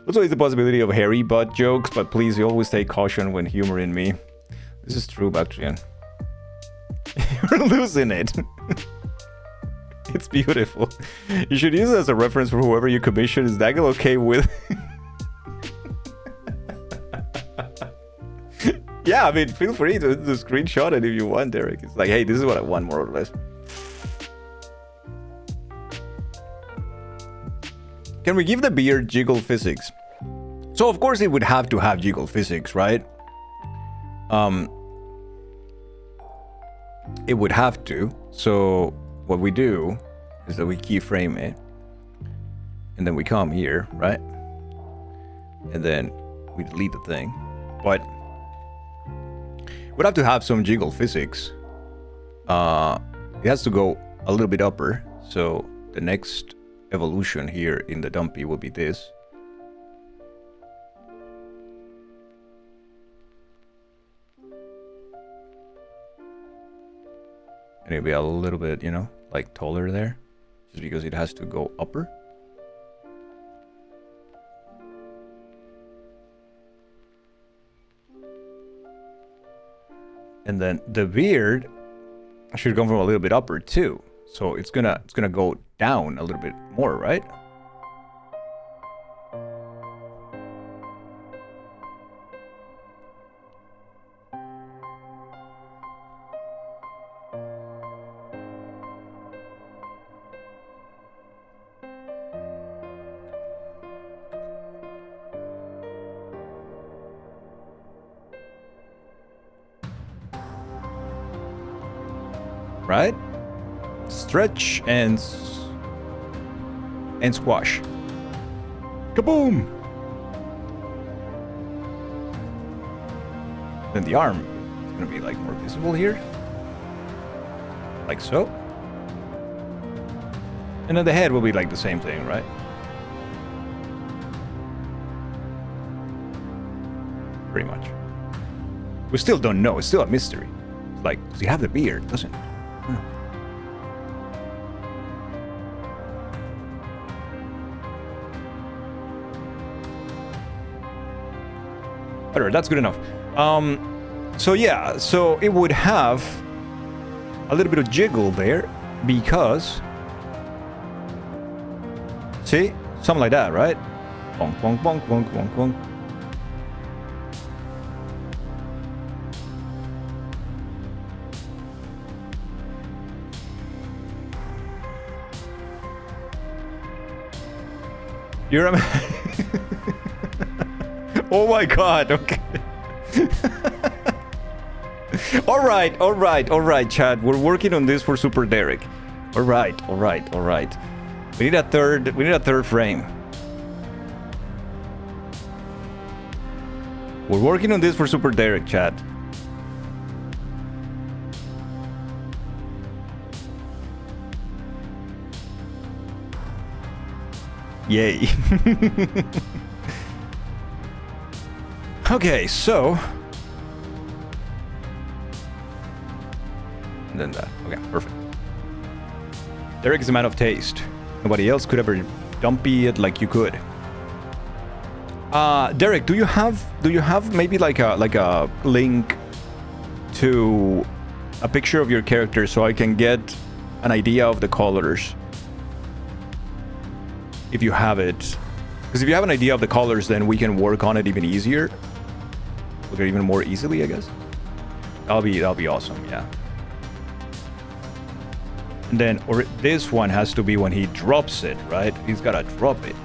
There's always the possibility of hairy butt jokes, but please, you always take caution when humoring me. This is true, Bactrian. You're losing it. It's beautiful. You should use it as a reference for whoever you commission. Is Daggle okay with? Yeah, I mean, feel free to screenshot it if you want, Derek. It's like, hey, this is what I want, more or less. Can we give the beard jiggle physics? So, of course, it would have to have jiggle physics, right? It would have to. So, what we do is that we keyframe it. And then we come here, right? And then we delete the thing. But we'd have to have some jiggle physics. It has to go a little bit upper. So the next evolution here in the dumpy will be this. And it'll be a little bit, you know, like taller there. Just because it has to go upper. And then the beard should come from a little bit upper too. So it's gonna go down a little bit more, right? Right? Stretch and squash. Kaboom! Then the arm is gonna be like more visible here. Like so. And then the head will be like the same thing, right? Pretty much. We still don't know, it's still a mystery. It's like, does he have the beard? Doesn't it? Whatever, that's good enough. So yeah, so it would have a little bit of jiggle there because, see, something like that, right? Bonk, bonk, bonk, bonk, bonk, bonk. You're a oh my god, okay. Alright, Chad. We're working on this for Super Derek. Alright. We need a third frame. We're working on this for Super Derek, Chad. Yay. Okay, so... And then that. Okay, perfect. Derek is a man of taste. Nobody else could ever dumpy it like you could. Derek, do you have maybe like a link to a picture of your character so I can get an idea of the colors? If you have it. Because if you have an idea of the colors, then we can work on it even easier. Look at it even more easily, I guess. That'll be awesome, yeah. And then this one has to be when he drops it, right? He's gotta drop it.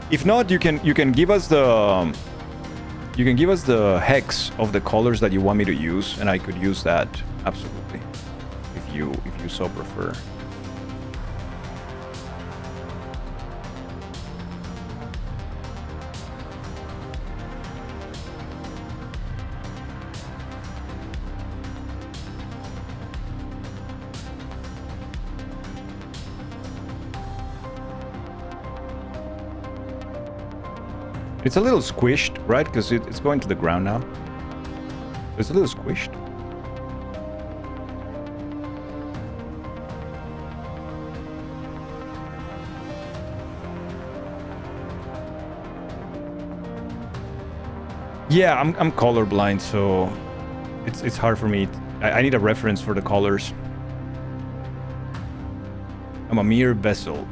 If not, you can give us the hex of the colors that you want me to use, and I could use that absolutely, if you so prefer. It's a little squished, right? Because it's going to the ground now. It's a little squished. Yeah, I'm colorblind, so it's hard for me. I need a reference for the colors. I'm a mere vessel.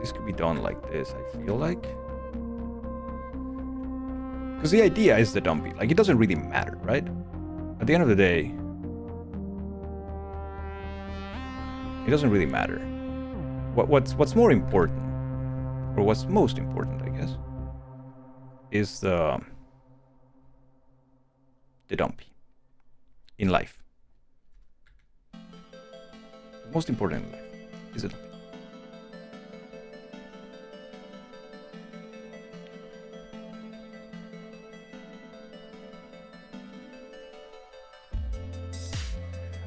This could be done like this, I feel like. Because the idea is the dumpy. Like, it doesn't really matter, right? At the end of the day, it doesn't really matter. What's more important, or what's most important, I guess, is the dumpy in life. The most important in life is the dumpy.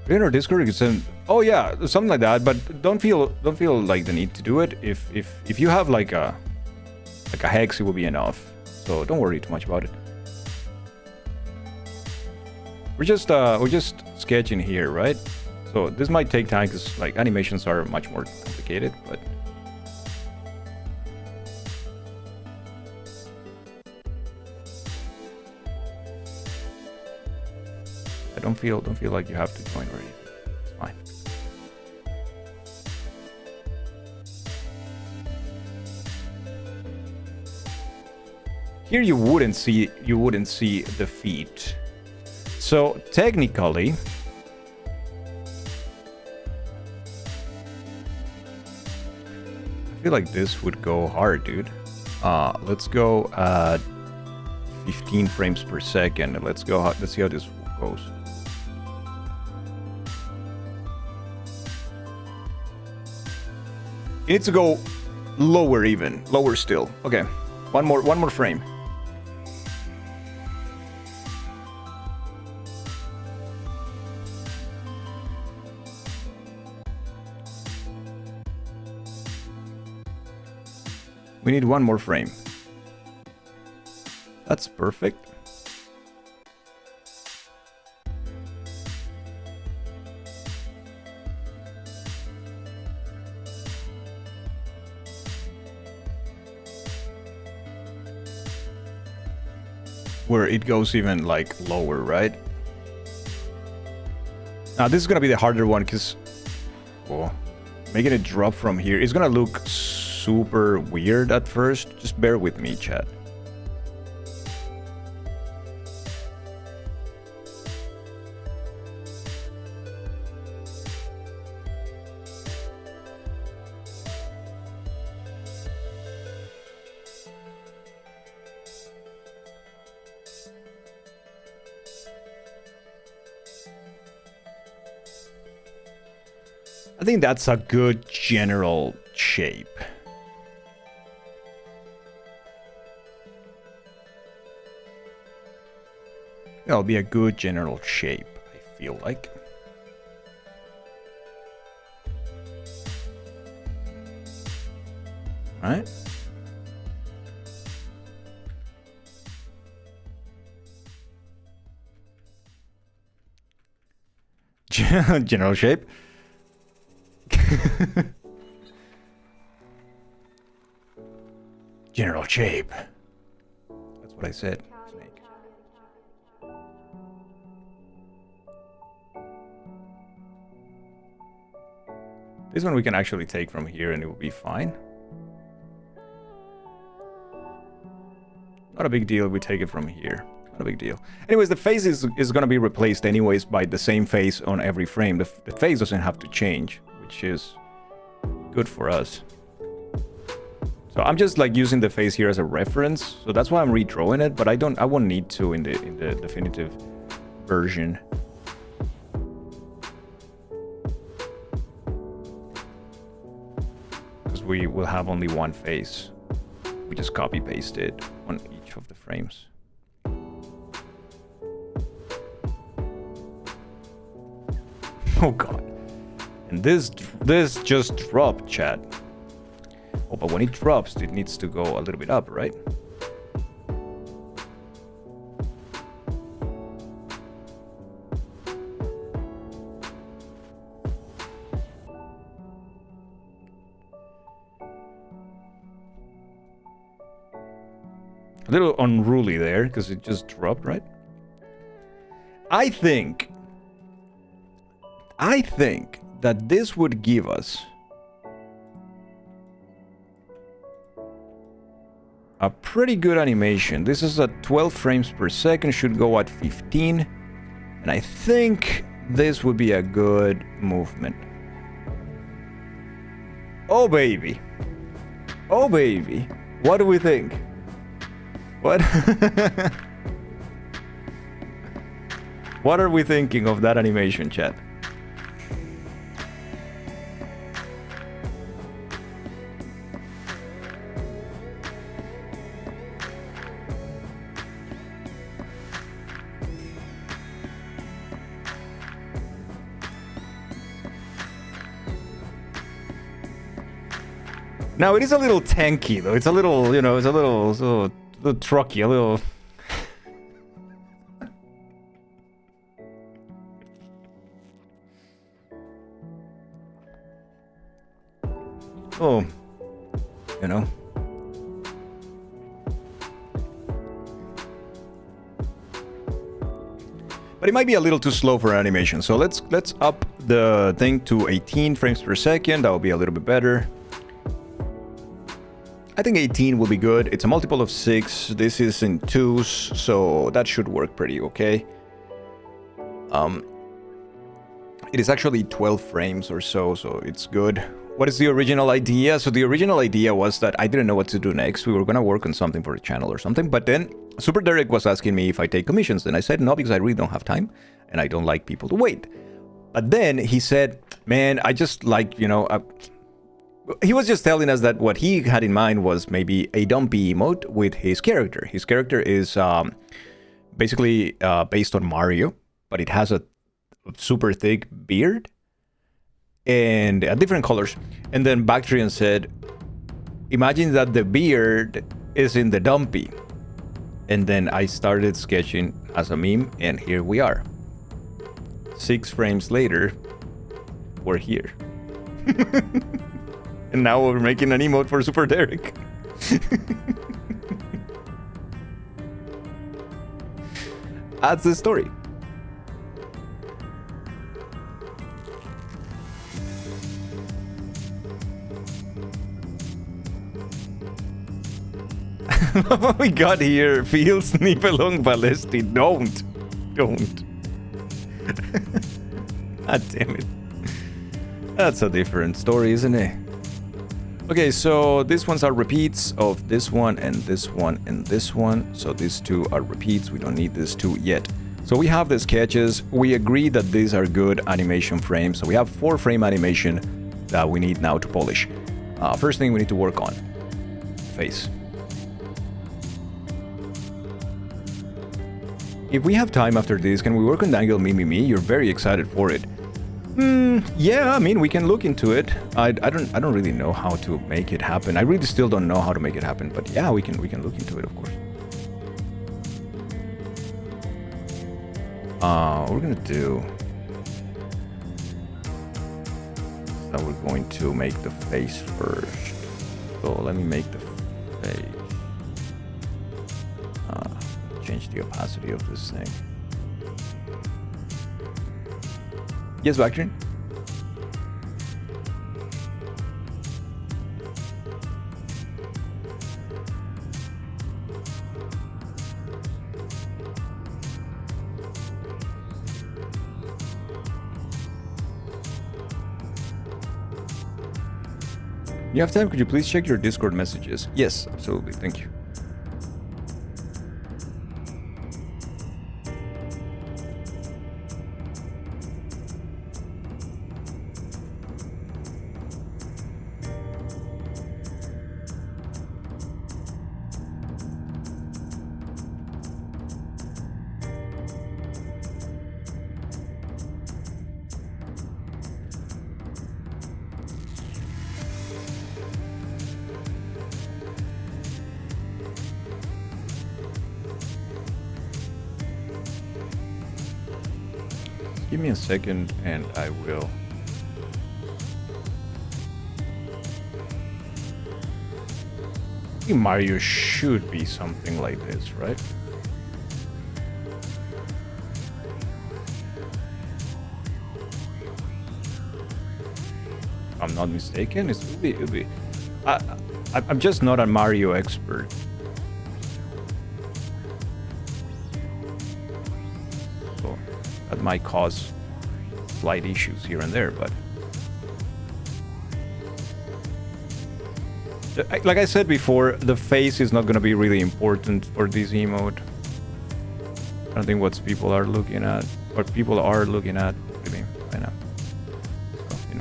In our Discord, you can send, oh yeah, something like that. But don't feel like the need to do it. If you have like a hex, it will be enough. So don't worry too much about it. We're just sketching here, right? So this might take time because like animations are much more complicated, but I don't feel like you have to join or anything. It's fine. Here you wouldn't see the feet. So technically, I feel like this would go hard, dude. Let's go at 15 frames per second. Let's see how this goes. It needs to go lower even. Lower still. Okay. One more frame. We need one more frame. That's perfect. Where it goes even like lower, right? Now this is gonna be the harder one because making it drop from here is gonna look super weird at first. Just bear with me, chat. I think that's a good general shape. That'll be a good general shape, I feel like. Right? General shape. General shape. That's what I said. Snake. This one we can actually take from here and it will be fine. Not a big deal if we take it from here. Not a big deal. Anyways, the face is going to be replaced anyways by the same face on every frame. The face doesn't have to change, which is good for us. So I'm just like using the face here as a reference. So that's why I'm redrawing it, but I won't need to in the definitive version. Because we will have only one face. We just copy paste it on each of the frames. Oh god. And this just dropped, chat. Oh, but when it drops, it needs to go a little bit up, right? A little unruly there, because it just dropped, right? I think that this would give us a pretty good animation. This is at 12 frames per second, should go at 15. And I think this would be a good movement. Oh baby. Oh baby. What do we think? What? What are we thinking of that animation, chat? Now it is a little tanky though. It's a little, you know, it's a little trucky, a little. Oh, you know. But it might be a little too slow for animation. So let's up the thing to 18 frames per second. That will be a little bit better. I think 18 will be good. It's a multiple of 6. This is in 2s, so that should work pretty okay. It is actually 12 frames or so it's good. What is the original idea? So the original idea was that I didn't know what to do next. We were gonna work on something for the channel or something, but then Super Derek was asking me if I take commissions, and I said no, because I really don't have time, and I don't like people to wait. But then he said, man, I just like, you know, he was just telling us that what he had in mind was maybe a dumpy emote with his character. His character is basically based on Mario, but it has a super thick beard and different colors. And then Bactrian said, imagine that the beard is in the dumpy. And then I started sketching as a meme, and here we are. 6 frames later, we're here. And now we're making an emote for Super Derek. That's the story. What we got here feels Nibelung Balesti. Don't. God damn it. That's a different story, isn't it? Okay, so these ones are repeats of this one and this one and this one. So these two are repeats. We don't need these two yet. So we have the sketches. We agree that these are good animation frames. So we have 4-frame animation that we need now to polish. First thing we need to work on, face. If we have time after this, can we work on Dangle Me? You're very excited for it. Yeah, I mean, we can look into it. I don't really know how to make it happen. I really still don't know how to make it happen, but yeah, we can look into it, of course. We're gonna do that. We're going to make the face first. So let me make the face. Change the opacity of this thing. Yes, Bactrian? You have time? Could you please check your Discord messages? Yes, absolutely. Thank you. Give me a second and I will. I think Mario should be something like this, right? If I'm not mistaken, it'll be. I'm just not a Mario expert. That might cause slight issues here and there, but like I said before, the face is not going to be really important for this emote. I don't think what people are looking at really right now. So, you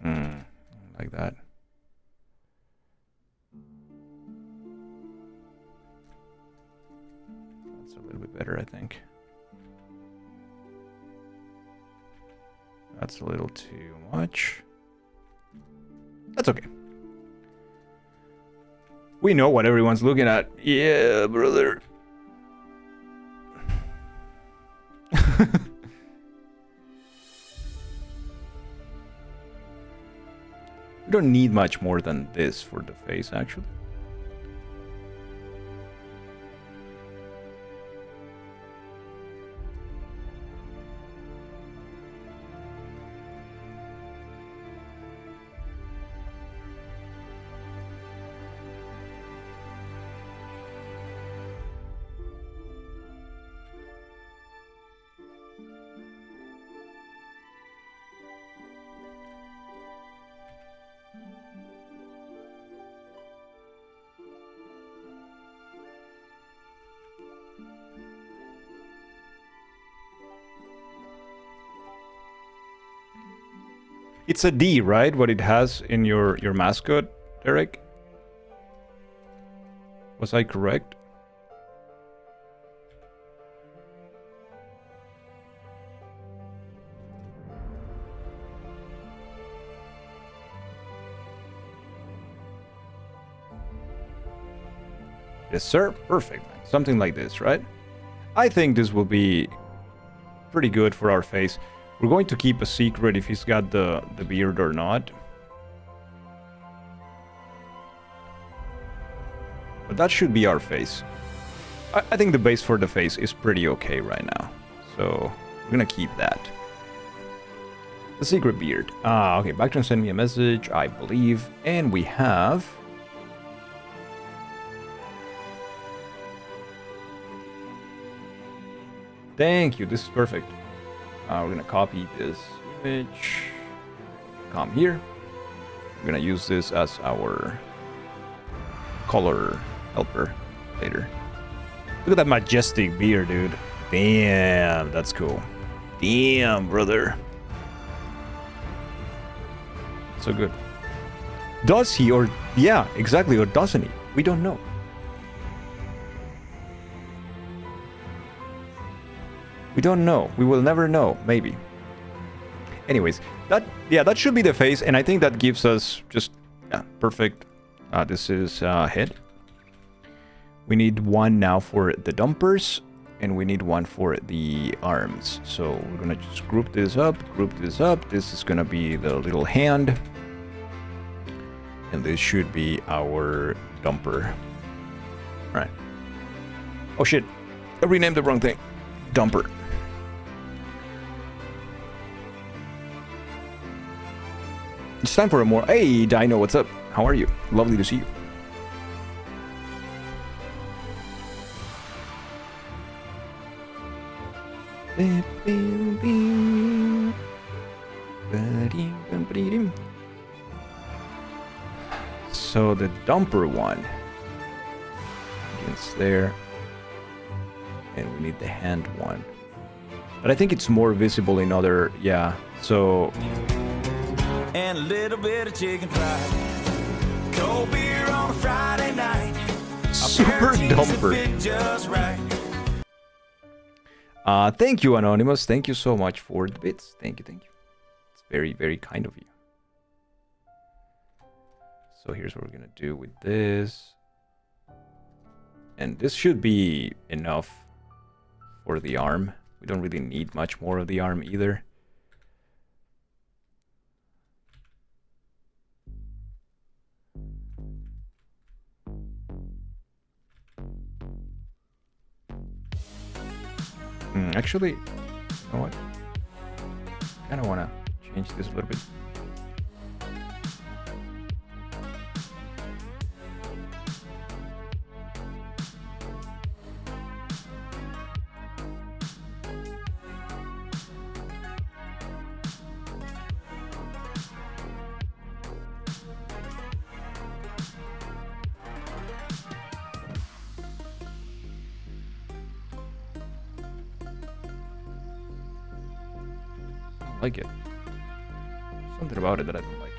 know. Like that. Better, I think. That's a little too much. That's okay. We know what everyone's looking at. Yeah, brother. don't need much more than this for the face, actually. It's a D, right? What it has in your mascot, Derek? Was I correct? Yes, sir. Perfect. Something like this, right? I think this will be pretty good for our face. We're going to keep a secret if he's got the beard or not. But that should be our face. I think the base for the face is pretty okay right now. So we're gonna keep that. The secret beard. Okay, Bactron sent me a message, I believe. And we have... Thank you, this is perfect. We're gonna copy this image, come here. We're gonna use this as our color helper later. Look at that majestic beard, dude. Damn, that's cool. Damn, brother. So good. Does he, or yeah, exactly, or doesn't he? We don't know. We don't know. We will never know. Maybe. Anyways, that should be the face, and I think that gives us just perfect. This is head. We need one now for the dumpers, and we need one for the arms. So we're gonna just group this up. This is gonna be the little hand, and this should be our dumper. All right. Oh shit! I renamed the wrong thing. Dumper. It's time for a more... Hey, Dino, what's up? How are you? Lovely to see you. So the dumper one against there, and we need the hand one. But I think it's more visible in other... Yeah, so... And a little bit of chicken fried. Cold beer on a Friday night. Super dumper. Just right. Thank you, Anonymous. Thank you so much for the bits. Thank you. It's very, very kind of you. So here's what we're gonna do with this. And this should be enough for the arm. We don't really need much more of the arm either. Actually, you know what? I kind of want to change this a little bit. Like it. Something about it that I don't like.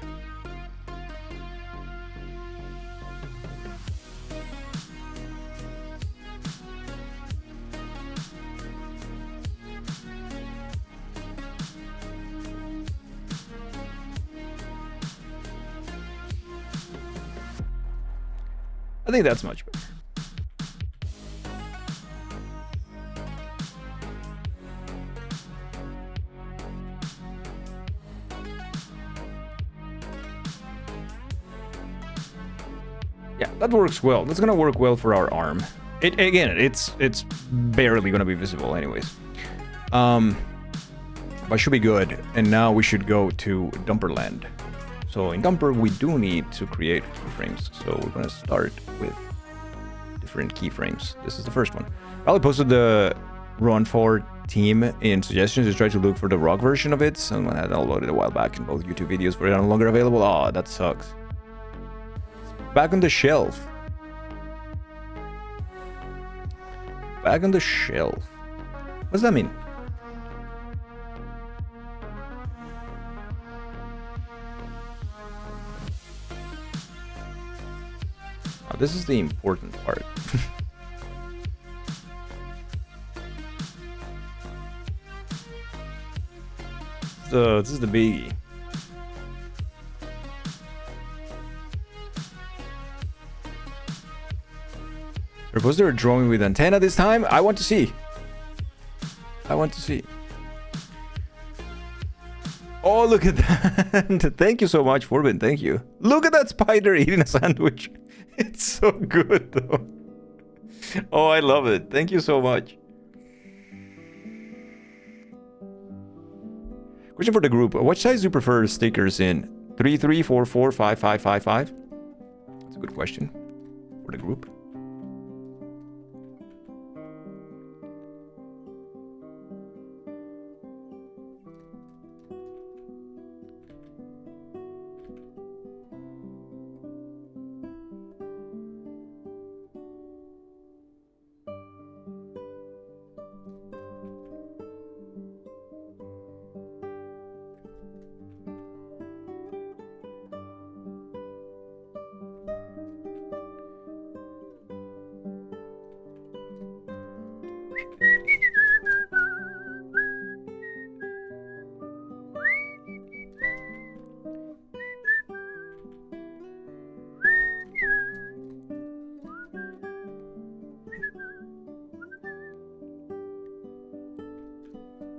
I think that's much better. That works well. That's gonna work well for our arm. It's barely gonna be visible anyways. But should be good. And now we should go to Dumperland. So in Dumper we do need to create keyframes. So we're gonna start with different keyframes. This is the first one. I posted the Run For theme in suggestions to try to look for the rock version of it. Someone had downloaded a while back in both YouTube videos, but it's no longer available. Oh, that sucks. Back on the shelf. Back on the shelf. What does that mean? Oh, this is the important part. So this is the biggie. Was there a drawing with antenna this time? I want to see. I want to see. Oh, look at that. Thank you so much, Forbin. Thank you. Look at that spider eating a sandwich. It's so good, though. Oh, I love it. Thank you so much. Question for the group. What size do you prefer stickers in? 3, 3, 4, 4, 5, 5, 5, 5? That's a good question for the group.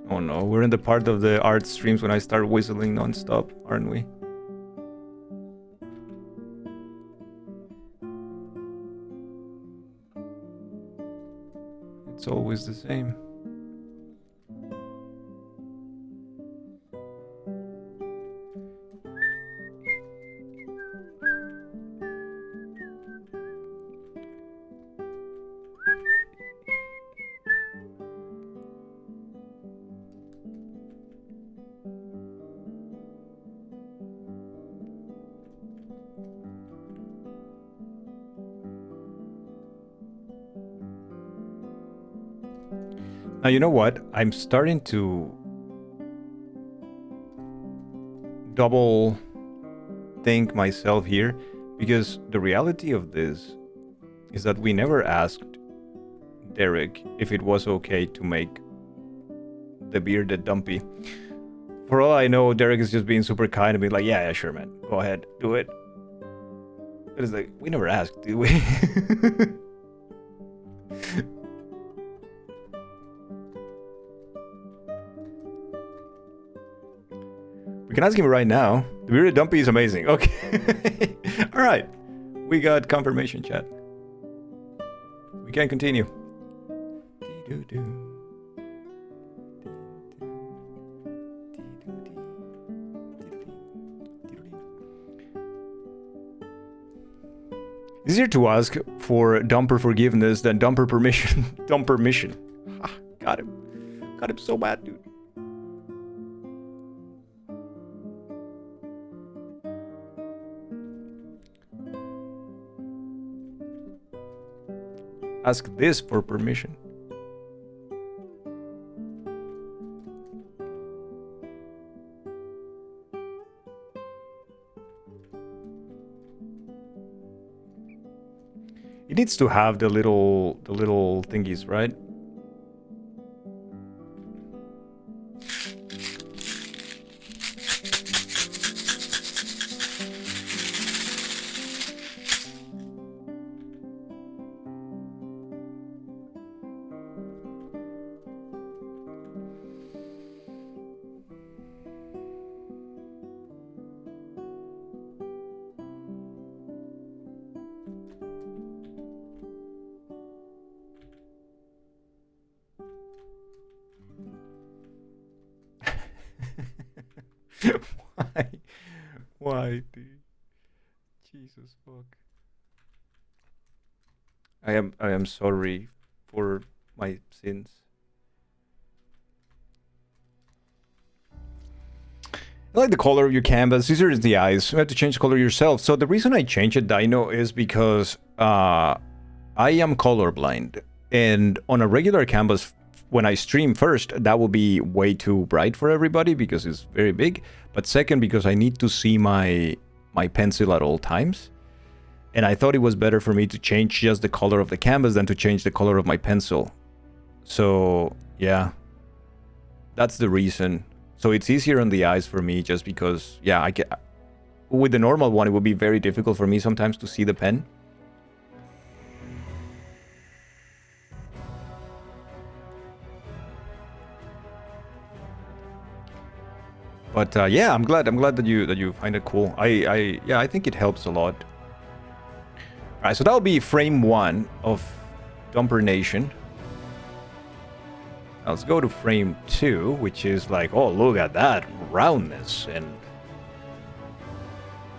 Oh no, we're in the part of the art streams when I start whistling non-stop, aren't we? It's always the same. Now, you know what? I'm starting to double think myself here, because the reality of this is that we never asked Derek if it was okay to make the bearded Dumpy. For all I know, Derek is just being super kind and being like, yeah, sure, man. Go ahead, do it. But it's like, we never asked, did we? We can ask him right now. The bearded Dumpy is amazing. Okay. All right. We got confirmation, chat. We can continue. Easier to ask for dumper forgiveness than dumper permission. Dumper mission. Ah, got him. Got him so bad, dude. Ask this for permission. It needs to have the little thingies, right? Why? Why, dude? Jesus fuck. I am sorry for my sins. I like the color of your canvas. These are the eyes. You have to change the color yourself. So the reason I changed it, Dino, is because I am colorblind. And on a regular canvas, when I stream first, that will be way too bright for everybody because it's very big. But second, because I need to see my pencil at all times. And I thought it was better for me to change just the color of the canvas than to change the color of my pencil. So, yeah. That's the reason. So it's easier on the eyes for me just because, yeah, I get... With the normal one, it would be very difficult for me sometimes to see the pen. But yeah, I'm glad that you find it cool. I think it helps a lot. Alright, so that'll be frame 1 of Dumper Nation. Now let's go to frame 2, which is like, oh, look at that roundness and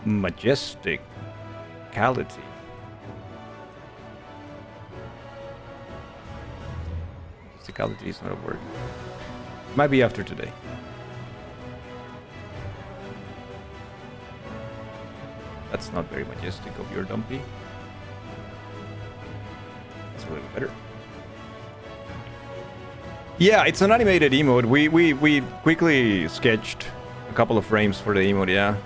majesticality. Majesticality is not a word. Might be after today. That's not very majestic of your Dumpy. That's a little better. Yeah, it's an animated emote. We quickly sketched a couple of frames for the emote, yeah.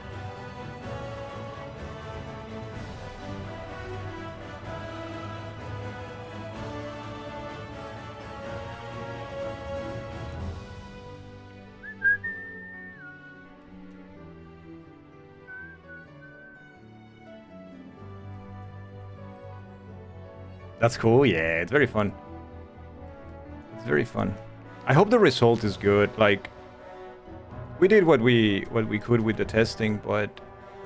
That's cool. Yeah, it's very fun. It's very fun. I hope the result is good. Like, we did what we could with the testing, but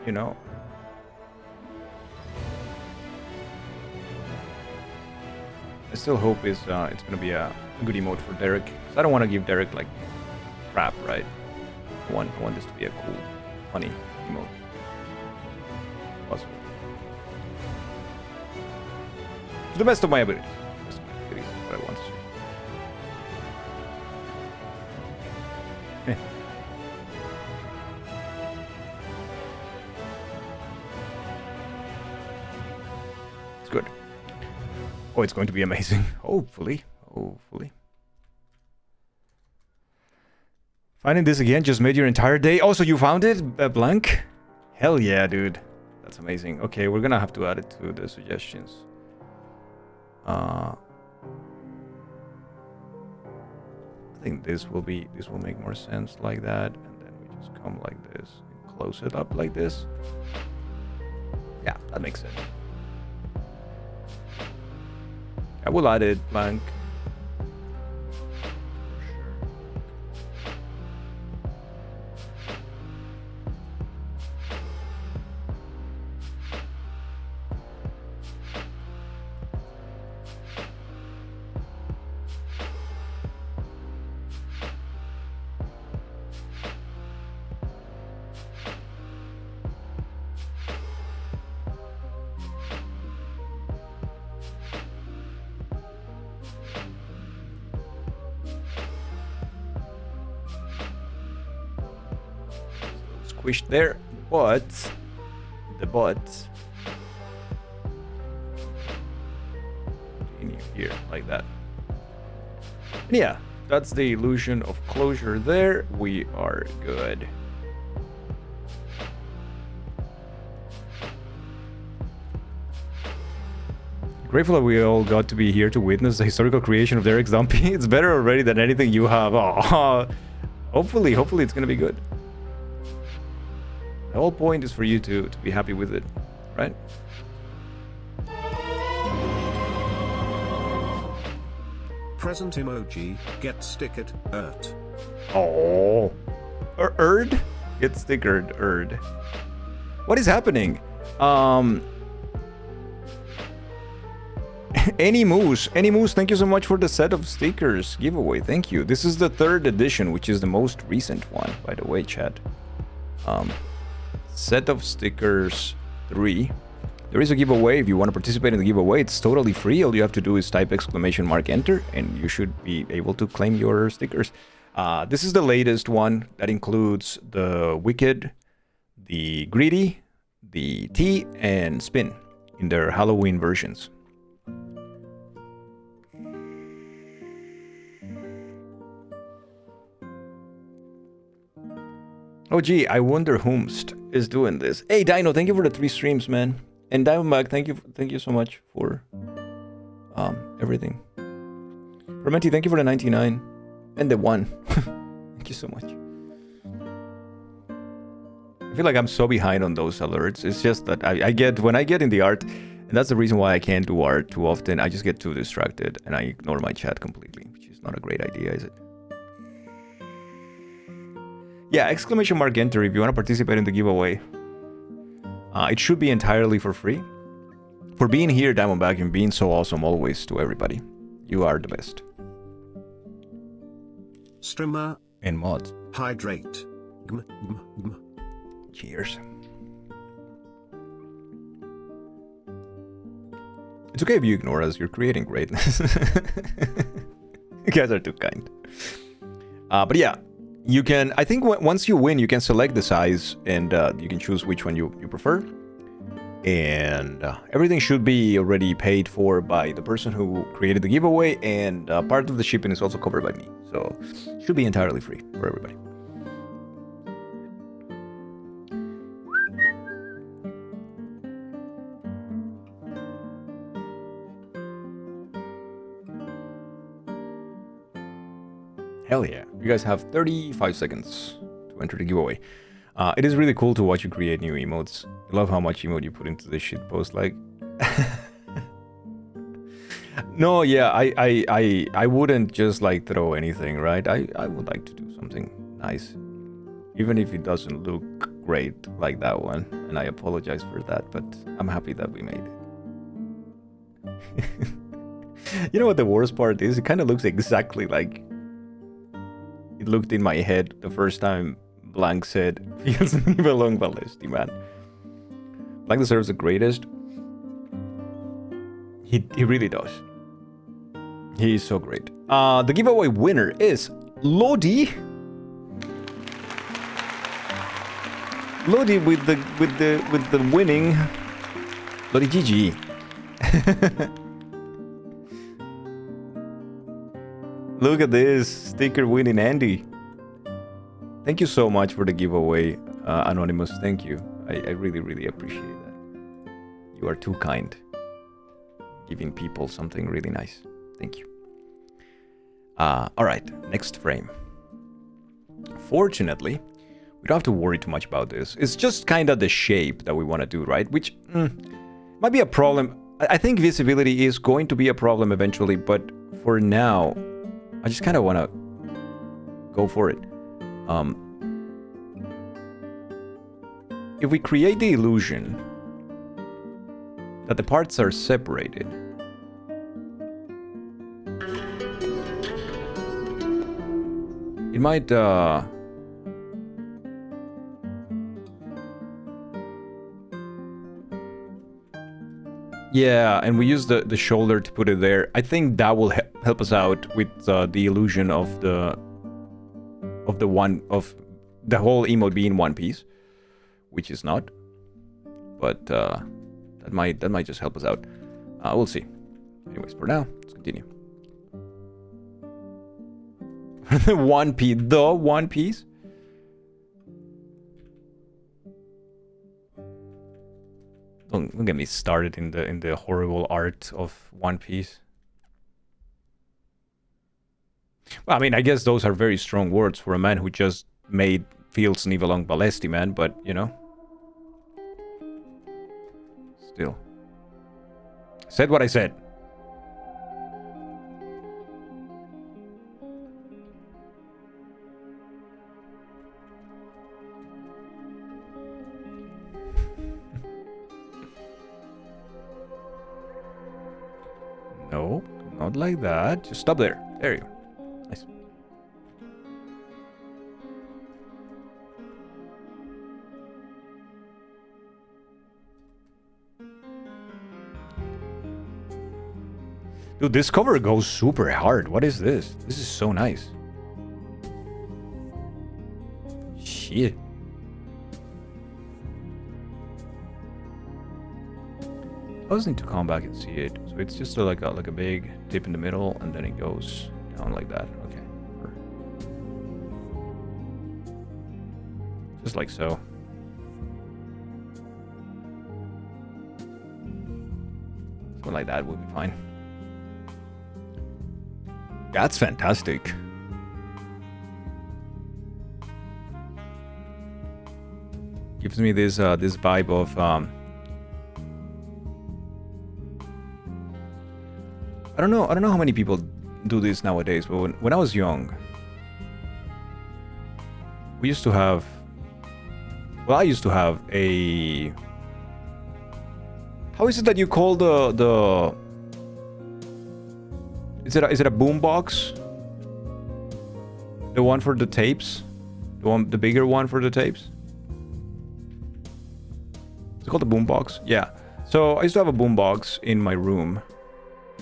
you know, I still hope it's gonna be a good emote for Derek. 'Cause I don't want to give Derek like crap, right? I want this to be a cool, funny emote. Possible. To the best of my abilities. Best of my abilities is what I want to see. It's good. Oh, it's going to be amazing. Hopefully. Hopefully. Finding this again just made your entire day. Oh, so you found it, Blank? Hell yeah, dude. That's amazing. Okay, we're gonna have to add it to the suggestions. I think this will make more sense like that, and then we just come like this and close it up like this. Yeah, that makes sense. I will add it, Blank. Squished there, but the butt in here like that. And yeah, that's the illusion of closure there. We are good. Grateful that we all got to be here to witness the historical creation of Derek Dumpy. It's better already than anything you have. Oh, hopefully it's gonna be good. The whole point is for you to be happy with it, right? Present emoji, get stickered, Oh. Erd? Get stickered, Erd. What is happening? Any Moose, thank you so much for the set of stickers giveaway. Thank you. This is the 3rd edition, which is the most recent one, by the way, chat. Set of stickers 3. There is a giveaway. If you want to participate in the giveaway, it's totally free. All you have to do is type !enter and you should be able to claim your stickers. This is the latest one that includes the Wicked, the Greedy, the Tea, and Spin in their Halloween versions. Oh gee, I wonder whomst is doing this. Hey Dino, thank you for the 3 streams, man. And Diamondback, thank you so much for everything. Romenti, thank you for the 99 and the 1. Thank you so much. I feel like I'm so behind on those alerts. It's just that when I get in the art, and that's the reason why I can't do art too often, I just get too distracted and I ignore my chat completely, which is not a great idea, is it? Yeah, !enter if you want to participate in the giveaway. It should be entirely for free. For being here, Diamondback, and being so awesome always to everybody. You are the best. Streamer. And mods. Hydrate. Cheers. It's okay if you ignore us. You're creating greatness. You guys are too kind. But yeah. You can, I think once you win, you can select the size and you can choose which one you prefer. And everything should be already paid for by the person who created the giveaway, and part of the shipping is also covered by me. So it should be entirely free for everybody. Hell yeah. You guys have 35 seconds to enter the giveaway. It is really cool to watch you create new emotes. I love how much emote you put into this shit post, like... No, yeah, I wouldn't just like throw anything, right? I would like to do something nice. Even if it doesn't look great like that one. And I apologize for that, but I'm happy that we made it. You know what the worst part is? It kind of looks exactly like it looked in my head the first time Blank said, "Feels Nibelung Balesti, man." Blank deserves the greatest. He really does. He is so great. The giveaway winner is Lodi. Lodi with the winning. Lodi GG. Look at this sticker winning Andy. Thank you so much for the giveaway, Anonymous. Thank you. I really appreciate that. You are too kind. Giving people something really nice. Thank you. Alright, next frame. Fortunately, we don't have to worry too much about this. It's just kind of the shape that we want to do, right? Which might be a problem. I think visibility is going to be a problem eventually, but for now, I just kind of want to go for it. If we create the illusion that the parts are separated, it might yeah, and we use the shoulder to put it there. I think that will help us out with the illusion of the whole emote being one piece, which is not. But that might just help us out. We'll see. Anyways, for now, let's continue. The one piece. Don't get me started in the horrible art of One Piece. Well, I mean, I guess those are very strong words for a man who just made Feels Nibelung Balesti, man, but, you know. Still. Said what I said. No, not like that. Just stop there. There you go. Nice. Dude, this cover goes super hard. What is this? This is so nice. Shit. I just need to come back and see it. So it's just like a big dip in the middle, and then it goes down like that. Okay. Just like so. Something like that would be fine. That's fantastic. Gives me this this vibe of I don't know how many people do this nowadays, but when I was young, we used to have, well, I used to have a, how is it that you call the is it a boombox? The one for the tapes? The bigger one for the tapes? It's called a boombox? Yeah. So I used to have a boombox in my room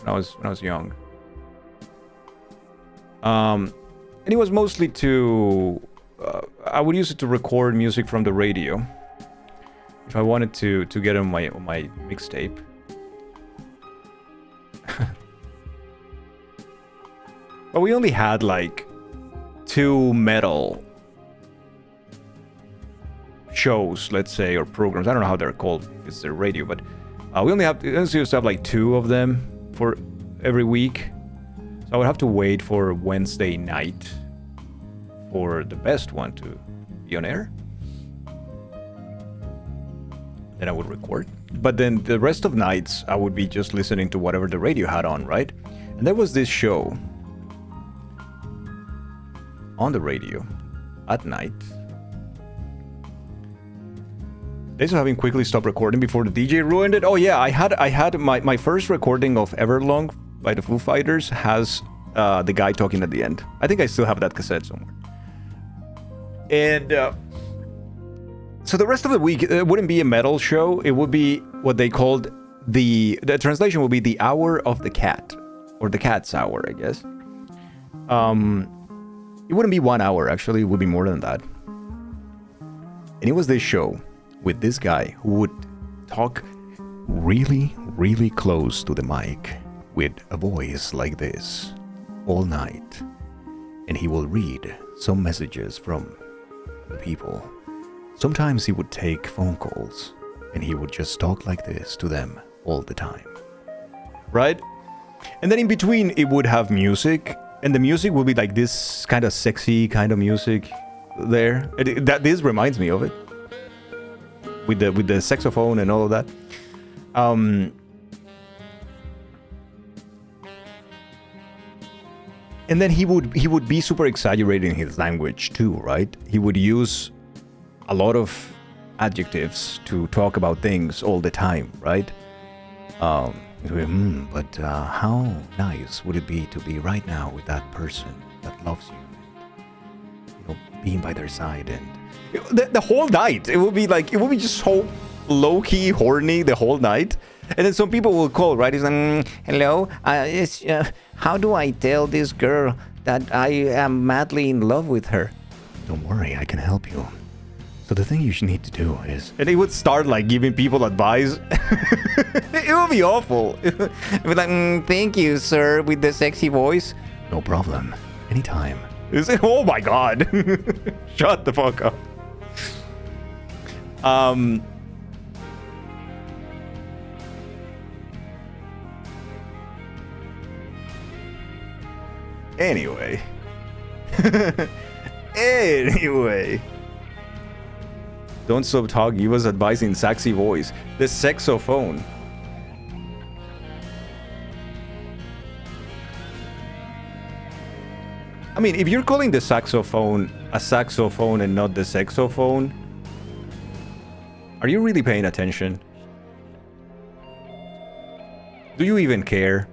when I was young. And it was mostly to I would use it to record music from the radio if I wanted to get on my mixtape. But we only had like 2 metal shows, let's say, or programs. I don't know how they're called. It's the radio, but we only used to have like 2 of them for every week. So I would have to wait for Wednesday night for the best one to be on air. Then I would record. But then the rest of nights, I would be just listening to whatever the radio had on, right? And there was this show on the radio at night. They so having quickly stopped recording before the DJ ruined it. Oh yeah, I had my first recording of Everlong by the Foo Fighters has the guy talking at the end. I think I still have that cassette somewhere. And so the rest of the week, it wouldn't be a metal show. It would be what they called the translation would be the Hour of the Cat, or the Cat's Hour, I guess. It wouldn't be 1 hour, actually. It would be more than that. And it was this show with this guy who would talk really, really close to the mic with a voice like this all night. And he will read some messages from the people. Sometimes he would take phone calls and he would just talk like this to them all the time. Right? And then in between it would have music, and the music would be like this kind of sexy kind of music there. This reminds me of it. With the saxophone and all of that. And then he would be super exaggerating his language too, right? He would use a lot of adjectives to talk about things all the time, right? But how nice would it be to be right now with that person that loves you, and, you know, being by their side, and the whole night it would be just so low-key horny the whole night. And then some people will call, right? It's like, hello, how do I tell this girl that I am madly in love with her? Don't worry, I can help you. So the thing you should need to do is... And he would start like giving people advice. It would be awful. It would be like, thank you, sir, with the sexy voice. No problem. Anytime. Oh my god. Shut the fuck up. Anyway. Anyway. Don't stop talking. He was advising sexy voice. The saxophone. I mean, if you're calling the saxophone a saxophone and not the saxophone, are you really paying attention? Do you even care?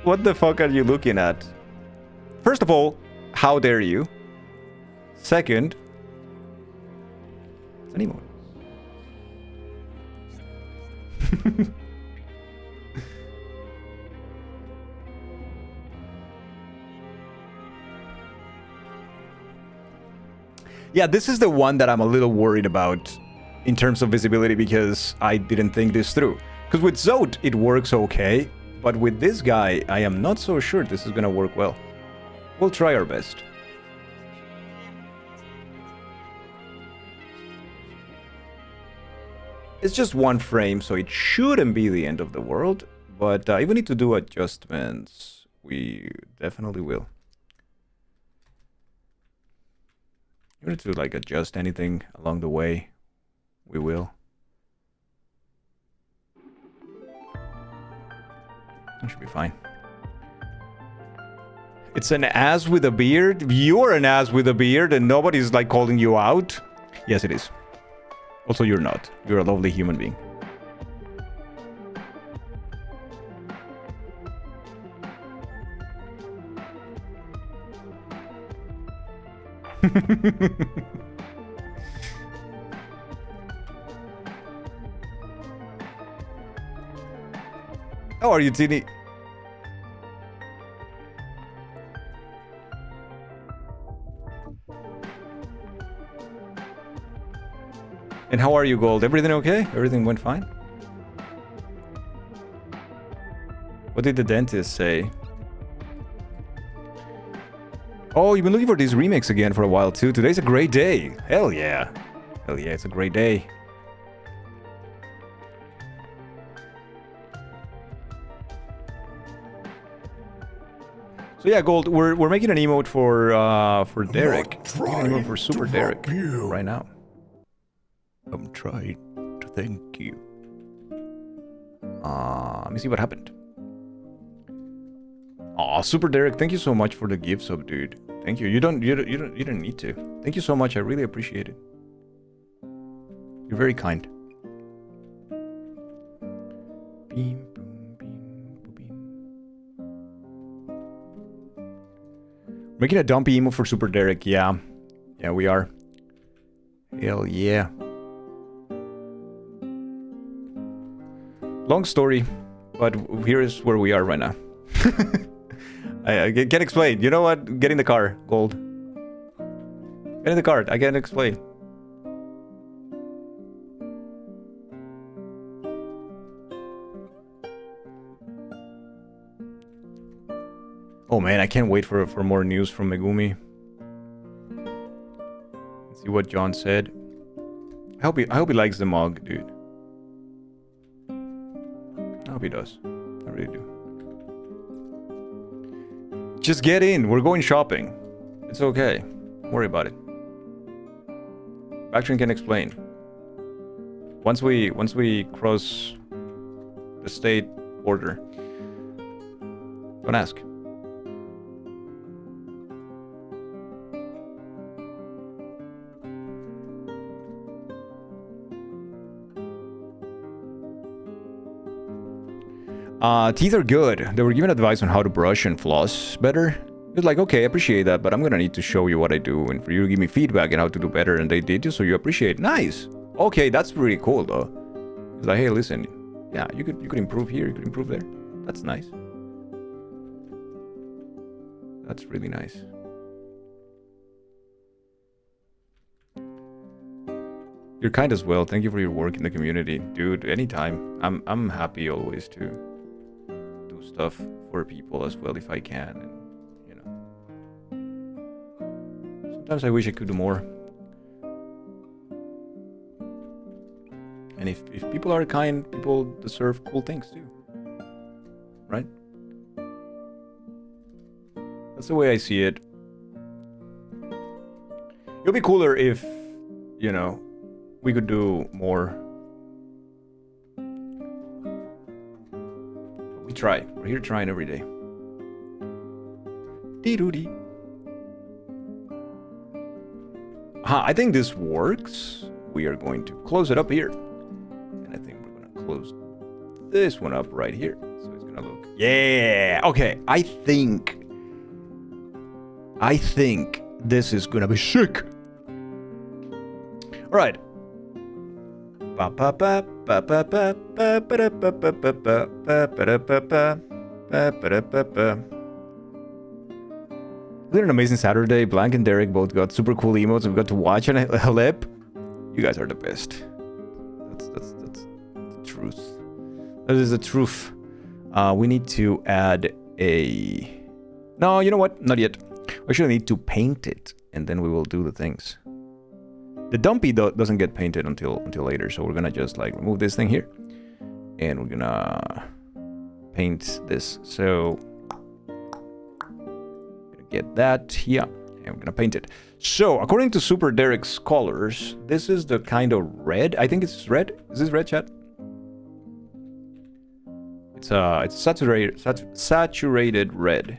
What the fuck are you looking at? First of all, how dare you? Second, It's an emote. Yeah, this is the one that I'm a little worried about in terms of visibility because I didn't think this through. Because with Zote, it works okay, but with this guy, I am not so sure this is gonna work well. We'll try our best. It's just one frame, so it shouldn't be the end of the world, but if we need to do adjustments, we definitely will. If we need to like adjust anything along the way, we will. That should be fine. It's an ass with a beard. You're an ass with a beard and nobody's like calling you out. Yes, it is. Also, you're not. You're a lovely human being. How are you, Tini? And how are you, Gold? Everything okay? Everything went fine? What did the dentist say? Oh, you've been looking for these remakes again for a while too. Today's a great day. Hell yeah. Hell yeah, it's a great day. So yeah, Gold, we're making an emote for Derek. An emote for Super Derek right now. I'm trying to thank you. Let me see what happened. Aw, Super Derek, thank you so much for the gift sub, dude. Thank you. You don't need to. Thank you so much. I really appreciate it. You're very kind. Beam, boom, beam, boom, beam. Making a dumpy emo for Super Derek. Yeah. Yeah, we are. Hell yeah. Long story, but here is where we are right now. I can't explain. You know what? Get in the car, Gold. Get in the car. I can't explain. Oh man, I can't wait for more news from Megumi. Let's see what John said. I hope he likes the mug, dude. I hope he does. I really do. Just get in. We're going shopping. It's okay. Don't worry about it. Backtrain can explain. Once we cross the state border, don't ask. Teeth are good. They were given advice on how to brush and floss better. It's like, okay, I appreciate that, but I'm gonna need to show you what I do and for you to give me feedback on how to do better, and they did, so you appreciate it. Nice. Okay, that's really cool though. It's like, hey, listen, yeah, you could improve here, you could improve there. That's nice. That's really nice. You're kind as well. Thank you for your work in the community, dude. Anytime. I'm happy always to do stuff for people as well if I can, and you know. Sometimes I wish I could do more. And if people are kind, people deserve cool things too. Right? That's the way I see it. It'll be cooler if, you know, we could do more. But we try. We're here trying every day. Dee-doo-dee. I think this works. We are going to close it up here. And I think we're going to close this one up right here. So it's going to look... Yeah! Okay, I think this is going to be sick. Alright. Isn't it an amazing Saturday? Blank and Derek both got super cool emotes. We got to watch on Halep. You guys are the best. That's the truth. That is the truth. We need to add a... No, you know what? Not yet. We actually need to paint it, and then we will do the things. The dumpy doesn't get painted until later, so we're gonna just like remove this thing here, and we're gonna paint this. So get that here, and we're gonna paint it. So according to Super Derek's colors, this is the kind of red. I think it's red. Is this red, chat? It's saturated red.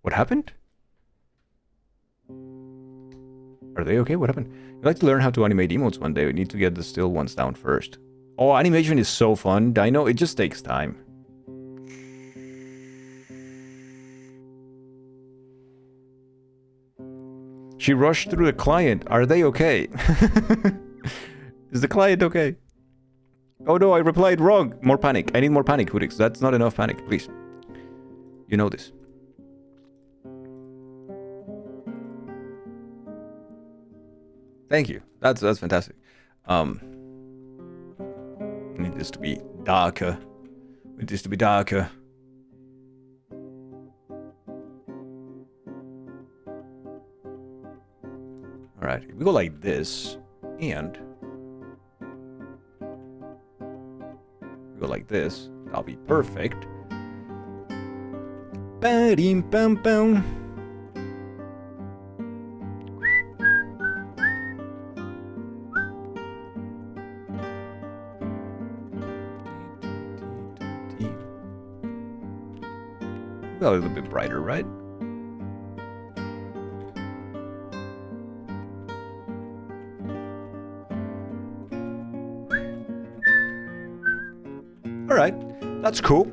What happened? Are they okay? What happened? I'd like to learn how to animate emotes one day. We need to get the still ones down first. Oh, animation is so fun. I know, it just takes time. She rushed through the client. Are they okay? Is the client okay? Oh no, I replied wrong. More panic. I need more panic, Hudix. That's not enough panic, please. You know this. Thank you. That's fantastic. I need this to be darker. I need this to be darker. Alright, if we go like this, and we go like this, that'll be perfect. Ba-dim-bum-bum. A little bit brighter, right? All right, that's cool.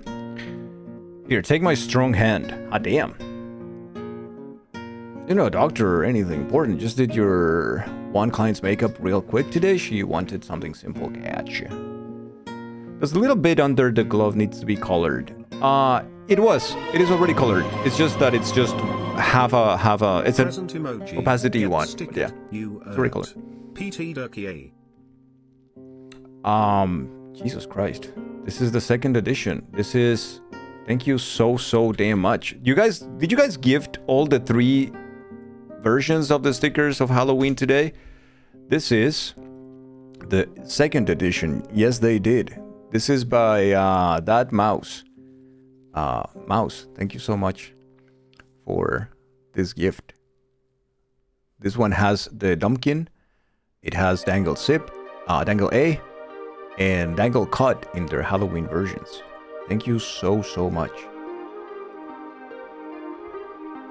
Here, take my strong hand. Ah, damn. You're no doctor or anything important. Just did your one client's makeup real quick today. She wanted something simple. Gotcha. There's a little bit under the glove needs to be colored. It is already colored. It's just that it's just half a it's an opacity one. But yeah, it's already colored. PT Durkee. Jesus Christ. This is the second edition. This is, thank you so damn much. Did you guys gift all the 3 versions of the stickers of Halloween today? This is the second edition. Yes, they did. This is by that mouse. Mouse, thank you so much for this gift. This one has the Dumpkin. It has Dangle Sip, Dangle A, and Dangle Cut in their Halloween versions. Thank you so much.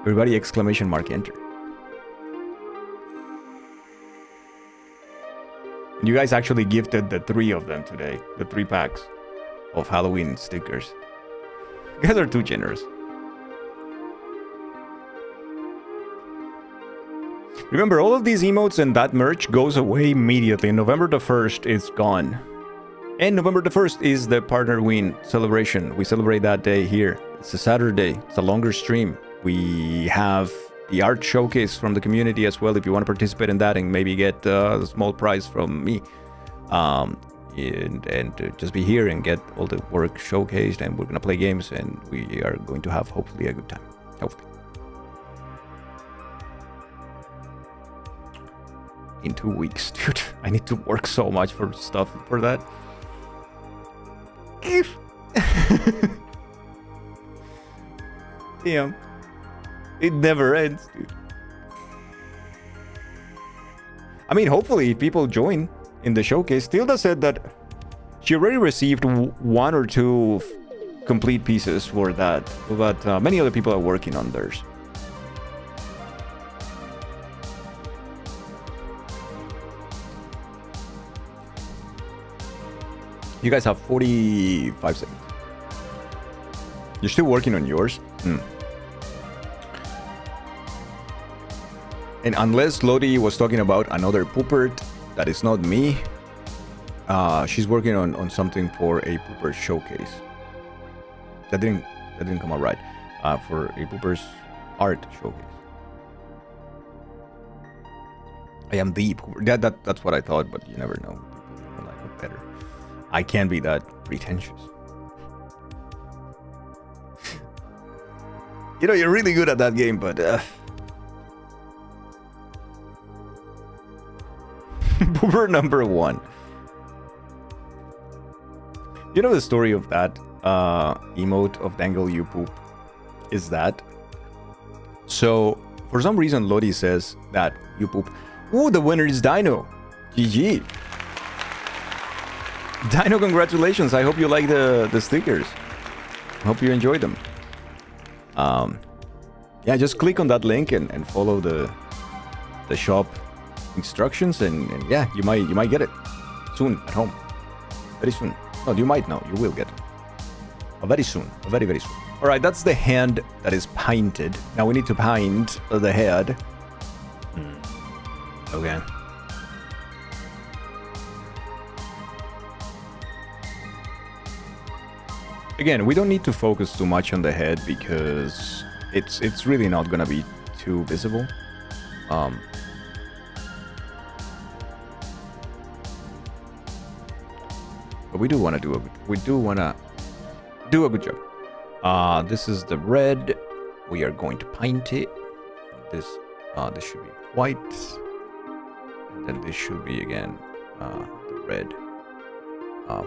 Everybody exclamation mark enter. You guys actually gifted the 3 of them today. The 3 packs of Halloween stickers. You guys are too generous. Remember, all of these emotes and that merch goes away immediately. November the 1st is gone. And November the 1st is the Partnerween celebration. We celebrate that day here. It's a Saturday. It's a longer stream. We have the art showcase from the community as well if you want to participate in that and maybe get a small prize from me. And just be here and get all the work showcased, and we're gonna play games, and we are going to have hopefully a good time. Hopefully. In 2 weeks, dude. I need to work so much for stuff for that. Damn. It never ends, dude. I mean, hopefully people join in the showcase. Tilda said that she already received 1 or 2 complete pieces for that, but many other people are working on theirs. You guys have 45 seconds. You're still working on yours? And unless Lodi was talking about another poopert, that is not me. She's working on something for a pooper showcase. That didn't come out right. For a pooper's art showcase. I am the pooper. That's what I thought, but you never know. People like it better. I can't be that pretentious. You know, you're really good at that game, but Pooper number 1. You know the story of that emote of Dangle You Poop is that? So, for some reason, Lodi says that you poop. Ooh, the winner is Dino. GG. Dino, congratulations. I hope you like the stickers. I hope you enjoyed them. Yeah, just click on that link and follow the shop instructions, and yeah, you might get it soon at home. Very soon. No, you might know. You will get it. Very soon. Very, very soon. All right, that's the hand that is painted. Now we need to paint the head. Okay. Again, we don't need to focus too much on the head because it's really not gonna be too visible. But we do want to do a good job. This is the red. We are going to paint it. This should be white, and then this should be again the red.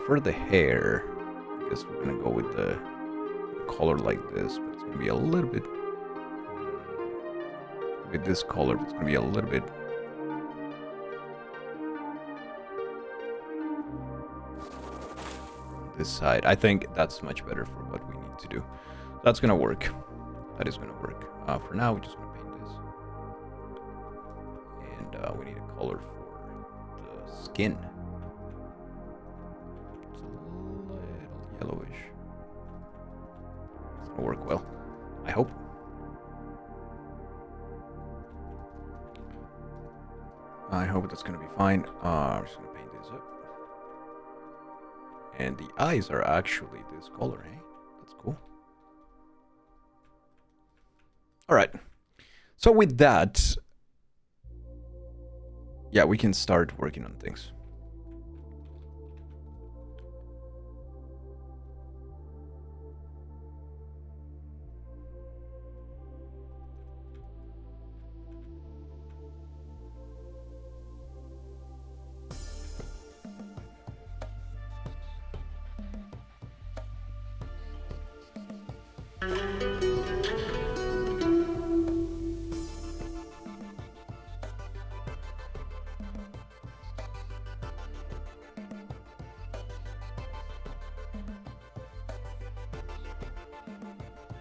For the hair, I guess we're gonna go with the color like this, but it's gonna be a little bit with this color. It's gonna be a little bit. This side. I think that's much better for what we need to do. That's gonna work. That is gonna work. For now, we're just gonna paint this, and we need a color for the skin. It's a little yellowish. It's gonna work well, I hope. I hope that's gonna be fine. We're just gonna paint this up. And the eyes are actually this color, eh? That's cool. All right. So with that, yeah, we can start working on things.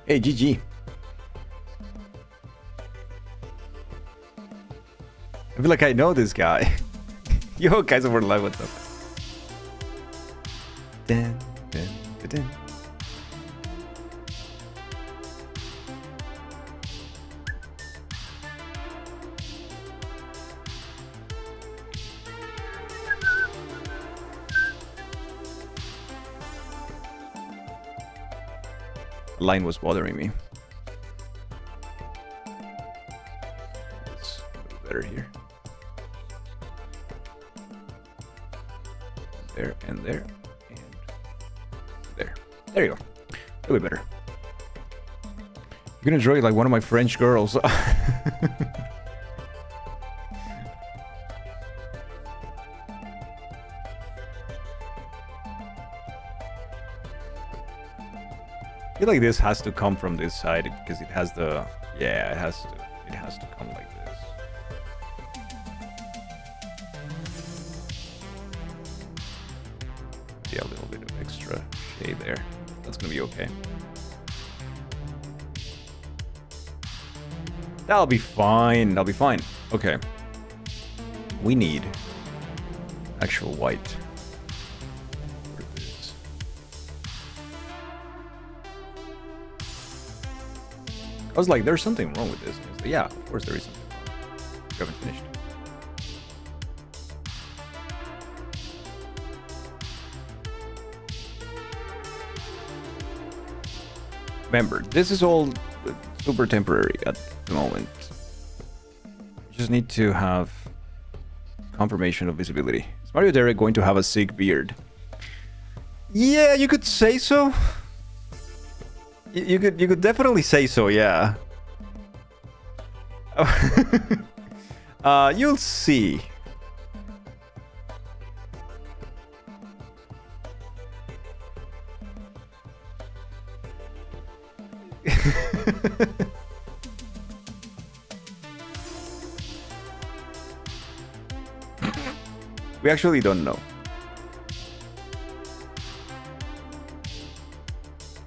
Hey, GG. I feel like I know this guy. Yo, guys over live, what's up? Dun, dun, dun, dun. Line was bothering me. It's a little better here. There and there and there. There you go. A little bit better. You're gonna draw it like one of my French girls. I feel like this has to come from this side because it has the, yeah, it has to come like this. Yeah, a little bit of extra shade there. That's gonna be okay. That'll be fine. That'll be fine. Okay. We need actual white. I was like, there's something wrong with this. And it's like, yeah, of course there is something wrong. You haven't finished. Remember, this is all super temporary at the moment. You just need to have confirmation of visibility. Is Mario Derek going to have a sick beard? Yeah, you could say so. You could definitely say so, yeah. You'll see. We actually don't know.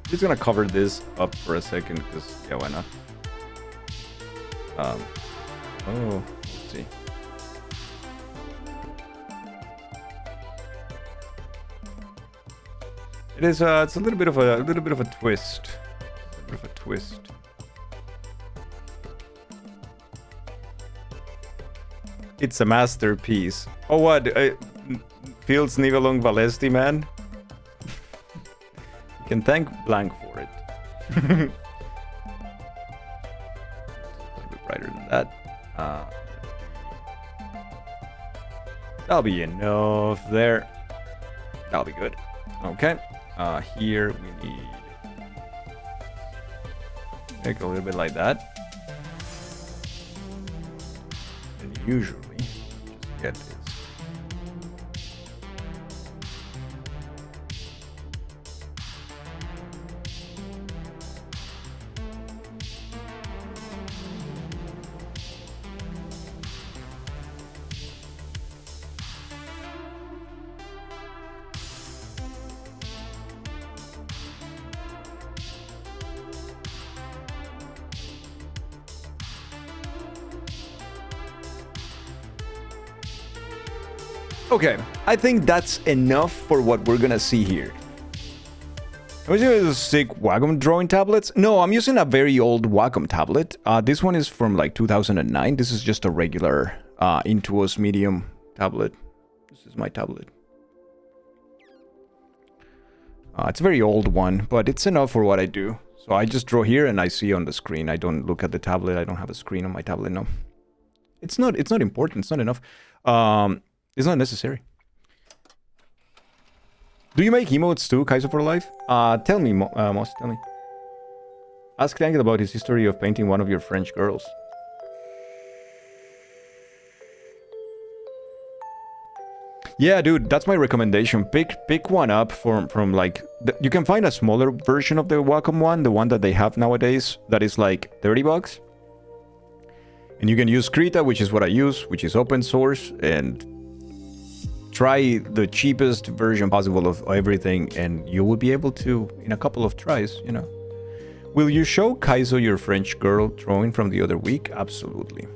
Just gonna cover this up for a second because, yeah, why not? Oh, let's see. It is it's a little bit of a twist. A bit of a twist. It's a masterpiece. Oh, what? Fields Nibelung Valesti, man? You can thank Blank for it. A little bit brighter than that. That'll be enough there. That'll be good. Okay. Here we need... make a little bit like that. And usually, just get this. Okay, I think that's enough for what we're gonna see here. I'm using those sick Wacom drawing tablets. No, I'm using a very old Wacom tablet. This one is from like 2009. This is just a regular Intuos Medium tablet. This is my tablet. It's a very old one, but it's enough for what I do. So I just draw here and I see on the screen. I don't look at the tablet. I don't have a screen on my tablet, no. It's not important. It's not enough. It's not necessary. Do you make emotes too, Kaiser for Life? Tell me, Moss, tell me. Ask Daniel about his history of painting one of your French girls. Yeah, dude, that's my recommendation. Pick one up from like... you can find a smaller version of the Wacom one, the one that they have nowadays, that is like $30. And you can use Krita, which is what I use, which is open source, and... try the cheapest version possible of everything and you will be able to, in a couple of tries, you know. Will you show Kaizo your French girl drawing from the other week? Absolutely.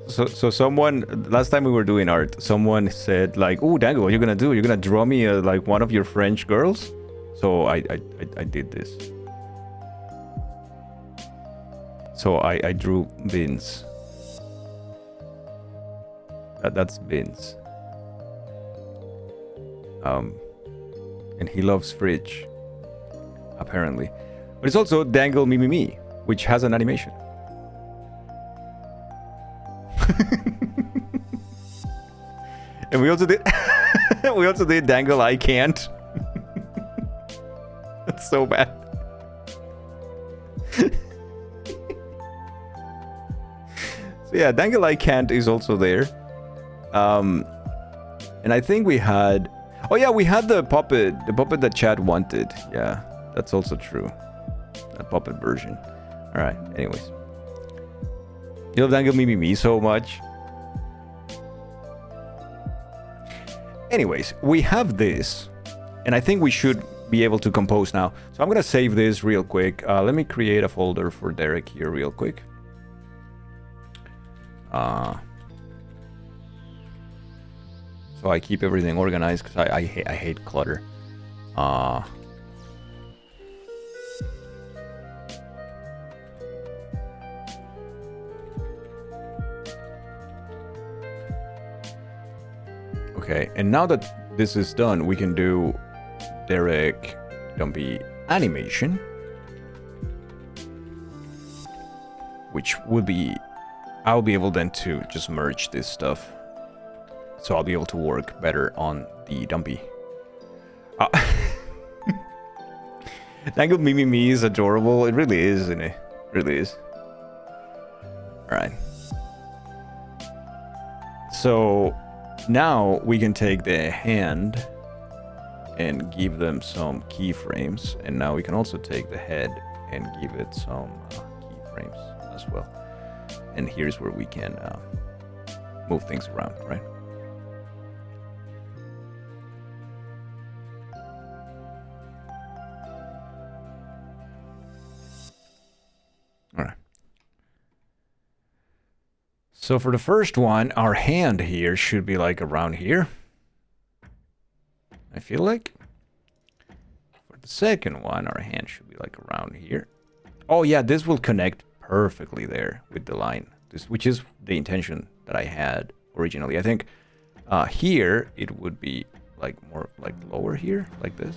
So someone, last time we were doing art, someone said like, oh, Dango, what are you gonna do? You're gonna draw me like one of your French girls? So I did this. So I drew Vince. That's Vince. And he loves Fridge, apparently. But it's also Dangle Me, which has an animation. And we also did Dangle I Can't. That's so bad. Yeah, Dangle I Can't is also there. And I think we had... oh yeah, we had the puppet that Chad wanted. Yeah, that's also true. That puppet version. Alright, anyways. You love Dangle Me so much. Anyways, we have this. And I think we should be able to compose now. So I'm gonna save this real quick. Let me create a folder for Derek here real quick. so I keep everything organized because I hate clutter. Okay, and now that this is done, we can do Derek Dumpy animation, which would be, I'll be able then to just merge this stuff, so I'll be able to work better on the Dumpy. Dangle Mimi is adorable. It really is, isn't it? It really is. Alright. So now we can take the hand and give them some keyframes, and now we can also take the head and give it some keyframes as well. And here's where we can move things around, right? All right. So for the first one, our hand here should be like around here. I feel like. For the second one, our hand should be like around here. Oh yeah, this will connect perfectly there with the line, which is the intention that I had originally. I think here it would be like more like lower here, like this.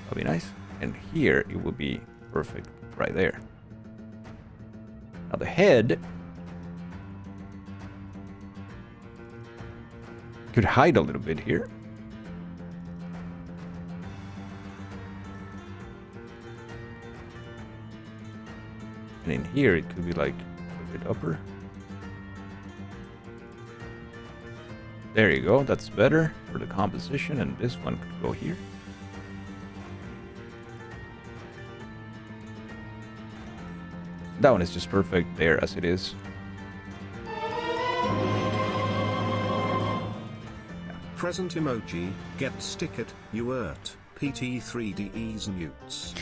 That'd be nice. And here it would be perfect right there. Now the head could hide a little bit here. And in here it could be like a bit upper. There you go, that's better for the composition, and this one could go here. That one is just perfect there as it is. Present emoji, get sticket, UERT, PT3Ds newts.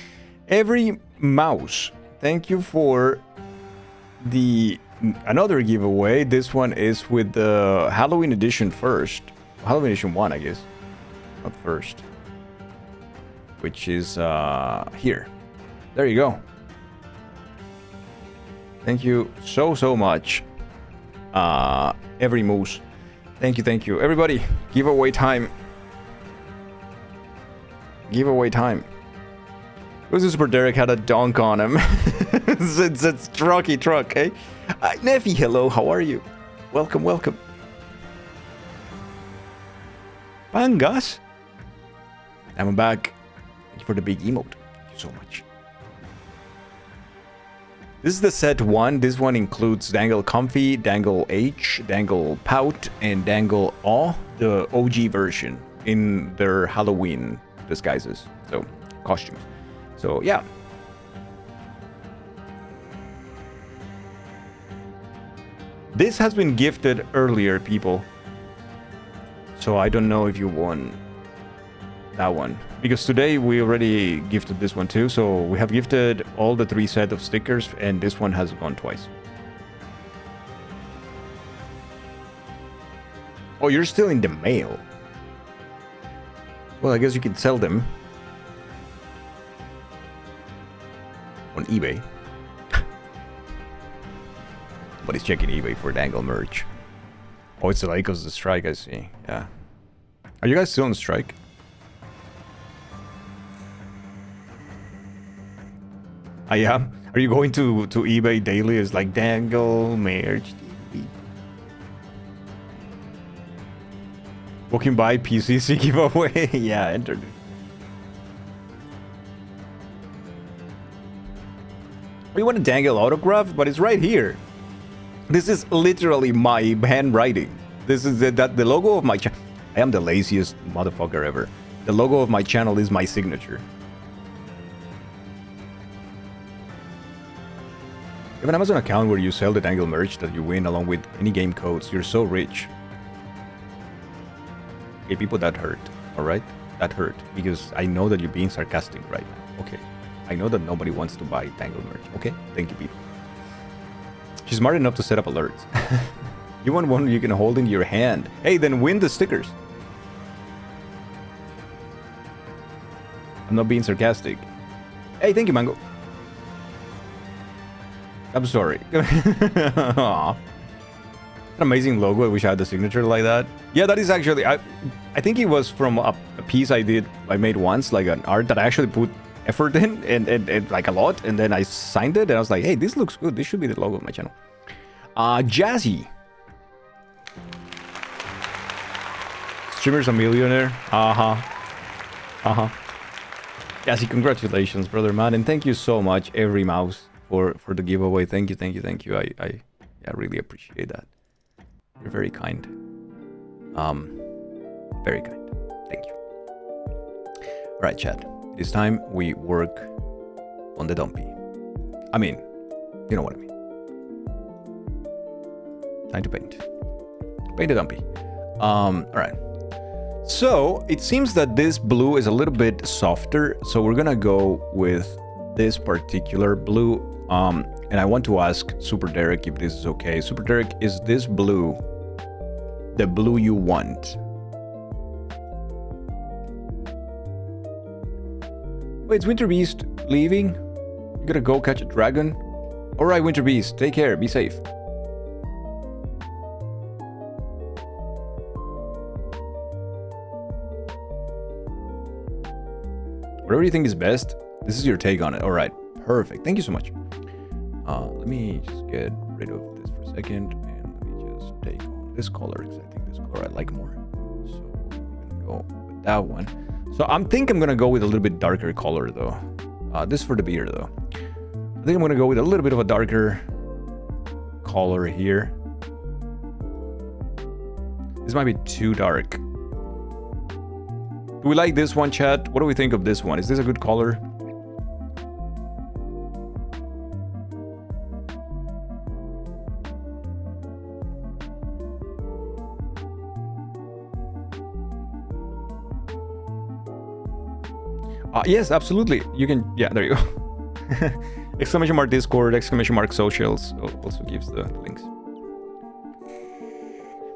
Every mouse, thank you for the another giveaway. This one is with the Halloween edition first. Halloween edition 1, I guess. Not first. Which is here. There you go. Thank you so much. Every moose. Thank you. Everybody, giveaway time. Giveaway time. Who's Super Derek had a dunk on him? it's Trucky Truck, eh? Neffy, hello, how are you? Welcome. Pangas. I'm back. Thank you for the big emote. Thank you so much. This is the set 1. This one includes Dangle Comfy, Dangle H, Dangle Pout, and Dangle Aw, the OG version in their Halloween disguises. So, costumes. So, yeah. This has been gifted earlier, people. So, I don't know if you won that one. Because today we already gifted this one too. So, we have gifted all the 3 sets of stickers, and this one has gone twice. Oh, you're still in the mail. Well, I guess you can sell them on eBay. But he's checking eBay for Dangle merch. Oh, it's the Lycos of the strike, I see. Yeah. Are you guys still on strike? I am. Are you going to eBay daily? It's like Dangle merch. Walking by PCC giveaway. Yeah, entered it. You want a Dangle autograph? But it's right here. This is literally my handwriting. This is the logo of my channel. I am the laziest motherfucker ever. The logo of my channel is my signature. You have an Amazon account where you sell the Dangle merch that you win along with any game codes. You're so rich. Okay, people, that hurt. Alright? That hurt. Because I know that you're being sarcastic right now. Okay. I know that nobody wants to buy Dangle merch. Okay? Thank you, people. She's smart enough to set up alerts. You want one you can hold in your hand. Hey, then win the stickers. I'm not being sarcastic. Hey, thank you, Mango. I'm sorry. Aw. An amazing logo. I wish I had the signature like that. Yeah, that is actually... I think it was from a piece I made once, like an art that I actually put effort in, and like a lot, and then I signed it, and I was like, hey, this looks good. This should be the logo of my channel. Jazzy. Streamer's a millionaire. Jazzy, congratulations, brother, man, and thank you so much, Every Mouse, for the giveaway. Thank you. I really appreciate that. You're very kind. Very kind. Thank you. All right, chat. It is time we work on the dumpy. I mean, you know what I mean. Time to paint. Paint the dumpy. All right. So it seems that this blue is a little bit softer, so we're gonna go with this particular blue. And I want to ask Super Derek if this is okay. Super Derek, is this blue the blue you want? Wait, it's Winter Beast leaving? You gotta go catch a dragon? Alright, Winter Beast, take care, be safe. Whatever you think is best, this is your take on it. Alright, perfect. Thank you so much. Let me just get rid of this for a second, and let me just take on this color, because I think this color I like more. So I'm gonna go with that one. So I'm gonna go with a little bit darker color though. This for the beard though. I think I'm gonna go with a little bit of a darker color here. This might be too dark. Do we like this one, chat? What do we think of this one? Is this a good color? Yes, absolutely. You can, yeah, there you go. Exclamation mark Discord, exclamation mark socials also gives the links.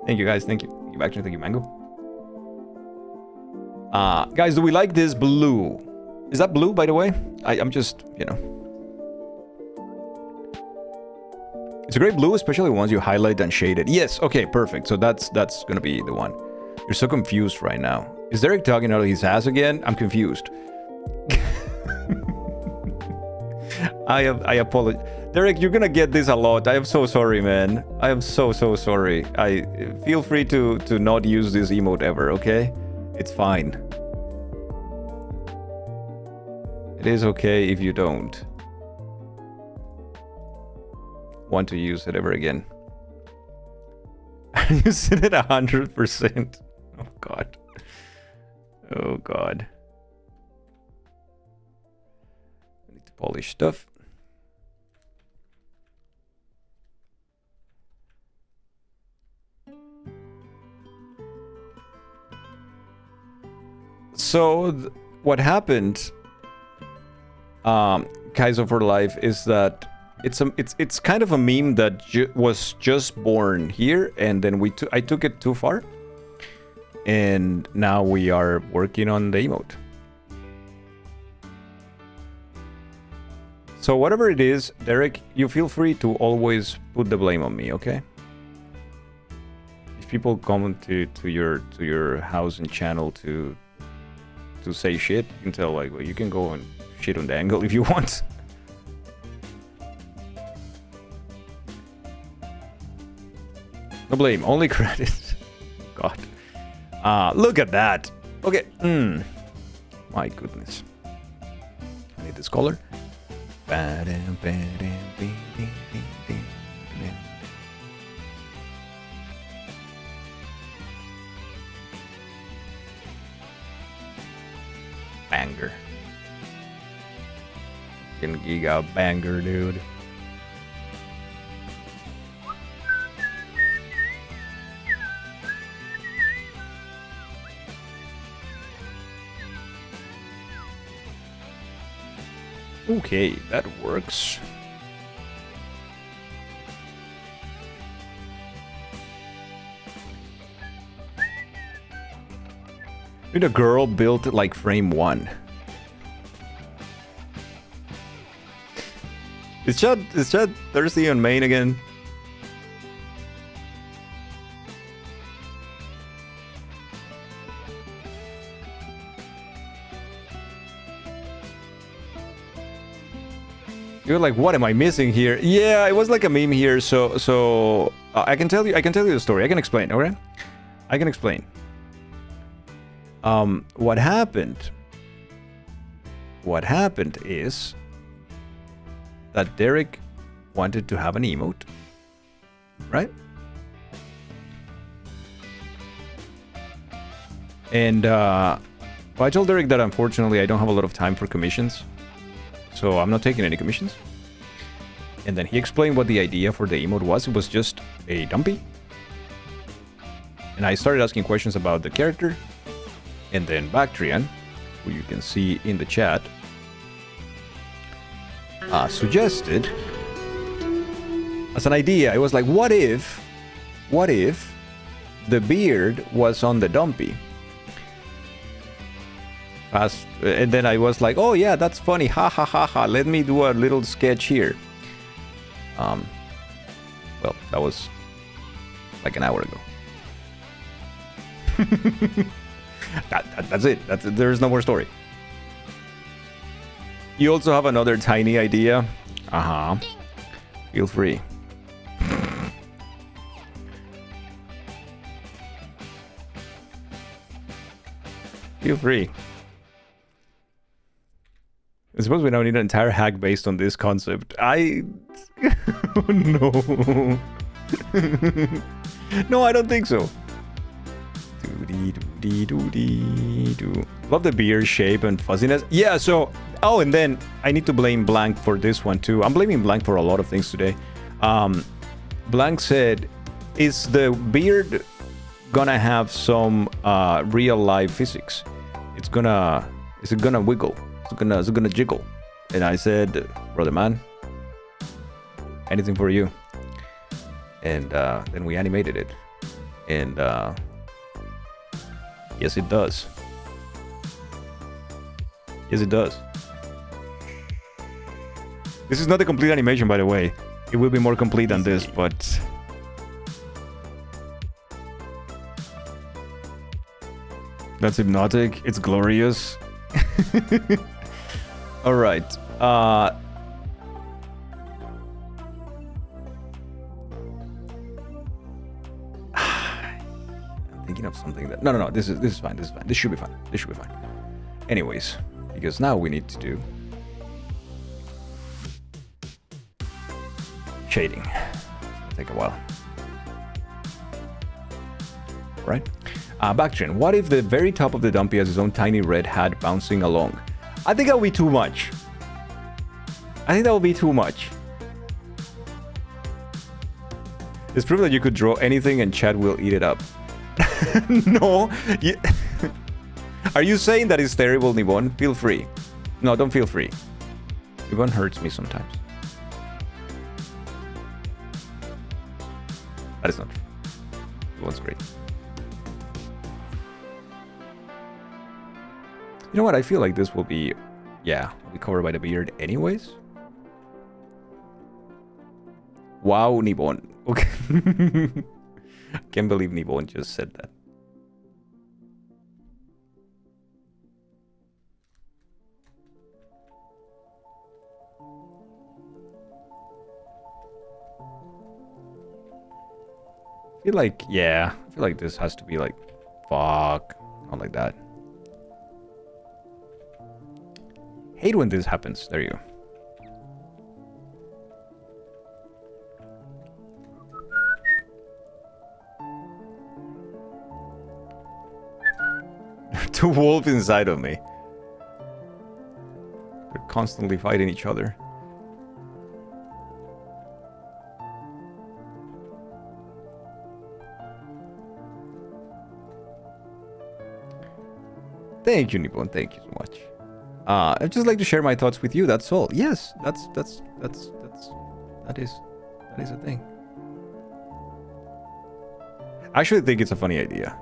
Thank you guys, thank you. Thank you, Action, thank you, Mango. Guys, do we like this blue? Is that blue, by the way? I'm just, you know. It's a great blue, especially once you highlight and shade it. Yes, okay, perfect. So that's gonna be the one. You're so confused right now. Is Derek talking out of his ass again? I'm confused. I apologize. Derek, you're gonna get this a lot. I am so sorry, man. I am so sorry. Feel free to not use this emote ever, okay? It's fine. It is okay if you don't want to use it ever again. You said it 100%. Oh god. Oh god. I need to polish stuff. So what happened, Kaizo for Life, is that it's kind of a meme that was just born here, and then I took it too far, and now we are working on the emote. So whatever it is, Derek, you feel free to always put the blame on me, okay? If people come to your house and channel to say shit, you can tell, like, well, you can go and shit on the angle if you want. No blame, only credit. God. Look at that. Okay. My goodness. I need this color. Banger. Fucking giga banger, dude. Okay, that works. Did a girl built like frame 1? Is Chad thirsty on main again? You're like, what am I missing here? Yeah, it was like a meme here. So I can tell you the story. I can explain. Okay, I can explain. What happened? What happened is that Derek wanted to have an emote, right? And well, I told Derek that unfortunately I don't have a lot of time for commissions. So I'm not taking any commissions. And then he explained what the idea for the emote was. It was just a dumpy. And I started asking questions about the character. And then Bactrian, who you can see in the chat, suggested as an idea. It was like, what if the beard was on the dumpy? And then I was like, oh yeah, that's funny, ha ha ha ha, let me do a little sketch here. Well, that was like an hour ago. That's it. There's no more story. You also have another tiny idea? Feel free. Feel free. I suppose we don't need an entire hack based on this concept. Oh, no. No, I don't think so. Love the beard shape and fuzziness. Yeah, so... Oh, and then I need to blame Blank for this one too. I'm blaming Blank for a lot of things today. Blank said, is the beard gonna have some real life physics? Is it gonna wiggle? Is it gonna jiggle? And I said, brother man, anything for you. And then we animated it. And yes, it does. Yes, it does. This is not the complete animation, by the way. It will be more complete than this, but... That's hypnotic. It's glorious. All right. I'm thinking of something that... No. This is fine. This is fine. This should be fine. This should be fine. Anyways, because now we need to do shading. It'll take a while. All right. Bactrian, what if the very top of the dumpy has his own tiny red hat bouncing along? I think that would be too much. It's proof that you could draw anything and Chad will eat it up. No. Are you saying that it's terrible, Nibon? Feel free. No, don't feel free. Nibon hurts me sometimes. That is not true. Nibon's great. You know what? I feel like this will be... Yeah, will be covered by the beard anyways. Wow, Nibon. Okay. Can't believe Nibon just said that. I feel like, yeah, I feel like this has to be like, fuck, not like that. Hate when this happens. There you go. Two wolves inside of me. They're constantly fighting each other. Thank you, Nippon. Thank you so much. I'd just like to share my thoughts with you. That's all. Yes, that is a thing. I actually think it's a funny idea,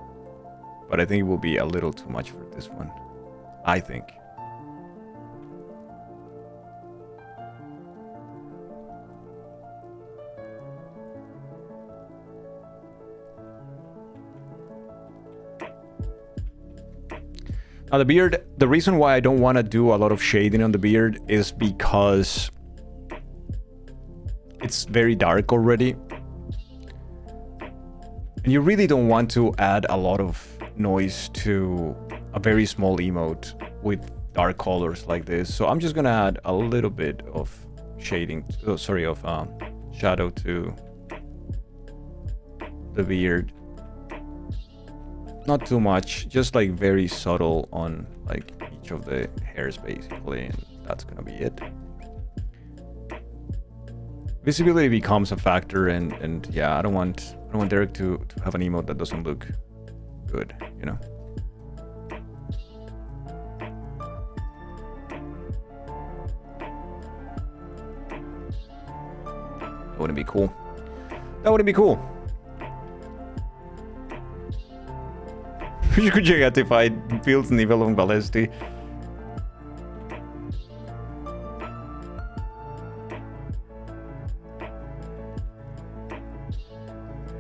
but I think it will be a little too much for this one. I think. Now the beard, the reason why I don't want to do a lot of shading on the beard is because it's very dark already. And you really don't want to add a lot of noise to a very small emote with dark colors like this. So I'm just gonna add a little bit of shading, shadow to the beard. Not too much, just like very subtle on like each of the hairs basically, and that's gonna be it. Visibility becomes a factor, and yeah, I don't want Derek to have an emote that doesn't look good, you know. That wouldn't be cool. That wouldn't be cool. You could check out if I build Nivelong Balesti.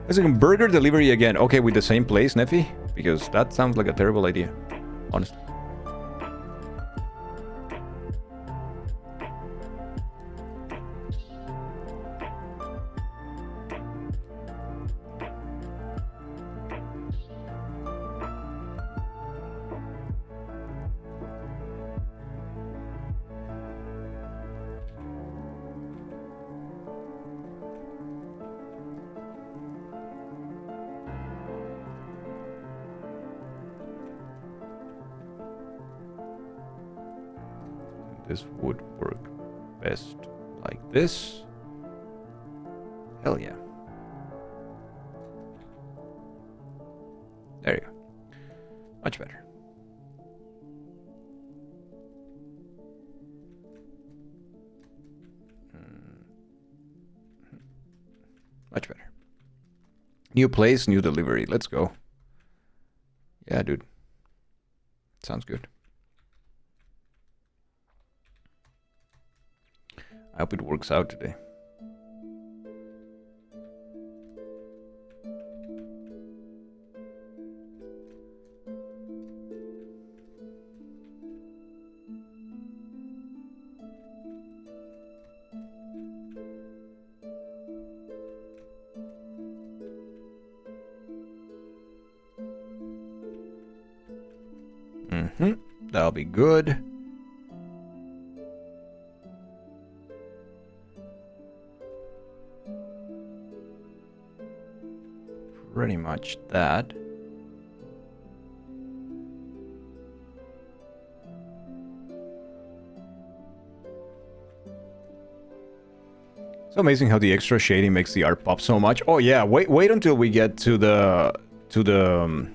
Is it burger delivery again? Okay, with the same place, Neffy? Because that sounds like a terrible idea, honestly. This would work best like this. Hell yeah. There you go. Much better. Much better. New place, new delivery. Let's go. Yeah, dude. Sounds good. I hope it works out today. That'll be good. Pretty much that. It's amazing how the extra shading makes the art pop so much. Oh yeah, wait until we get to the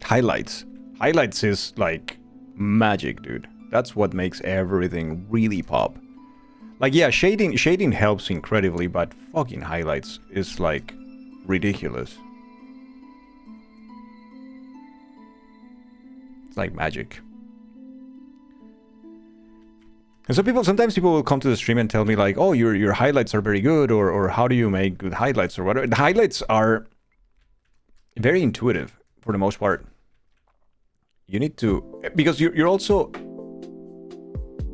highlights. Highlights is like magic, dude. That's what makes everything really pop. Like yeah, shading helps incredibly, but fucking highlights is like ridiculous. It's like magic. And so sometimes people will come to the stream and tell me like, oh, your highlights are very good, or how do you make good highlights or whatever. The highlights are very intuitive for the most part. You need to, because you're also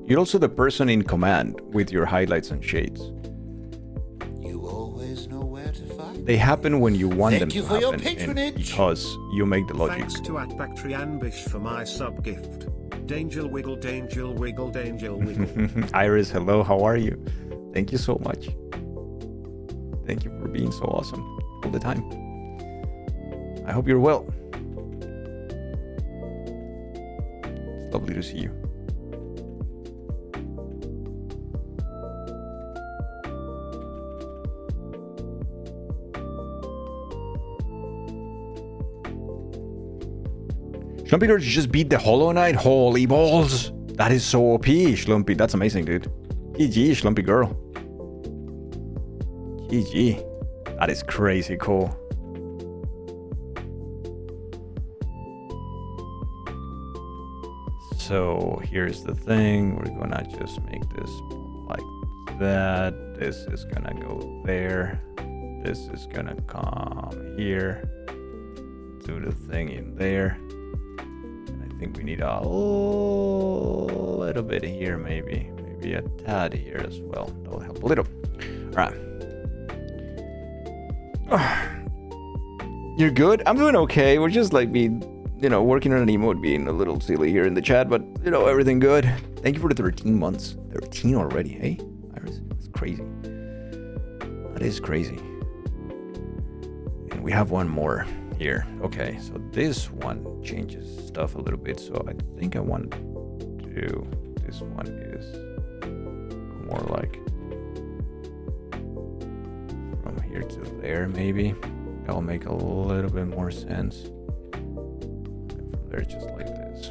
the person in command with your highlights and shades. You always know where to find They happen when you want Thank them you to for your happen, and patronage. because you make the logic. Thanks to @Bactrianbish for my sub gift. Dangel wiggle, dangel wiggle, dangel wiggle. Iris, hello, how are you? Thank you so much. Thank you for being so awesome all the time. I hope you're well. It's lovely to see you. Schlumpy Girl just beat the Hollow Knight. Holy balls! That is so OP, Schlumpy. That's amazing, dude. GG, Schlumpy Girl. GG. That is crazy cool. So here's the thing. We're gonna just make this like that. This is gonna go there. This is gonna come here. Do the thing in there. I think we need a little bit here, maybe a tad here as well. That will help a little. All right. You're good? I'm doing okay. We're just like being, working on an emote, being a little silly here in the chat, but everything good. Thank you for the 13 months. 13 already, hey? Iris, it's crazy. That is crazy. And we have one more here. Okay, so this one changes stuff a little bit. So I think I want to, this one is more like from here to there, maybe. That'll make a little bit more sense. And from there, just like this.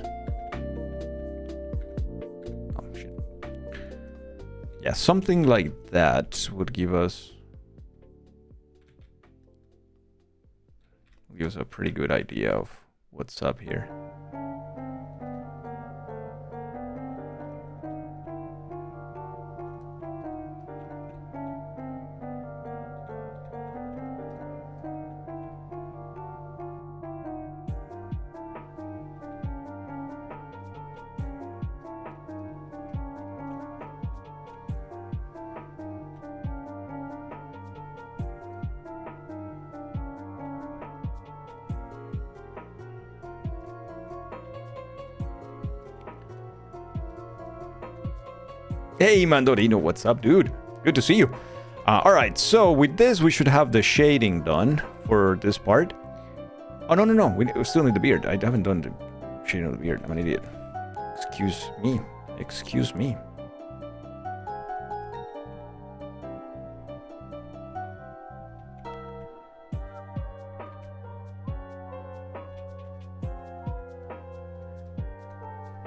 Oh, shit. Yeah, something like that would give us a pretty good idea of what's up here. Hey Mandorino, what's up, dude? Good to see you. All right, so with this, we should have the shading done for this part. Oh, no. We still need the beard. I haven't done the shading of the beard. I'm an idiot. Excuse me.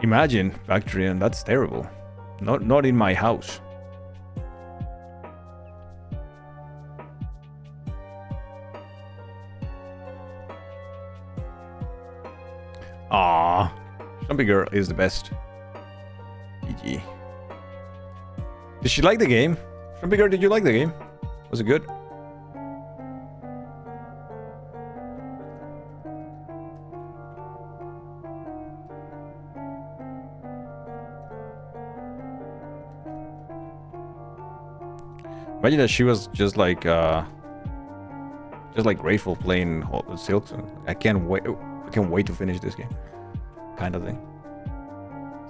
Imagine, Factorian, that's terrible. Not in my house. Ah, Stumpy Girl is the best. GG. Did she like the game? Stumpy Girl, did you like the game? Was it good? Imagine that she was just like grateful playing Silk. I can't wait to finish this game, kind of thing.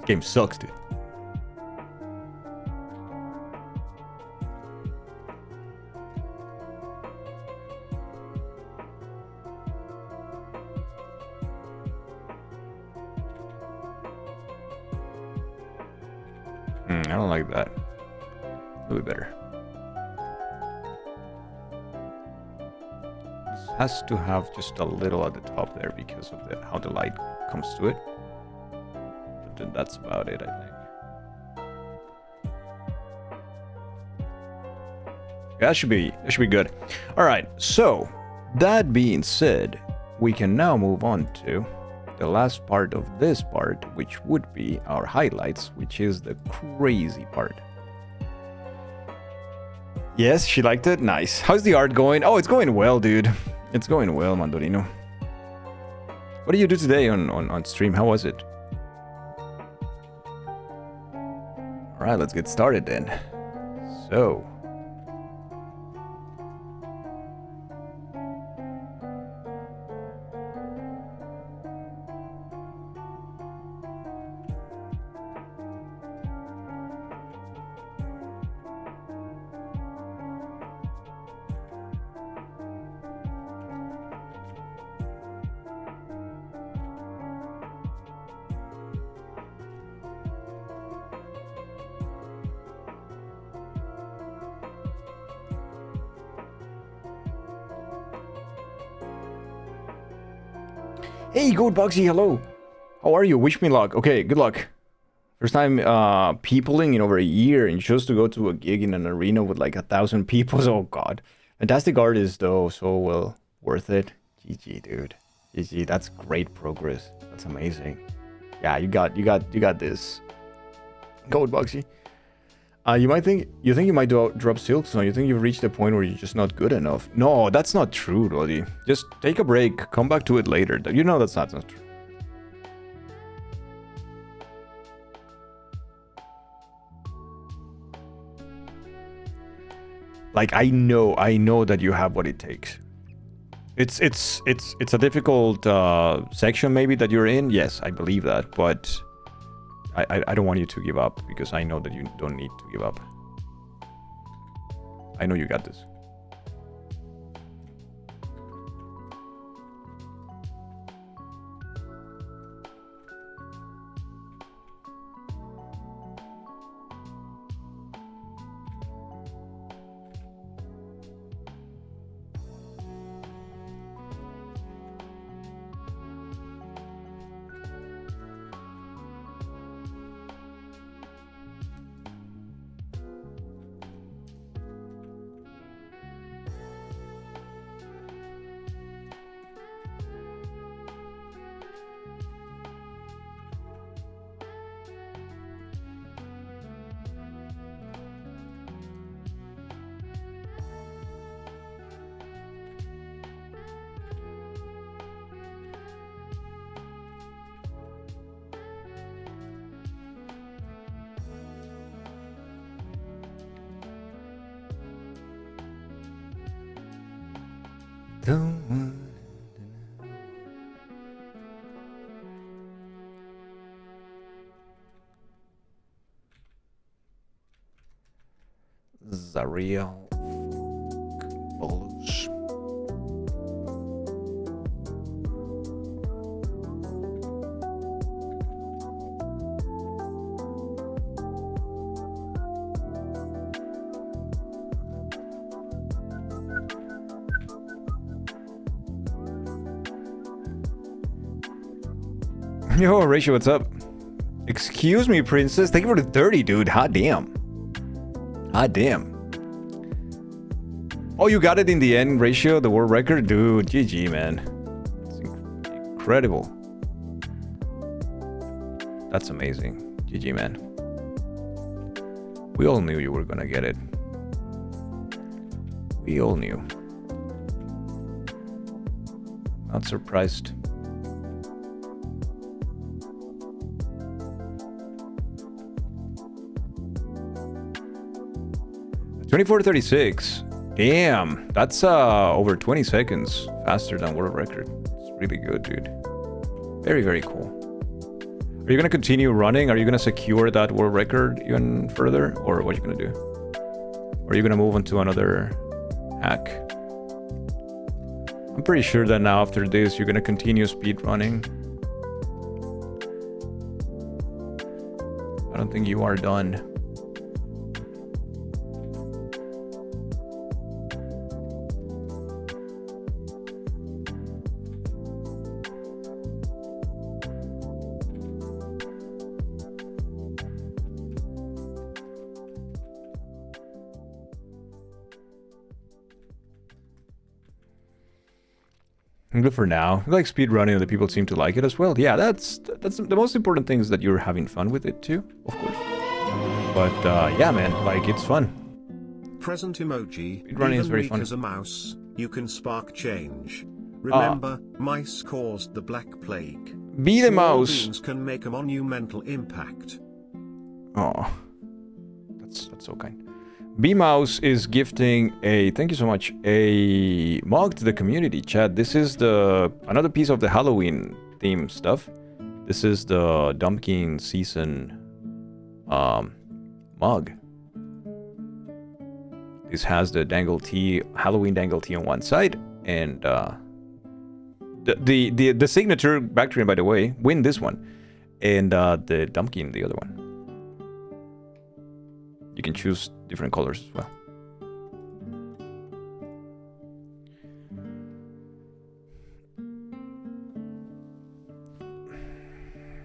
This game sucks, dude. I don't like that. A little bit better. Has to have just a little at the top there because of how the light comes to it. But then that's about it, I think. Yeah, that should be good. All right. So that being said, we can now move on to the last part of this part, which would be our highlights, which is the crazy part. Yes, she liked it. Nice. How's the art going? Oh, it's going well, dude. It's going well, Mandorino. What did you do today on stream? How was it? Alright, let's get started then. So... Hey, Goat Boxy, hello. How are you? Wish me luck. Okay, good luck. First time peopling in over a year, and just to go to a gig in an arena with like 1,000 people. Oh god, fantastic artist though, so well worth it. GG, dude. GG. That's great progress. That's amazing. Yeah, you got this. Goat Boxy. You think you might drop Silk Song. You think you've reached a point where you're just not good enough. No, that's not true, Roddy. Just take a break, come back to it later. You know that's not true. Like, I know that you have what it takes. It's a difficult section maybe that you're in. Yes, I believe that, but I don't want you to give up, because I know that you don't need to give up. I know you got this. Zariel Blues. Yo, Ratio, what's up? Excuse me, princess. Thank you for the 30, dude. Hot damn. Hot damn. Oh, you got it in the end, Ratio, the world record? Dude, GG, man. It's incredible. That's amazing. GG, man. We all knew you were gonna get it. We all knew. Not surprised. 24:36. Damn, that's over 20 seconds faster than world record. It's really good, dude. Very, very cool. Are you gonna continue running? Are you gonna secure that world record even further, or what are you gonna do? Or are you gonna move on to another hack? I'm pretty sure that now after this, you're gonna continue speed running. I don't think you are done. Good for now. You like speed running, and the people seem to like it as well. Yeah, that's the most important thing, is that you're having fun with it too, of course. But yeah, man, like, it's fun. Present emoji. Speed running is Even very weak fun. as a mouse, you can spark change. Remember, mice caused the Black Plague. Be the Small mouse. beans can make a monumental impact. Oh, that's so kind. B-Mouse is gifting a, thank you so much, a mug to the community chat. This is another piece of the Halloween theme stuff. This is the Dumpkin season mug. This has the dangle tea, Halloween dangle tea on one side, and the signature Bactrian, by the way, win this one, and the Dumpkin the other one. You can choose different colors as well.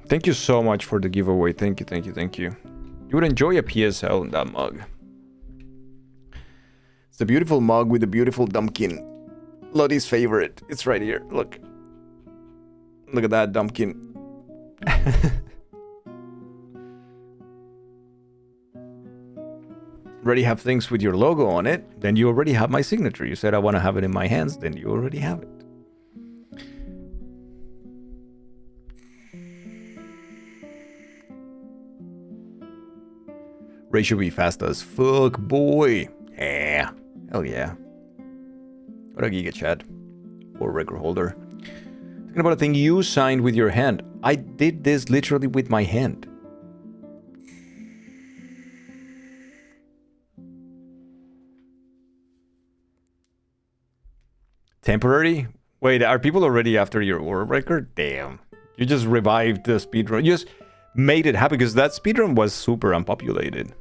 Thank you so much for the giveaway. Thank you, thank you, thank you. You would enjoy a PSL in that mug. It's a beautiful mug with a beautiful Dumpkin. Lottie's favorite. It's right here. Look. Look at that Dumpkin. Already have things with your logo on it, then you already have my signature. You said I want to have it in my hands, then you already have it. Ray should be fast as fuck, boy. Yeah, Hell yeah. What a giga chat. Or record holder. Talking about a thing you signed with your hand. I did this literally with my hand. Temporary? Wait, are people already after your world record? Damn. You just revived the speedrun. You just made it happen because that speedrun was super unpopulated.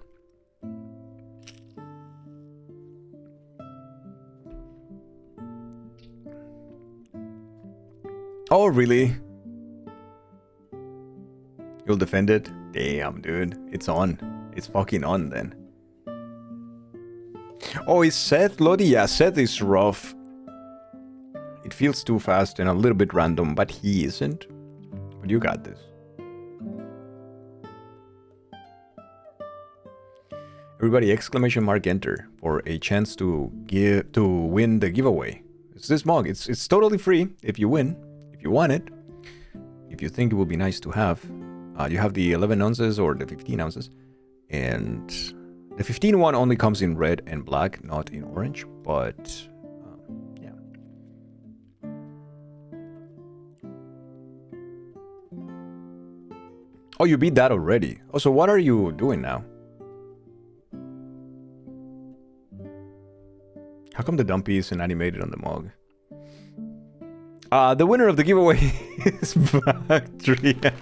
Oh, really? You'll defend it? Damn, dude. It's on. It's fucking on then. Oh, is Seth Lodi? Yeah, Seth is rough. It feels too fast and a little bit random, but he isn't. But you got this. Everybody, exclamation mark enter for a chance to win the giveaway. It's this mug. It's totally free if you win. If you want it. If you think it would be nice to have. You have the 11 ounces or the 15 ounces. And the 15 one only comes in red and black, not in orange. But yeah. Oh, you beat that already. Oh, so what are you doing now? How come the dumpy isn't animated on the mug? The winner of the giveaway is Bactrian.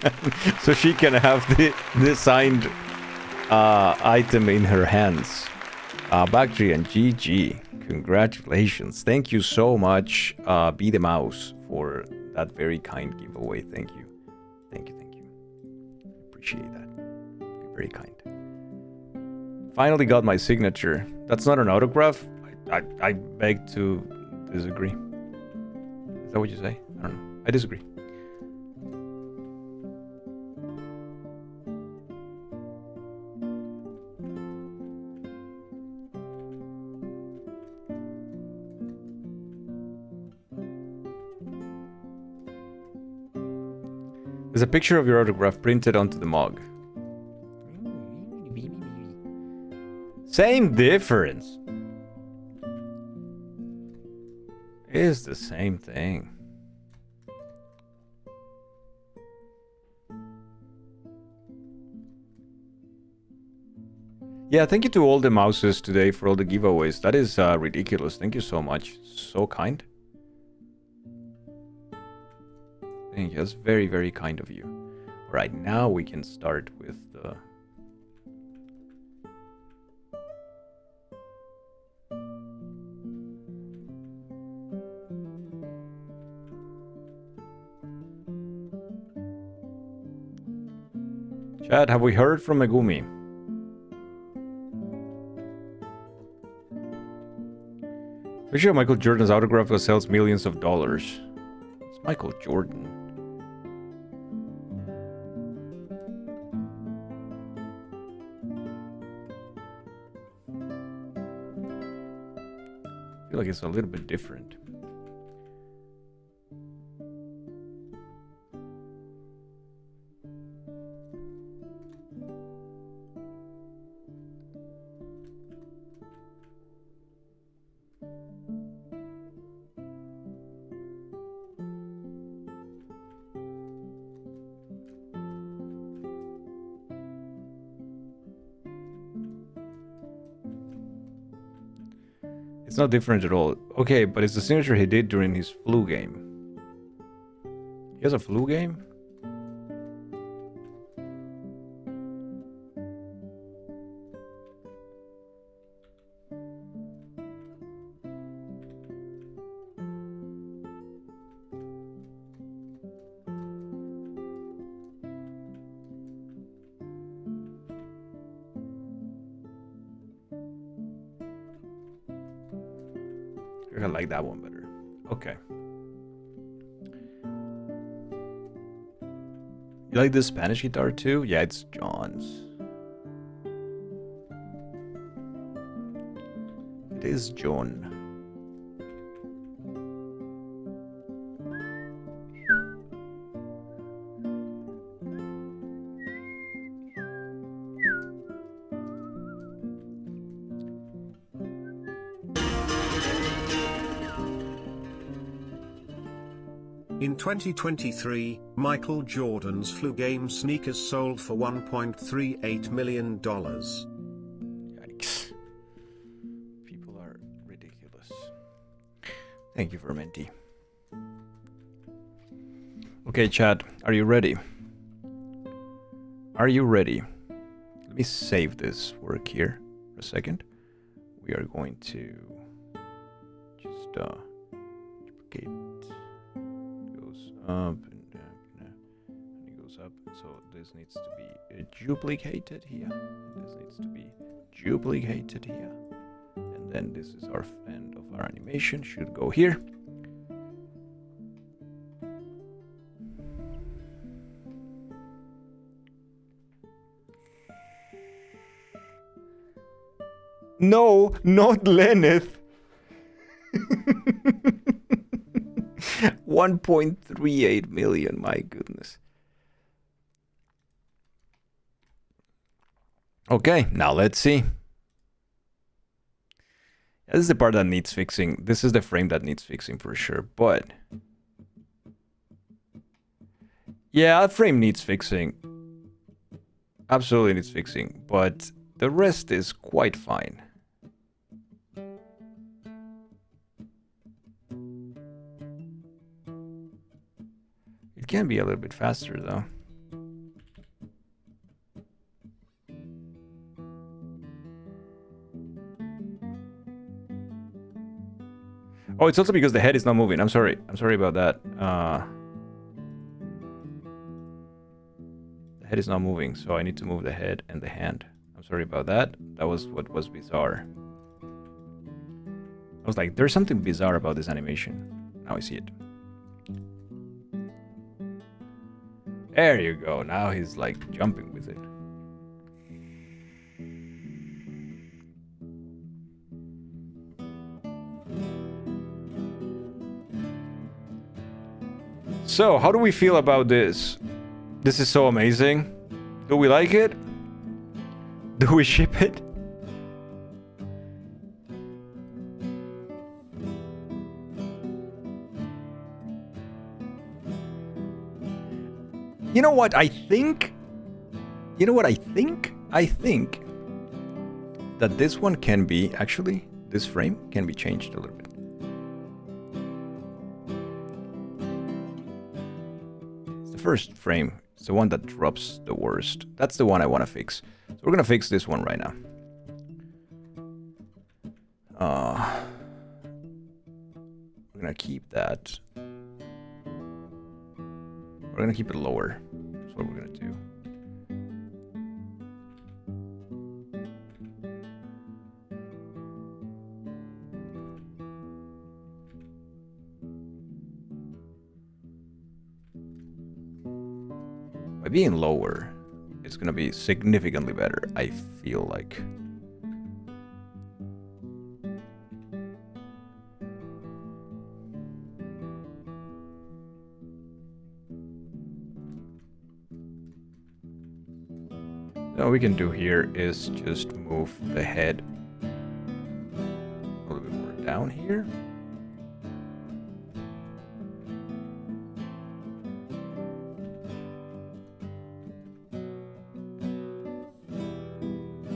So she can have the signed item in her hands. Bactrian, GG. Congratulations. Thank you so much, Be the Mouse, for that very kind giveaway. Thank you. Thank you, thank you. Appreciate that. Very kind. Finally got my signature. That's not an autograph. I beg to disagree. Is that what you say? I don't know. I disagree. There's a picture of your autograph printed onto the mug. Same difference. Is the same thing. Yeah, thank you to all the mouses today for all the giveaways. That is ridiculous. Thank you so much. So kind. Thank you. That's very, very kind of you. All right, now we can start with the... Chad, have we heard from Megumi? Picture of Michael Jordan's autograph that sells millions of dollars. It's Michael Jordan. I feel like it's a little bit different. It's not different at all. Okay, but it's the signature he did during his flu game. He has a flu game? I like that one better. Okay. You like this Spanish guitar too? Yeah, it's John's. It is John. In 2023, Michael Jordan's Flu Game sneakers sold for $1.38 million. Yikes. People are ridiculous. Thank you, Vermenti. Okay, chat, are you ready? Are you ready? Let me save this work here for a second. We are going to just duplicate. It goes up and it goes up. So this needs to be duplicated here. This needs to be duplicated here. And then this is our end of our animation. Should go here. No, not Lenneth. 1.38 million, my goodness. Okay, now let's see. This is the part that needs fixing. This is the frame that needs fixing for sure, but yeah, that frame needs fixing. Absolutely needs fixing, but the rest is quite fine. It can be a little bit faster though. Oh, it's also because the head is not moving. I'm sorry. I'm sorry about that. The head is not moving, so I need to move the head and the hand. I'm sorry about that. That was what was bizarre. I was like, there's something bizarre about this animation. Now I see it. There you go. Now he's like jumping with it. So, how do we feel about this? This is so amazing. Do we like it? Do we ship it? You know what I think? You know what I think? I think that this one can be, actually, this frame can be changed a little bit. It's the first frame. It's the one that drops the worst. That's the one I want to fix. So we're going to fix this one right now. We're going to keep that. We're going to keep it lower. That's what we're going to do. By being lower, it's going to be significantly better, I feel like. What we can do here is just move the head a little bit more down here.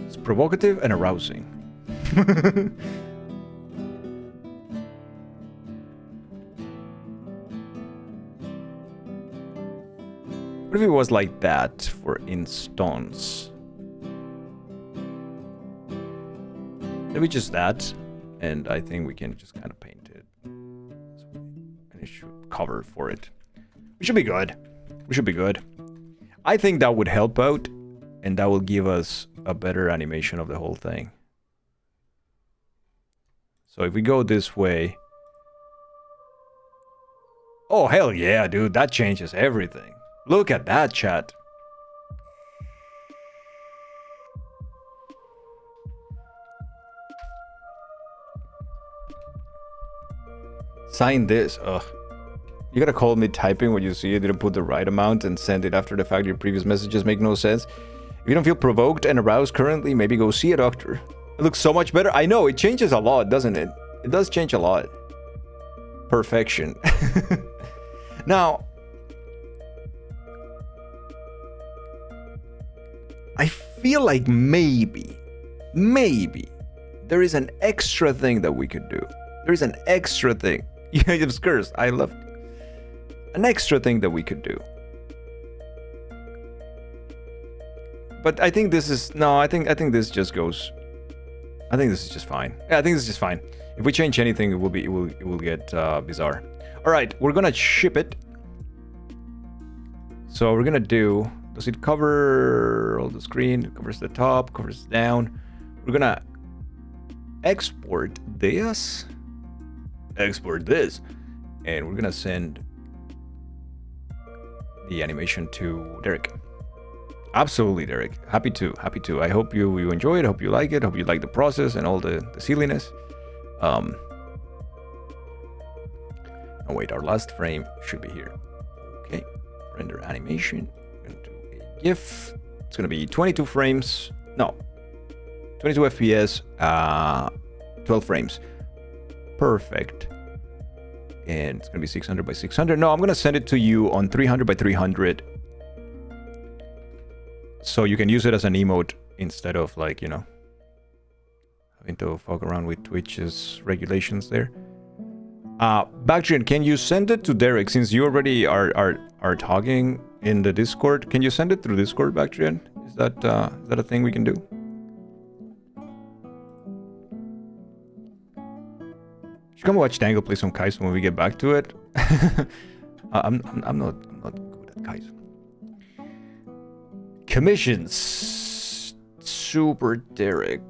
It's provocative and arousing. What if it was like that, for instance? Maybe just that, and I think we can just kind of paint it. And it should cover for it. We should be good. We should be good. I think that would help out, and that will give us a better animation of the whole thing. So if we go this way... Oh, hell yeah, dude. That changes everything. Look at that, chat. Sign this. Ugh. You gotta call me typing when you see it. Didn't put the right amount and send it after the fact. Your previous messages make no sense. If you don't feel provoked and aroused currently, maybe go see a doctor. It looks so much better. I know, it changes a lot, doesn't it? It does change a lot. Perfection. Now, I feel like maybe there is an extra thing that we could do. There is an extra thing. Yeah, it's cursed. I love an extra thing that we could do. But I think this is no. I think this just goes. I think this is just fine. Yeah, I think this is just fine. If we change anything, it will get bizarre. All right, we're gonna ship it. So we're gonna do. Does it cover all the screen? It covers the top, covers down. We're gonna export this, and we're gonna send the animation to Derek. Absolutely, Derek. Happy to. I hope you enjoy it. Hope you like it. Hope you like the process and all the silliness. Oh wait, our last frame should be here. Okay, render animation. GIF. It's gonna be 22 frames. No, 22 FPS. 12 frames. Perfect. And it's gonna be 600 by 600. No, I'm gonna send it to you on 300 by 300. So you can use it as an emote instead of like, you know, having to fuck around with Twitch's regulations there. Bactrian, can you send it to Derek since you already are talking in the Discord? Can you send it through Discord, Bactrian? Is that a thing we can do? Should come watch Dangle play some Kaizo when we get back to it. I'm not good at Kaizo. Commissions. Super Derek.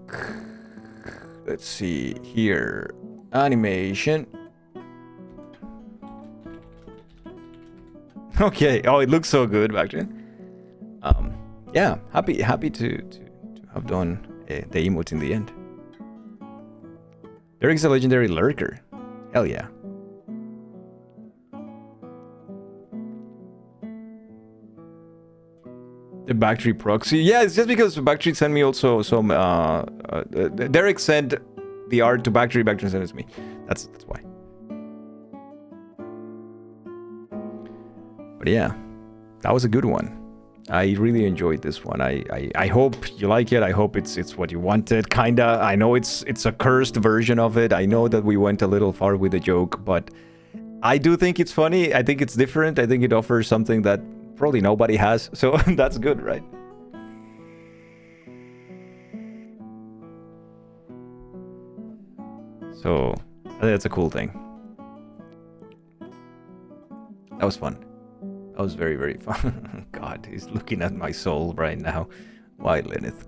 Let's see here. Animation. Okay. Oh, it looks so good back then. Yeah, happy to have done the emote in the end. Derek's a legendary lurker. Hell yeah. The Backtree proxy. Yeah, it's just because Backtree sent me also some. Derek sent the art to Backtree. Backtree sent it to me. That's why. But yeah, that was a good one. I really enjoyed this one. I hope you like it. I hope it's what you wanted. Kinda. I know it's a cursed version of it. I know that we went a little far with the joke, but I do think it's funny. I think it's different. I think it offers something that probably nobody has. So that's good, right? So I think that's a cool thing. That was fun. That was very, very fun. God, he's looking at my soul right now. Why, Lenneth?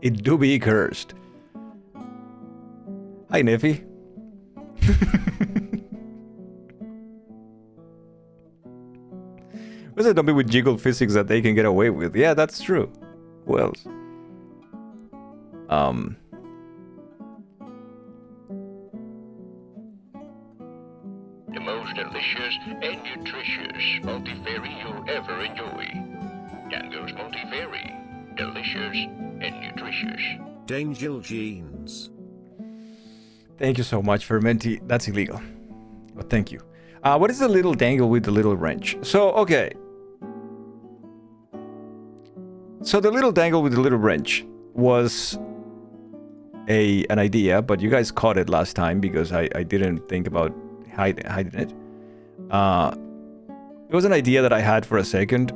It do be cursed. Hi, Niffy. What's that dummy with jiggle physics that they can get away with? Yeah, that's true. Who else? The most delicious and nutritious multifairy you'll ever enjoy. Dango's Multifairy. Delicious and nutritious. Dangel Jeans. Thank you so much, Fermenti. That's illegal. But thank you. What is the little dangle with the little wrench? So, okay. So the little dangle with the little wrench was an idea, but you guys caught it last time because I didn't think about hiding it. It was an idea that I had for a second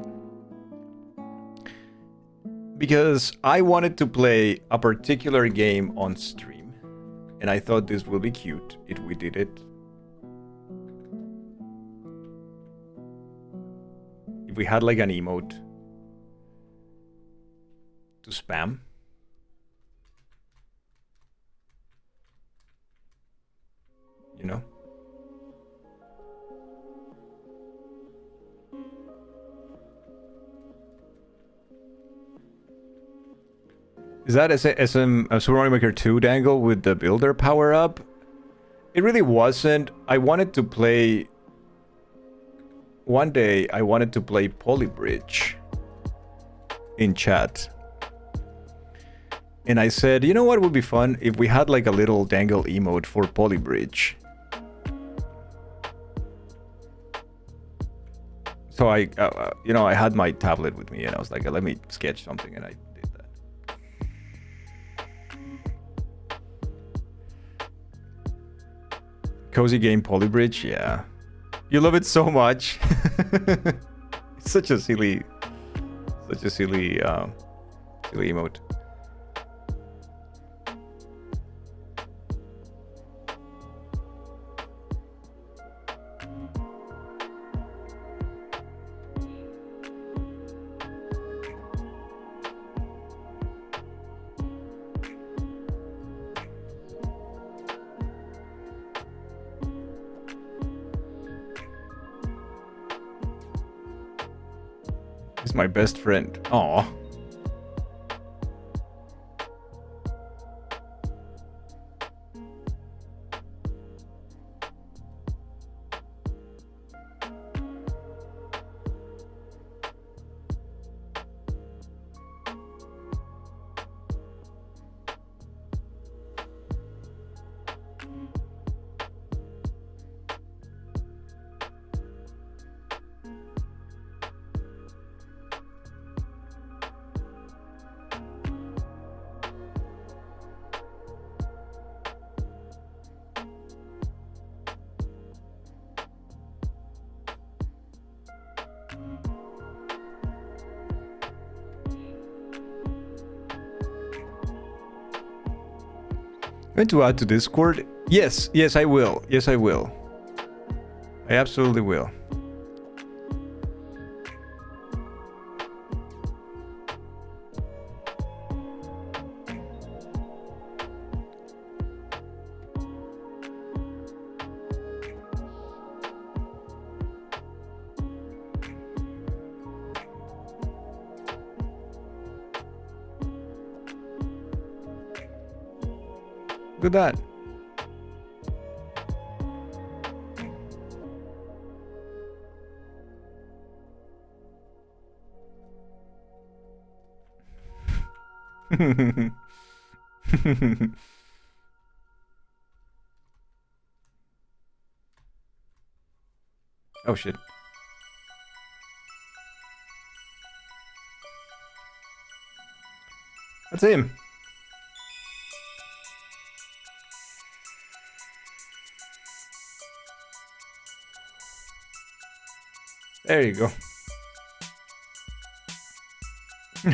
because I wanted to play a particular game on stream, and I thought this would be cute if we did it. If we had like an emote to spam. You know? Is that SM Super Mario Maker 2 dangle with the builder power up? It really wasn't. I wanted to play... One day, I wanted to play Polybridge in chat. And I said, you know what would be fun? If we had like a little dangle emote for Polybridge. So I, you know, I had my tablet with me and I was like, let me sketch something, and I did that. Cozy game Polybridge, yeah. You love it so much. It's such a silly silly emote. He's my best friend. Aw. Going to add to Discord? Yes, I will. Yes, I will. I absolutely will. Look at that. Oh shit. That's him. There you go.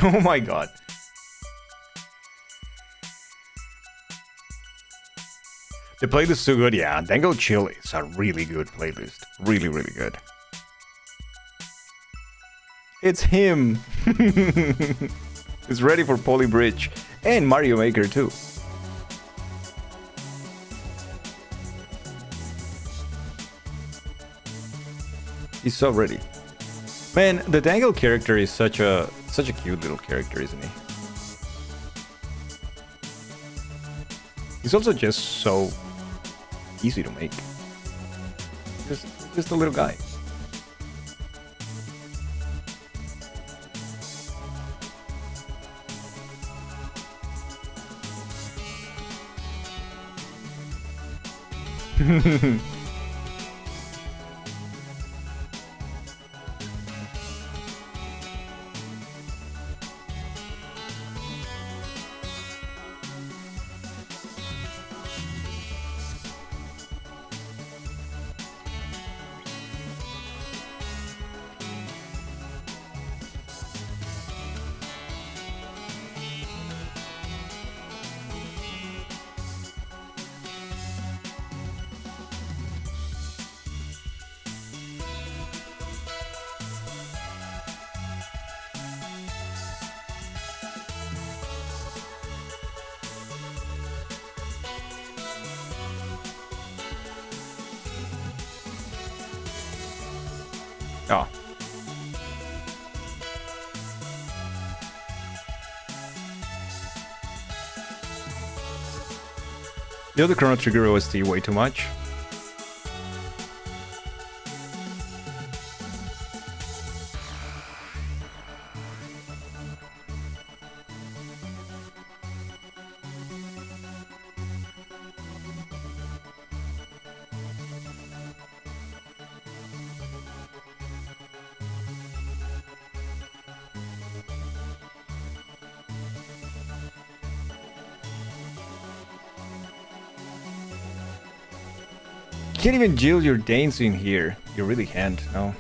Oh my god. The playlist is so good, yeah. Dango Chill is a really good playlist. Really, really good. It's him. He's ready for Polybridge and Mario Maker too. He's so ready. Man, the Dangle character is such a cute little character, isn't he? He's also just so easy to make. Just a little guy. Oh. The other Chrono Trigger OST way too much. can't even jill your Danes in here. You really can't, no.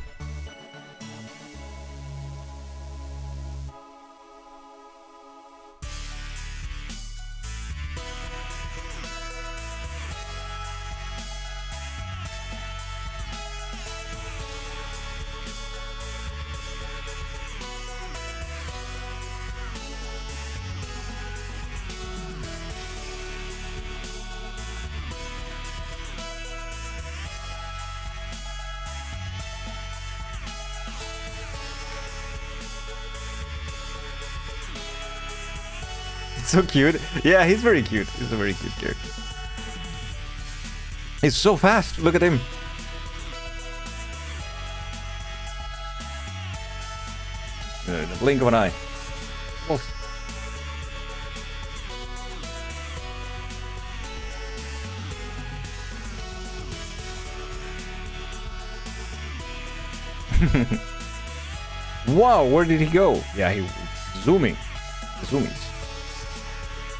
So cute. Yeah, he's very cute. He's a very cute character. He's so fast. Look at him. The blink of an eye. Oh. Wow, where did he go? Yeah, he was zooming. The zoomies.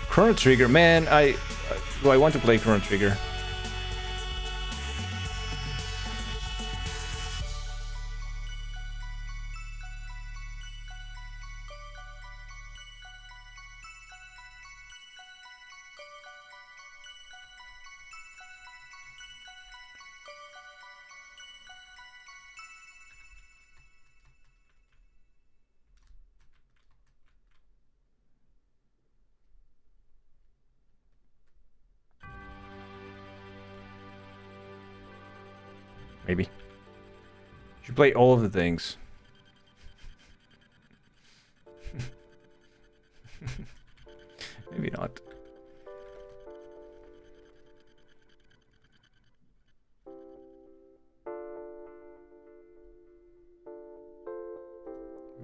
Chrono Trigger, man, do I want to play Chrono Trigger? Maybe. Should play all of the things. Maybe not.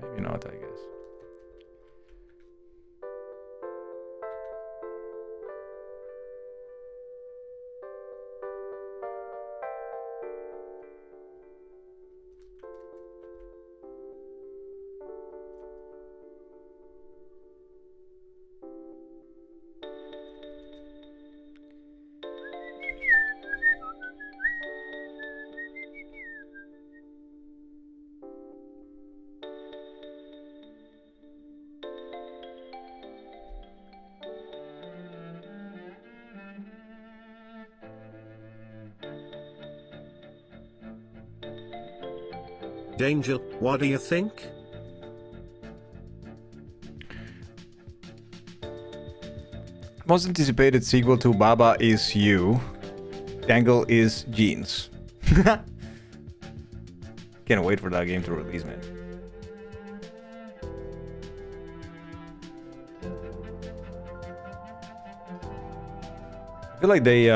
Maybe not, I guess. Danger, what do you think? Most anticipated sequel to Baba Is You. Dangle is Jeans. Can't wait for that game to release, man. I feel like they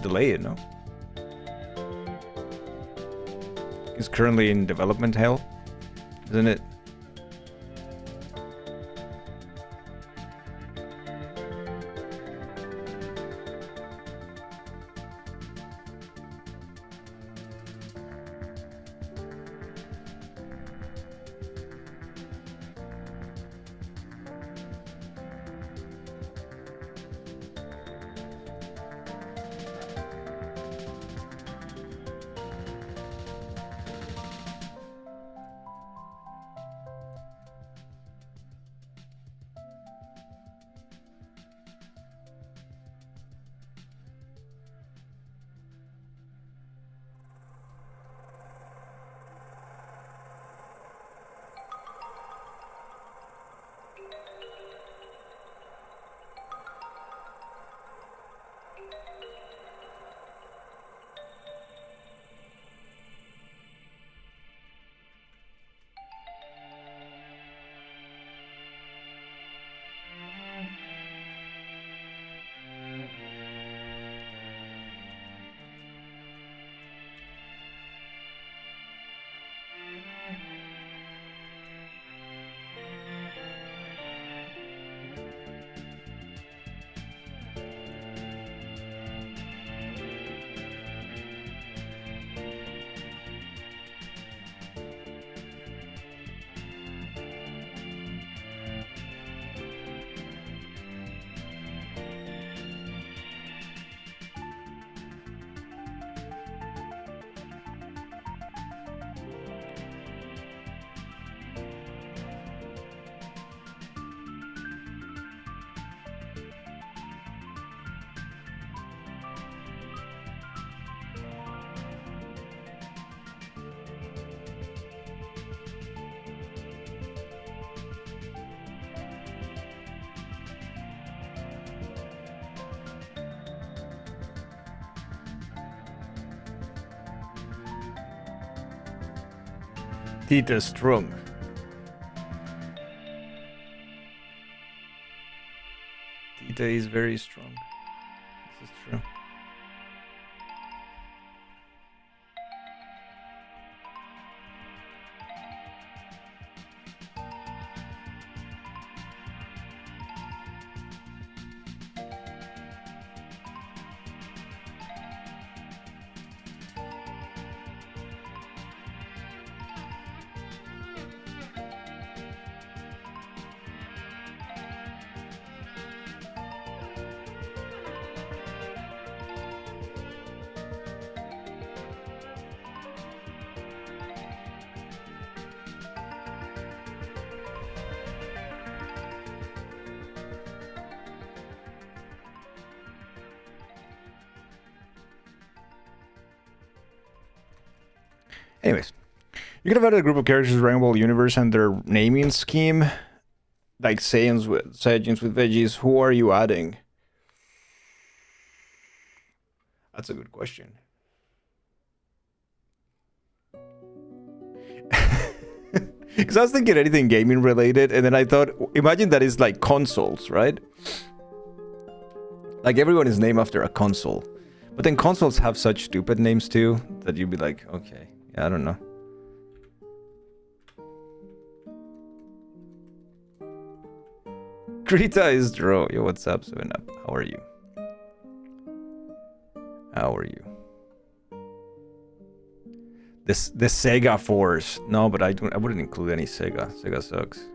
delay it, no? It's currently in development hell, isn't it? Tita Strong. Tita is very strong. This is true. Anyways, you could have had a group of characters in Dragon Ball Universe and their naming scheme, like Saiyans with veggies. Who are you adding? That's a good question. Because I was thinking anything gaming related, and then I thought, imagine that is like consoles, right? Like everyone is named after a console. But then consoles have such stupid names too, that you'd be like, okay, yeah, I don't know. Krita is Dro. Yo, what's up, 7up? How are you? How are you? The Sega Force. No, but I wouldn't include any Sega. Sega sucks.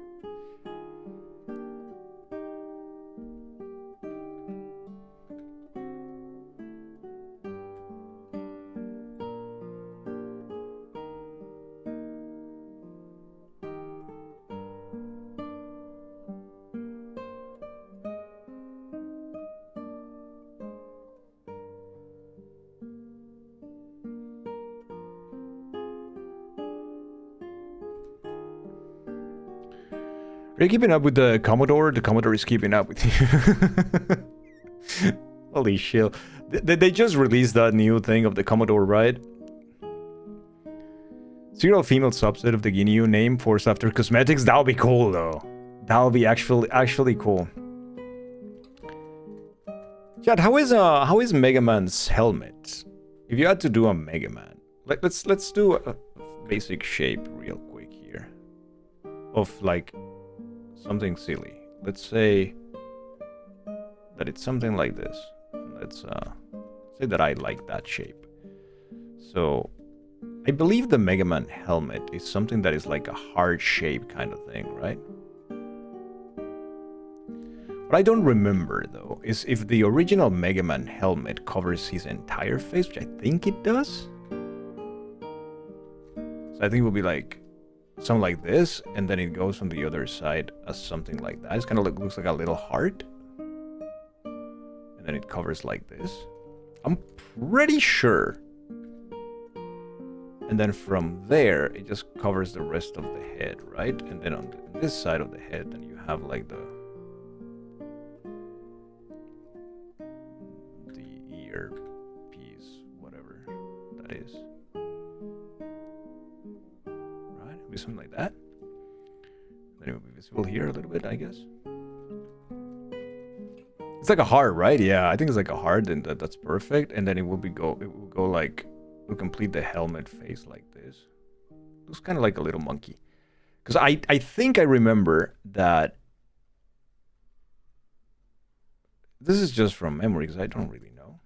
Are you keeping up with the Commodore? The Commodore is keeping up with you. Holy shit. They just released that new thing of the Commodore, right? Serial female subset of the Ginyu name forced after cosmetics. That'll be cool though. That'll be actually cool. Chad, how is Mega Man's helmet? If you had to do a Mega Man, let's do a basic shape real quick here. Of like something silly. Let's say that it's something like this. Let's say that I like that shape. So I believe the Mega Man helmet is something that is like a heart shape kind of thing, right? What I don't remember though is if the original Mega Man helmet covers his entire face, which I think it does. So I think it will be like something like this, and then it goes on the other side as something like that. It kind of looks like a little heart. And then it covers like this. I'm pretty sure. And then from there, it just covers the rest of the head, right? And then on this side of the head, then you have like the ear piece, whatever that is. Be something like that. Then it will be visible here a little bit, I guess. It's like a heart, right? Yeah, I think it's like a heart, and that's perfect. And then it will go like, will complete the helmet face like this. Looks kind of like a little monkey. Because I think I remember that. This is just from memory, because I don't really know.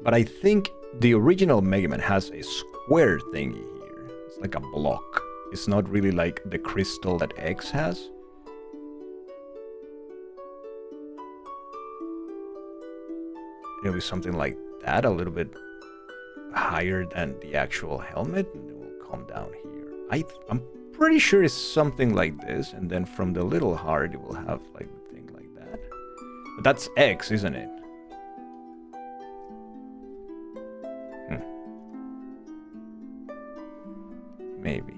But I think the original Mega Man has a square thingy here. Like a block. It's not really like the crystal that X has. It'll be something like that, a little bit higher than the actual helmet, and it will come down here. I'm pretty sure it's something like this, and then from the little heart it will have like the thing like that. But that's X, isn't it? Maybe.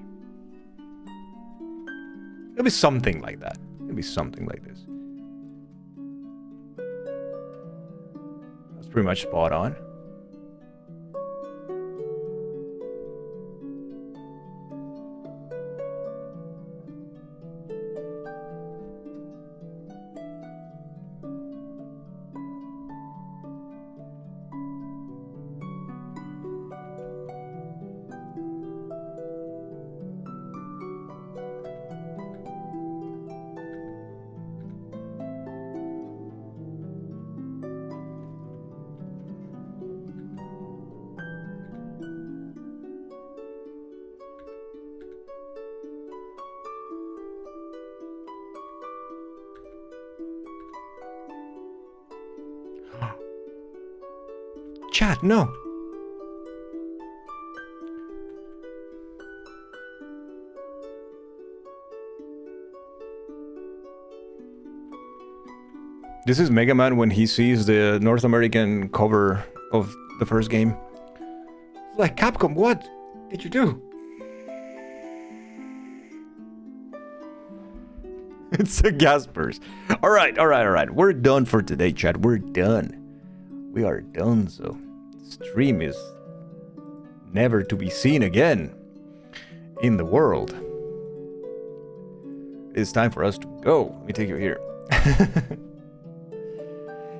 It'll be something like that. It'll be something like this. That's pretty much spot on. Chat, no. This is Mega Man when he sees the North American cover of the first game. Like, Capcom, what did you do? It's a gas burst. Alright. We're done for today, chat. We're done. We are done, so stream is never to be seen again in the world. It's time for us to go. Let me take you here.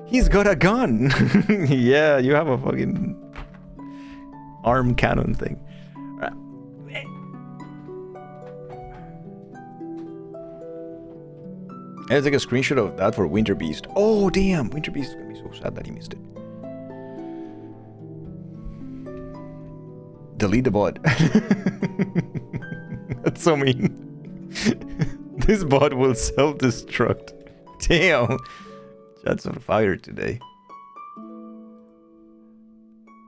He's got a gun. Yeah, you have a fucking arm cannon thing. Alright. Let's take a screenshot of that for Winter Beast. Oh, damn. Winter Beast is going to be so sad that he missed it. Delete the bot. That's so mean. This bot will self-destruct. Damn. Chat's on fire today.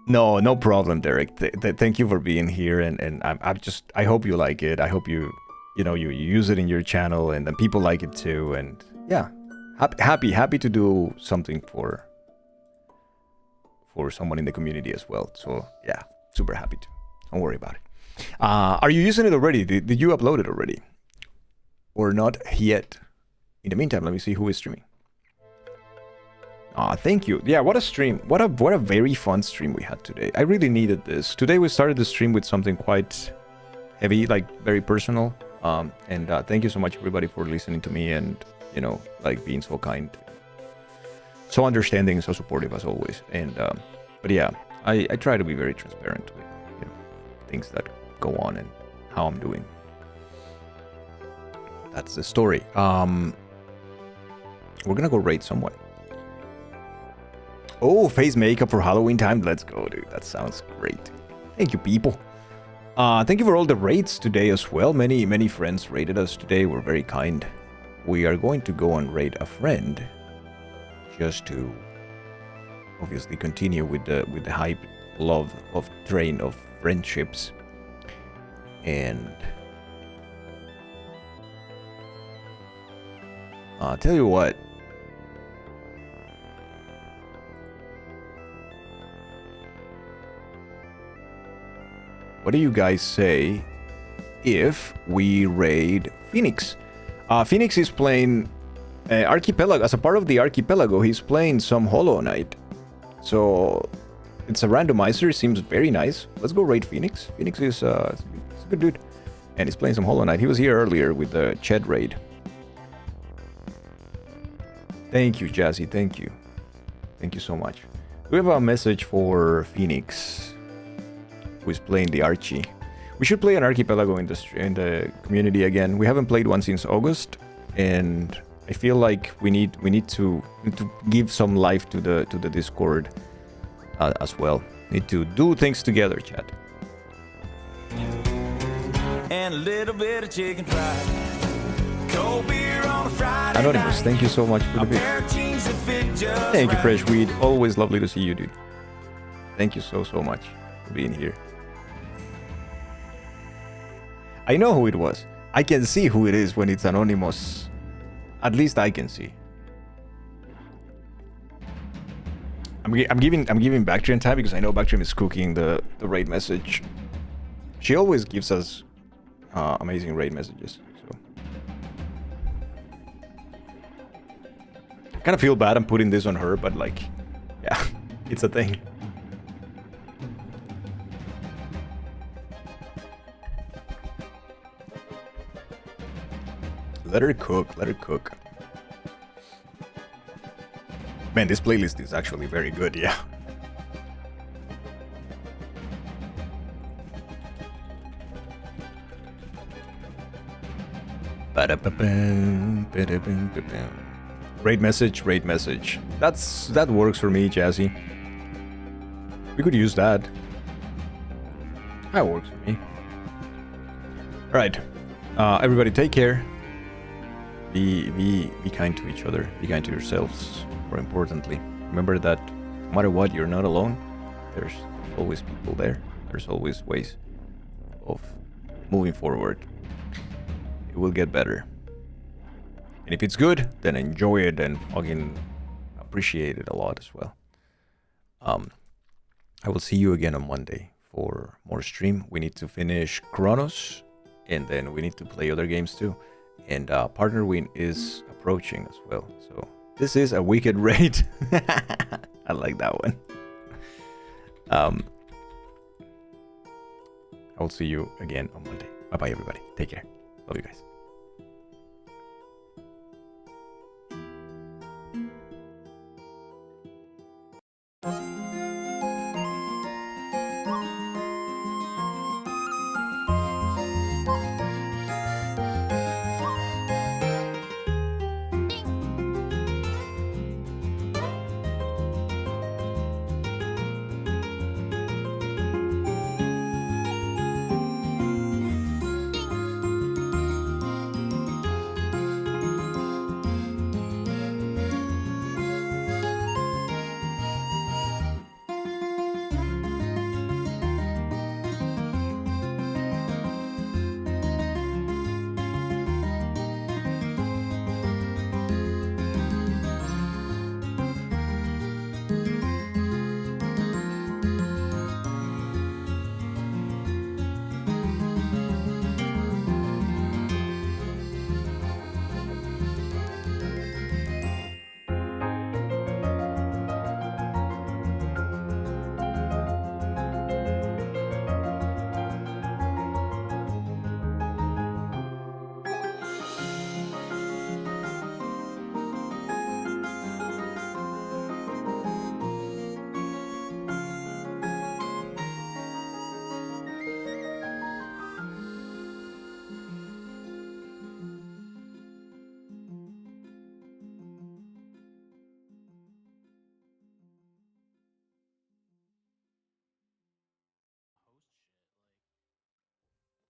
No problem, Derek. Thank you for being here, and I hope you like it. I hope you use it in your channel, and then people like it too. And yeah, happy to do something for someone in the community as well. So yeah, super happy to. Don't worry about it. Are you using it already? Did you upload it already, or not yet? In the meantime, let me see who is streaming. Thank you. Yeah, what a stream. What a very fun stream we had today. I really needed this. Today we started the stream with something quite heavy, like very personal. And thank you so much, everybody, for listening to me and, like being so kind, so understanding, so supportive as always. And but yeah, I try to be very transparent with things that go on and how I'm doing. That's the story. We're gonna go raid someone. Oh, face makeup for Halloween time. Let's go, dude. That sounds great. Thank you, people. Thank you for all the raids today as well. Many friends raided us today. We're very kind. We are going to go and raid a friend, just to obviously continue with the hype, love of train of friendships. And I'll tell you what. What do you guys say if we raid Phoenix? Phoenix is playing Archipelago. As a part of the Archipelago, he's playing some Hollow Knight. So it's a randomizer. Seems very nice. Let's go raid Phoenix. Phoenix is a good dude. And he's playing some Hollow Knight. He was here earlier with the Ched raid. Thank you, Jazzy. Thank you. Thank you so much. We have a message for Phoenix, who is playing the Archie. We should play an Archipelago in the community again. We haven't played one since August, and I feel like we need to give some life to the Discord as well. Need to do things together, chat. And a little bit of chicken fried. Cold beer on a Friday Anonymous, night. thank you so much for the bit. Thank you, Fresh Weed. Always lovely to see you, dude. Thank you so much for being here. I know who it was. I can see who it is when it's anonymous. At least I can see. I'm giving Bactrian time because I know Bactrian is cooking the raid message. She always gives us amazing raid messages. So I kind of feel bad I'm putting this on her, but like, yeah, it's a thing. Let her cook, let her cook. Man, this playlist is actually very good, yeah. Raid message, raid message. That works for me, Jazzy. We could use that. That works for me. Alright. Everybody take care. Be kind to each other. Be kind to yourselves. More importantly, remember that no matter what, you're not alone. there's always people there. There's always ways of moving forward. It will get better. And if it's good, then enjoy it and fucking appreciate it a lot as well. I will see you again on Monday for more stream. We need to finish Chronos, and then we need to play other games too. And Partner Win is approaching as well. So this is a wicked raid. I like that one. I will see you again on Monday. Bye bye, everybody. Take care. Love you guys.